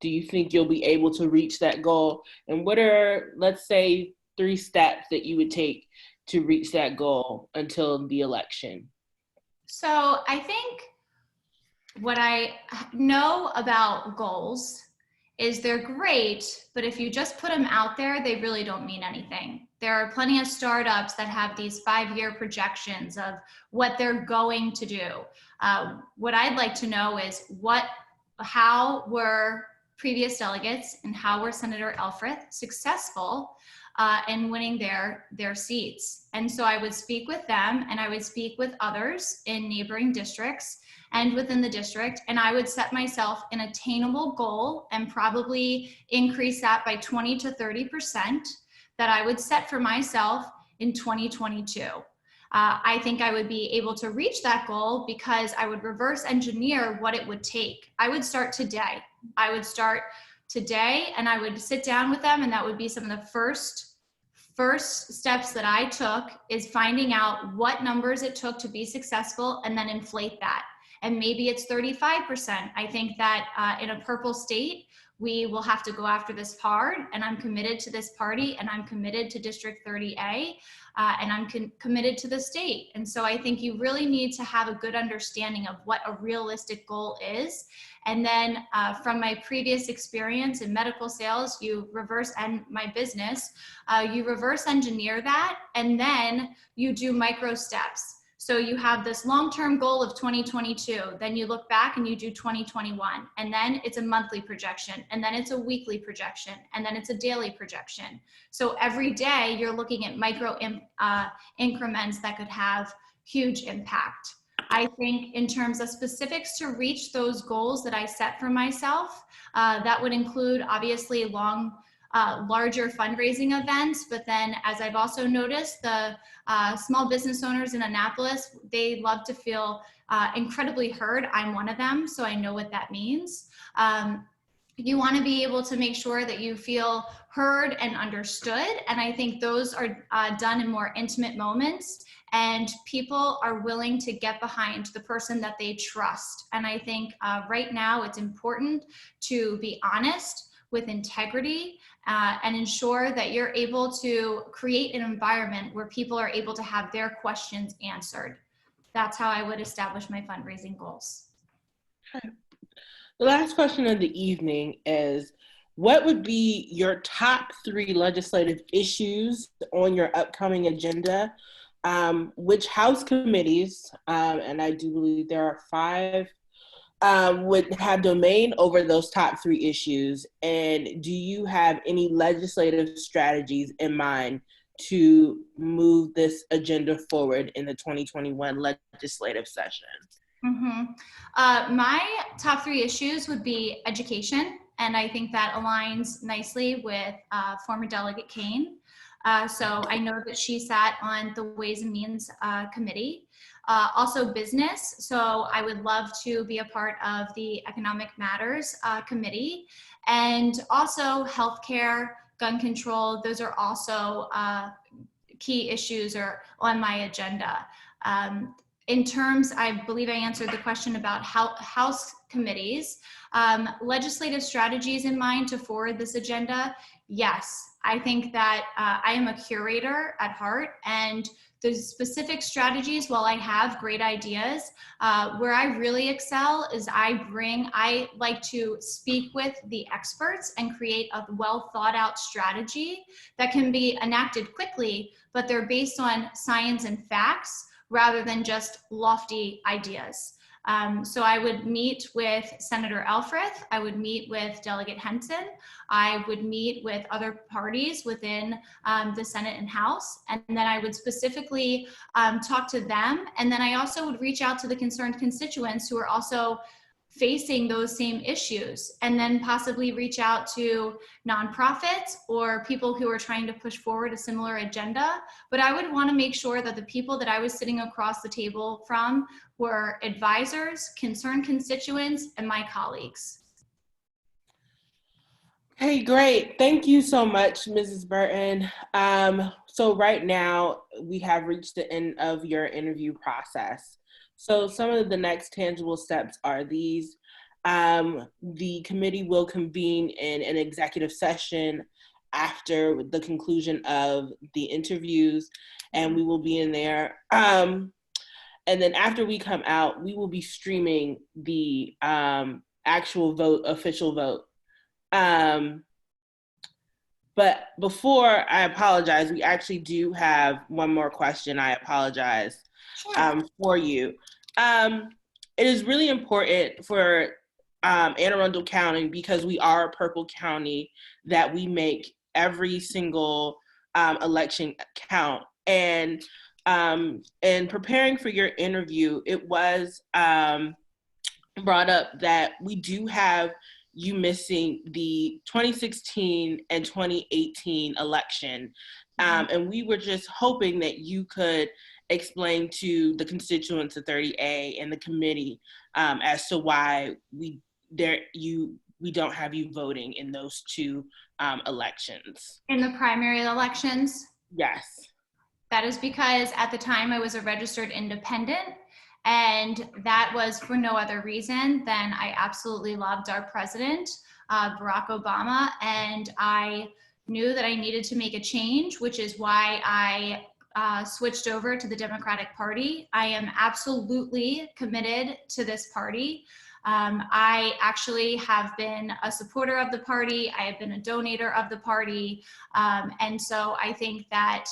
B: Do you think you'll be able to reach that goal? And what are, let's say, 3 steps that you would take to reach that goal until the election?
F: So I think what I know about goals is they're great, but if you just put them out there, they really don't mean anything. There are plenty of startups that have these 5-year projections of what they're going to do. What I'd like to know is how were previous delegates and how were Senator Elfreth successful in winning their seats. And so I would speak with them, and I would speak with others in neighboring districts and within the district, and I would set myself an attainable goal and probably increase that by 20 to 30% that I would set for myself in 2022. I think I would be able to reach that goal because I would reverse engineer what it would take. I would start today. I would start today and I would sit down with them, and that would be some of the first steps that I took, is finding out what numbers it took to be successful and then inflate that. And maybe it's 35%. I think that in a purple state, we will have to go after this hard, and I'm committed to this party, and I'm committed to District 30A, and I'm committed to the state. And so I think you really need to have a good understanding of what a realistic goal is. And then from my previous experience in medical sales, and my business, you reverse engineer that, and then you do micro steps. So you have this long-term goal of 2022, then you look back and you do 2021, and then it's a monthly projection, and then it's a weekly projection, and then it's a daily projection. So every day you're looking at micro increments that could have huge impact. I think in terms of specifics to reach those goals that I set for myself, that would include obviously larger fundraising events, but then as I've also noticed, the small business owners in Annapolis, they love to feel incredibly heard. I'm one of them, so I know what that means. You want to be able to make sure that you feel heard and understood, and I think those are done in more intimate moments, and people are willing to get behind the person that they trust. And I think right now it's important to be honest with integrity and ensure that you're able to create an environment where people are able to have their questions answered. That's how I would establish my fundraising goals.
B: Okay. The last question of the evening is, what would be your top 3 legislative issues on your upcoming agenda? Which House committees, and I do believe there are 5, would have domain over those top 3 issues? And do you have any legislative strategies in mind to move this agenda forward in the 2021 legislative session?
F: My top 3 issues would be education, and I think that aligns nicely with former Delegate Kane. So I know that she sat on the Ways and Means Committee. Also business, so I would love to be a part of the Economic Matters Committee. And also healthcare, gun control, those are also key issues on my agenda. In terms, I believe I answered the question about House committees. Legislative strategies in mind to forward this agenda, yes. I think that I am a curator at heart, and the specific strategies, while I have great ideas, where I really excel is I like to speak with the experts and create a well thought out strategy that can be enacted quickly, but they're based on science and facts rather than just lofty ideas. So I would meet with Senator Elfreth, I would meet with Delegate Henson, I would meet with other parties within the Senate and House, and then I would specifically talk to them. And then I also would reach out to the concerned constituents who are also facing those same issues, and then possibly reach out to nonprofits or people who are trying to push forward a similar agenda. But I would want to make sure that the people that I was sitting across the table from were advisors, concerned constituents, and my colleagues.
B: Hey, great. Thank you so much, Mrs. Burton. So right now, we have reached the end of your interview process. So some of the next tangible steps are these. The committee will convene in an executive session after the conclusion of the interviews, and we will be in there. And then after we come out, we will be streaming the actual vote, official vote. But before I apologize, we actually do have one more question. I apologize for you. It is really important for Anne Arundel County, because we are a purple county, that we make every single election count. And in preparing for your interview, it was brought up that we do have you missing the 2016 and 2018 election. And we were just hoping that you could explain to the constituents of 30A and the committee as to why we don't have you voting in those two elections.
F: In the primary elections?
B: Yes.
F: That is because at the time I was a registered independent, and that was for no other reason than I absolutely loved our president, Barack Obama, and I knew that I needed to make a change, which is why I switched over to the Democratic Party. I am absolutely committed to this party. I actually have been a supporter of the party. I have been a donator of the party. And so I think that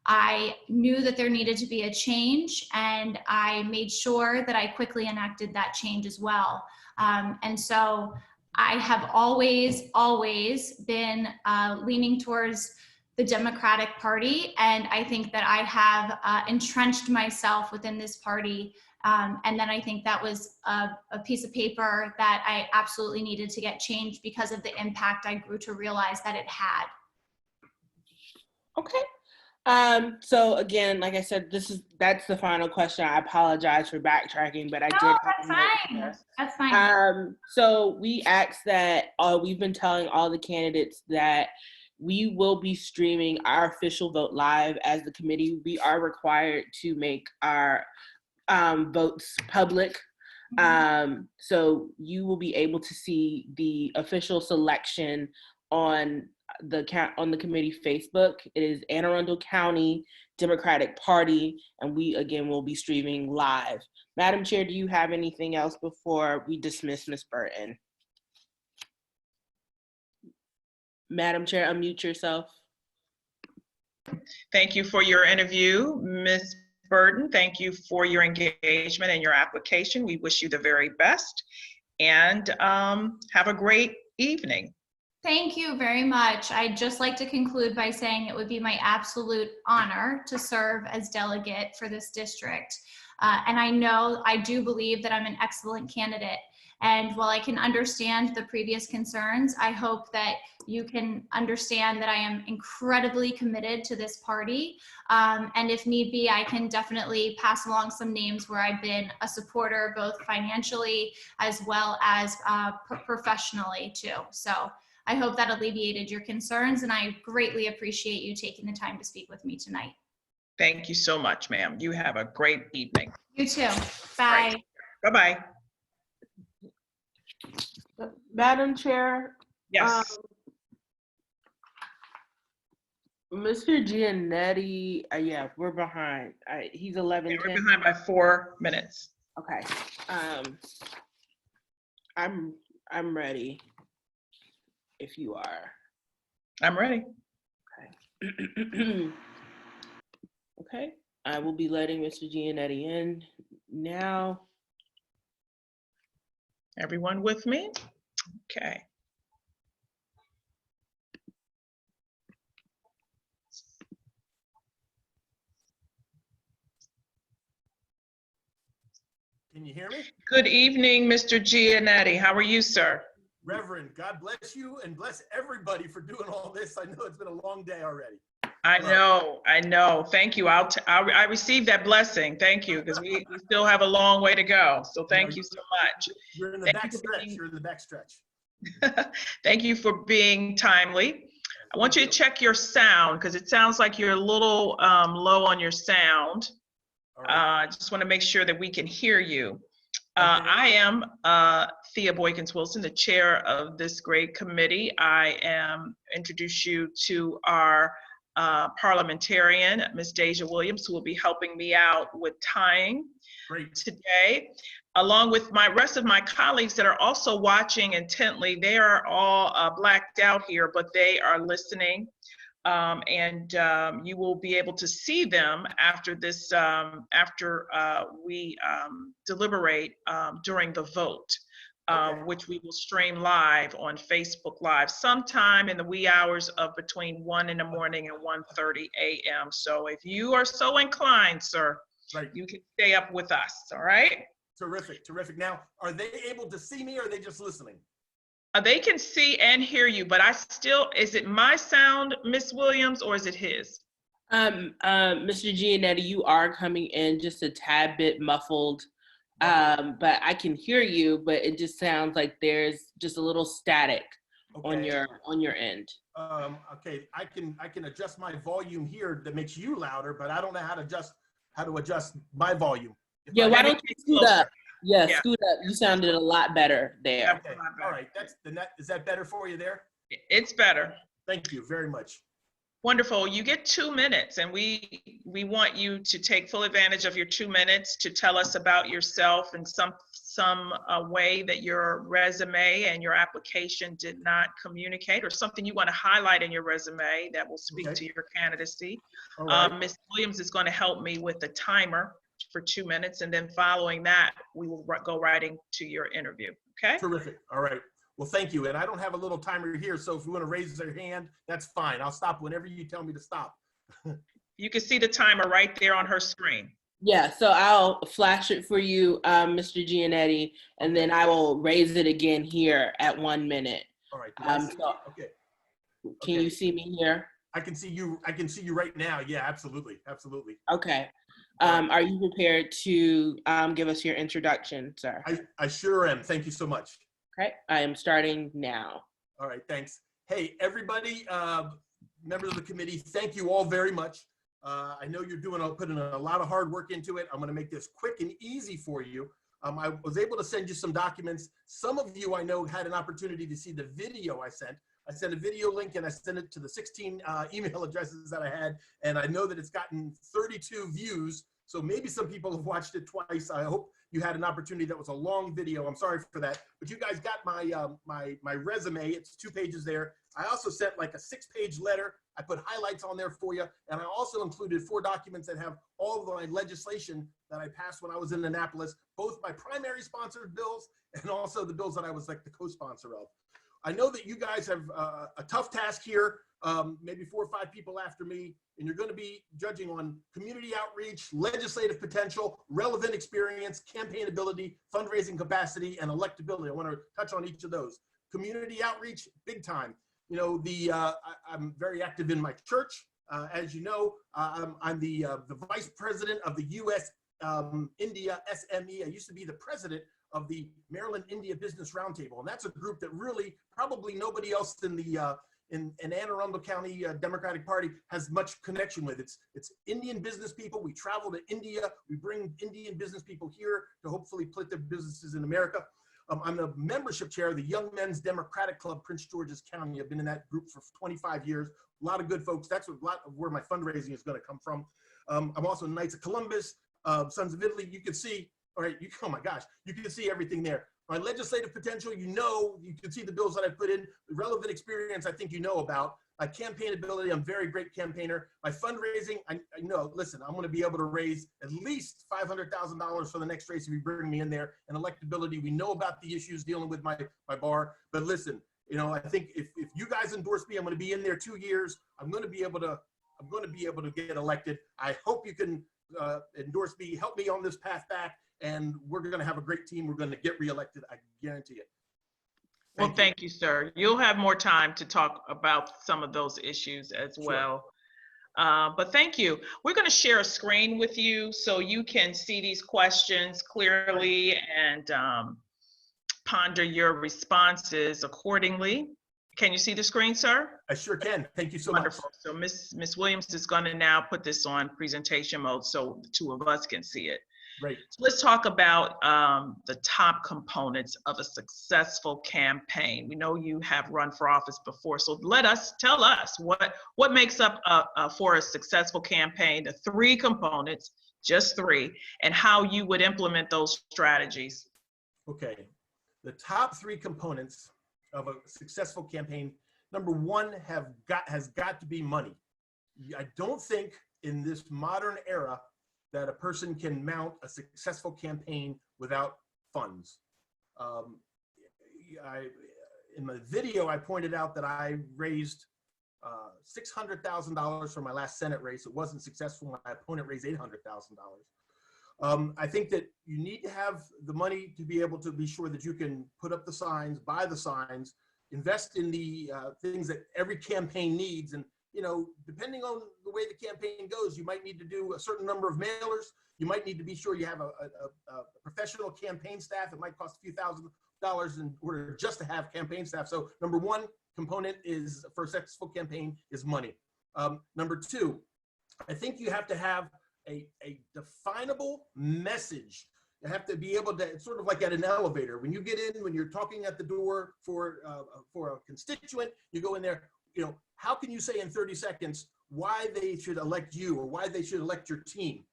F: I knew that there needed to be a change, and I made sure that I quickly enacted that change as well. And so I have always been leaning towards the Democratic Party, and I think that I have entrenched myself within this party. And then I think that was a piece of paper that I absolutely needed to get changed because of the impact I grew to realize that it had.
B: Okay. So again, like I said, that's the final question. I apologize for backtracking, but I did have
F: that's fine. That's fine.
B: So we asked that, we've been telling all the candidates that we will be streaming our official vote live. As the committee, we are required to make our votes public. So you will be able to see the official selection on the committee Facebook. It is Anne Arundel County Democratic Party, and we again will be streaming live. Madam Chair, do you have anything else before we dismiss Ms. Burton? Madam Chair, unmute yourself.
A: Thank you for your interview, Ms. Burton. Thank you for your engagement and your application. We wish you the very best, and have a great evening.
F: Thank you very much. I'd just like to conclude by saying it would be my absolute honor to serve as delegate for this district. And I do believe that I'm an excellent candidate. And while I can understand the previous concerns, I hope that you can understand that I am incredibly committed to this party. And if need be, I can definitely pass along some names where I've been a supporter, both financially as well as professionally too. So I hope that alleviated your concerns, and I greatly appreciate you taking the time to speak with me tonight.
A: Thank you so much, ma'am. You have a great evening.
F: You too. Bye.
A: Bye-bye.
B: Madam Chair?
A: Yes.
B: Mr. Giannetti, yeah, we're behind. He's 11:10.
A: We're behind by 4 minutes.
B: Okay. I'm ready. If you are.
A: I'm ready.
B: Okay. Okay. I will be letting Mr. Giannetti in now.
A: Everyone with me? Okay.
G: Can you hear me?
A: Good evening, Mr. Giannetti. How are you, sir?
G: Reverend, God bless you and bless everybody for doing all this. I know it's been a long day already.
A: I know. Thank you. I received that blessing. Thank you, because we still have a long way to go. So thank you so much.
G: You're in the back stretch. You're in the back stretch.
A: Thank you for being timely. I want you to check your sound because it sounds like you're a little low on your sound. I just want to make sure that we can hear you. I am Thea Boykins-Wilson, the chair of this great committee. I am introduce you to our parliamentarian, Ms. Deja Williams, who will be helping me out with tying today, along with my rest of my colleagues that are also watching intently. They are all blacked out here, but they are listening. You will be able to see them after this, we deliberate during the vote, which we will stream live on Facebook Live sometime in the wee hours of between 1 in the morning and 1:30 a.m. So if you are so inclined, sir, you can stay up with us, all right?
G: Terrific, terrific. Now, are they able to see me or are they just listening?
A: They can see and hear you, but is it my sound, Miss Williams, or is it his?
B: Mr. Giannetti, you are coming in just a tad bit muffled, but I can hear you, but it just sounds like there's just a little static on your end.
G: Okay, I can adjust my volume here that makes you louder, but I don't know how to adjust my volume.
B: Yeah, why don't you scoot up? Yeah, scoot up. You sounded a lot better there.
G: Okay, all right. Is that better for you there?
A: It's better.
G: Thank you very much.
A: Wonderful. You get 2 minutes, and we want you to take full advantage of your 2 minutes to tell us about yourself in some way that your resume and your application did not communicate, or something you want to highlight in your resume that will speak to your candidacy. Ms. Williams is going to help me with the timer for 2 minutes, and then following that, we will go right into your interview. Okay?
G: Terrific. All right. Well, thank you. And I don't have a little timer here, so if you want to raise their hand, that's fine. I'll stop whenever you tell me to stop.
A: You can see the timer right there on her screen.
B: Yeah, so I'll flash it for you, Mr. Giannetti, and then I will raise it again here at 1 minute.
G: All right. Okay.
B: Can you see me here?
G: I can see you. I can see you right now. Yeah, absolutely. Absolutely.
B: Okay. Are you prepared to give us your introduction, sir?
G: I sure am. Thank you so much.
B: Okay, I am starting now.
G: All right, thanks. Hey, everybody, members of the committee, thank you all very much. I know you're putting a lot of hard work into it. I'm going to make this quick and easy for you. I was able to send you some documents. Some of you I know had an opportunity to see the video I sent. I sent a video link and I sent it to the 16 email addresses that I had, and I know that it's gotten 32 views. So maybe some people have watched it twice. I hope you had an opportunity. That was a long video. I'm sorry for that. But you guys got my resume. It's 2 pages there. I also sent like a 6-page letter. I put highlights on there for you. And I also included 4 documents that have all of my legislation that I passed when I was in Annapolis, both my primary sponsored bills and also the bills that I was like the co-sponsor of. I know that you guys have a tough task here, maybe 4 or 5 people after me, and you're going to be judging on community outreach, legislative potential, relevant experience, campaign ability, fundraising capacity, and electability. I want to touch on each of those. Community outreach, big time. You know, I'm very active in my church. As you know, I'm the vice president of the U.S. India SME. I used to be the president of the Maryland India Business Roundtable, and that's a group that really probably nobody else in the in Anne Arundel County Democratic Party has much connection with. It's Indian business people. We travel to India. We bring Indian business people here to hopefully put their businesses in America. I'm the membership chair of the Young Men's Democratic Club, Prince George's County. I've been in that group for 25 years. A lot of good folks. That's a lot of where my fundraising is going to come from. I'm also Knights of Columbus, Sons of Italy. You can see, all right, oh my gosh, you can see everything there. My legislative potential, you can see the bills that I put in. The relevant experience, I think you know about. My campaign ability, I'm a very great campaigner. My fundraising, I know, listen, I'm going to be able to raise at least $500,000 for the next race if you bring me in there. And electability, we know about the issues dealing with my bar. But listen, I think if you guys endorse me, I'm going to be in there 2 years. I'm going to be able to get elected. I hope you can endorse me, help me on this path back, and we're going to have a great team. We're going to get reelected. I guarantee it.
A: Well, thank you, sir. You'll have more time to talk about some of those issues as well. But thank you. We're going to share a screen with you so you can see these questions clearly and ponder your responses accordingly. Can you see the screen, sir?
G: I sure can. Thank you so
A: Wonderful.
G: much.
A: So Ms. Williams is going to now put this on presentation mode so the two of us can see it.
G: Great.
A: So let's talk about the top components of a successful campaign. We know you have run for office before, so tell us what makes up for a successful campaign, the 3 components, just 3, and how you would implement those strategies.
G: Okay, the top 3 components of a successful campaign. Number 1 has got to be money. I don't think in this modern era that a person can mount a successful campaign without funds. In the video, I pointed out that I raised $600,000 for my last Senate race. It wasn't successful. My opponent raised $800,000. I think that you need to have the money to be able to be sure that you can put up the signs, buy the signs, invest in the things that every campaign needs. And depending on the way the campaign goes, you might need to do a certain number of mailers. You might need to be sure you have a professional campaign staff. It might cost a few $1,000s in order just to have campaign staff. So number 1 component is for a successful campaign is money. Number 2, I think you have to have a definable message. You have to be able to, it's sort of like at an elevator. When you get in, when you're talking at the door for a constituent, you go in there, how can you say in 30 seconds why they should elect you or why they should elect your team?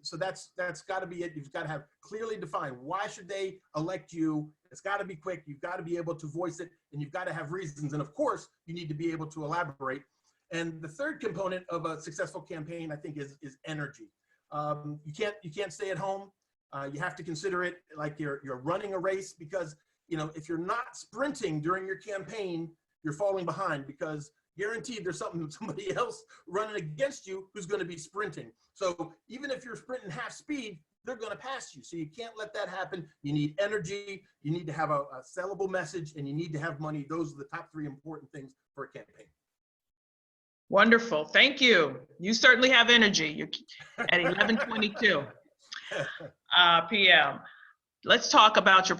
G: So that's got to be it. You've got to have clearly defined why should they elect you. It's got to be quick. You've got to be able to voice it, and you've got to have reasons. And of course, you need to be able to elaborate. And the third component of a successful campaign, I think, is energy. You can't stay at home. You have to consider it like you're running a race, because if you're not sprinting during your campaign, you're falling behind, because guaranteed there's somebody else running against you who's going to be sprinting. So even if you're sprinting half speed, they're going to pass you. So you can't let that happen. You need energy, you need to have a sellable message, and you need to have money. Those are the top 3 important things for a campaign.
A: Wonderful. Thank you. You certainly have energy. You're at 11:22 p.m. Let's talk about your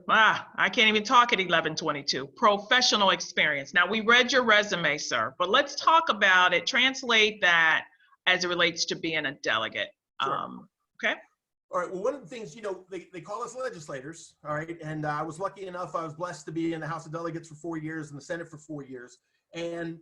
A: I can't even talk at 11:22. Professional experience. Now, we read your resume, sir, but let's talk about it. Translate that as it relates to being a delegate.
G: Sure.
A: Okay.
G: All right. Well, one of the things, they call us legislators. All right. And I was lucky enough, I was blessed to be in the House of Delegates for 4 years and the Senate for 4 years. And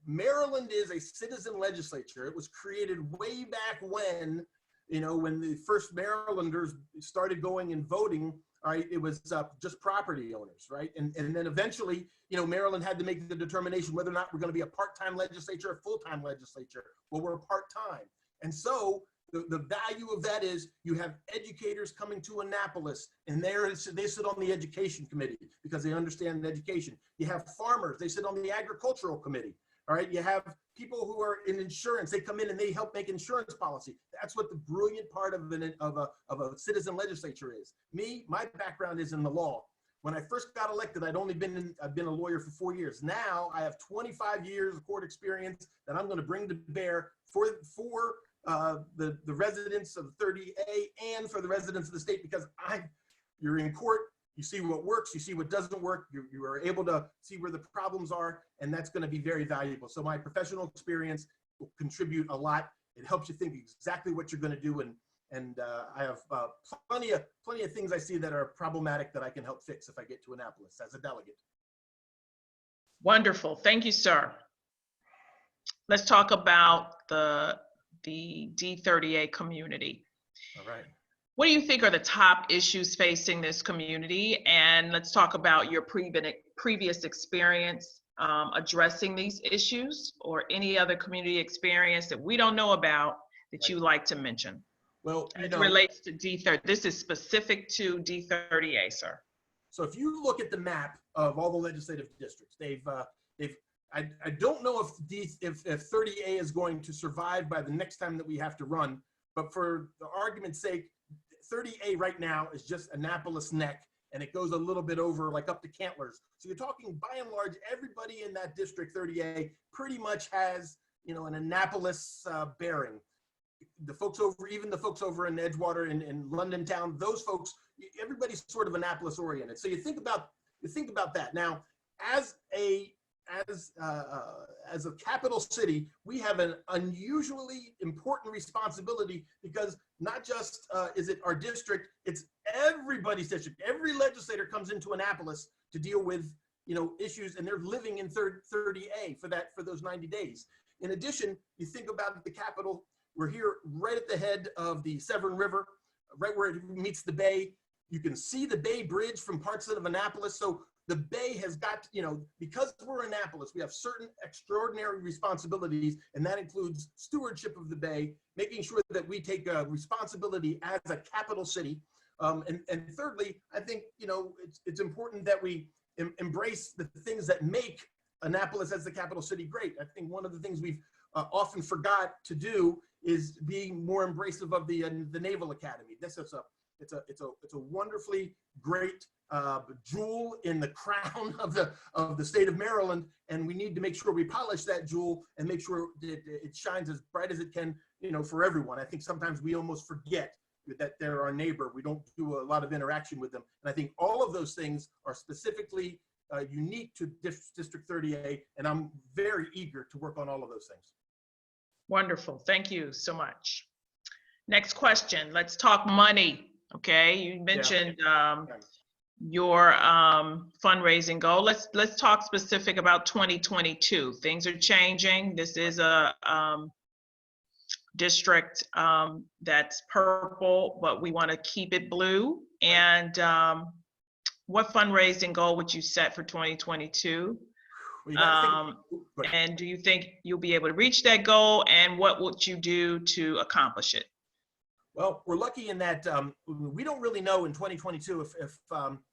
G: Maryland is a citizen legislature. It was created way back when the first Marylanders started going and voting, all right, it was just property owners, right? And then eventually, Maryland had to make the determination whether or not we're going to be a part-time legislature or full-time legislature. Well, we're part-time. And so the value of that is you have educators coming to Annapolis, and they sit on the education committee because they understand education. You have farmers, they sit on the agricultural committee. All right, you have people who are in insurance. They come in and they help make insurance policy. That's what the brilliant part of a citizen legislature is. My background is in the law. When I first got elected, I've been a lawyer for 4 years. Now I have 25 years of court experience that I'm going to bring to bear for the residents of 30A and for the residents of the state, because you're in court. You see what works, you see what doesn't work, you are able to see where the problems are, and that's going to be very valuable. So my professional experience will contribute a lot. It helps you think exactly what you're going to do, and And I have plenty of things I see that are problematic that I can help fix if I get to Annapolis as a delegate.
A: Wonderful. Thank you, sir. Let's talk about the D30A community.
G: All right.
A: What do you think are the top issues facing this community? And let's talk about your previous experience addressing these issues, or any other community experience that we don't know about that you like to mention.
G: Well,
A: as it relates to D30, this is specific to D30A, sir.
G: So if you look at the map of all the legislative districts, I don't know if 30A is going to survive by the next time that we have to run, but for the argument's sake, 30A right now is just Annapolis neck, and it goes a little bit over, like up to Cantlers. So you're talking, by and large, everybody in that district 30A pretty much has, an Annapolis bearing. The folks over, even the folks over in Edgewater and London Town, those folks, everybody's sort of Annapolis oriented. So you think about that. Now, as a capital city, we have an unusually important responsibility, because not just is it our district, it's everybody's district. Every legislator comes into Annapolis to deal with issues, and they're living in 30A for those 90 days. In addition, you think about the capital. We're here right at the head of the Severn River, right where it meets the bay. You can see the Bay Bridge from parts of Annapolis. So the Bay has got, because we're Annapolis, we have certain extraordinary responsibilities, and that includes stewardship of the Bay, making sure that we take responsibility as a capital city. And thirdly, I think, it's important that we embrace the things that make Annapolis as the capital city great. I think one of the things we've often forgot to do is being more embracive of the Naval Academy. This is it's a wonderfully great jewel in the crown of the state of Maryland, and we need to make sure we polish that jewel and make sure that it shines as bright as it can, for everyone. I think sometimes we almost forget that they're our neighbor. We don't do a lot of interaction with them, and I think all of those things are specifically unique to District 30A, and I'm very eager to work on all of those things.
A: Wonderful. Thank you so much. Next question. Let's talk money. Okay, you mentioned your fundraising goal. Let's talk specific about 2022. Things are changing. This is a district that's purple, but we want to keep it blue. And what fundraising goal would you set for 2022? And do you think you'll be able to reach that goal? And what would you do to accomplish it?
G: Well, we're lucky in that we don't really know in 2022 if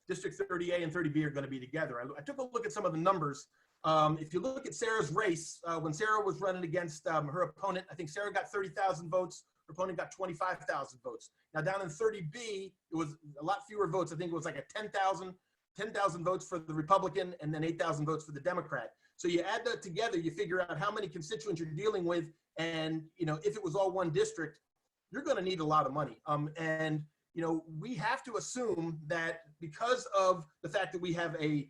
G: District 30A and 30B are going to be together. I took a look at some of the numbers. If you look at Sarah's race, when Sarah was running against her opponent, I think Sarah got 30,000 votes. Her opponent got 25,000 votes. Now down in 30B, it was a lot fewer votes. I think it was like a 10,000 votes for the Republican and then 8,000 votes for the Democrat. So you add that together, you figure out how many constituents you're dealing with, and if it was all one district, you're going to need a lot of money. And we have to assume that because of the fact that we have a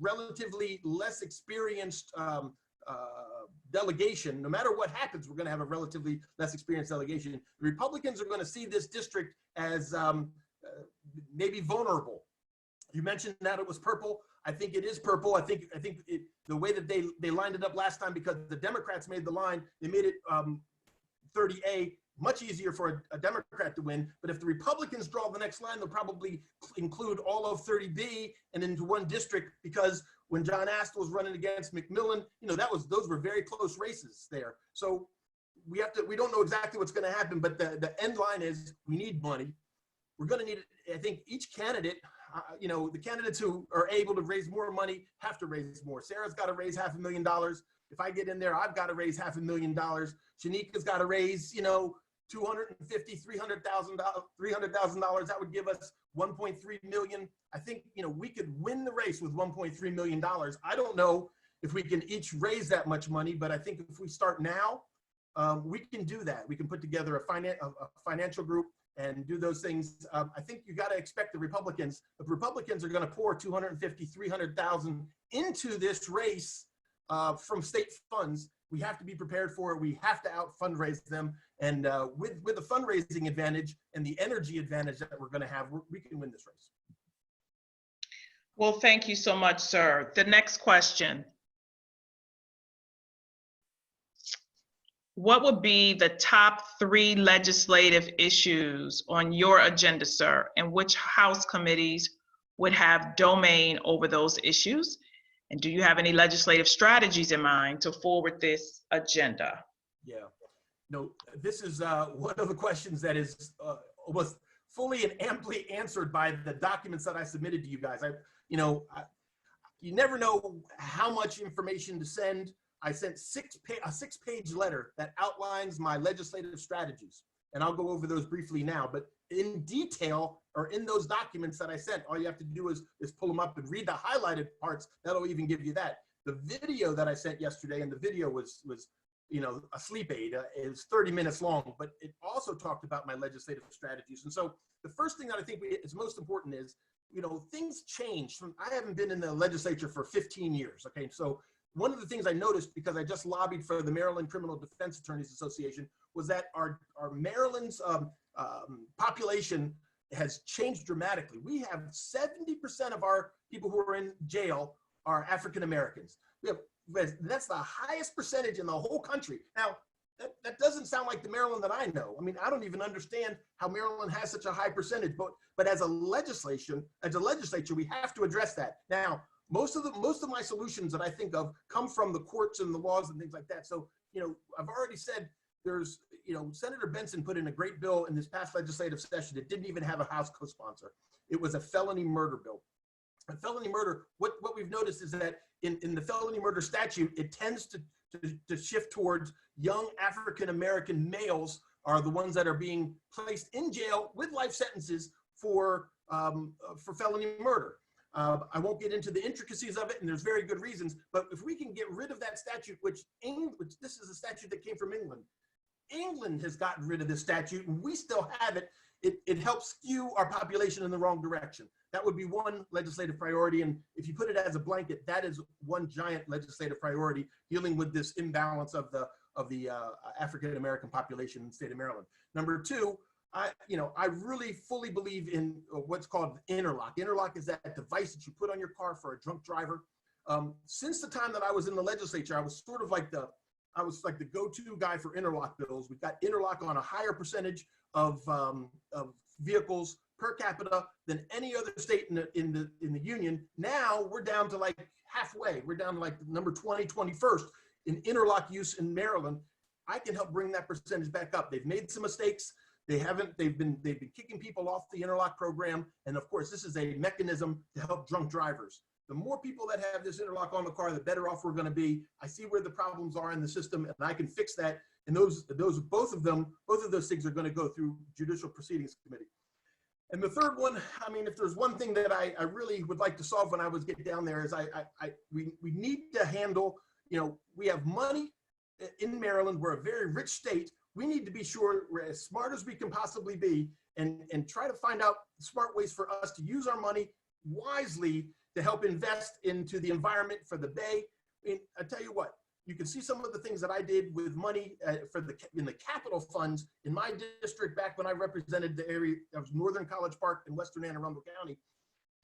G: relatively less experienced delegation, no matter what happens, we're going to have a relatively less experienced delegation. The Republicans are going to see this district as maybe vulnerable. You mentioned that it was purple. I think it is purple. I think the way that they lined it up last time, because the Democrats made the line, they made it 30A much easier for a Democrat to win. But if the Republicans draw the next line, they'll probably include all of 30B and into one district, because when John Ast was running against McMillan, those were very close races there. So we don't know exactly what's going to happen, but the end line is we need money. We're going to need it. I think each candidate, the candidates who are able to raise more money have to raise more. Sarah's got to raise $500,000. If I get in there, I've got to raise $500,000. Shanika's got to raise, $250,000, $300,000. That would give us $1.3 million. I think, we could win the race with $1.3 million. I don't know if we can each raise that much money, but I think if we start now, we can do that. We can put together a financial group and do those things. I think you got to expect the Republicans. If the Republicans are going to pour $250,000, $300,000 into this race from state funds, we have to be prepared for it. We have to out fundraise them. And with the fundraising advantage and the energy advantage that we're going to have, we can win this race.
A: Well, thank you so much, sir. The next question. What would be the top 3 legislative issues on your agenda, sir? And which House committees would have domain over those issues? And do you have any legislative strategies in mind to forward this agenda?
G: Yeah, no, this is one of the questions that is was fully and amply answered by the documents that I submitted to you guys. You never know how much information to send. I sent a 6-page letter that outlines my legislative strategies. And I'll go over those briefly now, but in detail or in those documents that I sent, all you have to do is pull them up and read the highlighted parts. That'll even give you that. The video that I sent yesterday, and the video was a sleep aid. It was 30 minutes long, but it also talked about my legislative strategies. And so the first thing that I think is most important is, things change. I haven't been in the legislature for 15 years. Okay, so one of the things I noticed, because I just lobbied for the Maryland Criminal Defense Attorneys Association, was that our Maryland's population has changed dramatically. We have 70% of our people who are in jail are African Americans. That's the highest percentage in the whole country. Now, that doesn't sound like the Maryland that I know. I mean, I don't even understand how Maryland has such a high percentage, but as a legislature, we have to address that. Now, most of my solutions that I think of come from the courts and the laws and things like that. So, I've already said there's, Senator Benson put in a great bill in this past legislative session. It didn't even have a House co-sponsor. It was a felony murder bill. A felony murder, what we've noticed is that in the felony murder statute, it tends to shift towards young African-American males are the ones that are being placed in jail with life sentences for felony murder. I won't get into the intricacies of it, and there's very good reasons, but if we can get rid of that statute, which this is a statute that came from England. England has gotten rid of this statute, and we still have it. It helps skew our population in the wrong direction. That would be one legislative priority, and if you put it as a blanket, that is one giant legislative priority, dealing with this imbalance of the African-American population in the state of Maryland. Number 2, I really fully believe in what's called interlock. Interlock is that device that you put on your car for a drunk driver. Since the time that I was in the legislature, I was sort of like the go-to guy for interlock bills. We've got interlock on a higher percentage of vehicles per capita than any other state in the union. Now we're down to like halfway. We're down to like number 20, 21st in interlock use in Maryland. I can help bring that percentage back up. They've made some mistakes. They've been kicking people off the interlock program. And of course, this is a mechanism to help drunk drivers. The more people that have this interlock on the car, the better off we're going to be. I see where the problems are in the system, and I can fix that. And both of those things are going to go through Judicial Proceedings Committee. And the third one, I mean, if there's one thing that I really would like to solve when I was getting down there is we need to handle, we have money in Maryland. We're a very rich state. We need to be sure we're as smart as we can possibly be and try to find out smart ways for us to use our money wisely to help invest into the environment for the Bay. I tell you what, you can see some of the things that I did with money in the capital funds in my district back when I represented the area of Northern College Park in Western Anne Arundel County.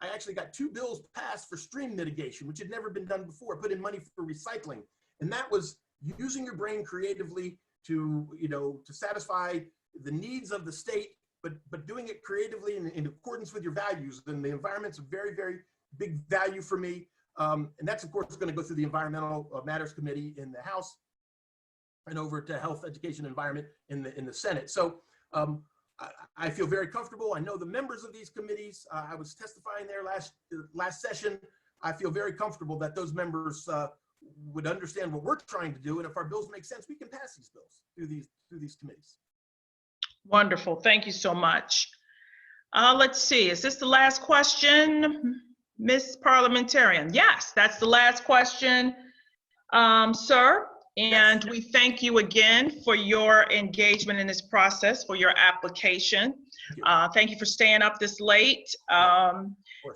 G: I actually got 2 bills passed for stream mitigation, which had never been done before. Put in money for recycling, and that was using your brain creatively to satisfy the needs of the state, but doing it creatively in accordance with your values. And the environment's a very, very big value for me. And that's, of course, going to go through the Environmental Matters Committee in the House and over to Health, Education, Environment in the Senate. So I feel very comfortable. I know the members of these committees. I was testifying there last session. I feel very comfortable that those members would understand what we're trying to do. And if our bills make sense, we can pass these bills through these committees.
A: Wonderful. Thank you so much. Let's see. Is this the last question? Ms. Parliamentarian. Yes, that's the last question, sir. And we thank you again for your engagement in this process, for your application. Thank you for staying up this late.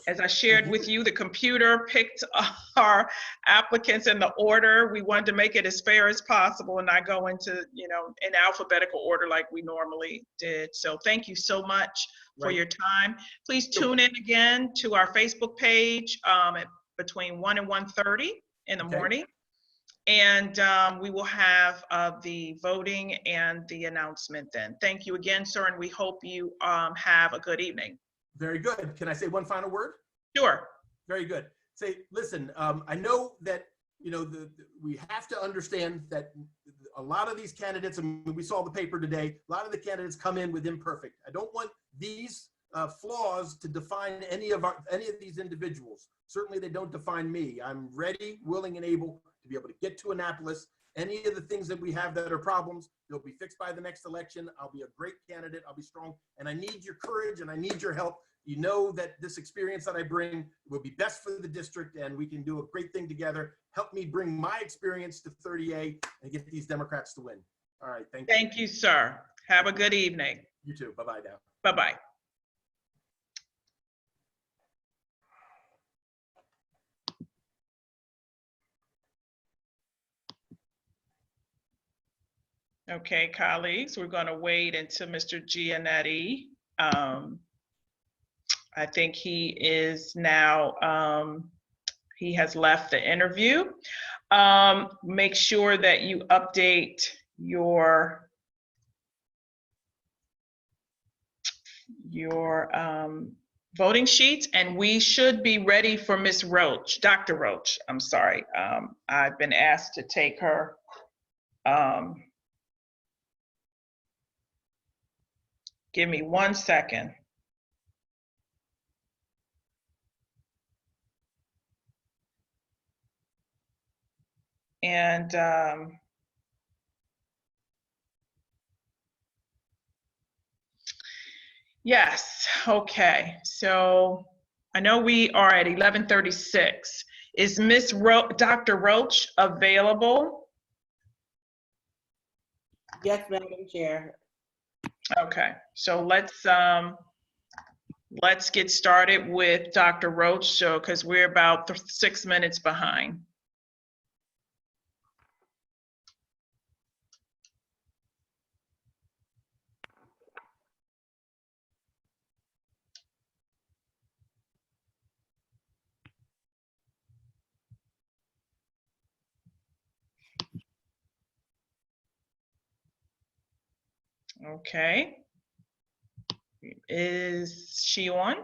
A: As I shared with you, the computer picked our applicants in the order. We wanted to make it as fair as possible and not go into, in alphabetical order like we normally did. So thank you so much for your time. Please tune in again to our Facebook page between 1 and 1:30 in the morning. And we will have the voting and the announcement then. Thank you again, sir, and we hope you have a good evening.
G: Very good. Can I say one final word?
A: Sure.
G: Very good. Say, listen, I know that, we have to understand that a lot of these candidates, and we saw the paper today, a lot of the candidates come in with imperfect. I don't want these flaws to define any of these individuals. Certainly they don't define me. I'm ready, willing, and able to be able to get to Annapolis. Any of the things that we have that are problems, they'll be fixed by the next election. I'll be a great candidate. I'll be strong. And I need your courage and I need your help. You know that this experience that I bring will be best for the district and we can do a great thing together. Help me bring my experience to 30A and get these Democrats to win. All right, thank you.
A: Thank you, sir. Have a good evening.
G: You too. Bye-bye now.
A: Bye-bye. Okay, colleagues, we're going to wait until Mr. Giannetti. I think he is now, he has left the interview. Make sure that you update your voting sheets, and we should be ready for Ms. Roach, Dr. Roach, I'm sorry. I've been asked to take her. Give me 1 second. And yes, okay. So I know we are at 11:36. Is Ms. Dr. Roach available?
B: Yes, Madam Chair.
A: Okay, so let's get started with Dr. Roach, so because we're about 6 minutes behind. Okay. Is she on?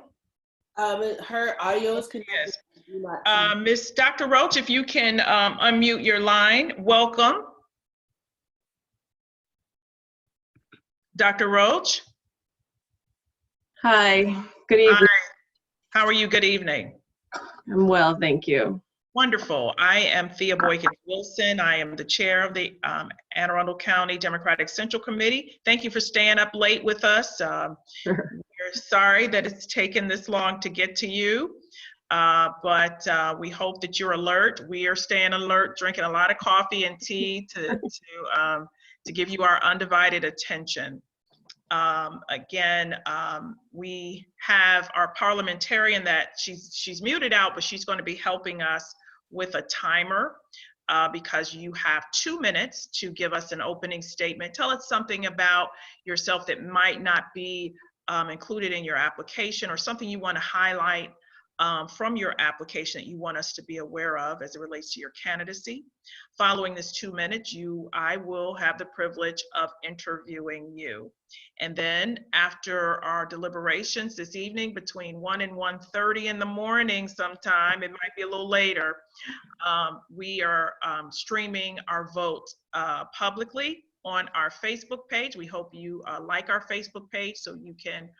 B: Her audio is connected. Yes.
A: Miss Dr. Roach, if you can unmute your line, welcome. Dr. Roach?
H: Hi, good evening.
A: Hi. How are you? Good evening.
H: I'm well, thank you.
A: Wonderful. I am Thea Boykins Wilson. I am the chair of the Anne Arundel County Democratic Central Committee. Thank you for staying up late with us.
H: Sure.
A: We're sorry that it's taken this long to get to you, but we hope that you're alert. We are staying alert, drinking a lot of coffee and tea to give you our undivided attention. Again, we have our parliamentarian that she's muted out, but she's going to be helping us with a timer because you have 2 minutes to give us an opening statement. Tell us something about yourself that might not be included in your application or something you want to highlight from your application that you want us to be aware of as it relates to your candidacy. Following this 2 minutes, I will have the privilege of interviewing you. And then after our deliberations this evening between 1 and 1:30 in the morning sometime, it might be a little later, we are streaming our vote publicly on our Facebook page. We hope you like our Facebook page so you can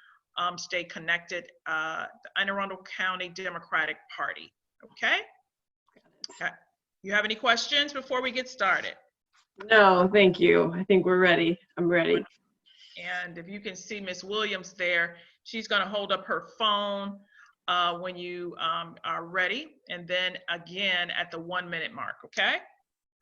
A: stay connected, the Anne Arundel County Democratic Party, okay? Okay. You have any questions before we get started?
H: No, thank you. I think we're ready. I'm ready.
A: And if you can see Miss Williams there, she's gonna hold up her phone when you are ready, and then again at the 1 minute mark, okay?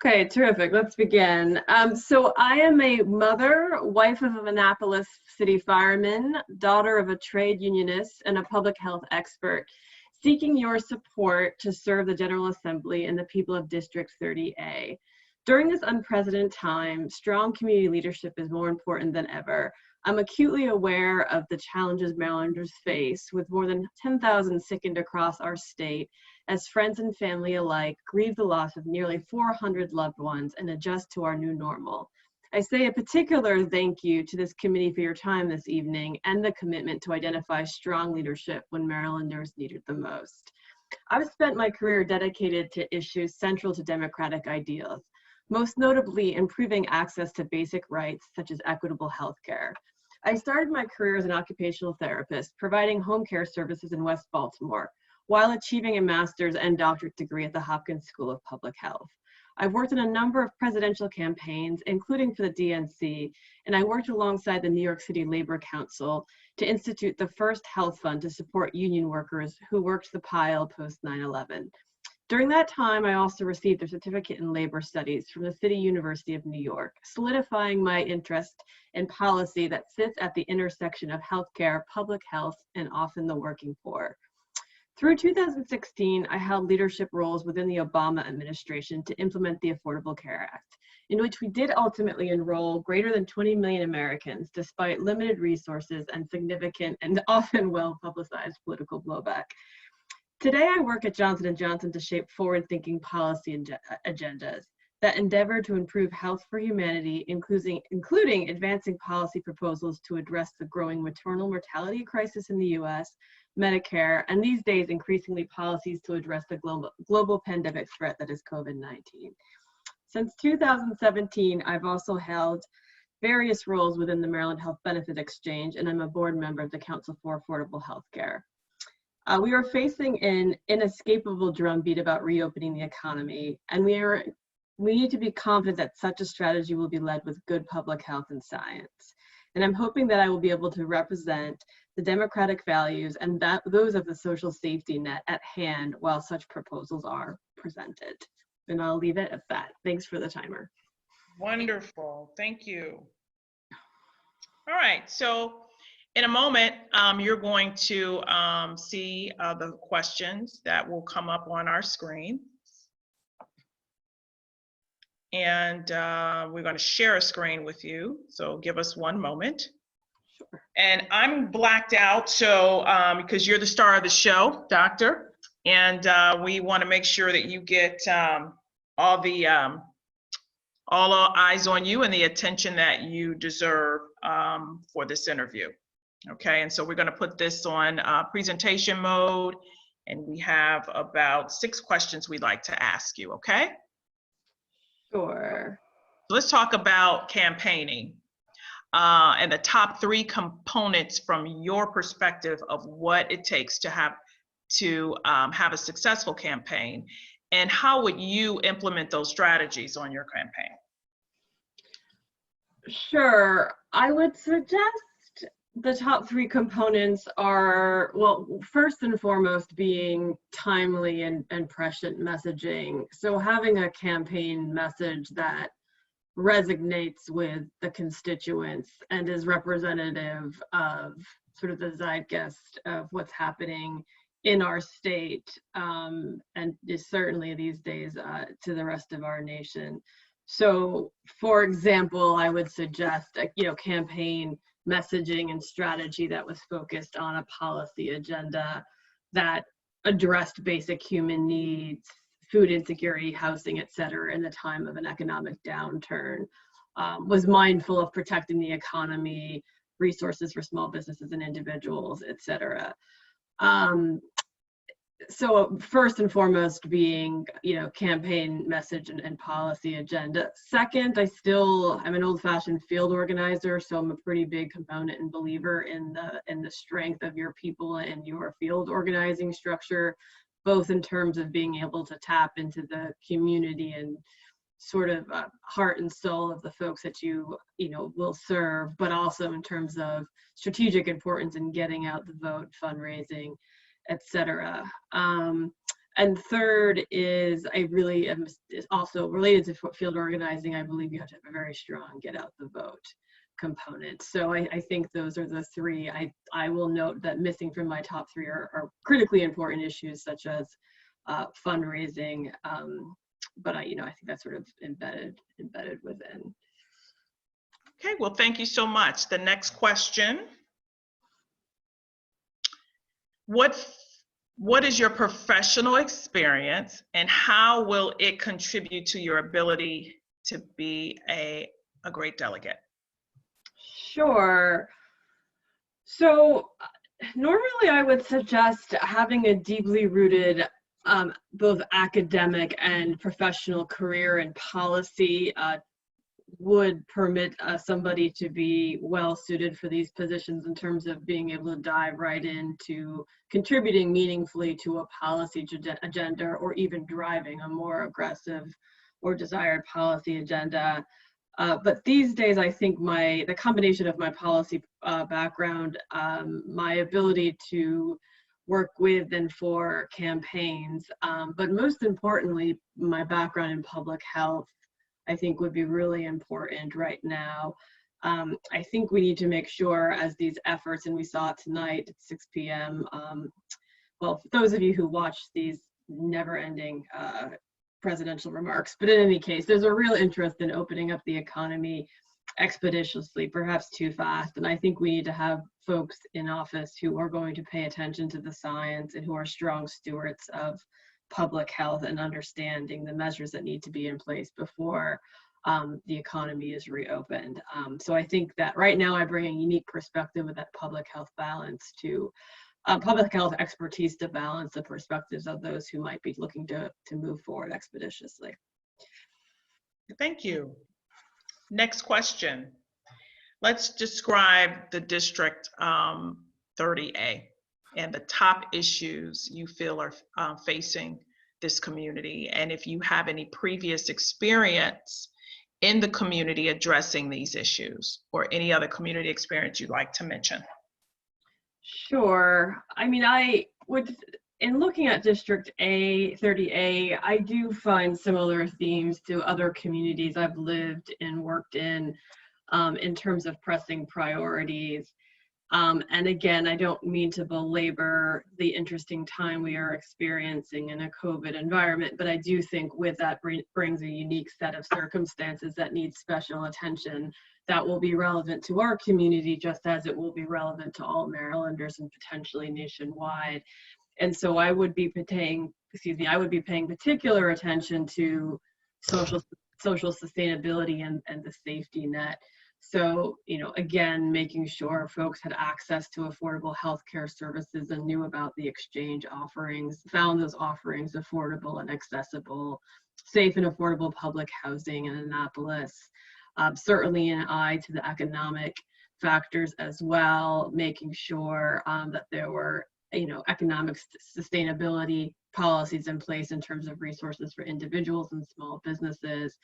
H: Okay, terrific. Let's begin. So I am a mother, wife of an Annapolis city fireman, daughter of a trade unionist, and a public health expert, seeking your support to serve the General Assembly and the people of District 30A. During this unprecedented time, strong community leadership is more important than ever. I'm acutely aware of the challenges Marylanders face, with more than 10,000 sickened across our state, as friends and family alike grieve the loss of nearly 400 loved ones and adjust to our new normal. I say a particular thank you to this committee for your time this evening and the commitment to identify strong leadership when Marylanders need it the most. I've spent my career dedicated to issues central to democratic ideals, most notably improving access to basic rights such as equitable health care. I started my career as an occupational therapist, providing home care services in West Baltimore, while achieving a master's and doctorate degree at the Hopkins School of Public Health. I've worked in a number of presidential campaigns, including for the DNC, and I worked alongside the New York City Labor Council to institute the first health fund to support union workers who worked the pile post 9/11. During that time, I also received a certificate in labor studies from the City University of New York, solidifying my interest in policy that sits at the intersection of healthcare, public health, and often the working poor. Through 2016, I held leadership roles within the Obama administration to implement the Affordable Care Act, in which we did ultimately enroll greater than 20 million Americans, despite limited resources and significant and often well-publicized political blowback. Today, I work at Johnson & Johnson to shape forward-thinking policy agendas that endeavor to improve health for humanity, including advancing policy proposals to address the growing maternal mortality crisis in the US, Medicare, and these days, increasingly policies to address the global pandemic threat that is COVID-19. Since 2017, I've also held various roles within the Maryland Health Benefit Exchange, and I'm a board member of the Council for Affordable Health Care. We are facing an inescapable drumbeat about reopening the economy, and we need to be confident that such a strategy will be led with good public health and science. And I'm hoping that I will be able to represent the democratic values and those of the social safety net at hand while such proposals are presented. And I'll leave it at that. Thanks for the timer.
A: Wonderful, thank you. All right, so in a moment, you're going to see the questions that will come up on our screen. And we're going to share a screen with you. So give us one moment. Sure. And I'm blacked out, so because you're the star of the show, Doctor. And we want to make sure that you get all eyes on you and the attention that you deserve for this interview. Okay, and so we're going to put this on presentation mode, and we have about 6 questions we'd like to ask you, okay?
H: Sure.
A: Let's talk about campaigning and the top 3 components from your perspective of what it takes to have a successful campaign, and how would you implement those strategies on your campaign?
H: Sure, I would suggest the top 3 components are, well, first and foremost being timely and prescient messaging. So having a campaign message that resonates with the constituents and is representative of sort of the zeitgeist of what's happening in our state, and is certainly these days to the rest of our nation. So, for example, I would suggest a campaign messaging and strategy that was focused on a policy agenda that addressed basic human needs, food insecurity, housing, et cetera, in the time of an economic downturn, was mindful of protecting the economy, resources for small businesses and individuals, et cetera. So first and foremost being, campaign message and policy agenda. Second, I'm an old-fashioned field organizer, so I'm a pretty big component and believer in the strength of your people and your field organizing structure, both in terms of being able to tap into the community and sort of heart and soul of the folks that you will serve, but also in terms of strategic importance in getting out the vote, fundraising, etc. And third is I really am is also related to field organizing. I believe you have to have a very strong get out the vote component. So I think those are the three. I will note that missing from my top three are critically important issues such as fundraising. But I think that's sort of embedded within.
A: Okay, well, thank you so much. The next question. What is your professional experience and how will it contribute to your ability to be a great delegate?
H: Sure. So normally I would suggest having a deeply rooted both academic and professional career in policy would permit somebody to be well suited for these positions in terms of being able to dive right into contributing meaningfully to a policy agenda or even driving a more aggressive or desired policy agenda. But these days, I think the combination of my policy background, my ability to work with and for campaigns, but most importantly, my background in public health, I think would be really important right now. I think we need to make sure as these efforts, and we saw it tonight at 6 p.m. Well, for those of you who watch these never-ending presidential remarks, but in any case, there's a real interest in opening up the economy expeditiously, perhaps too fast. And I think we need to have folks in office who are going to pay attention to the science and who are strong stewards of public health and understanding the measures that need to be in place before the economy is reopened. So I think that right now I bring a unique perspective with that public health balance to public health expertise to balance the perspectives of those who might be looking to move forward expeditiously.
A: Thank you. Next question. Let's describe the District 30A and the top issues you feel are facing this community, and if you have any previous experience in the community addressing these issues or any other community experience you'd like to mention.
H: Sure. I mean, I would, in looking at District 30A, I do find similar themes to other communities I've lived and worked in terms of pressing priorities. And again, I don't mean to belabor the interesting time we are experiencing in a COVID environment, but I do think with that brings a unique set of circumstances that need special attention that will be relevant to our community, just as it will be relevant to all Marylanders and potentially nationwide. And so I would be paying particular attention to social sustainability and the safety net. So, again, making sure folks had access to affordable healthcare services and knew about the exchange offerings, found those offerings affordable and accessible, safe and affordable public housing in Annapolis. Certainly an eye to the economic factors as well, making sure that there were, economic sustainability policies in place in terms of resources for individuals and small businesses,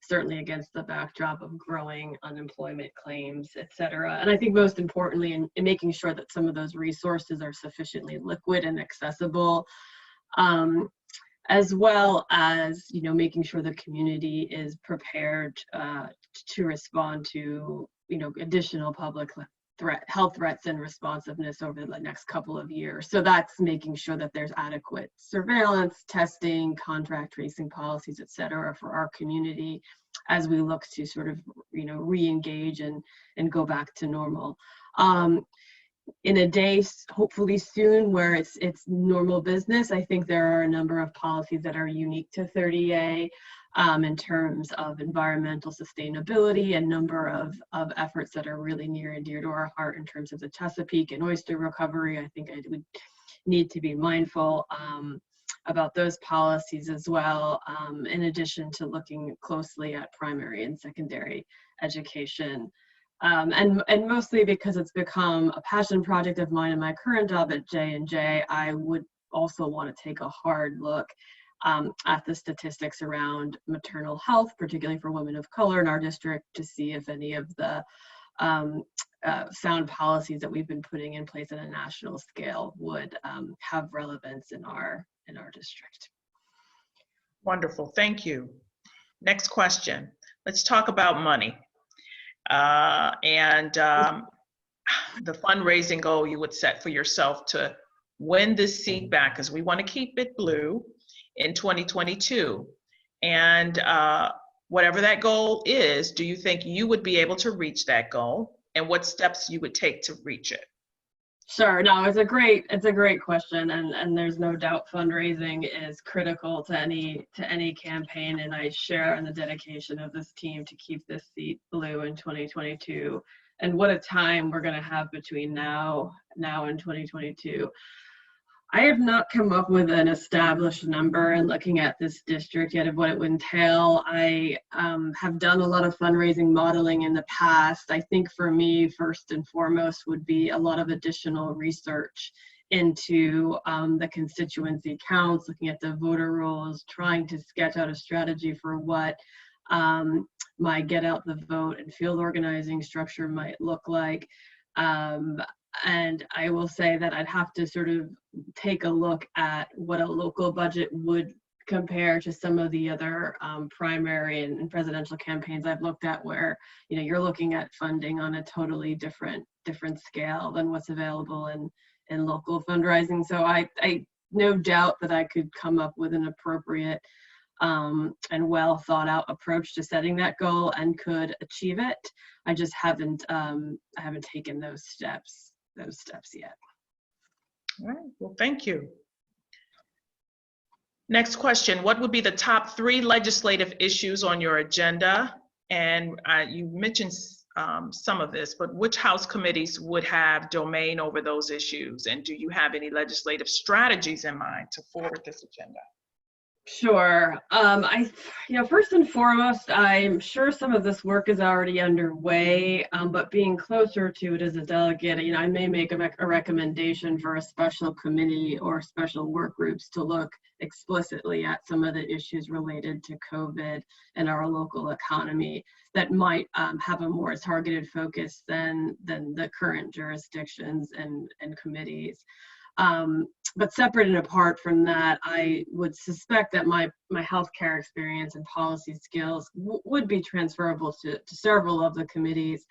H: certainly against the backdrop of growing unemployment claims, et cetera. And I think most importantly, in making sure that some of those resources are sufficiently liquid and accessible, as well as, making sure the community is prepared to respond to, additional public health threats and responsiveness over the next couple of years. So that's making sure that there's adequate surveillance, testing, contact tracing policies, et cetera, for our community as we look to sort of, re-engage and go back to normal. In a day, hopefully soon, where it's normal business, I think there are a number of policies that are unique to 30A in terms of environmental sustainability, a number of efforts that are really near and dear to our heart in terms of the Chesapeake and oyster recovery. I think I would need to be mindful about those policies as well, in addition to looking closely at primary and secondary education. And mostly because it's become a passion project of mine in my current job at J&J, I would also want to take a hard look at the statistics around maternal health, particularly for women of color in our district, to see if any of the sound policies that we've been putting in place at a national scale would have relevance in our
I: our district.
A: Wonderful, thank you. Next question. Let's talk about money. The fundraising goal you would set for yourself to win this seat back, because we want to keep it blue in 2022. And whatever that goal is, do you think you would be able to reach that goal? And what steps you would take to reach it?
I: Sure. No, it's a great question, and there's no doubt fundraising is critical to any campaign, and I share in the dedication of this team to keep this seat blue in 2022. And what a time we're going to have between now and 2022. I have not come up with an established number in looking at this district yet of what it would entail. I have done a lot of fundraising modeling in the past. I think for me, first and foremost, would be a lot of additional research into the constituency counts, looking at the voter rolls, trying to sketch out a strategy for what my get out the vote and field organizing structure might look like. And I will say that I'd have to sort of take a look at what a local budget would compare to some of the other primary and presidential campaigns I've looked at, where you're looking at funding on a totally different scale than what's available in local fundraising. So I no doubt that I could come up with an appropriate and well thought out approach to setting that goal and could achieve it. I just haven't taken those steps yet.
A: All right, well, thank you. Next question, what would be the top 3 legislative issues on your agenda? And you mentioned some of this, but which House committees would have domain over those issues? And do you have any legislative strategies in mind to forward this agenda?
I: Sure. First and foremost, I'm sure some of this work is already underway, but being closer to it as a delegate, I may make a recommendation for a special committee or special work groups to look explicitly at some of the issues related to COVID and our local economy that might have a more targeted focus than the current jurisdictions and committees. But separate and apart from that, I would suspect that my healthcare experience and policy skills would be transferable to several of the committees,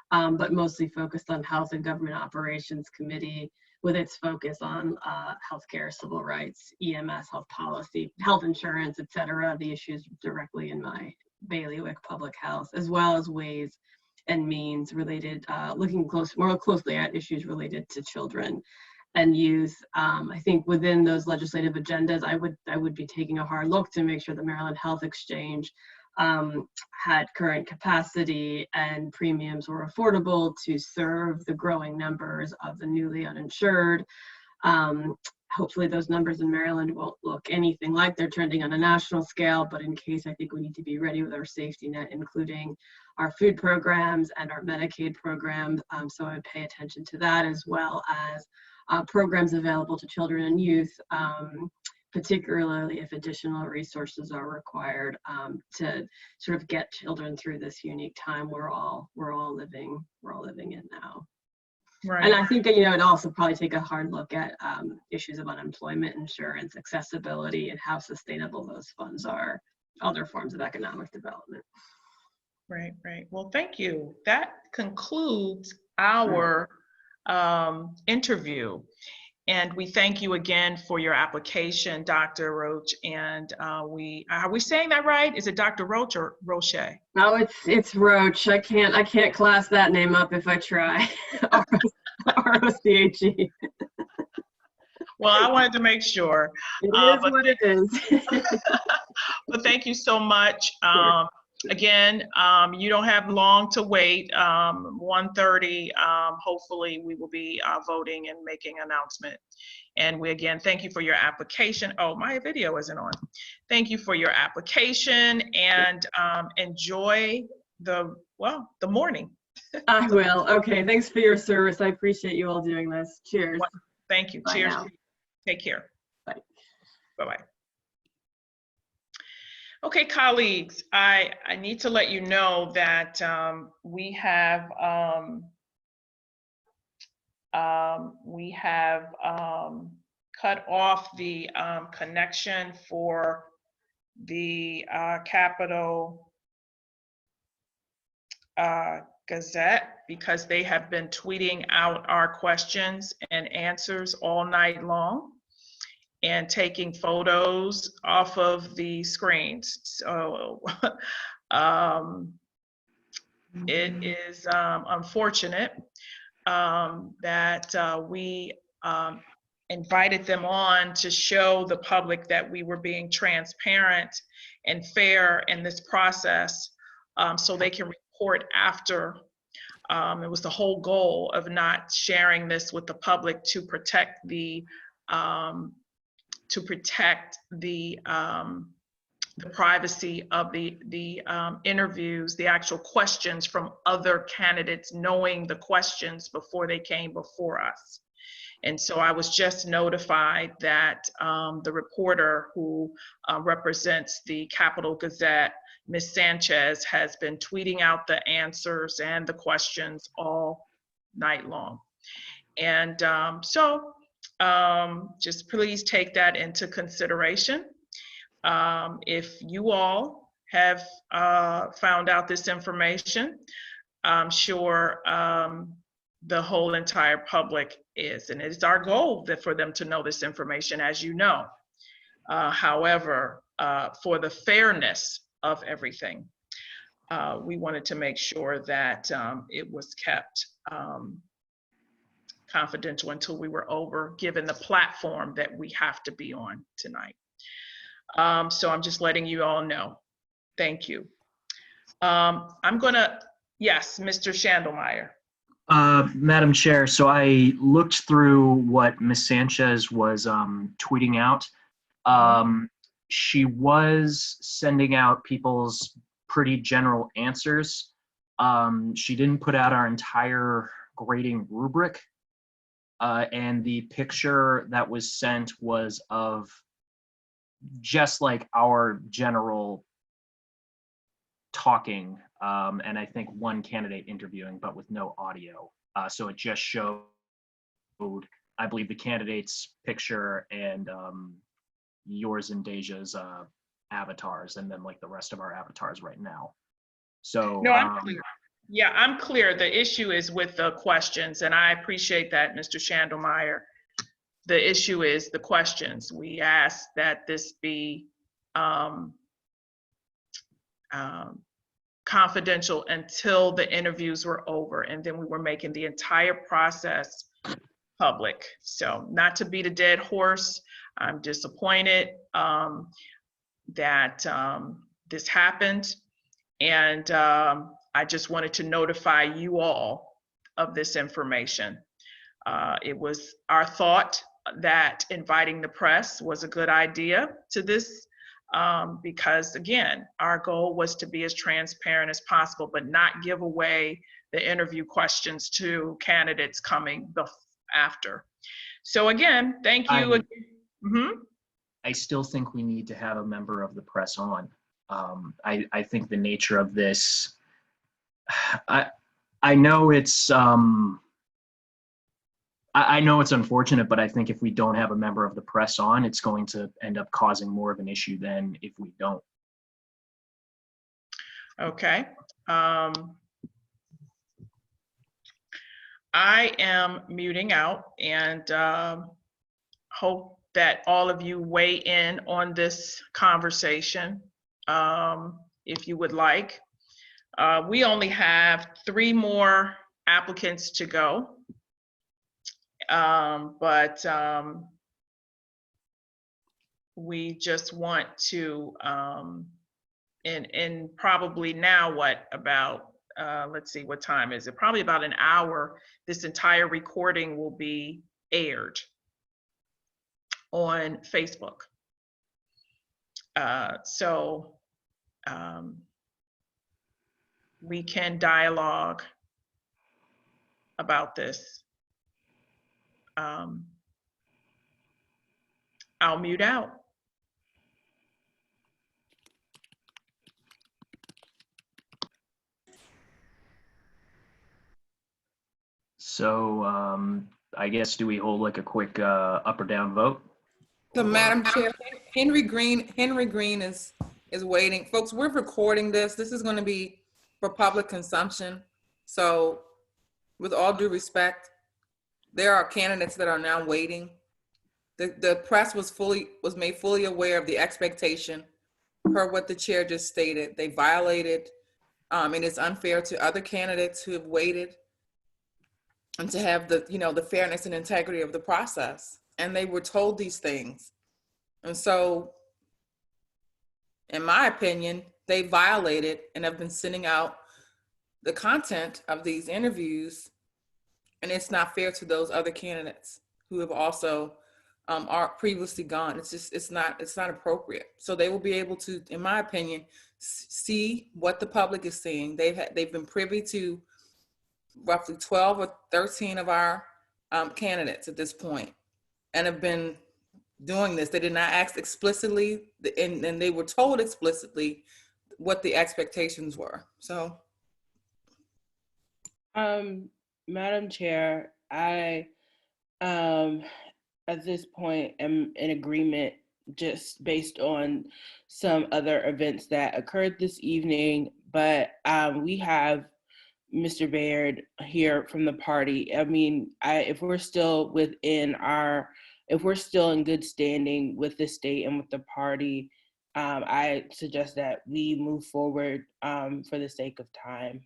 I: but mostly focused on Health and Government Operations Committee, with its focus on healthcare, civil rights, EMS, health policy, health insurance, et cetera, the issues directly in my bailiwick, public health, as well as ways and means related, looking more closely at issues related to children and youth. I think within those legislative agendas, I would be taking a hard look to make sure the Maryland Health Exchange had current capacity and premiums were affordable to serve the growing numbers of the newly uninsured. Hopefully those numbers in Maryland won't look anything like they're trending on a national scale, but in case, I think we need to be ready with our safety net, including our food programs and our Medicaid programs. So I would pay attention to that, as well as programs available to children and youth, particularly if additional resources are required to sort of get children through this unique time we're all living in now.
A: Right.
I: And I think that I'd also probably take a hard look at issues of unemployment insurance, accessibility, and how sustainable those funds are, other forms of economic development.
A: Right. Well, thank you. That concludes our interview. And we thank you again for your application, Dr. Roach. And are we saying that right? Is it Dr. Roach or Roche?
I: No, it's Roach. I can't class that name up if I try. R-O-C-H-E.
A: Well, I wanted to make sure.
I: It is what it is.
A: But thank you so much. Again, you don't have long to wait. 1:30, hopefully we will be voting and making an announcement. And we again thank you for your application. Oh, my video isn't on. Thank you for your application, and enjoy the morning.
I: I will. Okay, thanks for your service. I appreciate you all doing this. Cheers.
A: Thank you.
I: Bye
A: Cheers.
I: now.
A: Take care.
I: Bye.
A: Bye-bye. Okay, colleagues, I need to let you know that we have cut off the connection for the Capital Gazette because they have been tweeting out our questions and answers all night long and taking photos off of the screens. So it is unfortunate that we invited them on to show the public that we were being transparent and fair in this process so they can report after. It was the whole goal of not sharing this with the public to protect the privacy of the interviews, the actual questions from other candidates, knowing the questions before they came before us. And so I was just notified that the reporter who represents the Capital Gazette, Ms. Sanchez, has been tweeting out the answers and the questions all night long. And just please take that into consideration. If you all have found out this information, I'm sure the whole entire public is, and it's our goal for them to know this information, as you know. However, for the fairness of everything, we wanted to make sure that it was kept confidential until we were over, given the platform that we have to be on tonight. So I'm just letting you all know. Thank you. I'm gonna, yes, Mr. Schandelmeyer.
K: Madam Chair, so I looked through what Ms. Sanchez was tweeting out. She was sending out people's pretty general answers. She didn't put out our entire grading rubric. And the picture that was sent was of just like our general talking, and I think one candidate interviewing, but with no audio. So it just showed, I believe, the candidate's picture and yours and Deja's avatars, and then like the rest of our avatars right now. So
A: no, I'm clear. Yeah, I'm clear. The issue is with the questions, and I appreciate that, Mr. Schandelmeyer. The issue is the questions. We asked that this be confidential until the interviews were over, and then we were making the entire process public. So not to beat a dead horse, I'm disappointed that this happened, and I just wanted to notify you all of this information. It was our thought that inviting the press was a good idea to this because, again, our goal was to be as transparent as possible, but not give away the interview questions to candidates coming after. So again, thank you.
K: I still think we need to have a member of the press on. I think the nature of this, I know it's I know it's unfortunate, but I think if we don't have a member of the press on, it's going to end up causing more of an issue than if we don't.
A: Okay. I am muting out, and hope that all of you weigh in on this conversation if you would like. We only have 3 more applicants to go. But we just want to, and probably now what, about, let's see, what time is it? Probably about an hour, this entire recording will be aired on Facebook. So we can dialogue about this. I'll mute out.
K: So I guess, do we hold like a quick up or down vote?
E: So Madam Chair, Henry Green is waiting. Folks, we're recording this. This is going to be for public consumption. So with all due respect, there are candidates that are now waiting. The press was made fully aware of the expectation per what the chair just stated. They violated, and it's unfair to other candidates who have waited and to have the fairness and integrity of the process. And they were told these things. And so, in my opinion, they violated and have been sending out the content of these interviews, and it's not fair to those other candidates who have also are previously gone. It's not appropriate. So they will be able to, in my opinion, see what the public is seeing. They've been privy to roughly 12 or 13 of our candidates at this point, and have been doing this. They did not ask explicitly, and they were told explicitly what the expectations were. So,
B: Madam Chair, I at this point am in agreement just based on some other events that occurred this evening, but we have Mr. Baird here from the party. I mean, if we're still in good standing with the state and with the party, I suggest that we move forward for the sake of time.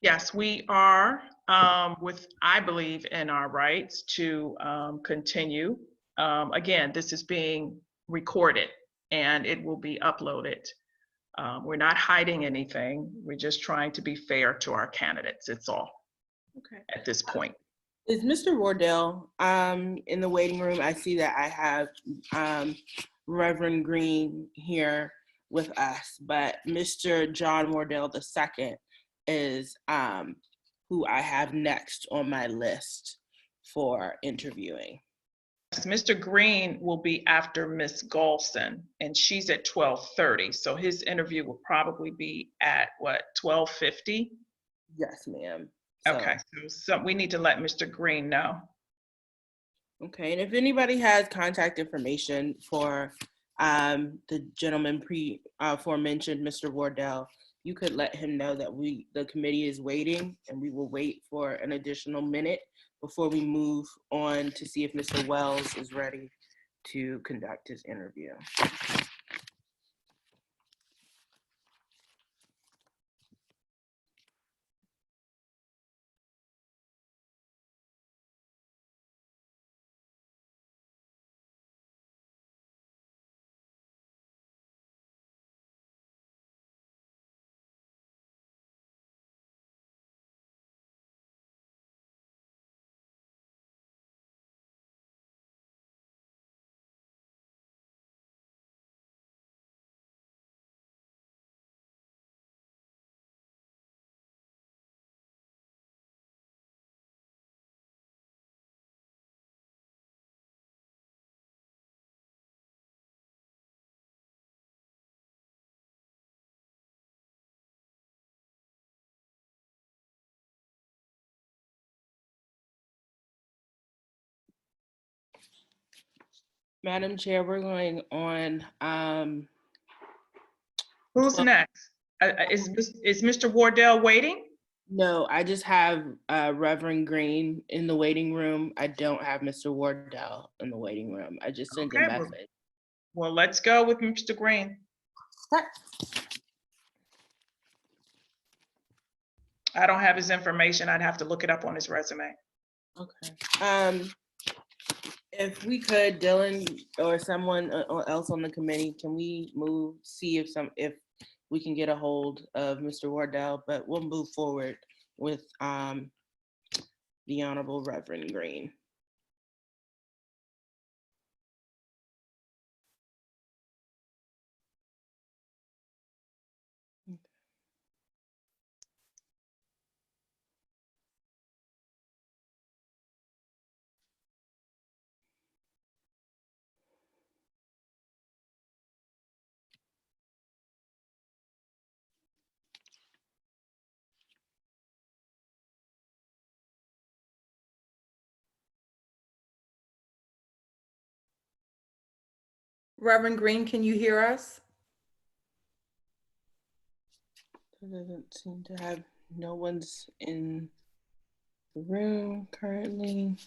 A: Yes, we are I believe, in our rights to continue. Again, this is being recorded and it will be uploaded. We're not hiding anything. We're just trying to be fair to our candidates. It's all.
B: Okay.
A: At this point.
B: Is Mr. Wardell in the waiting room? I see that I have Reverend Green here with us, but Mr. John Wardell II is who I have next on my list for interviewing.
A: Mr. Green will be after Miss Golson, and she's at 12:30. So his interview will probably be at what, 12:50?
B: Yes, ma'am.
A: Okay, so we need to let Mr. Green know.
B: Okay, and if anybody has contact information for the gentleman aforementioned, Mr. Wardell, you could let him know that the committee is waiting, and we will wait for an additional minute before we move on to see if Mr. Wells is ready to conduct his interview. Madam Chair, we're going on.
A: Who's next? Is Mr. Wardell waiting?
B: No, I just have Reverend Green in the waiting room. I don't have Mr. Wardell in the waiting room. I just sent a message.
A: Well, let's go with Mr. Green. I don't have his information. I'd have to look it up on his resume.
B: Okay. If we could, Dylan or someone else on the committee, can we see if we can get a hold of Mr. Wardell, but we'll move forward with the Honorable Reverend Green.
E: Reverend Green, can you hear us?
B: It doesn't seem to have, no one's in the room currently.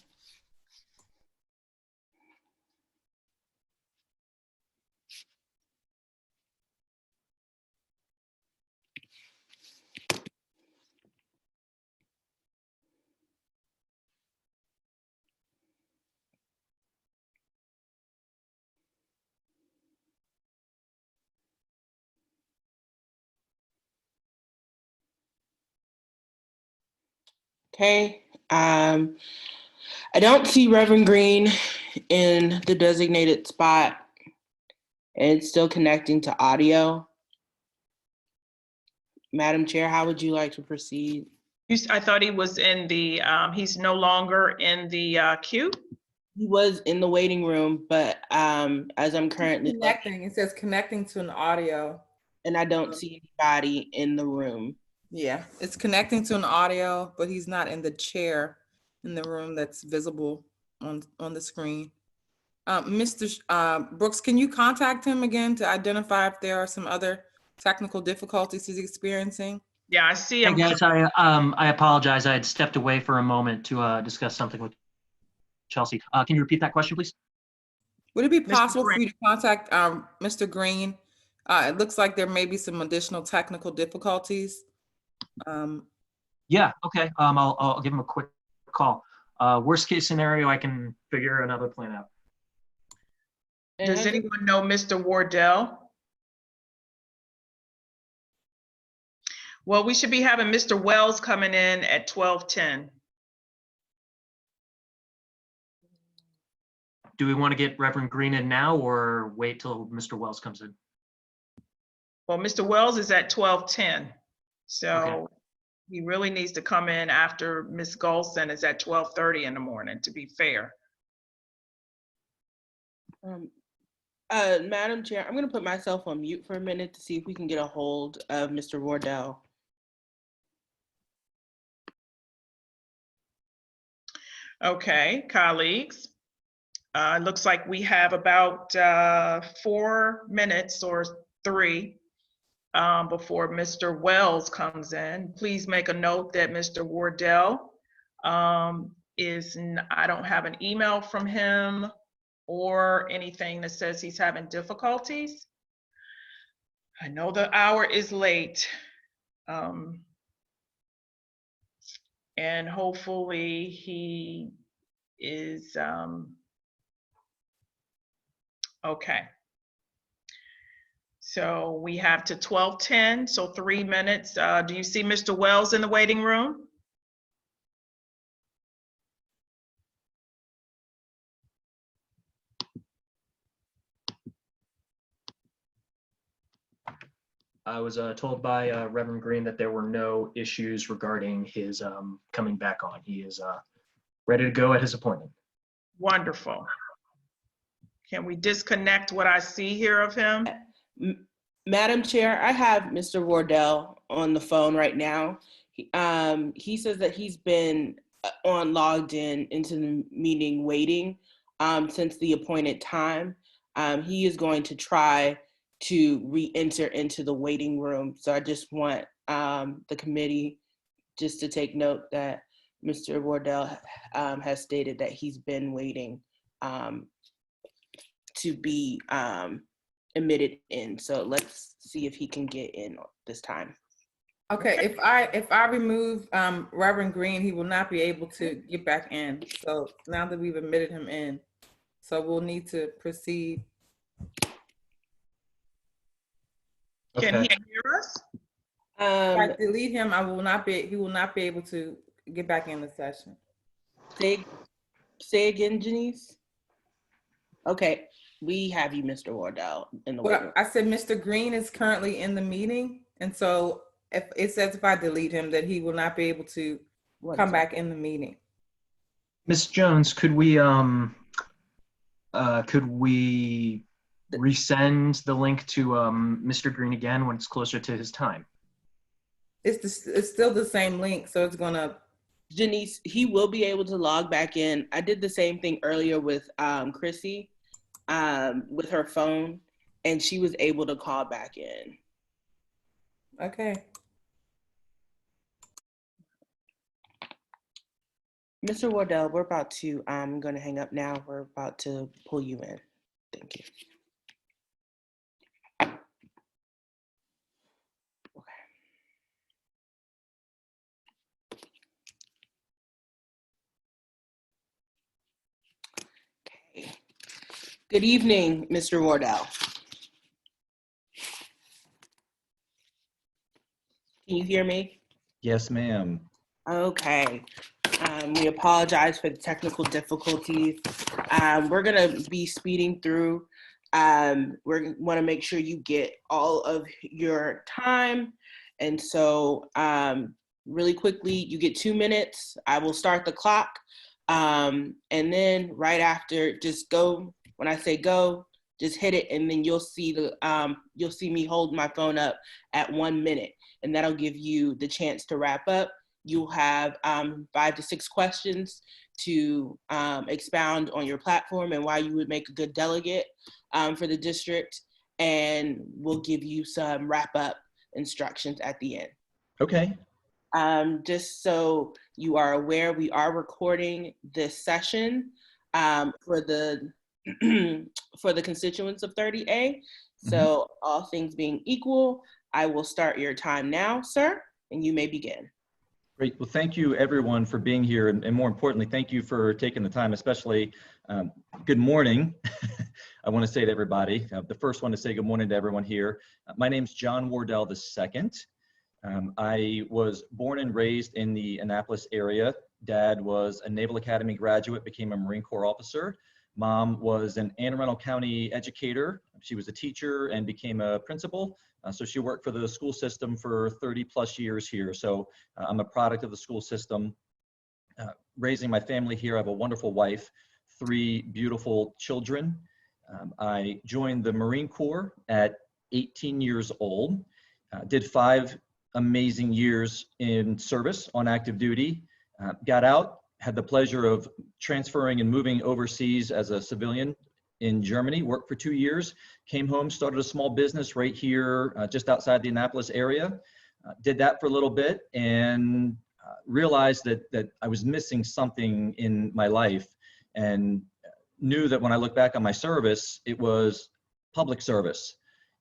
B: Okay, I don't see Reverend Green in the designated spot, and it's still connecting to audio. Madam Chair, how would you like to proceed?
A: I thought he was in the, he's no longer in the queue?
B: He was in the waiting room, but as I'm currently
E: Connecting, it says connecting to an audio.
B: And I don't see anybody in the room.
E: Yeah, it's connecting to an audio, but he's not in the chair in the room that's visible on the screen. Mr. Brooks, can you contact him again to identify if there are some other technical difficulties he's experiencing?
A: Yeah, I see
K: Hey
A: him.
K: guys, I apologize. I had stepped away for a moment to discuss something with Chelsea. Can you repeat that question, please?
E: Would it be possible for you to contact Mr. Green? It looks like there may be some additional technical difficulties.
K: Yeah, okay. I'll give him a quick call. Worst case scenario, I can figure another plan out.
A: Does anyone know Mr. Wardell? Well, we should be having Mr. Wells coming in at 12:10.
K: Do we want to get Reverend Green in now or wait till Mr. Wells comes in?
A: Well, Mr. Wells is at 12:10. So
K: Okay.
A: he really needs to come in after Ms. Golson is at 12:30 in the morning, to be fair.
B: Madam Chair, I'm going to put myself on mute for a minute to see if we can get a hold of Mr. Wardell.
A: Okay, colleagues. It looks like we have about 4 minutes or 3 before Mr. Wells comes in. Please make a note that Mr. Wardell I don't have an email from him or anything that says he's having difficulties. I know the hour is late. And hopefully he is okay. So we have to 12:10, so 3 minutes. Do you see Mr. Wells in the waiting room?
K: I was told by Reverend Green that there were no issues regarding his coming back on. He is ready to go at his appointment.
A: Wonderful. Can we disconnect what I see here of him?
B: Madam Chair, I have Mr. Wardell on the phone right now. He says that he's been logged into the meeting waiting since the appointed time. He is going to try to re-enter into the waiting room. So I just want the committee just to take note that Mr. Wardell has stated that he's been waiting to be admitted in. So let's see if he can get in this time.
E: Okay, if I remove Reverend Green, he will not be able to get back in. So now that we've admitted him in, so we'll need to proceed.
A: Can he hear us?
E: If I delete him, he will not be able to get back in the session.
B: Say again, Janice. Okay, we have you, Mr. Wardell, in the waiting room.
E: I said Mr. Green is currently in the meeting, and so if it says if I delete him, that he will not be able to come back in the meeting.
K: Ms. Jones, could we resend the link to Mr. Green again when it's closer to his time?
E: It's still the same link, so it's gonna.
B: Janice, he will be able to log back in. I did the same thing earlier with Chrissy. with her phone, and she was able to call back in.
E: Okay.
B: Mr. Wardell, we're about to, I'm going to hang up now. We're about to pull you in. Thank you. Okay. Good evening, Mr. Wardell. Can you hear me?
P: Yes, ma'am.
B: Okay. We apologize for the technical difficulties. We're going to be speeding through. We want to make sure you get all of your time. And so really quickly, you get 2 minutes. I will start the clock. And then right after, just go. When I say go, just hit it, and then you'll see me hold my phone up at 1 minute, and that'll give you the chance to wrap up. You'll have 5 to 6 questions to expound on your platform and why you would make a good delegate for the district, and we'll give you some wrap-up instructions at the end.
P: Okay.
B: Just so you are aware, we are recording this session for the for the constituents of 30A. So all things being equal, I will start your time now, sir, and you may begin.
P: Great. Well, thank you everyone for being here. And more importantly, thank you for taking the time, especially good morning. I want to say to everybody, the first one to say good morning to everyone here. My name's John Wardell II. I was born and raised in the Annapolis area. Dad was a Naval Academy graduate, became a Marine Corps officer. Mom was an Anne Arundel County educator. She was a teacher and became a principal. So she worked for the school system for 30 plus years here. So I'm a product of the school system. Raising my family here, I have a wonderful wife, 3 beautiful children. I joined the Marine Corps at 18 years old, did 5 amazing years in service on active duty, got out, had the pleasure of transferring and moving overseas as a civilian in Germany, worked for 2 years, came home, started a small business right here just outside the Annapolis area, did that for a little bit, and realized that I was missing something in my life, and knew that when I look back on my service, it was public service.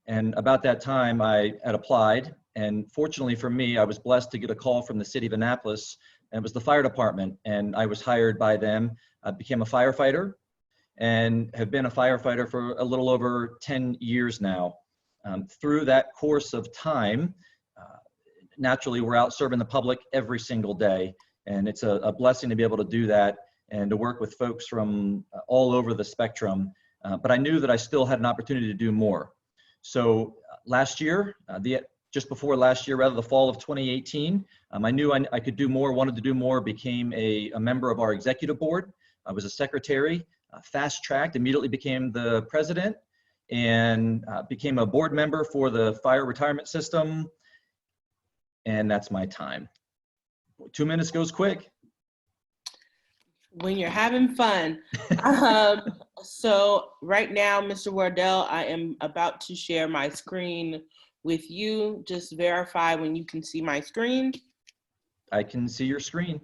P: And about that time, I had applied, and fortunately for me, I was blessed to get a call from the city of Annapolis, and it was the fire department, and I was hired by them. I became a firefighter, and have been a firefighter for a little over 10 years now. Through that course of time, naturally, we're out serving the public every single day, and it's a blessing to be able to do that and to work with folks from all over the spectrum. But I knew that I still had an opportunity to do more. So last year, just before last year, rather the fall of 2018, I knew I could do more, wanted to do more, became a member of our executive board. I was a secretary, fast-tracked, immediately became the president, and became a board member for the fire retirement system. And that's my time. 2 minutes goes quick.
B: When you're having fun. So right now, Mr. Wardell, I am about to share my screen with you. Just verify when you can see my screen.
P: I can see your screen.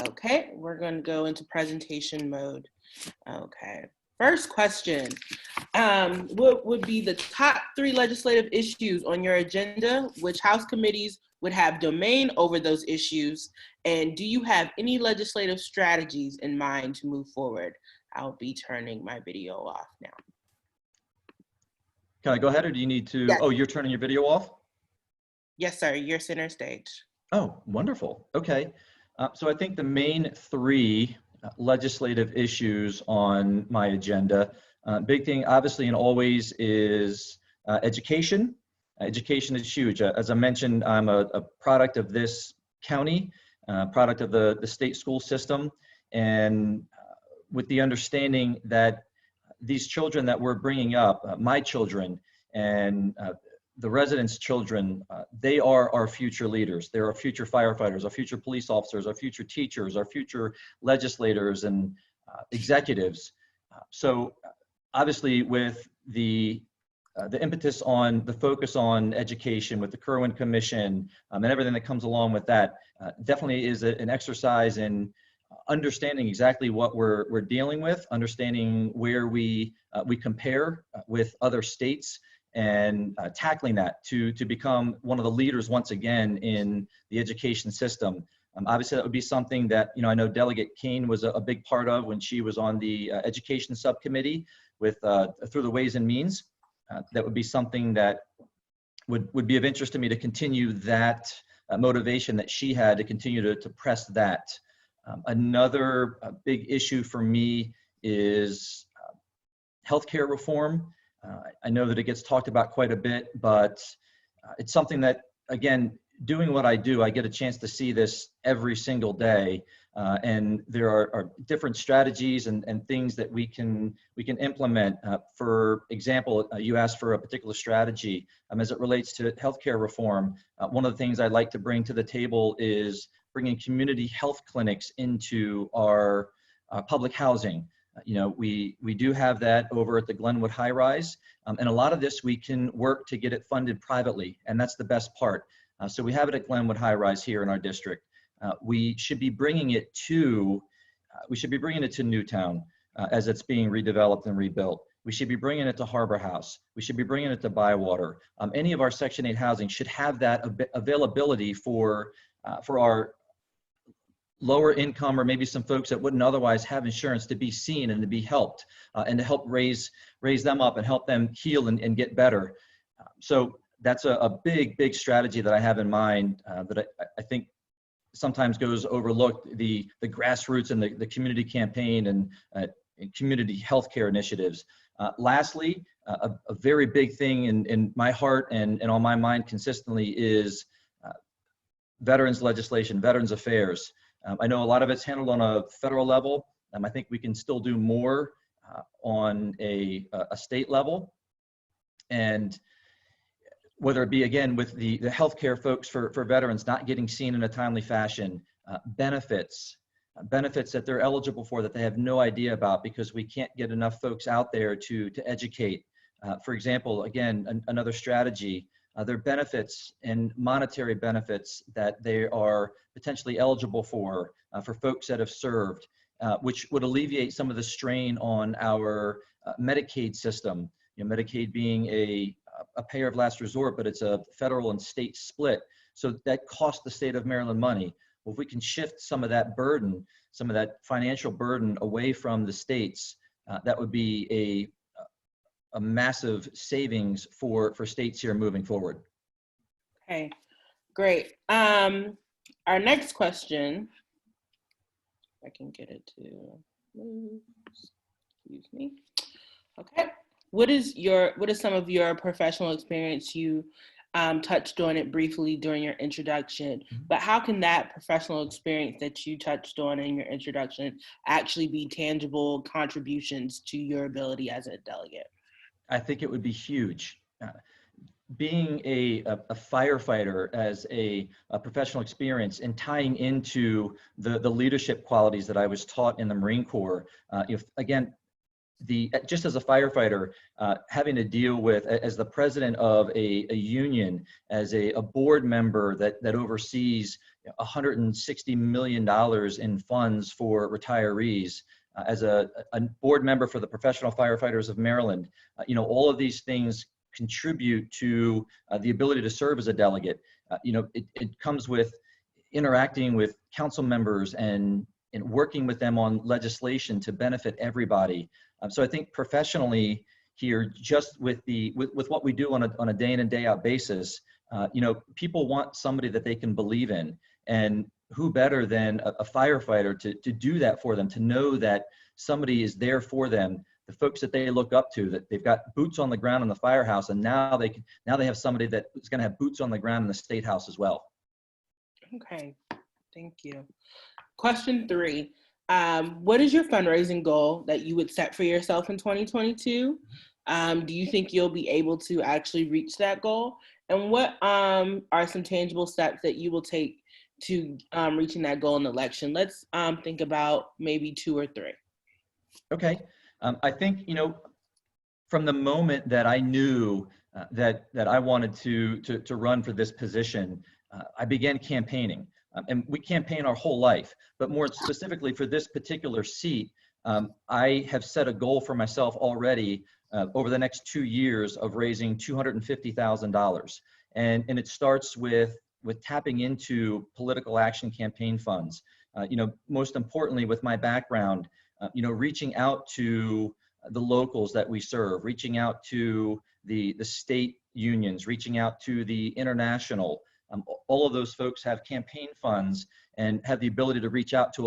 B: Okay, we're going to go into presentation mode. Okay, first question. What would be the top 3 legislative issues on your agenda? Which House committees would have domain over those issues? And do you have any legislative strategies in mind to move forward? I'll be turning my video off now.
P: Can I go ahead, or do you need to? Yes. Oh, you're turning your video off?
B: Yes, sir. You're center stage.
P: Oh, wonderful. Okay. So I think the main 3 legislative issues on my agenda, big thing, obviously, and always is education. Education is huge. As I mentioned, I'm a product of this county, product of the state school system, and with the understanding that these children that we're bringing up, my children and the residents' children, they are our future leaders. They're our future firefighters, our future police officers, our future teachers, our future legislators and executives. So obviously with the impetus on the focus on education with the Kerwin Commission and everything that comes along with that, definitely is an exercise in understanding exactly what we're dealing with, understanding where we compare with other states, and tackling that to become one of the leaders once again in the education system. Obviously, that would be something that, you know, I know Delegate Kane was a big part of when she was on the education subcommittee with through the Ways and Means. That would be something that would be of interest to me to continue that motivation that she had to continue to press that. Another big issue for me is healthcare reform. I know that it gets talked about quite a bit, but it's something that, again, doing what I do, I get a chance to see this every single day. And there are different strategies and things that we can implement. For example, you asked for a particular strategy as it relates to healthcare reform. One of the things I'd like to bring to the table is bringing community health clinics into our public housing. You know, we do have that over at the Glenwood High Rise, and a lot of this we can work to get it funded privately, and that's the best part. So we have it at Glenwood High Rise here in our district. We should be bringing it to Newtown as it's being redeveloped and rebuilt. We should be bringing it to Harbor House. We should be bringing it to Bywater. Any of our Section 8 housing should have that availability for our lower income, or maybe some folks that wouldn't otherwise have insurance, to be seen and to be helped, and to help raise them up and help them heal and get better. So that's a big strategy that I have in mind that I think sometimes goes overlooked, the grassroots and the community campaign and community healthcare initiatives. Lastly, a very big thing in my heart and on my mind consistently is veterans legislation, veterans affairs. I know a lot of it's handled on a federal level. I think we can still do more on a state level. And whether it be, again, with the healthcare folks for veterans not getting seen in a timely fashion, benefits that they're eligible for that they have no idea about because we can't get enough folks out there to educate. For example, again, another strategy, their benefits and monetary benefits that they are potentially eligible for folks that have served, which would alleviate some of the strain on our Medicaid system. You know, Medicaid being a payer of last resort, but it's a federal and state split. So that costs the state of Maryland money. Well, if we can shift some of that burden, some of that financial burden away from the states, that would be a massive savings for states here moving forward.
B: Okay, great. Our next question, if I can get it to, excuse me. Okay, what is some of your professional experience? You touched on it briefly during your introduction, but how can that professional experience that you touched on in your introduction actually be tangible contributions to your ability as a delegate?
P: I think it would be huge. Being a firefighter as a professional experience and tying into the leadership qualities that I was taught in the Marine Corps, just as a firefighter, having to deal with, as the president of a union, as a board member that oversees $160 million in funds for retirees, as a board member for the Professional Firefighters of Maryland, all of these things contribute to the ability to serve as a delegate. It comes with interacting with council members and working with them on legislation to benefit everybody. So I think professionally here, just with what we do on a day in and day out basis, people want somebody that they can believe in, and who better than a firefighter to do that for them, to know that somebody is there for them, the folks that they look up to, that they've got boots on the ground in the firehouse, and now they have somebody that is going to have boots on the ground in the state house as well.
B: Okay, thank you. Question 3. What is your fundraising goal that you would set for yourself in 2022? Do you think you'll be able to actually reach that goal? And what are some tangible steps that you will take to reaching that goal in the election? Let's think about maybe 2 or 3.
P: Okay. I think, from the moment that I knew that I wanted to run for this position, I began campaigning. And we campaign our whole life, but more specifically for this particular seat, I have set a goal for myself already over the next 2 years of raising $250,000. And it starts with tapping into political action campaign funds. Most importantly, with my background, reaching out to the locals that we serve, reaching out to the state unions, reaching out to the international. All of those folks have campaign funds and have the ability to reach out to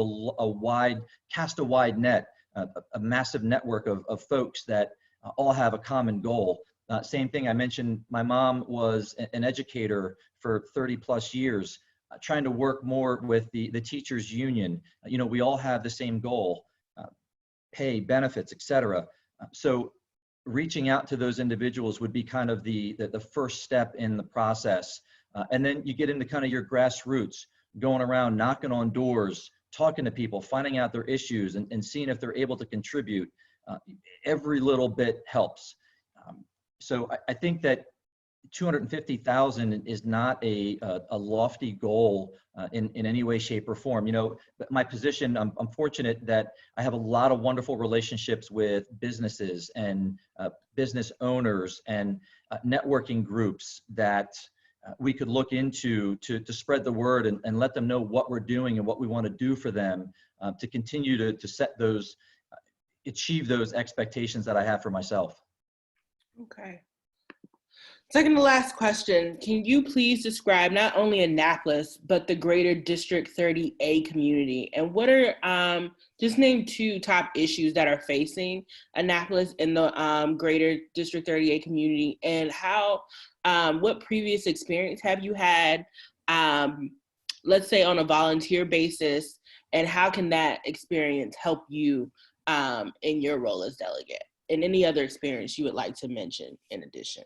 P: cast a wide net, a massive network of folks that all have a common goal. Same thing I mentioned, my mom was an educator for 30 plus years, trying to work more with the teachers union. We all have the same goal, pay, benefits, etc. So reaching out to those individuals would be kind of the first step in the process. And then you get into kind of your grassroots, going around, knocking on doors, talking to people, finding out their issues and seeing if they're able to contribute. Every little bit helps. So I think that 250,000 is not a lofty goal in any way, shape, or form. My position, I'm fortunate that I have a lot of wonderful relationships with businesses and business owners and networking groups that we could look into to spread the word and let them know what we're doing and what we want to do for them to continue to set those, achieve those expectations that I have for myself.
B: Okay. Second to last question, can you please describe not only Annapolis, but the greater District 30A community? And what are, just name 2 top issues that are facing Annapolis in the greater District 30A community, and how, what previous experience have you had, let's say on a volunteer basis, and how can that experience help you in your role as delegate? And any other experience you would like to mention in addition?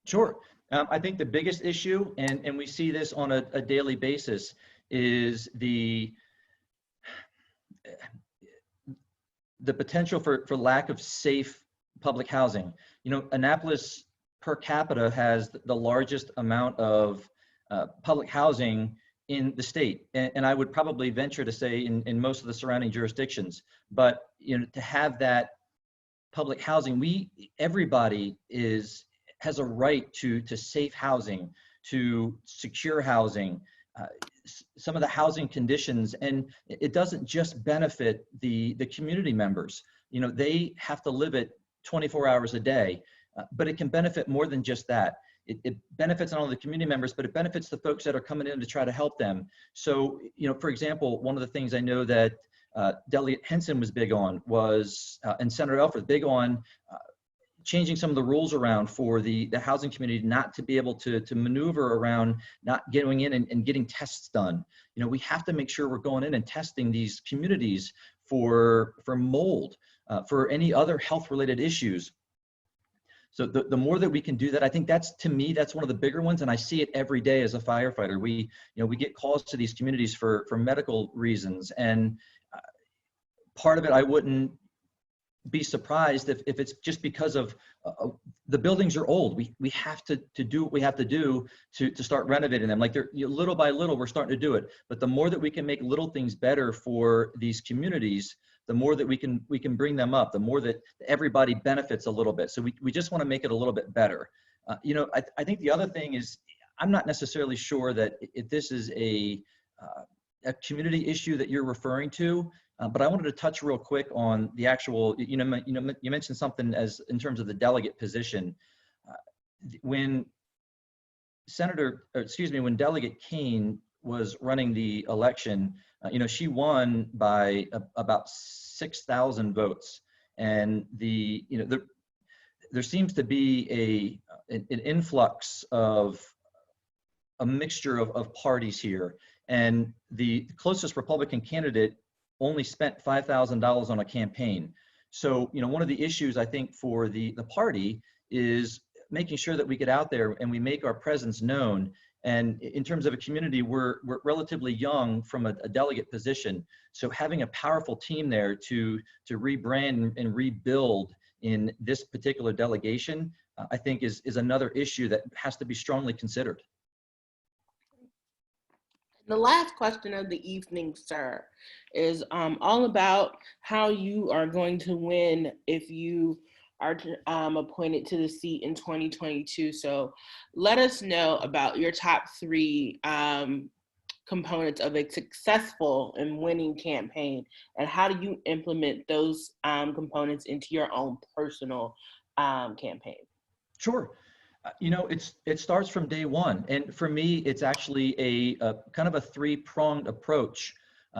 P: Sure. I think the biggest issue, and we see this on a daily basis, is the potential for lack of safe public housing. Annapolis per capita has the largest amount of public housing in the state, and I would probably venture to say in most of the surrounding jurisdictions. But to have that public housing, everybody has a right to safe housing, to secure housing, some of the housing conditions, and it doesn't just benefit the community members. They have to live it 24 hours a day, but it can benefit more than just that. It benefits not only the community members, but it benefits the folks that are coming in to try to help them. So, for example, one of the things I know that Delegate Henson was big on was, and Senator Elford, big on changing some of the rules around for the housing community not to be able to maneuver around not going in and getting tests done. We have to make sure we're going in and testing these communities for mold, for any other health related issues. So the more that we can do that, I think to me, that's one of the bigger ones. And I see it every day as a firefighter. We get calls to these communities for medical reasons. And part of it, I wouldn't be surprised if it's just because of the buildings are old. We have to do what we have to do to start renovating them. Like little by little, we're starting to do it. But the more that we can make little things better for these communities, the more that we can bring them up, the more that everybody benefits a little bit. So we just want to make it a little bit better. I think the other thing is, I'm not necessarily sure that if this is a community issue that you're referring to, but I wanted to touch real quick on the actual, you mentioned something in terms of the delegate position. When when Delegate Kane was running the election, she won by about 6,000 votes. And there seems to be an influx of a mixture of parties here. And the closest Republican candidate only spent $5,000 on a campaign. So, one of the issues I think for the party is making sure that we get out there and we make our presence known. And in terms of a community, we're relatively young from a delegate position. So having a powerful team there to rebrand and rebuild in this particular delegation, I think is another issue that has to be strongly considered.
B: The last question of the evening, sir, is all about how you are going to win if you are appointed to the seat in 2022. So let us know about your top 3 components of a successful and winning campaign, and how do you implement those components into your own personal campaign?
P: Sure. You know, it starts from day one. And for me, it's actually a kind of a 3-pronged approach.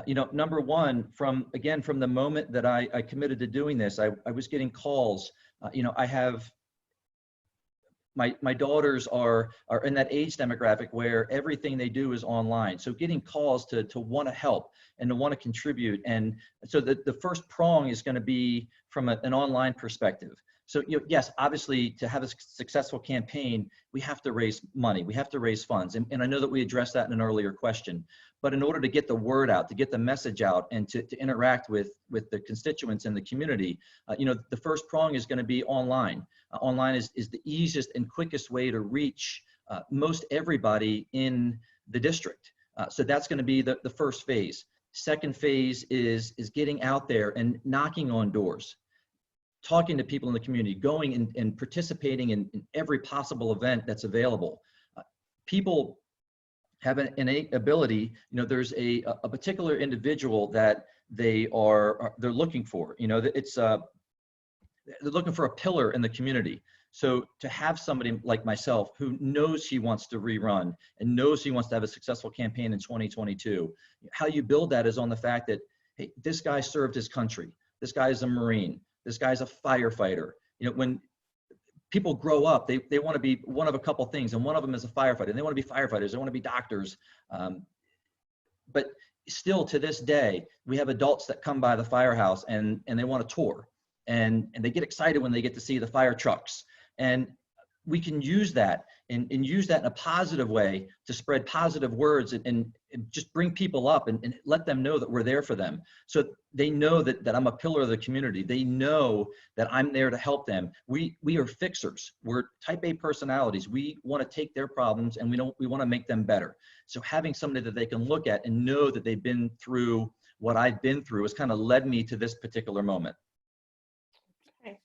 P: You know, number one, from the moment that I committed to doing this, I was getting calls. You know, I have my daughters are in that age demographic where everything they do is online. So getting calls to want to help and to want to contribute. And so the first prong is going to be from an online perspective. So, you know, yes, obviously, to have a successful campaign, we have to raise money, we have to raise funds. And I know that we addressed that in an earlier question. But in order to get the word out, to get the message out, and to interact with the constituents in the community, you know, the first prong is going to be online. Online is the easiest and quickest way to reach most everybody in the district. So that's going to be the first phase. Second phase is getting out there and knocking on doors, talking to people in the community, going and participating in every possible event that's available. People have an innate ability, you know, there's a particular individual that they're looking for, you know, it's they're looking for a pillar in the community. So to have somebody like myself who knows he wants to rerun and knows he wants to have a successful campaign in 2022, how you build that is on the fact that, hey, this guy served his country. This guy is a Marine. This guy's a firefighter. You know, when people grow up, they want to be one of a couple things, and one of them is a firefighter. They want to be firefighters. They want to be doctors. But still, to this day, we have adults that come by the firehouse and they want to tour, and they get excited when they get to see the fire trucks. And we can use that and use that in a positive way to spread positive words and just bring people up and let them know that we're there for them. So they know that I'm a pillar of the community. They know that I'm there to help them. We are fixers. We're type A personalities. We want to take their problems and we want to make them better. So having somebody that they can look at and know that they've been through what I've been through has kind of led me to this particular moment.
B: Okay.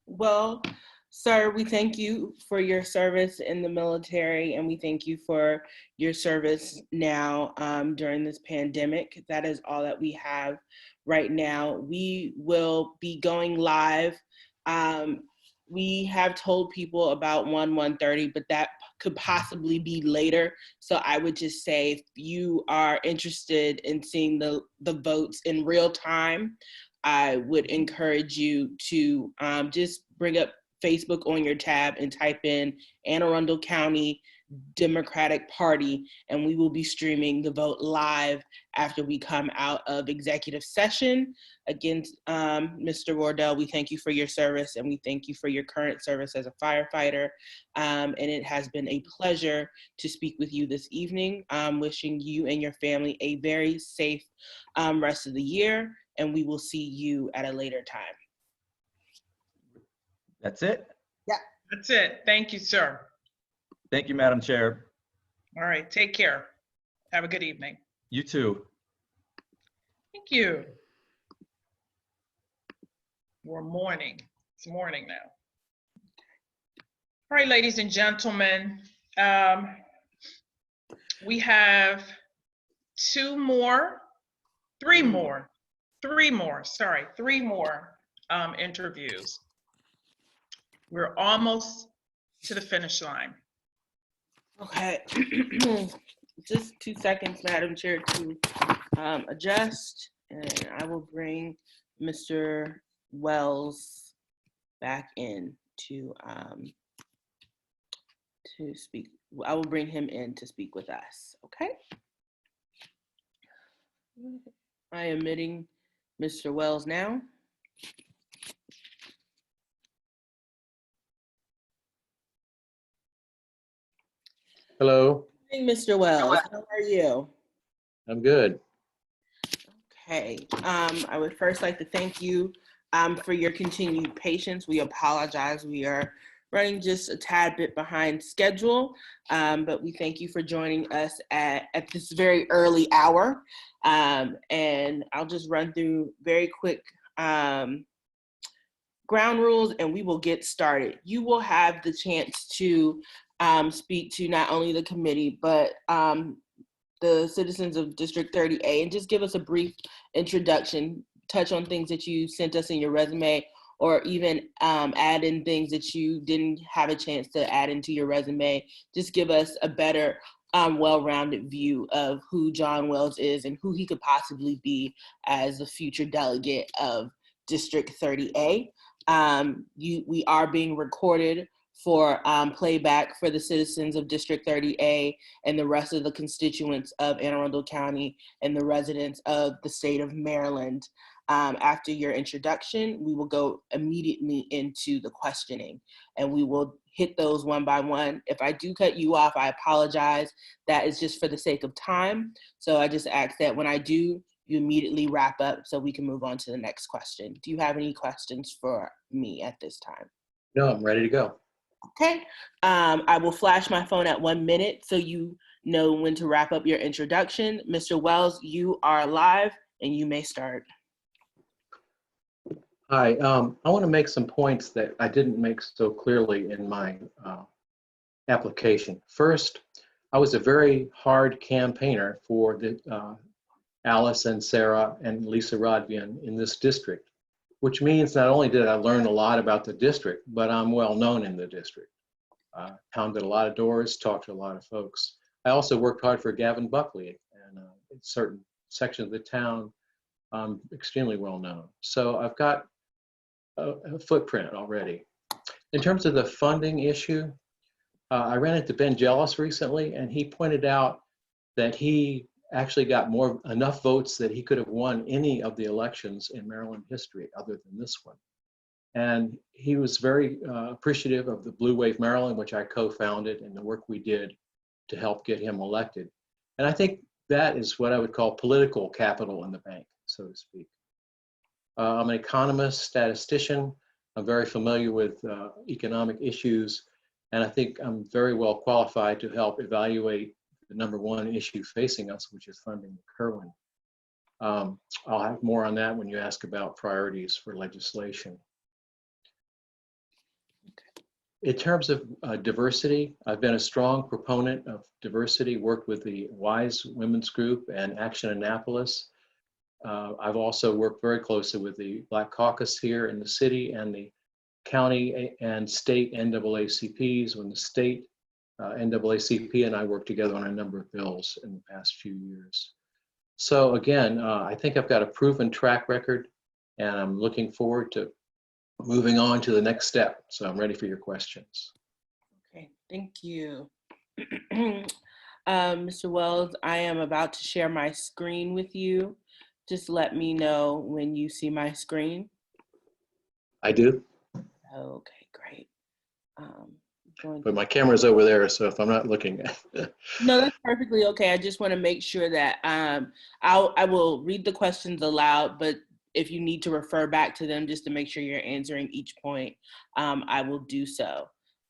B: Well, sir, we thank you for your service in the military, and we thank you for your service now during this pandemic. That is all that we have right now. We will be going live. We have told people about 1:30, but that could possibly be later. So I would just say, if you are interested in seeing the votes in real time, I would encourage you to just bring up Facebook on your tab and type in Anne Arundel County Democratic Party, and we will be streaming the vote live after we come out of executive session. Again, Mr. Wardell, we thank you for your service, and we thank you for your current service as a firefighter. And it has been a pleasure to speak with you this evening. Wishing you and your family a very safe rest of the year, and we will see you at a later time.
P: That's it.
A: Yeah, that's it. Thank you, sir.
P: Thank you, Madam Chair.
A: All right, take care. Have a good evening.
P: You too.
A: Thank you. We're morning. It's morning now. All right, ladies and gentlemen, we have three more interviews. We're almost to the finish line.
B: Okay, just 2 seconds, Madam Chair, to adjust, and I will bring Mr. Wells back in to speak. I will bring him in to speak with us, okay? I am admitting Mr. Wells now.
J: Hello.
B: Hey, Mr. Wells, how are you?
J: I'm good.
B: Okay, I would first like to thank you for your continued patience. We apologize. We are running just a tad bit behind schedule, but we thank you for joining us at this very early hour. And I'll just run through very quick ground rules and we will get started. You will have the chance to speak to not only the committee, but the citizens of District 30A, and just give us a brief introduction, touch on things that you sent us in your resume, or even add in things that you didn't have a chance to add into your resume. Just give us a better, well-rounded view of who John Wells is and who he could possibly be as the future delegate of District 30A. We are being recorded for playback for the citizens of District 30A and the rest of the constituents of Anne Arundel County and the residents of the state of Maryland. After your introduction, we will go immediately into the questioning and we will hit those one by one. If I do cut you off, I apologize. That is just for the sake of time. So I just ask that when I do, you immediately wrap up so we can move on to the next question. Do you have any questions for me at this time?
T: No, I'm ready to go.
B: Okay, I will flash my phone at 1 minute so you know when to wrap up your introduction. Mr. Wells, you are live and you may start.
T: Hi, I want to make some points that I didn't make so clearly in my application. First, I was a very hard campaigner for the, Alice and Sarah and Lisa Rodvian in this district, which means not only did I learn a lot about the district, but I'm well known in the district. Pounded a lot of doors, talked to a lot of folks. I also worked hard for Gavin Buckley, and in certain sections of the town, I'm extremely well known. So I've got a footprint already. In terms of the funding issue, I ran into Ben Jealous recently, and he pointed out that he actually got enough votes that he could have won any of the elections in Maryland history other than this one. And he was very appreciative of the Blue Wave Maryland, which I co-founded, and the work we did to help get him elected. And I think that is what I would call political capital in the bank, so to speak. I'm an economist, statistician. I'm very familiar with economic issues, and I think I'm very well qualified to help evaluate the number one issue facing us, which is funding the Kerwin. I'll have more on that when you ask about priorities for legislation. In terms of diversity, I've been a strong proponent of diversity, worked with the WISE Women's Group and Action Annapolis. I've also worked very closely with the Black Caucus here in the city and the county and state NAACPs when the state NAACP and I worked together on a number of bills in the past few years. So again, I think I've got a proven track record and I'm looking forward to moving on to the next step. So I'm ready for your questions.
B: Okay, thank you. Mr. Wells, I am about to share my screen with you. Just let me know when you see my screen.
T: I do.
B: Okay, great.
T: But my camera's over there, so if I'm not looking at it.
B: No, that's perfectly okay. I just want to make sure that I will read the questions aloud, but if you need to refer back to them just to make sure you're answering each point, I will do so.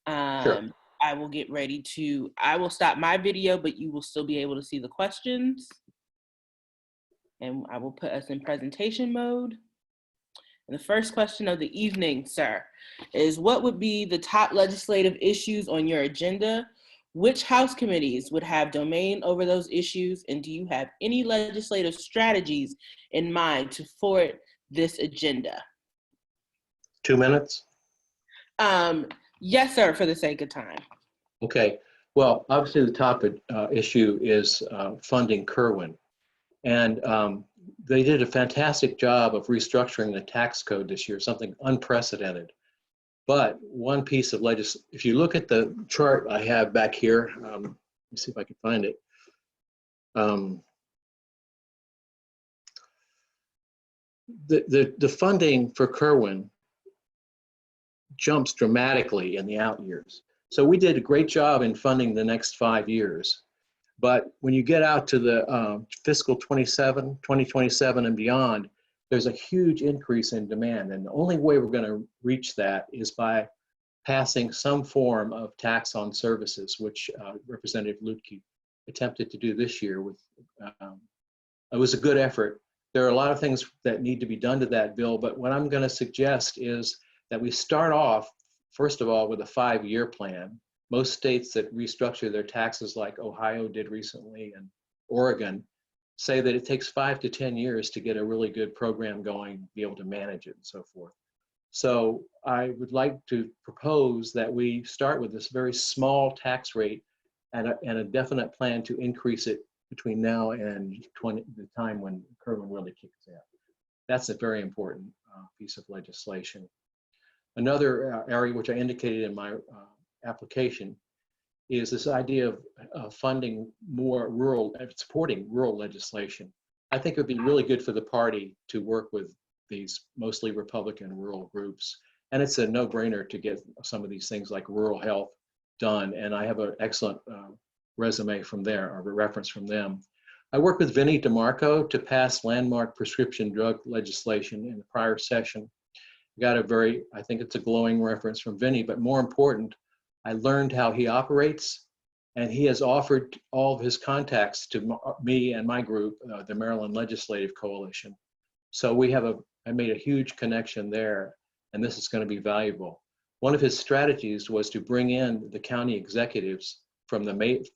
T: Sure.
B: I will get ready to, I will stop my video, but you will still be able to see the questions. And I will put us in presentation mode. And the first question of the evening, sir, is what would be the top legislative issues on your agenda? Which House committees would have domain over those issues? And do you have any legislative strategies in mind to forward this agenda?
T: 2 minutes?
B: Yes, sir, for the sake of time.
T: Okay. Well, obviously the top issue is funding Kerwin. And they did a fantastic job of restructuring the tax code this year, something unprecedented. But one piece of legislation, if you look at the chart I have back here, let me see if I can find it. The funding for Kerwin jumps dramatically in the out years. So we did a great job in funding the next 5 years. But when you get out to the fiscal 2027 and beyond,
J: there's a huge increase in demand. And the only way we're going to reach that is by passing some form of tax on services, which Representative Lutke attempted to do this year. It was a good effort. There are a lot of things that need to be done to that bill, but what I'm going to suggest is that we start off, first of all, with a 5-year plan. Most states that restructure their taxes, like Ohio did recently and Oregon, say that it takes 5 to 10 years to get a really good program going, be able to manage it and so forth. So I would like to propose that we start with this very small tax rate and a definite plan to increase it between now and the time when Kerwin really kicks in. That's a very important piece of legislation. Another area which I indicated in my application is this idea of funding more rural, supporting rural legislation. I think it would be really good for the party to work with these mostly Republican rural groups. And it's a no-brainer to get some of these things like rural health done. And I have an excellent resume from there, or a reference from them. I worked with Vinnie DeMarco to pass landmark prescription drug legislation in the prior session. Got a very, I think it's a glowing reference from Vinnie, but more important, I learned how he operates, and he has offered all of his contacts to me and my group, the Maryland Legislative Coalition. So I made a huge connection there, and this is going to be valuable. One of his strategies was to bring in the county executives from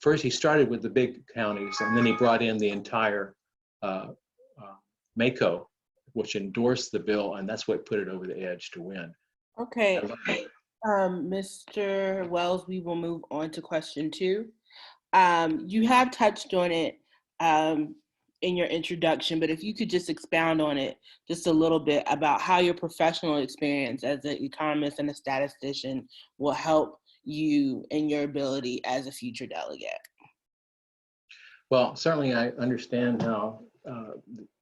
J: first he started with the big counties, and then he brought in the entire MACO, which endorsed the bill, and that's what put it over the edge to win.
B: Okay, Mr. Wells, we will move on to question 2. You have touched on it in your introduction, but if you could just expound on it just a little bit about how your professional experience as an economist and a statistician will help you in your ability as a future delegate.
J: Well, certainly I understand how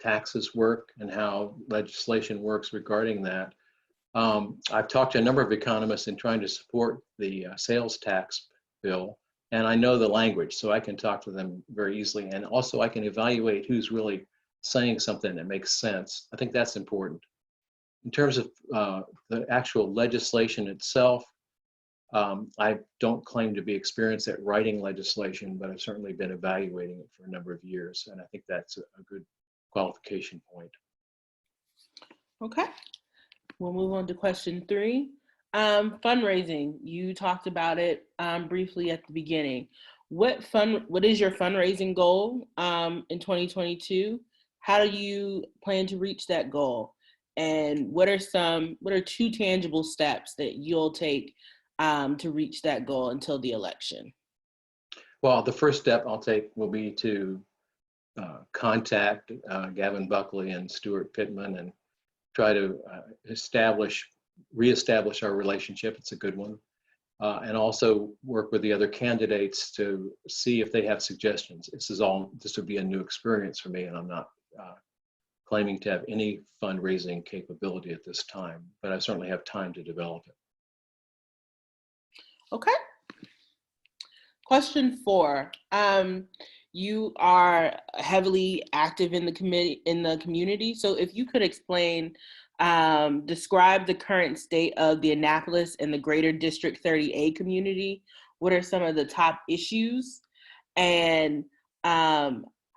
J: taxes work and how legislation works regarding that. I've talked to a number of economists in trying to support the sales tax bill, and I know the language, so I can talk to them very easily. And also I can evaluate who's really saying something that makes sense. I think that's important. In terms of the actual legislation itself, I don't claim to be experienced at writing legislation, but I've certainly been evaluating it for a number of years, and I think that's a good qualification point.
B: Okay, we'll move on to question 3. Fundraising, you talked about it briefly at the beginning. What is your fundraising goal in 2022? How do you plan to reach that goal? And what are 2 tangible steps that you'll take to reach that goal until the election?
J: Well, the first step I'll take will be to contact Gavin Buckley and Stuart Pittman and try to reestablish our relationship. It's a good one. And also work with the other candidates to see if they have suggestions. This would be a new experience for me, and I'm not claiming to have any fundraising capability at this time, but I certainly have time to develop it.
B: Okay. Question 4. You are heavily active in the community. So if you could explain, describe the current state of the Annapolis and the greater District 30A community. What are some of the top issues? And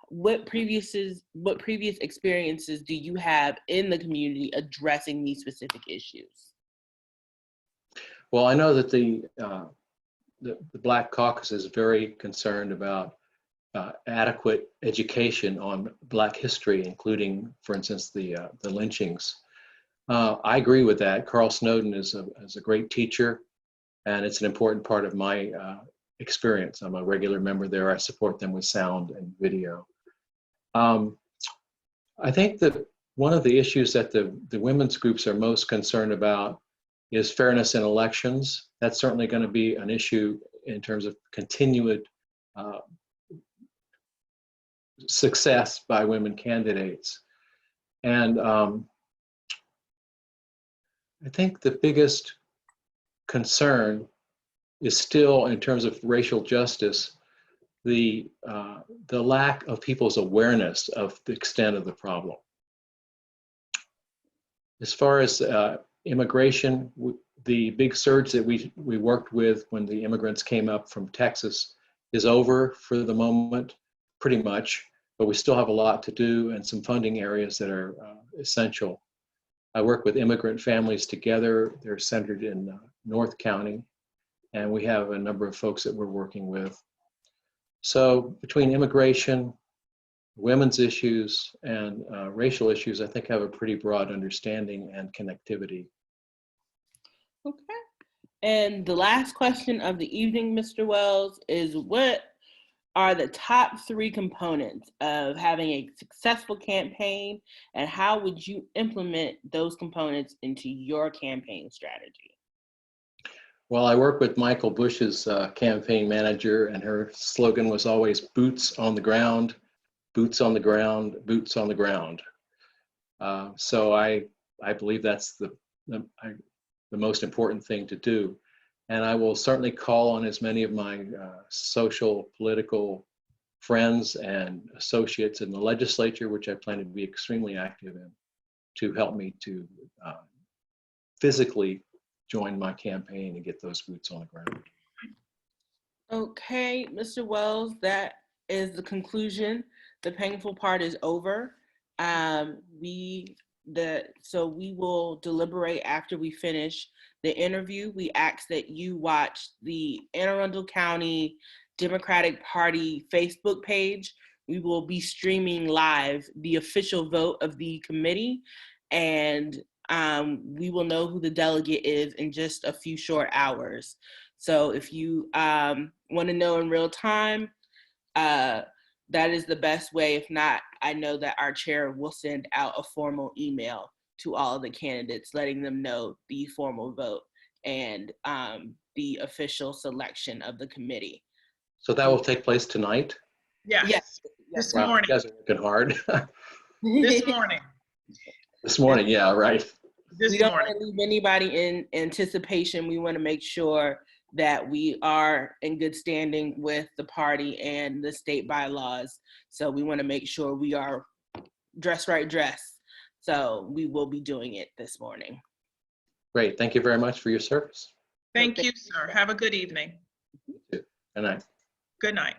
B: what previous experiences do you have in the community addressing these specific issues?
J: Well, I know that the Black Caucus is very concerned about adequate education on Black history, including, for instance, the lynchings. I agree with that. Carl Snowden is a great teacher, and it's an important part of my experience. I'm a regular member there. I support them with sound and video. I think that one of the issues that the women's groups are most concerned about is fairness in elections. That's certainly going to be an issue in terms of continued success by women candidates. And I think the biggest concern is still, in terms of racial justice, the lack of people's awareness of the extent of the problem. As far as immigration, the big surge that we worked with when the immigrants came up from Texas is over for the moment, pretty much, but we still have a lot to do and some funding areas that are essential. I work with immigrant families together. They're centered in North County, and we have a number of folks that we're working with. So between immigration, women's issues, and racial issues, I think have a pretty broad understanding and connectivity.
B: Okay. And the last question of the evening, Mr. Wells, is what are the top 3 components of having a successful campaign, and how would you implement those components into your campaign strategy?
J: Well, I work with Michael Bush's campaign manager, and her slogan was always boots on the ground, boots on the ground, boots on the ground. So I believe that's the most important thing to do. And I will certainly call on as many of my social, political friends and associates in the legislature, which I plan to be extremely active in, to help me to physically join my campaign and get those boots on the ground.
B: Okay, Mr. Wells, that is the conclusion. The painful part is over. So we will deliberate after we finish the interview. We ask that you watch the Anne Arundel County Democratic Party Facebook page. We will be streaming live the official vote of the committee, and we will know who the delegate is in just a few short hours. So if you want to know in real time, that is the best way. If not, I know that our chair will send out a formal email to all of the candidates, letting them know the formal vote and the official selection of the committee.
J: So that will take place tonight?
A: Yes. This
J: Wow,
A: morning.
J: you guys are working hard.
A: This morning.
J: This morning, yeah, right.
B: We don't want to leave anybody in anticipation. We want to make sure that we are in good standing with the party and the state bylaws. So we want to make sure we are dressed right dressed. So we will be doing it this morning.
J: Great. Thank you very much for your service.
A: Thank you, sir. Have a good evening.
J: Good night.
A: Good night.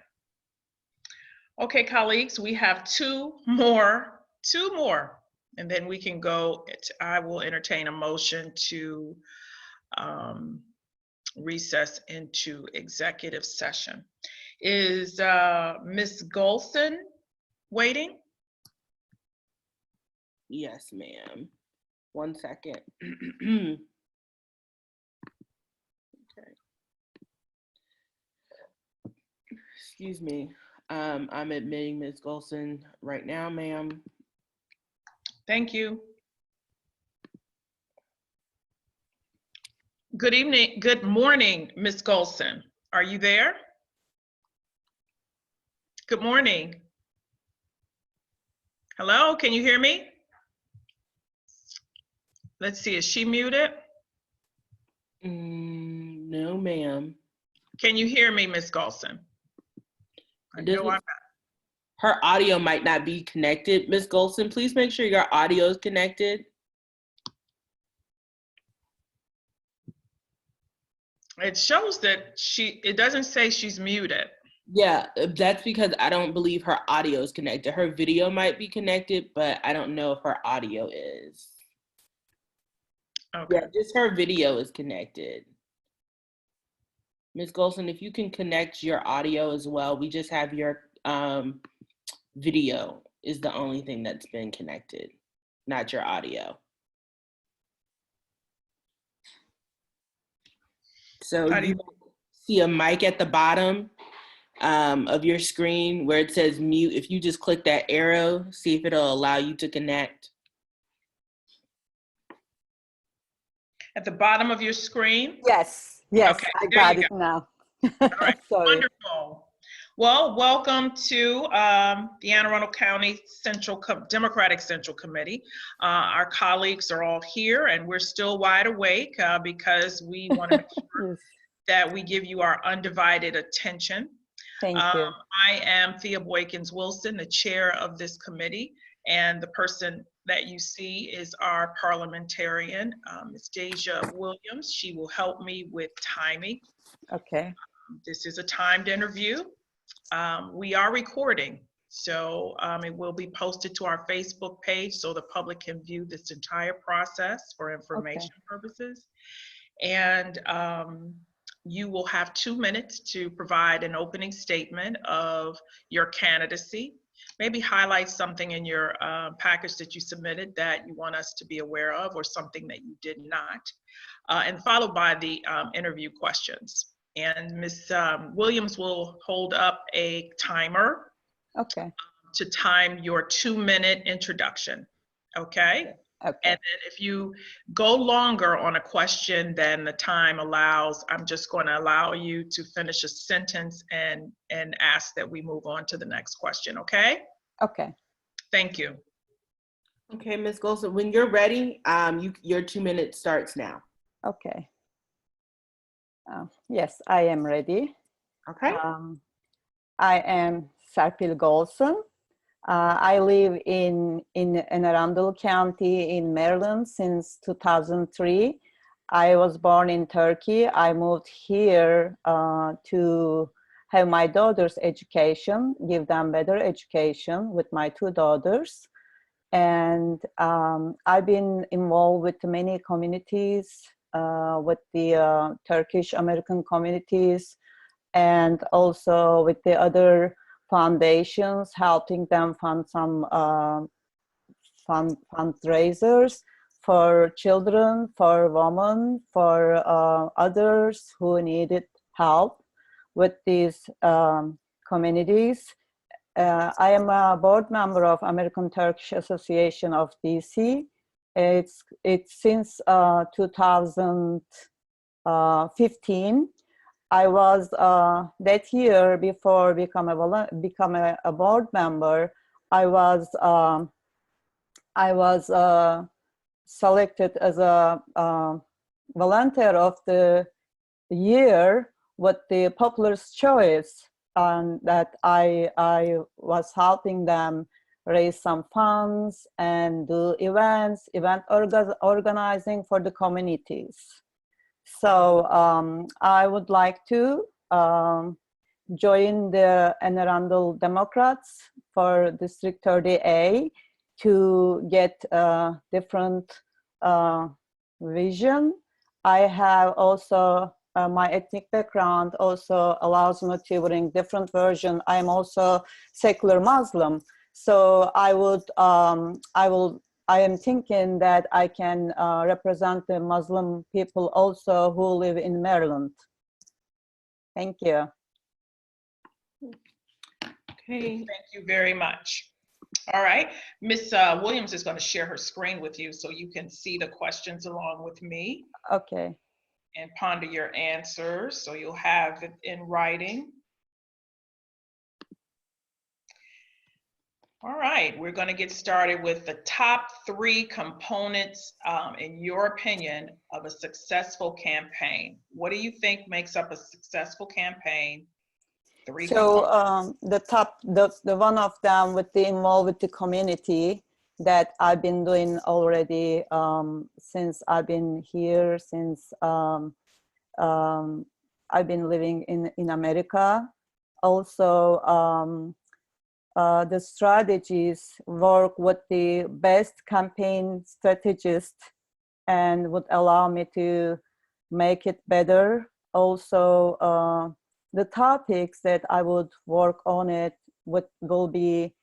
A: Okay, colleagues, we have two more, and then we can go. I will entertain a motion to recess into executive session. Is Ms. Golson waiting?
B: Yes, ma'am. 1 second. Okay. Excuse me. I'm admitting Ms. Golson right now, ma'am.
A: Thank you. Good evening, good morning, Ms. Golson. Are you there? Good morning. Hello, can you hear me? Let's see, is she muted?
B: No, ma'am.
A: Can you hear me, Ms. Golson? I know I'm not.
B: Her audio might not be connected. Ms. Golson, please make sure your audio is connected.
A: It shows that it doesn't say she's muted.
B: Yeah, that's because I don't believe her audio is connected. Her video might be connected, but I don't know if her audio is.
A: Okay.
B: Yeah, just her video is connected. Ms. Golson, if you can connect your audio as well, we just have your video is the only thing that's been connected, not your audio. So you see a mic at the bottom of your screen where it says mute. If you just click that arrow, see if it'll allow you to connect.
A: At the bottom of your screen?
L: Yes, yes,
A: Okay,
L: I
A: there
L: got
A: you
L: it
A: go.
L: now.
A: All right,
L: Sorry.
A: wonderful. Well, welcome to the Anne Arundel County Democratic Central Committee. Our colleagues are all here and we're still wide awake because we want to make sure that we give you our undivided attention.
L: Thank you.
A: I am Thea Boykins Wilson, the chair of this committee, and the person that you see is our parliamentarian, Ms. Deja Williams. She will help me with timing.
L: Okay.
A: This is a timed interview. We are recording, so it will be posted to our Facebook page so the public can view this entire process for information purposes. And you will have 2 minutes to provide an opening statement of your candidacy. Maybe highlight something in your package that you submitted that you want us to be aware of, or something that you did not, and followed by the interview questions. And Ms. Williams will hold up a timer to time your 2-minute introduction, okay? And then if you go longer on a question than the time allows, I'm just going to allow you to finish a sentence and ask that we move on to the next question, okay?
L: Okay.
A: Thank you.
B: Okay, Ms. Golson, when you're ready, your 2 minutes starts now.
L: Okay. Yes, I am ready.
B: Okay.
L: I am Serpil Golson. I live in Arundel County in Maryland since 2003. I was born in Turkey. I moved here to have my daughter's education, give them better education with my 2 daughters. And I've been involved with many communities, with the Turkish American communities, and also with the other foundations, helping them fund some fundraisers for children, for women, for others who needed help with these communities. I am a board member of American Turkish Association of DC. It's since 2015. I was that year, before become a board member, I was selected as a volunteer of the year with the Popular's Choice, and that I was helping them raise some funds and do event organizing for the communities. So I would like to join the Anne Arundel Democrats for District 30A to get a different vision. I have also my ethnic background also allows me to bring different version. I am also secular Muslim, so I am thinking that I can represent the Muslim people also who live in Maryland. Thank you.
A: Okay. Thank you very much. All right, Ms. Williams is going to share her screen with you so you can see the questions along with me.
L: Okay.
A: And ponder your answers, so you'll have it in writing. All right, we're going to get started with the top 3 components, in your opinion, of a successful campaign. What do you think makes up a successful campaign? 3
L: so the one of them with the involved with the community that I've been doing already since I've been here, since I've been living in America. Also, the strategies work with the best campaign strategist and would allow me to make it better. Also, the topics that I would work on it will be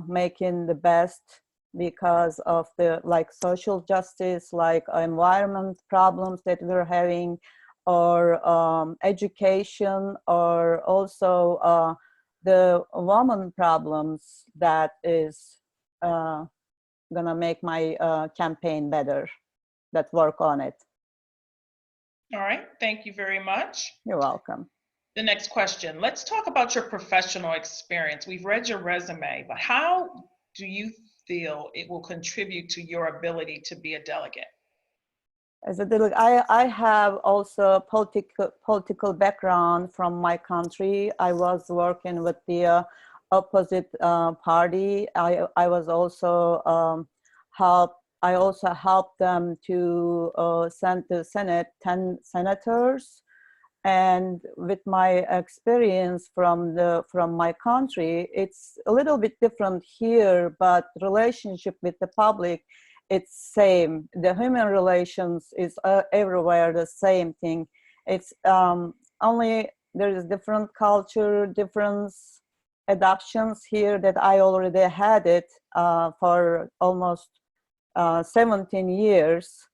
L: making the best because of the social justice, like environment problems that we're having, or education, or also the woman problems that is gonna make my campaign better, that work on it.
A: All right, thank you very much.
L: You're welcome.
A: The next question, let's talk about your professional experience. We've read your resume, but how do you feel it will contribute to your ability to be a delegate?
L: As a delegate, I have also political background from my country. I was working with the opposite party. I was also I also helped them to send to Senate 10 senators. And with my experience from my country, it's a little bit different here, but relationship with the public, it's same. The human relations is everywhere the same thing. It's only there is different culture, difference, adoptions here that I already had it for almost 17 years.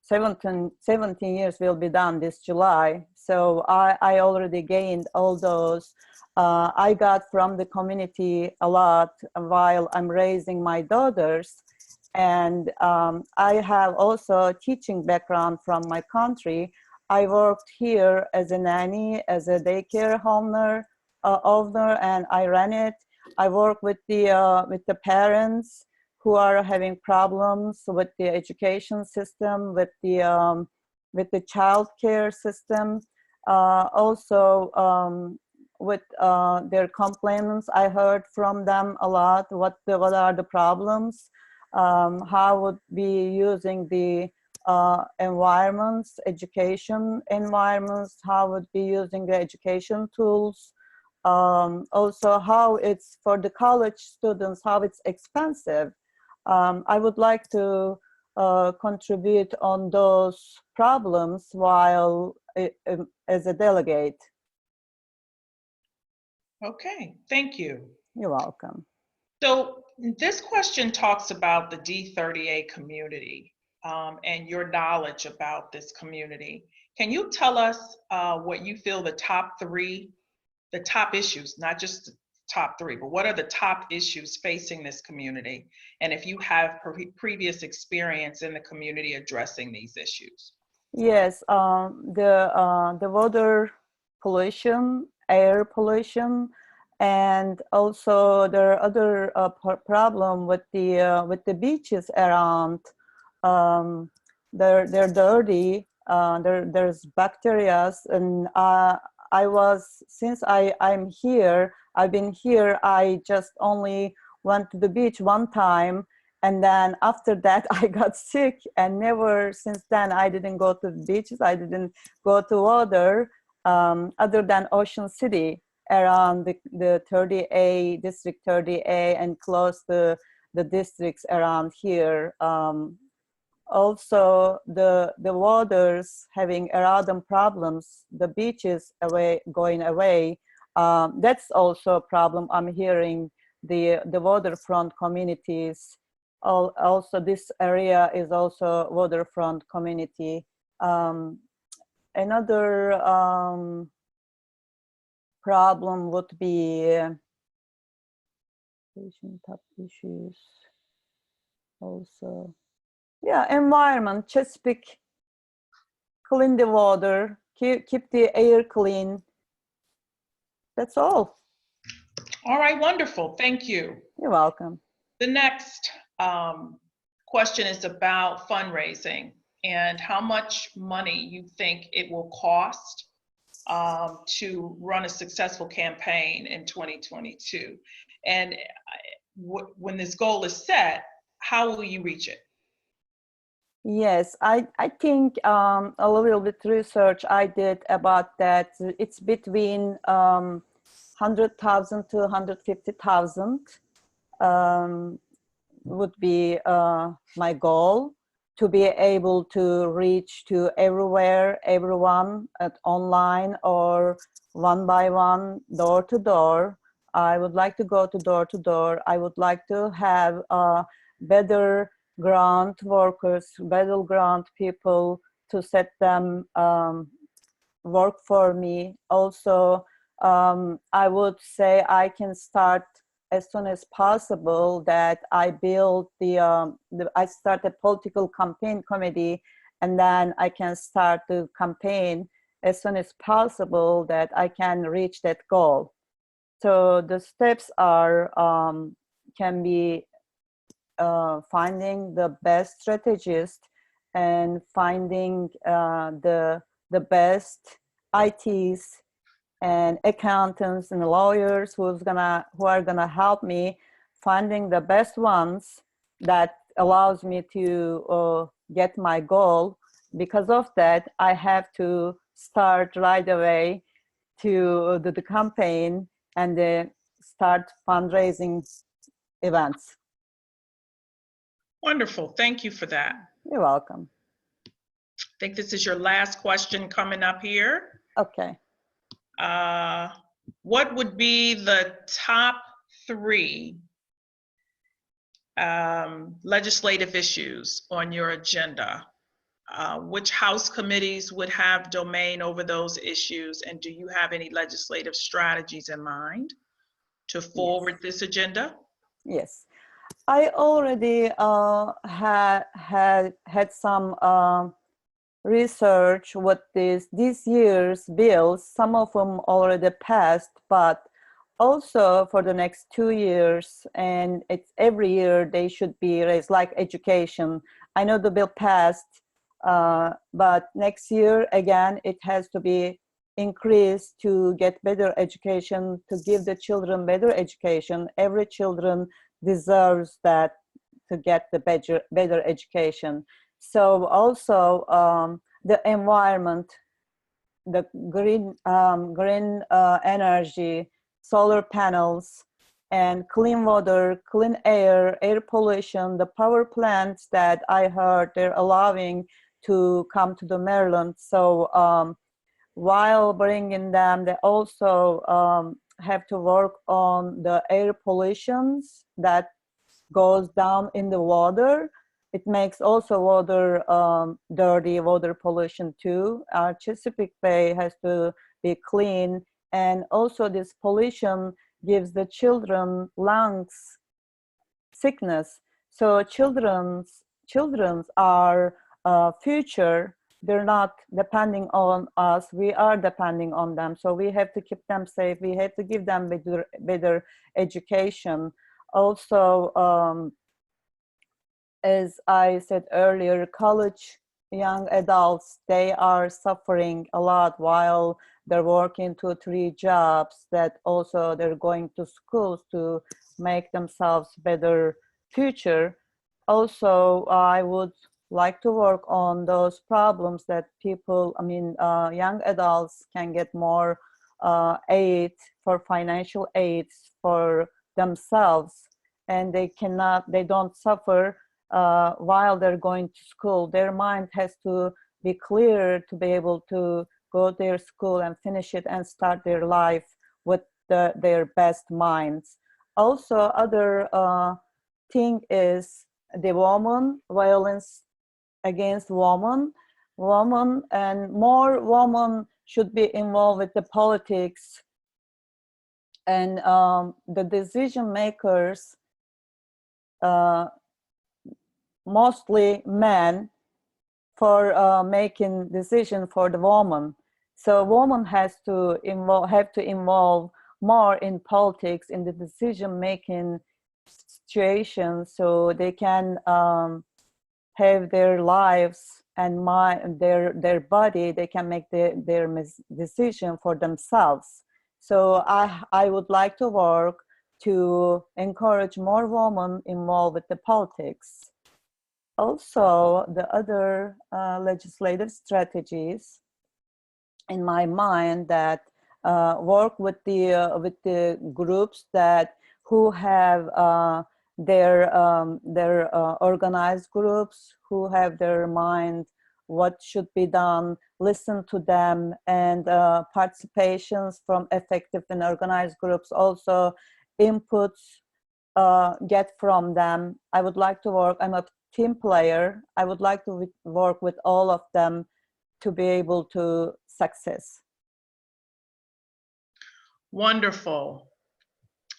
L: 17 years will be done this July. So I already gained all those. I got from the community a lot while I'm raising my daughters. And I have also a teaching background from my country. I worked here as a nanny, as a daycare owner, and I ran it. I work with the parents who are having problems with the education system, with the child care system, also with their complaints. I heard from them a lot. What are the problems? How would be using the environments, education environments? How would be using the education tools? Also, how it's for the college students, how it's expensive. I would like to contribute on those problems while as a delegate.
A: Okay, thank you.
L: You're welcome.
A: So this question talks about the D30A community and your knowledge about this community. Can you tell us what you feel the top issues, not just the top three, but what are the top issues facing this community? And if you have previous experience in the community addressing these issues.
L: Yes, the water pollution, air pollution, and also there are other problem with the beaches around. They're dirty. There's bacteria, and since I'm here, I've been here. I just only went to the beach one time. And then after that, I got sick, and never since then, I didn't go to the beaches. I didn't go to water other than Ocean City around the 30A, District 30A, and close to the districts around here. Also, the waters having erosion problems, the beaches going away. That's also a problem. I'm hearing the waterfront communities. Also, this area is also waterfront community. Another problem would be top issues. Also, yeah, environment. Chesapeake, clean the water, keep the air clean. That's all.
A: All right, wonderful. Thank you.
L: You're welcome.
A: The next question is about fundraising and how much money you think it will cost to run a successful campaign in 2022. And when this goal is set, how will you reach it?
L: Yes, I think a little bit research I did about that. It's between 100,000 to 150,000 would be my goal, to be able to reach to everyone at online or one by one, door to door. I would like to go to door. I would like to have better grant workers, better grant people to set them work for me. Also, I would say I can start as soon as possible, that I build I start a political campaign committee, and then I can start to campaign as soon as possible that I can reach that goal. So the steps are, can be finding the best strategist and finding the best ITs and accountants and lawyers who are gonna help me finding the best ones that allows me to get my goal. Because of that, I have to start right away to do the campaign and start fundraising events.
A: Wonderful. Thank you for that.
L: You're welcome.
A: I think this is your last question coming up here.
L: Okay.
A: What would be the top 3 legislative issues on your agenda? Which House committees would have domain over those issues? And do you have any legislative strategies in mind to forward this agenda?
L: Yes. I already had some research what this year's bills. Some of them already passed, but also for the next 2 years, and it's every year they should be raised, like education. I know the bill passed, but next year again it has to be increased to get better education, to give the children better education. Every children deserves that, to get the better education. So also the environment, the green energy, solar panels, and clean water, clean air, air pollution, the power plants that I heard they're allowing to come to the Maryland. So while bringing them, they also have to work on the air pollutions that goes down in the water. It makes also water dirty, water pollution too. Our Chesapeake Bay has to be clean, and also this pollution gives the children lungs sickness. So children's are future. They're not depending on us. We are depending on them. So we have to keep them safe. We have to give them better education. Also, as I said earlier, college young adults, they are suffering a lot while they're working 2 or 3 jobs, that also they're going to schools to make themselves better future. Also, I would like to work on those problems that people, young adults can get more aid, for financial aids for themselves, and they don't suffer while they're going to school. Their mind has to be clear to be able to go to their school and finish it and start their life with their best minds. Also, other thing is the violence against women, and more women should be involved with the politics, and the decision makers, mostly men, for making decision for the woman. So woman has to involve more in politics, in the decision making situation, so they can have their lives and their body, they can make their decision for themselves. So I would like to work to encourage more women involved with the politics. Also, the other legislative strategies in my mind that work with the groups who have their organized groups, who have their mind what should be done, listen to them, and participations from effective and organized groups, also inputs get from them. I would like to work, I'm a team player, I would like to work with all of them to be able to success.
A: Wonderful.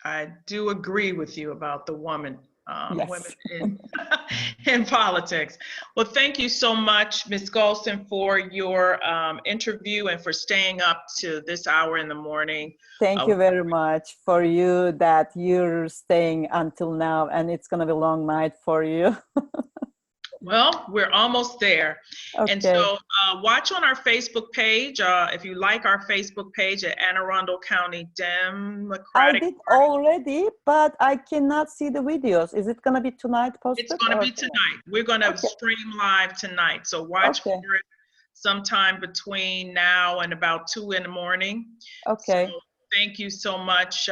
A: I do agree with you about the women
L: Yes.
A: women in politics. Well, thank you so much, Ms. Galston, for your interview and for staying up to this hour in the morning.
L: Thank you very much for you that you're staying until now, and it's going to be a long night for you.
A: Well, we're almost there. And
L: Okay.
A: so watch on our Facebook page. If you like our Facebook page at Anne Arundel County
L: I
A: Democratic
L: did
A: Party.
L: already, but I cannot see the videos. Is it gonna be tonight posted?
A: It's going to
L: or
A: be tonight. We're going to
L: Okay.
A: stream live tonight. So watch
L: Okay.
A: for it sometime between now and about 2 in the morning.
L: Okay.
A: So thank you so much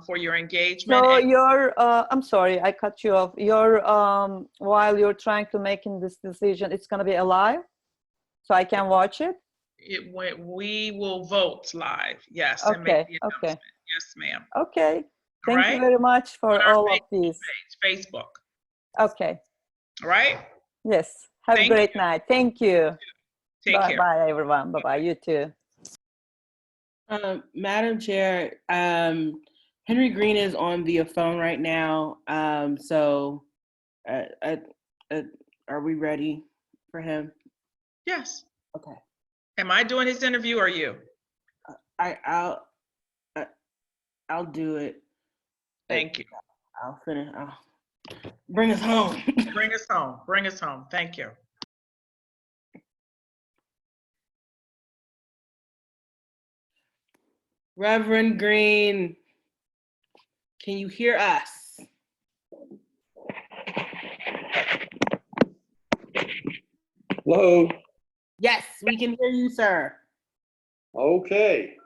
A: for your engagement.
L: So
A: And
L: you're, I'm sorry, I cut you off. You're, while you're trying to making this decision, it's gonna be alive, so I can watch it.
A: we will vote live. Yes, and make
L: Okay.
A: the
L: Okay.
A: announcement. Yes, ma'am.
L: Okay.
A: All
L: Thank you
A: right.
L: very much for
A: On our
L: all of
A: Facebook
L: these.
A: page, Facebook.
L: Okay.
A: All right.
L: Yes. Have
A: Thank
L: a great
A: you.
L: night. Thank you.
A: Take
L: Bye
A: care.
L: bye everyone. Bye bye. You too.
B: Madam Chair, Henry Green is on via phone right now. So are we ready for him?
A: Yes.
B: Okay.
A: Am I doing his interview or you?
B: I'll do it.
A: Thank you.
B: I'll finish. Bring us home.
A: Bring us home. Bring us home. Thank you.
B: Reverend Green, can you hear us?
M: Hello.
B: Yes, we can hear you, sir.
M: Okay.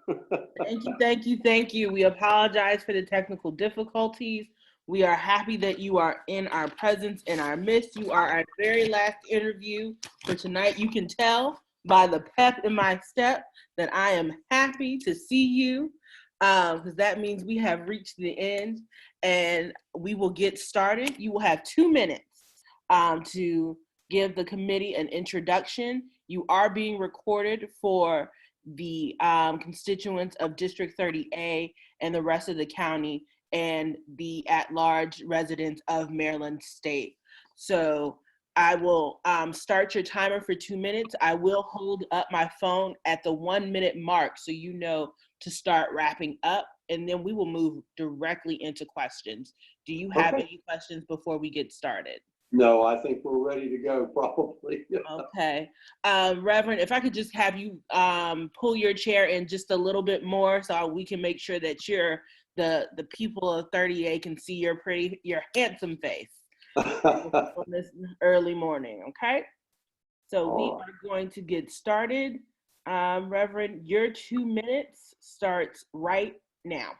B: Thank you. We apologize for the technical difficulties. We are happy that you are in our presence, in our midst. You are our very last interview for tonight. You can tell by the pep in my step that I am happy to see you, because that means we have reached the end and we will get started. You will have 2 minutes to give the committee an introduction. You are being recorded for the constituents of District 30A and the rest of the county and the at-large residents of Maryland State. So I will start your timer for 2 minutes. I will hold up my phone at the 1 minute mark so you know to start wrapping up, and then we will move directly into questions. Do you have any questions before we get started?
M: No, I think we're ready to go, probably.
B: Okay. Reverend, if I could just have you pull your chair in just a little bit more so we can make sure that the people of 30A can see your handsome face on this early morning, okay? So we are going to get started. Reverend, your 2 minutes starts right now.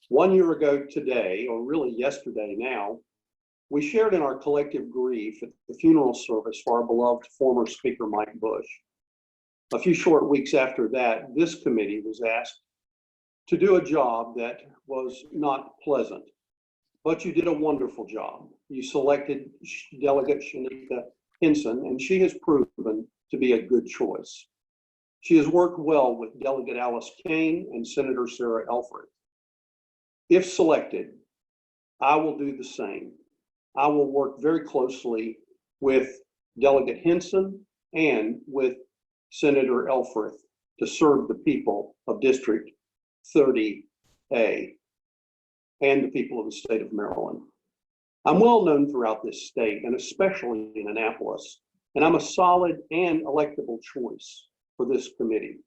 M: 1 year ago today, or really yesterday now, we shared in our collective grief at the funeral service for our beloved former Speaker Mike Bush. A few short weeks after that, this committee was asked to do a job that was not pleasant, but you did a wonderful job. You selected Delegate Shanika Hinson, and she has proven to be a good choice. She has worked well with Delegate Alice Kane and Senator Sarah Elfreth. If selected, I will do the same. I will work very closely with Delegate Hinson and with Senator Elfreth to serve the people of District 30A and the people of the state of Maryland. I'm well known throughout this state and especially in Annapolis, and I'm a solid and electable choice for this committee.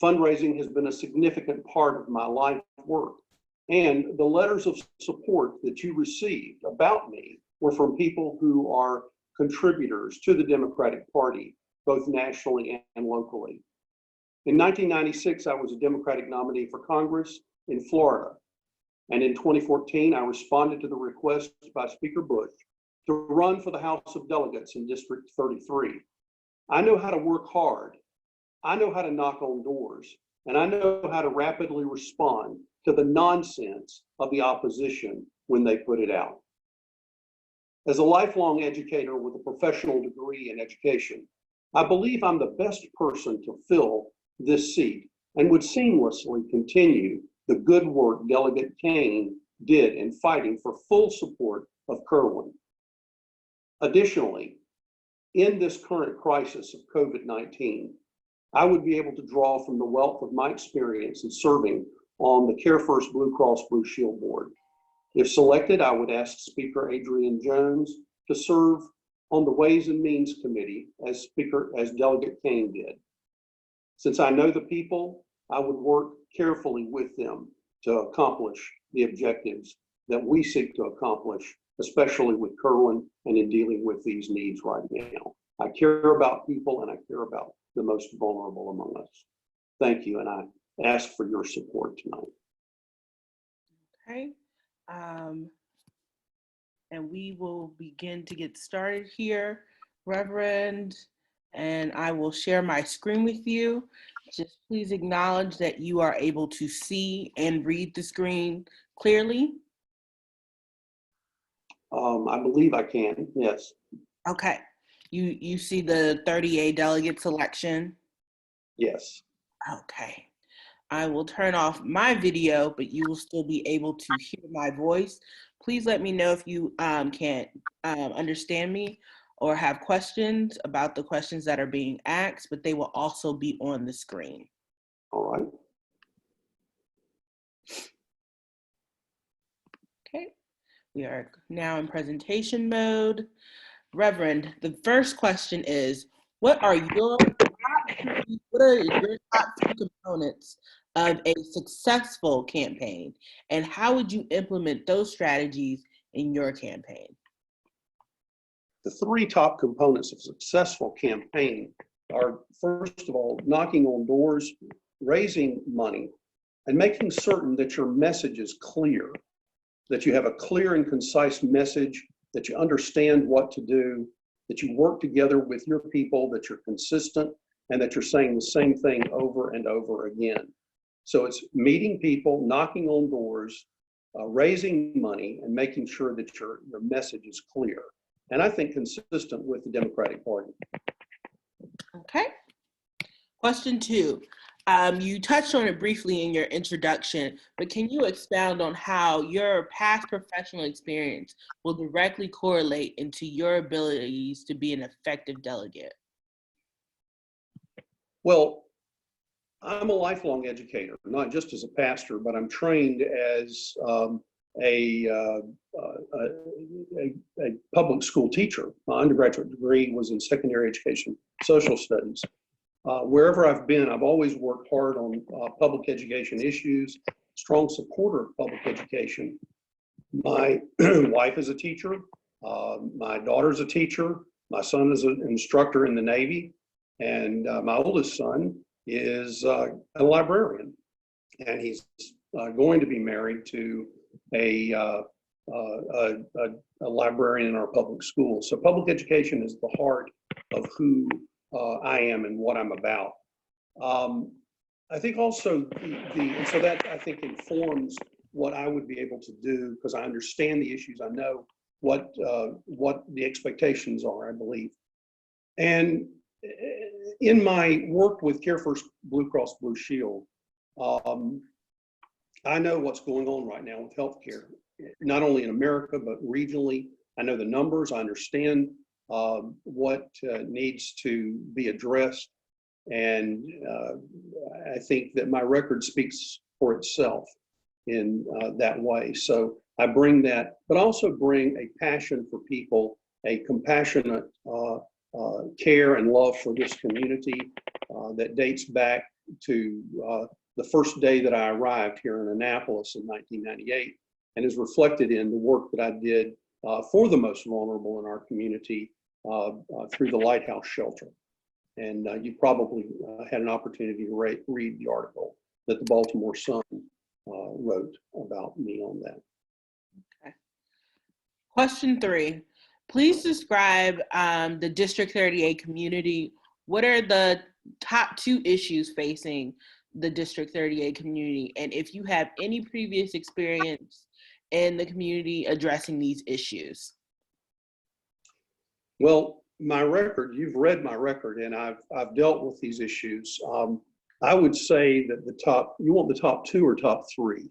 M: Fundraising has been a significant part of my life work, and the letters of support that you received about me were from people who are contributors to the Democratic Party, both nationally and locally. In 1996, I was a Democratic nominee for Congress in Florida. And in 2014, I responded to the request by Speaker Bush to run for the House of Delegates in District 33. I know how to work hard. I know how to knock on doors, and I know how to rapidly respond to the nonsense of the opposition when they put it out. As a lifelong educator with a professional degree in education, I believe I'm the best person to fill this seat and would seamlessly continue the good work Delegate Kane did in fighting for full support of Kerwin. Additionally, in this current crisis of COVID-19, I would be able to draw from the wealth of my experience in serving on the Care First Blue Cross Blue Shield Board. If selected, I would ask Speaker Adrian Jones to serve on the Ways and Means Committee as Delegate Kane did. Since I know the people, I would work carefully with them to accomplish the objectives that we seek to accomplish, especially with Kerwin and in dealing with these needs right now. I care about people and I care about the most vulnerable among us. Thank you, and I ask for your support tonight.
B: Okay. And we will begin to get started here, Reverend, and I will share my screen with you. Just please acknowledge that you are able to see and read the screen clearly.
M: I believe I can, yes.
B: Okay. You see the 30A delegate selection?
M: Yes.
B: Okay. I will turn off my video, but you will still be able to hear my voice. Please let me know if you can't understand me or have questions about the questions that are being asked, but they will also be on the screen.
M: All right.
B: Okay, we are now in presentation mode. Reverend, the first question is, what are your top two components of a successful campaign, and how would you implement those strategies in your campaign?
M: The three top components of a successful campaign are, first of all, knocking on doors, raising money, and making certain that your message is clear, that you have a clear and concise message, that you understand what to do, that you work together with your people, that you're consistent, and that you're saying the same thing over and over again. So it's meeting people, knocking on doors, raising money, and making sure that your message is clear. And I think consistent with the Democratic Party.
B: Okay. Question two. You touched on it briefly in your introduction, but can you expound on how your past professional experience will directly correlate into your abilities to be an effective delegate?
M: Well, I'm a lifelong educator, not just as a pastor, but I'm trained as a public school teacher. My undergraduate degree was in secondary education, social studies. Wherever I've been, I've always worked hard on public education issues, strong supporter of public education. My wife is a teacher, my daughter's a teacher, my son is an instructor in the Navy, and my oldest son is a librarian, and he's going to be married to a librarian in our public schools. So public education is the heart of who I am and what I'm about. I think also and so that I think informs what I would be able to do, because I understand the issues. I know what the expectations are, I believe. And in my work with Care First Blue Cross Blue Shield, I know what's going on right now with healthcare, not only in America, but regionally. I know the numbers, I understand what needs to be addressed. And I think that my record speaks for itself in that way. So I bring that, but also bring a passion for people, a compassionate care and love for this community that dates back to the first day that I arrived here in Annapolis in 1998, and is reflected in the work that I did for the most vulnerable in our community through the Lighthouse Shelter. And you probably had an opportunity to read the article that the Baltimore Sun wrote about me on that.
B: Okay. Question three. Please describe the District 30A community. What are the top two issues facing the District 30A community? And if you have any previous experience in the community addressing these issues?
M: Well, my record, you've read my record, and I've dealt with these issues. I would say that you want the top two or top three?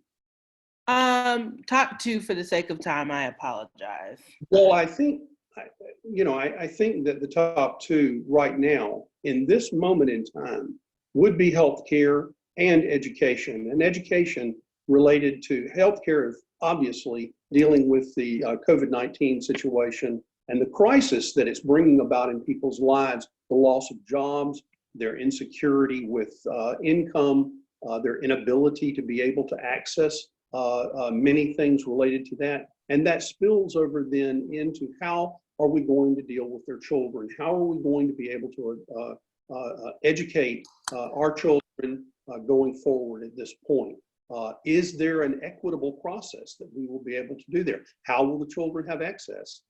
B: Top two for the sake of time, I apologize.
M: Well, I think that the top two right now, in this moment in time, would be healthcare and education. And education related to healthcare is obviously dealing with the COVID-19 situation and the crisis that it's bringing about in people's lives, the loss of jobs, their insecurity with income, their inability to be able to access many things related to that. And that spills over then into how are we going to deal with their children? How are we going to be able to educate our children going forward at this point? Is there an equitable process that we will be able to do there? How will the children have access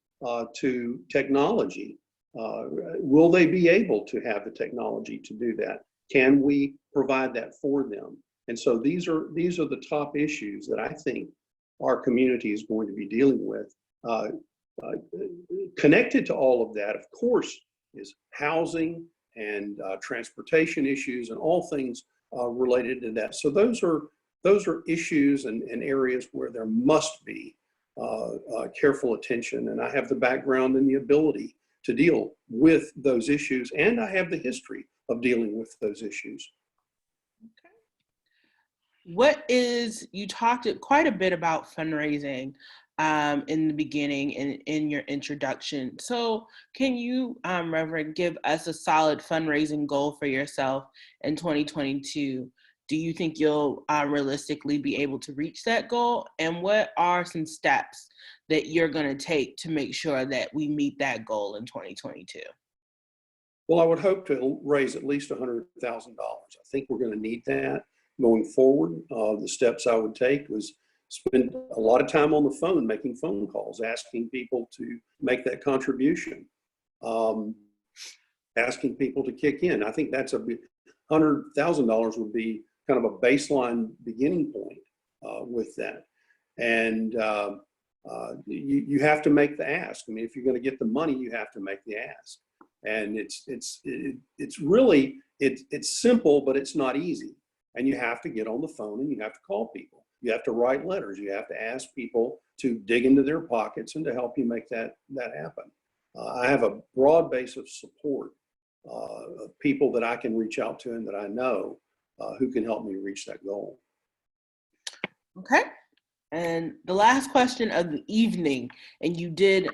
M: to technology? Will they be able to have the technology to do that? Can we provide that for them? And so these are the top issues that I think our community is going to be dealing with. Connected to all of that, of course, is housing and transportation issues and all things related to that. So those are issues and areas where there must be careful attention. And I have the background and the ability to deal with those issues, and I have the history of dealing with those issues.
B: You talked quite a bit about fundraising in the beginning and in your introduction. So can you, Reverend, give us a solid fundraising goal for yourself in 2022? Do you think you'll realistically be able to reach that goal? And what are some steps that you're going to take to make sure that we meet that goal in 2022?
M: Well, I would hope to raise at least $100,000. I think we're going to need that going forward. The steps I would take was spend a lot of time on the phone, making phone calls, asking people to make that contribution, asking people to kick in. I think that's $100,000 would be kind of a baseline beginning point with that. And you have to make the ask. I mean, if you're going to get the money, you have to make the ask. And it's really simple, but it's not easy. And you have to get on the phone and you have to call people. You have to write letters. You have to ask people to dig into their pockets and to help you make that happen. I have a broad base of support of people that I can reach out to and that I know who can help me reach that goal.
B: Okay. And the last question of the evening, and you did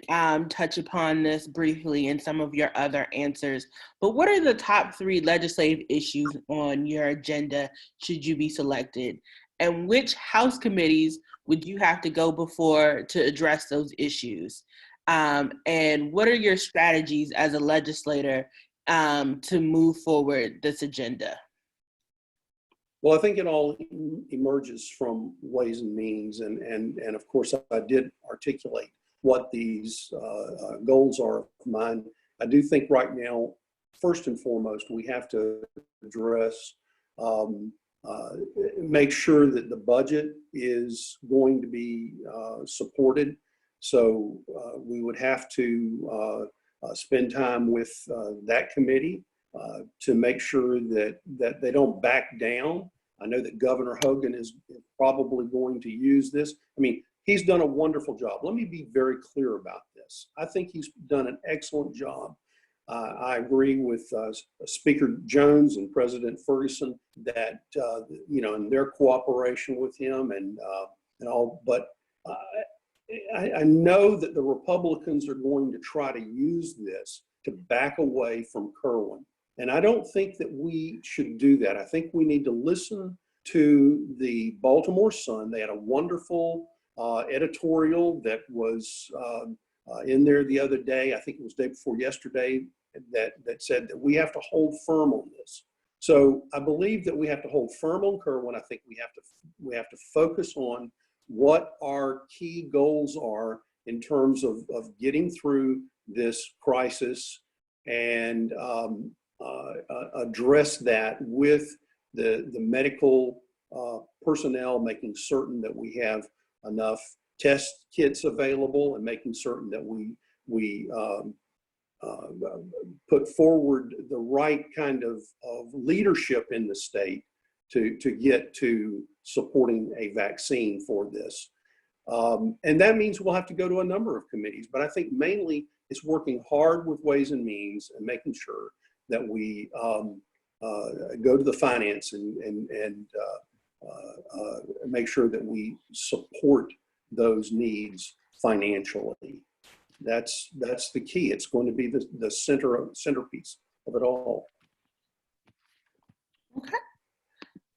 B: touch upon this briefly in some of your other answers, but what are the top 3 legislative issues on your agenda should you be selected? And which House committees would you have to go before to address those issues? And what are your strategies as a legislator to move forward this agenda?
M: Well, I think it all emerges from Ways and Means, and of course I did articulate what these goals are of mine. I do think right now, first and foremost, we have to address, make sure that the budget is going to be supported. So we would have to spend time with that committee to make sure that they don't back down. I know that Governor Hogan is probably going to use this. I mean, he's done a wonderful job. Let me be very clear about this. I think he's done an excellent job. I agree with Speaker Jones and President Ferguson that, in their cooperation with him and all, but I know that the Republicans are going to try to use this to back away from Kerwin. And I don't think that we should do that. I think we need to listen to the Baltimore Sun. They had a wonderful editorial that was in there the other day. I think it was day before yesterday that said that we have to hold firm on this. So I believe that we have to hold firm on Kerwin. I think we have to focus on what our key goals are in terms of getting through this crisis and address that with the medical personnel, making certain that we have enough test kits available and making certain that we put forward the right kind of leadership in the state to get to supporting a vaccine for this. And that means we'll have to go to a number of committees, but I think mainly it's working hard with Ways and Means and making sure that we go to the finance and make sure that we support those needs financially. That's the key. It's going to be the centerpiece of it all.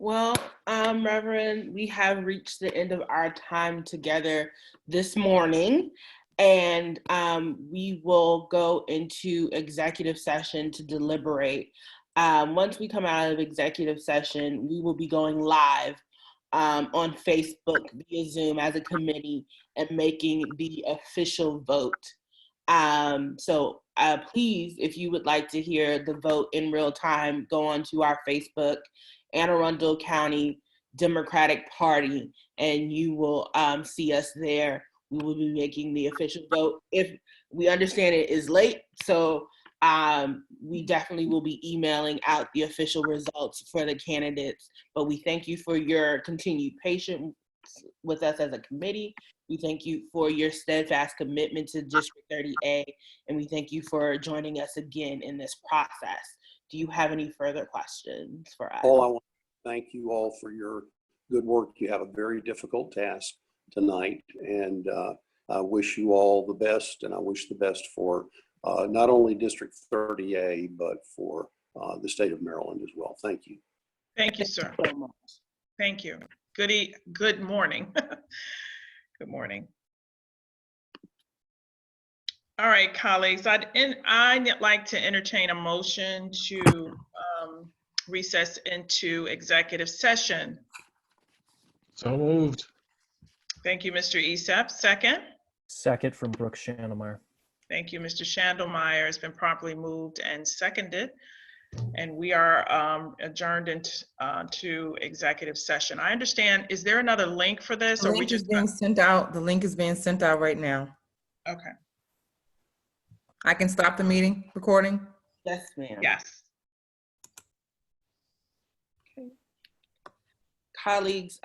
B: Well, Reverend, we have reached the end of our time together this morning, and we will go into executive session to deliberate. Once we come out of executive session, we will be going live on Facebook via Zoom as a committee and making the official vote. So please, if you would like to hear the vote in real time, go on to our Facebook, Anne Arundel County Democratic Party, and you will see us there. We will be making the official vote. If we understand it is late, so we definitely will be emailing out the official results for the candidates. But we thank you for your continued patience with us as a committee. We thank you for your steadfast commitment to District 30A, and we thank you for joining us again in this process. Do you have any further questions for us?
M: All I want to thank you all for your good work. You have a very difficult task tonight, and I wish you all the best, and I wish the best for not only District 30A, but for the state of Maryland as well. Thank you.
A: Thank you, sir.
B: Thank you so much.
A: Thank you. Good morning. Good morning. All right, colleagues, I'd like to entertain a motion to recess into executive session.
K: So moved.
A: Thank you, Mr. Esep. Second.
N: Second from Brooks Schandelmeyer.
A: Thank you, Mr. Schandelmeyer. It's been properly moved and seconded. And we are adjourned into executive session. I understand, is there another link for this?
E: The link is being sent out. The link is being sent out right now.
A: Okay.
E: I can stop the meeting recording?
B: Yes, ma'am.
A: Yes.
B: Colleagues,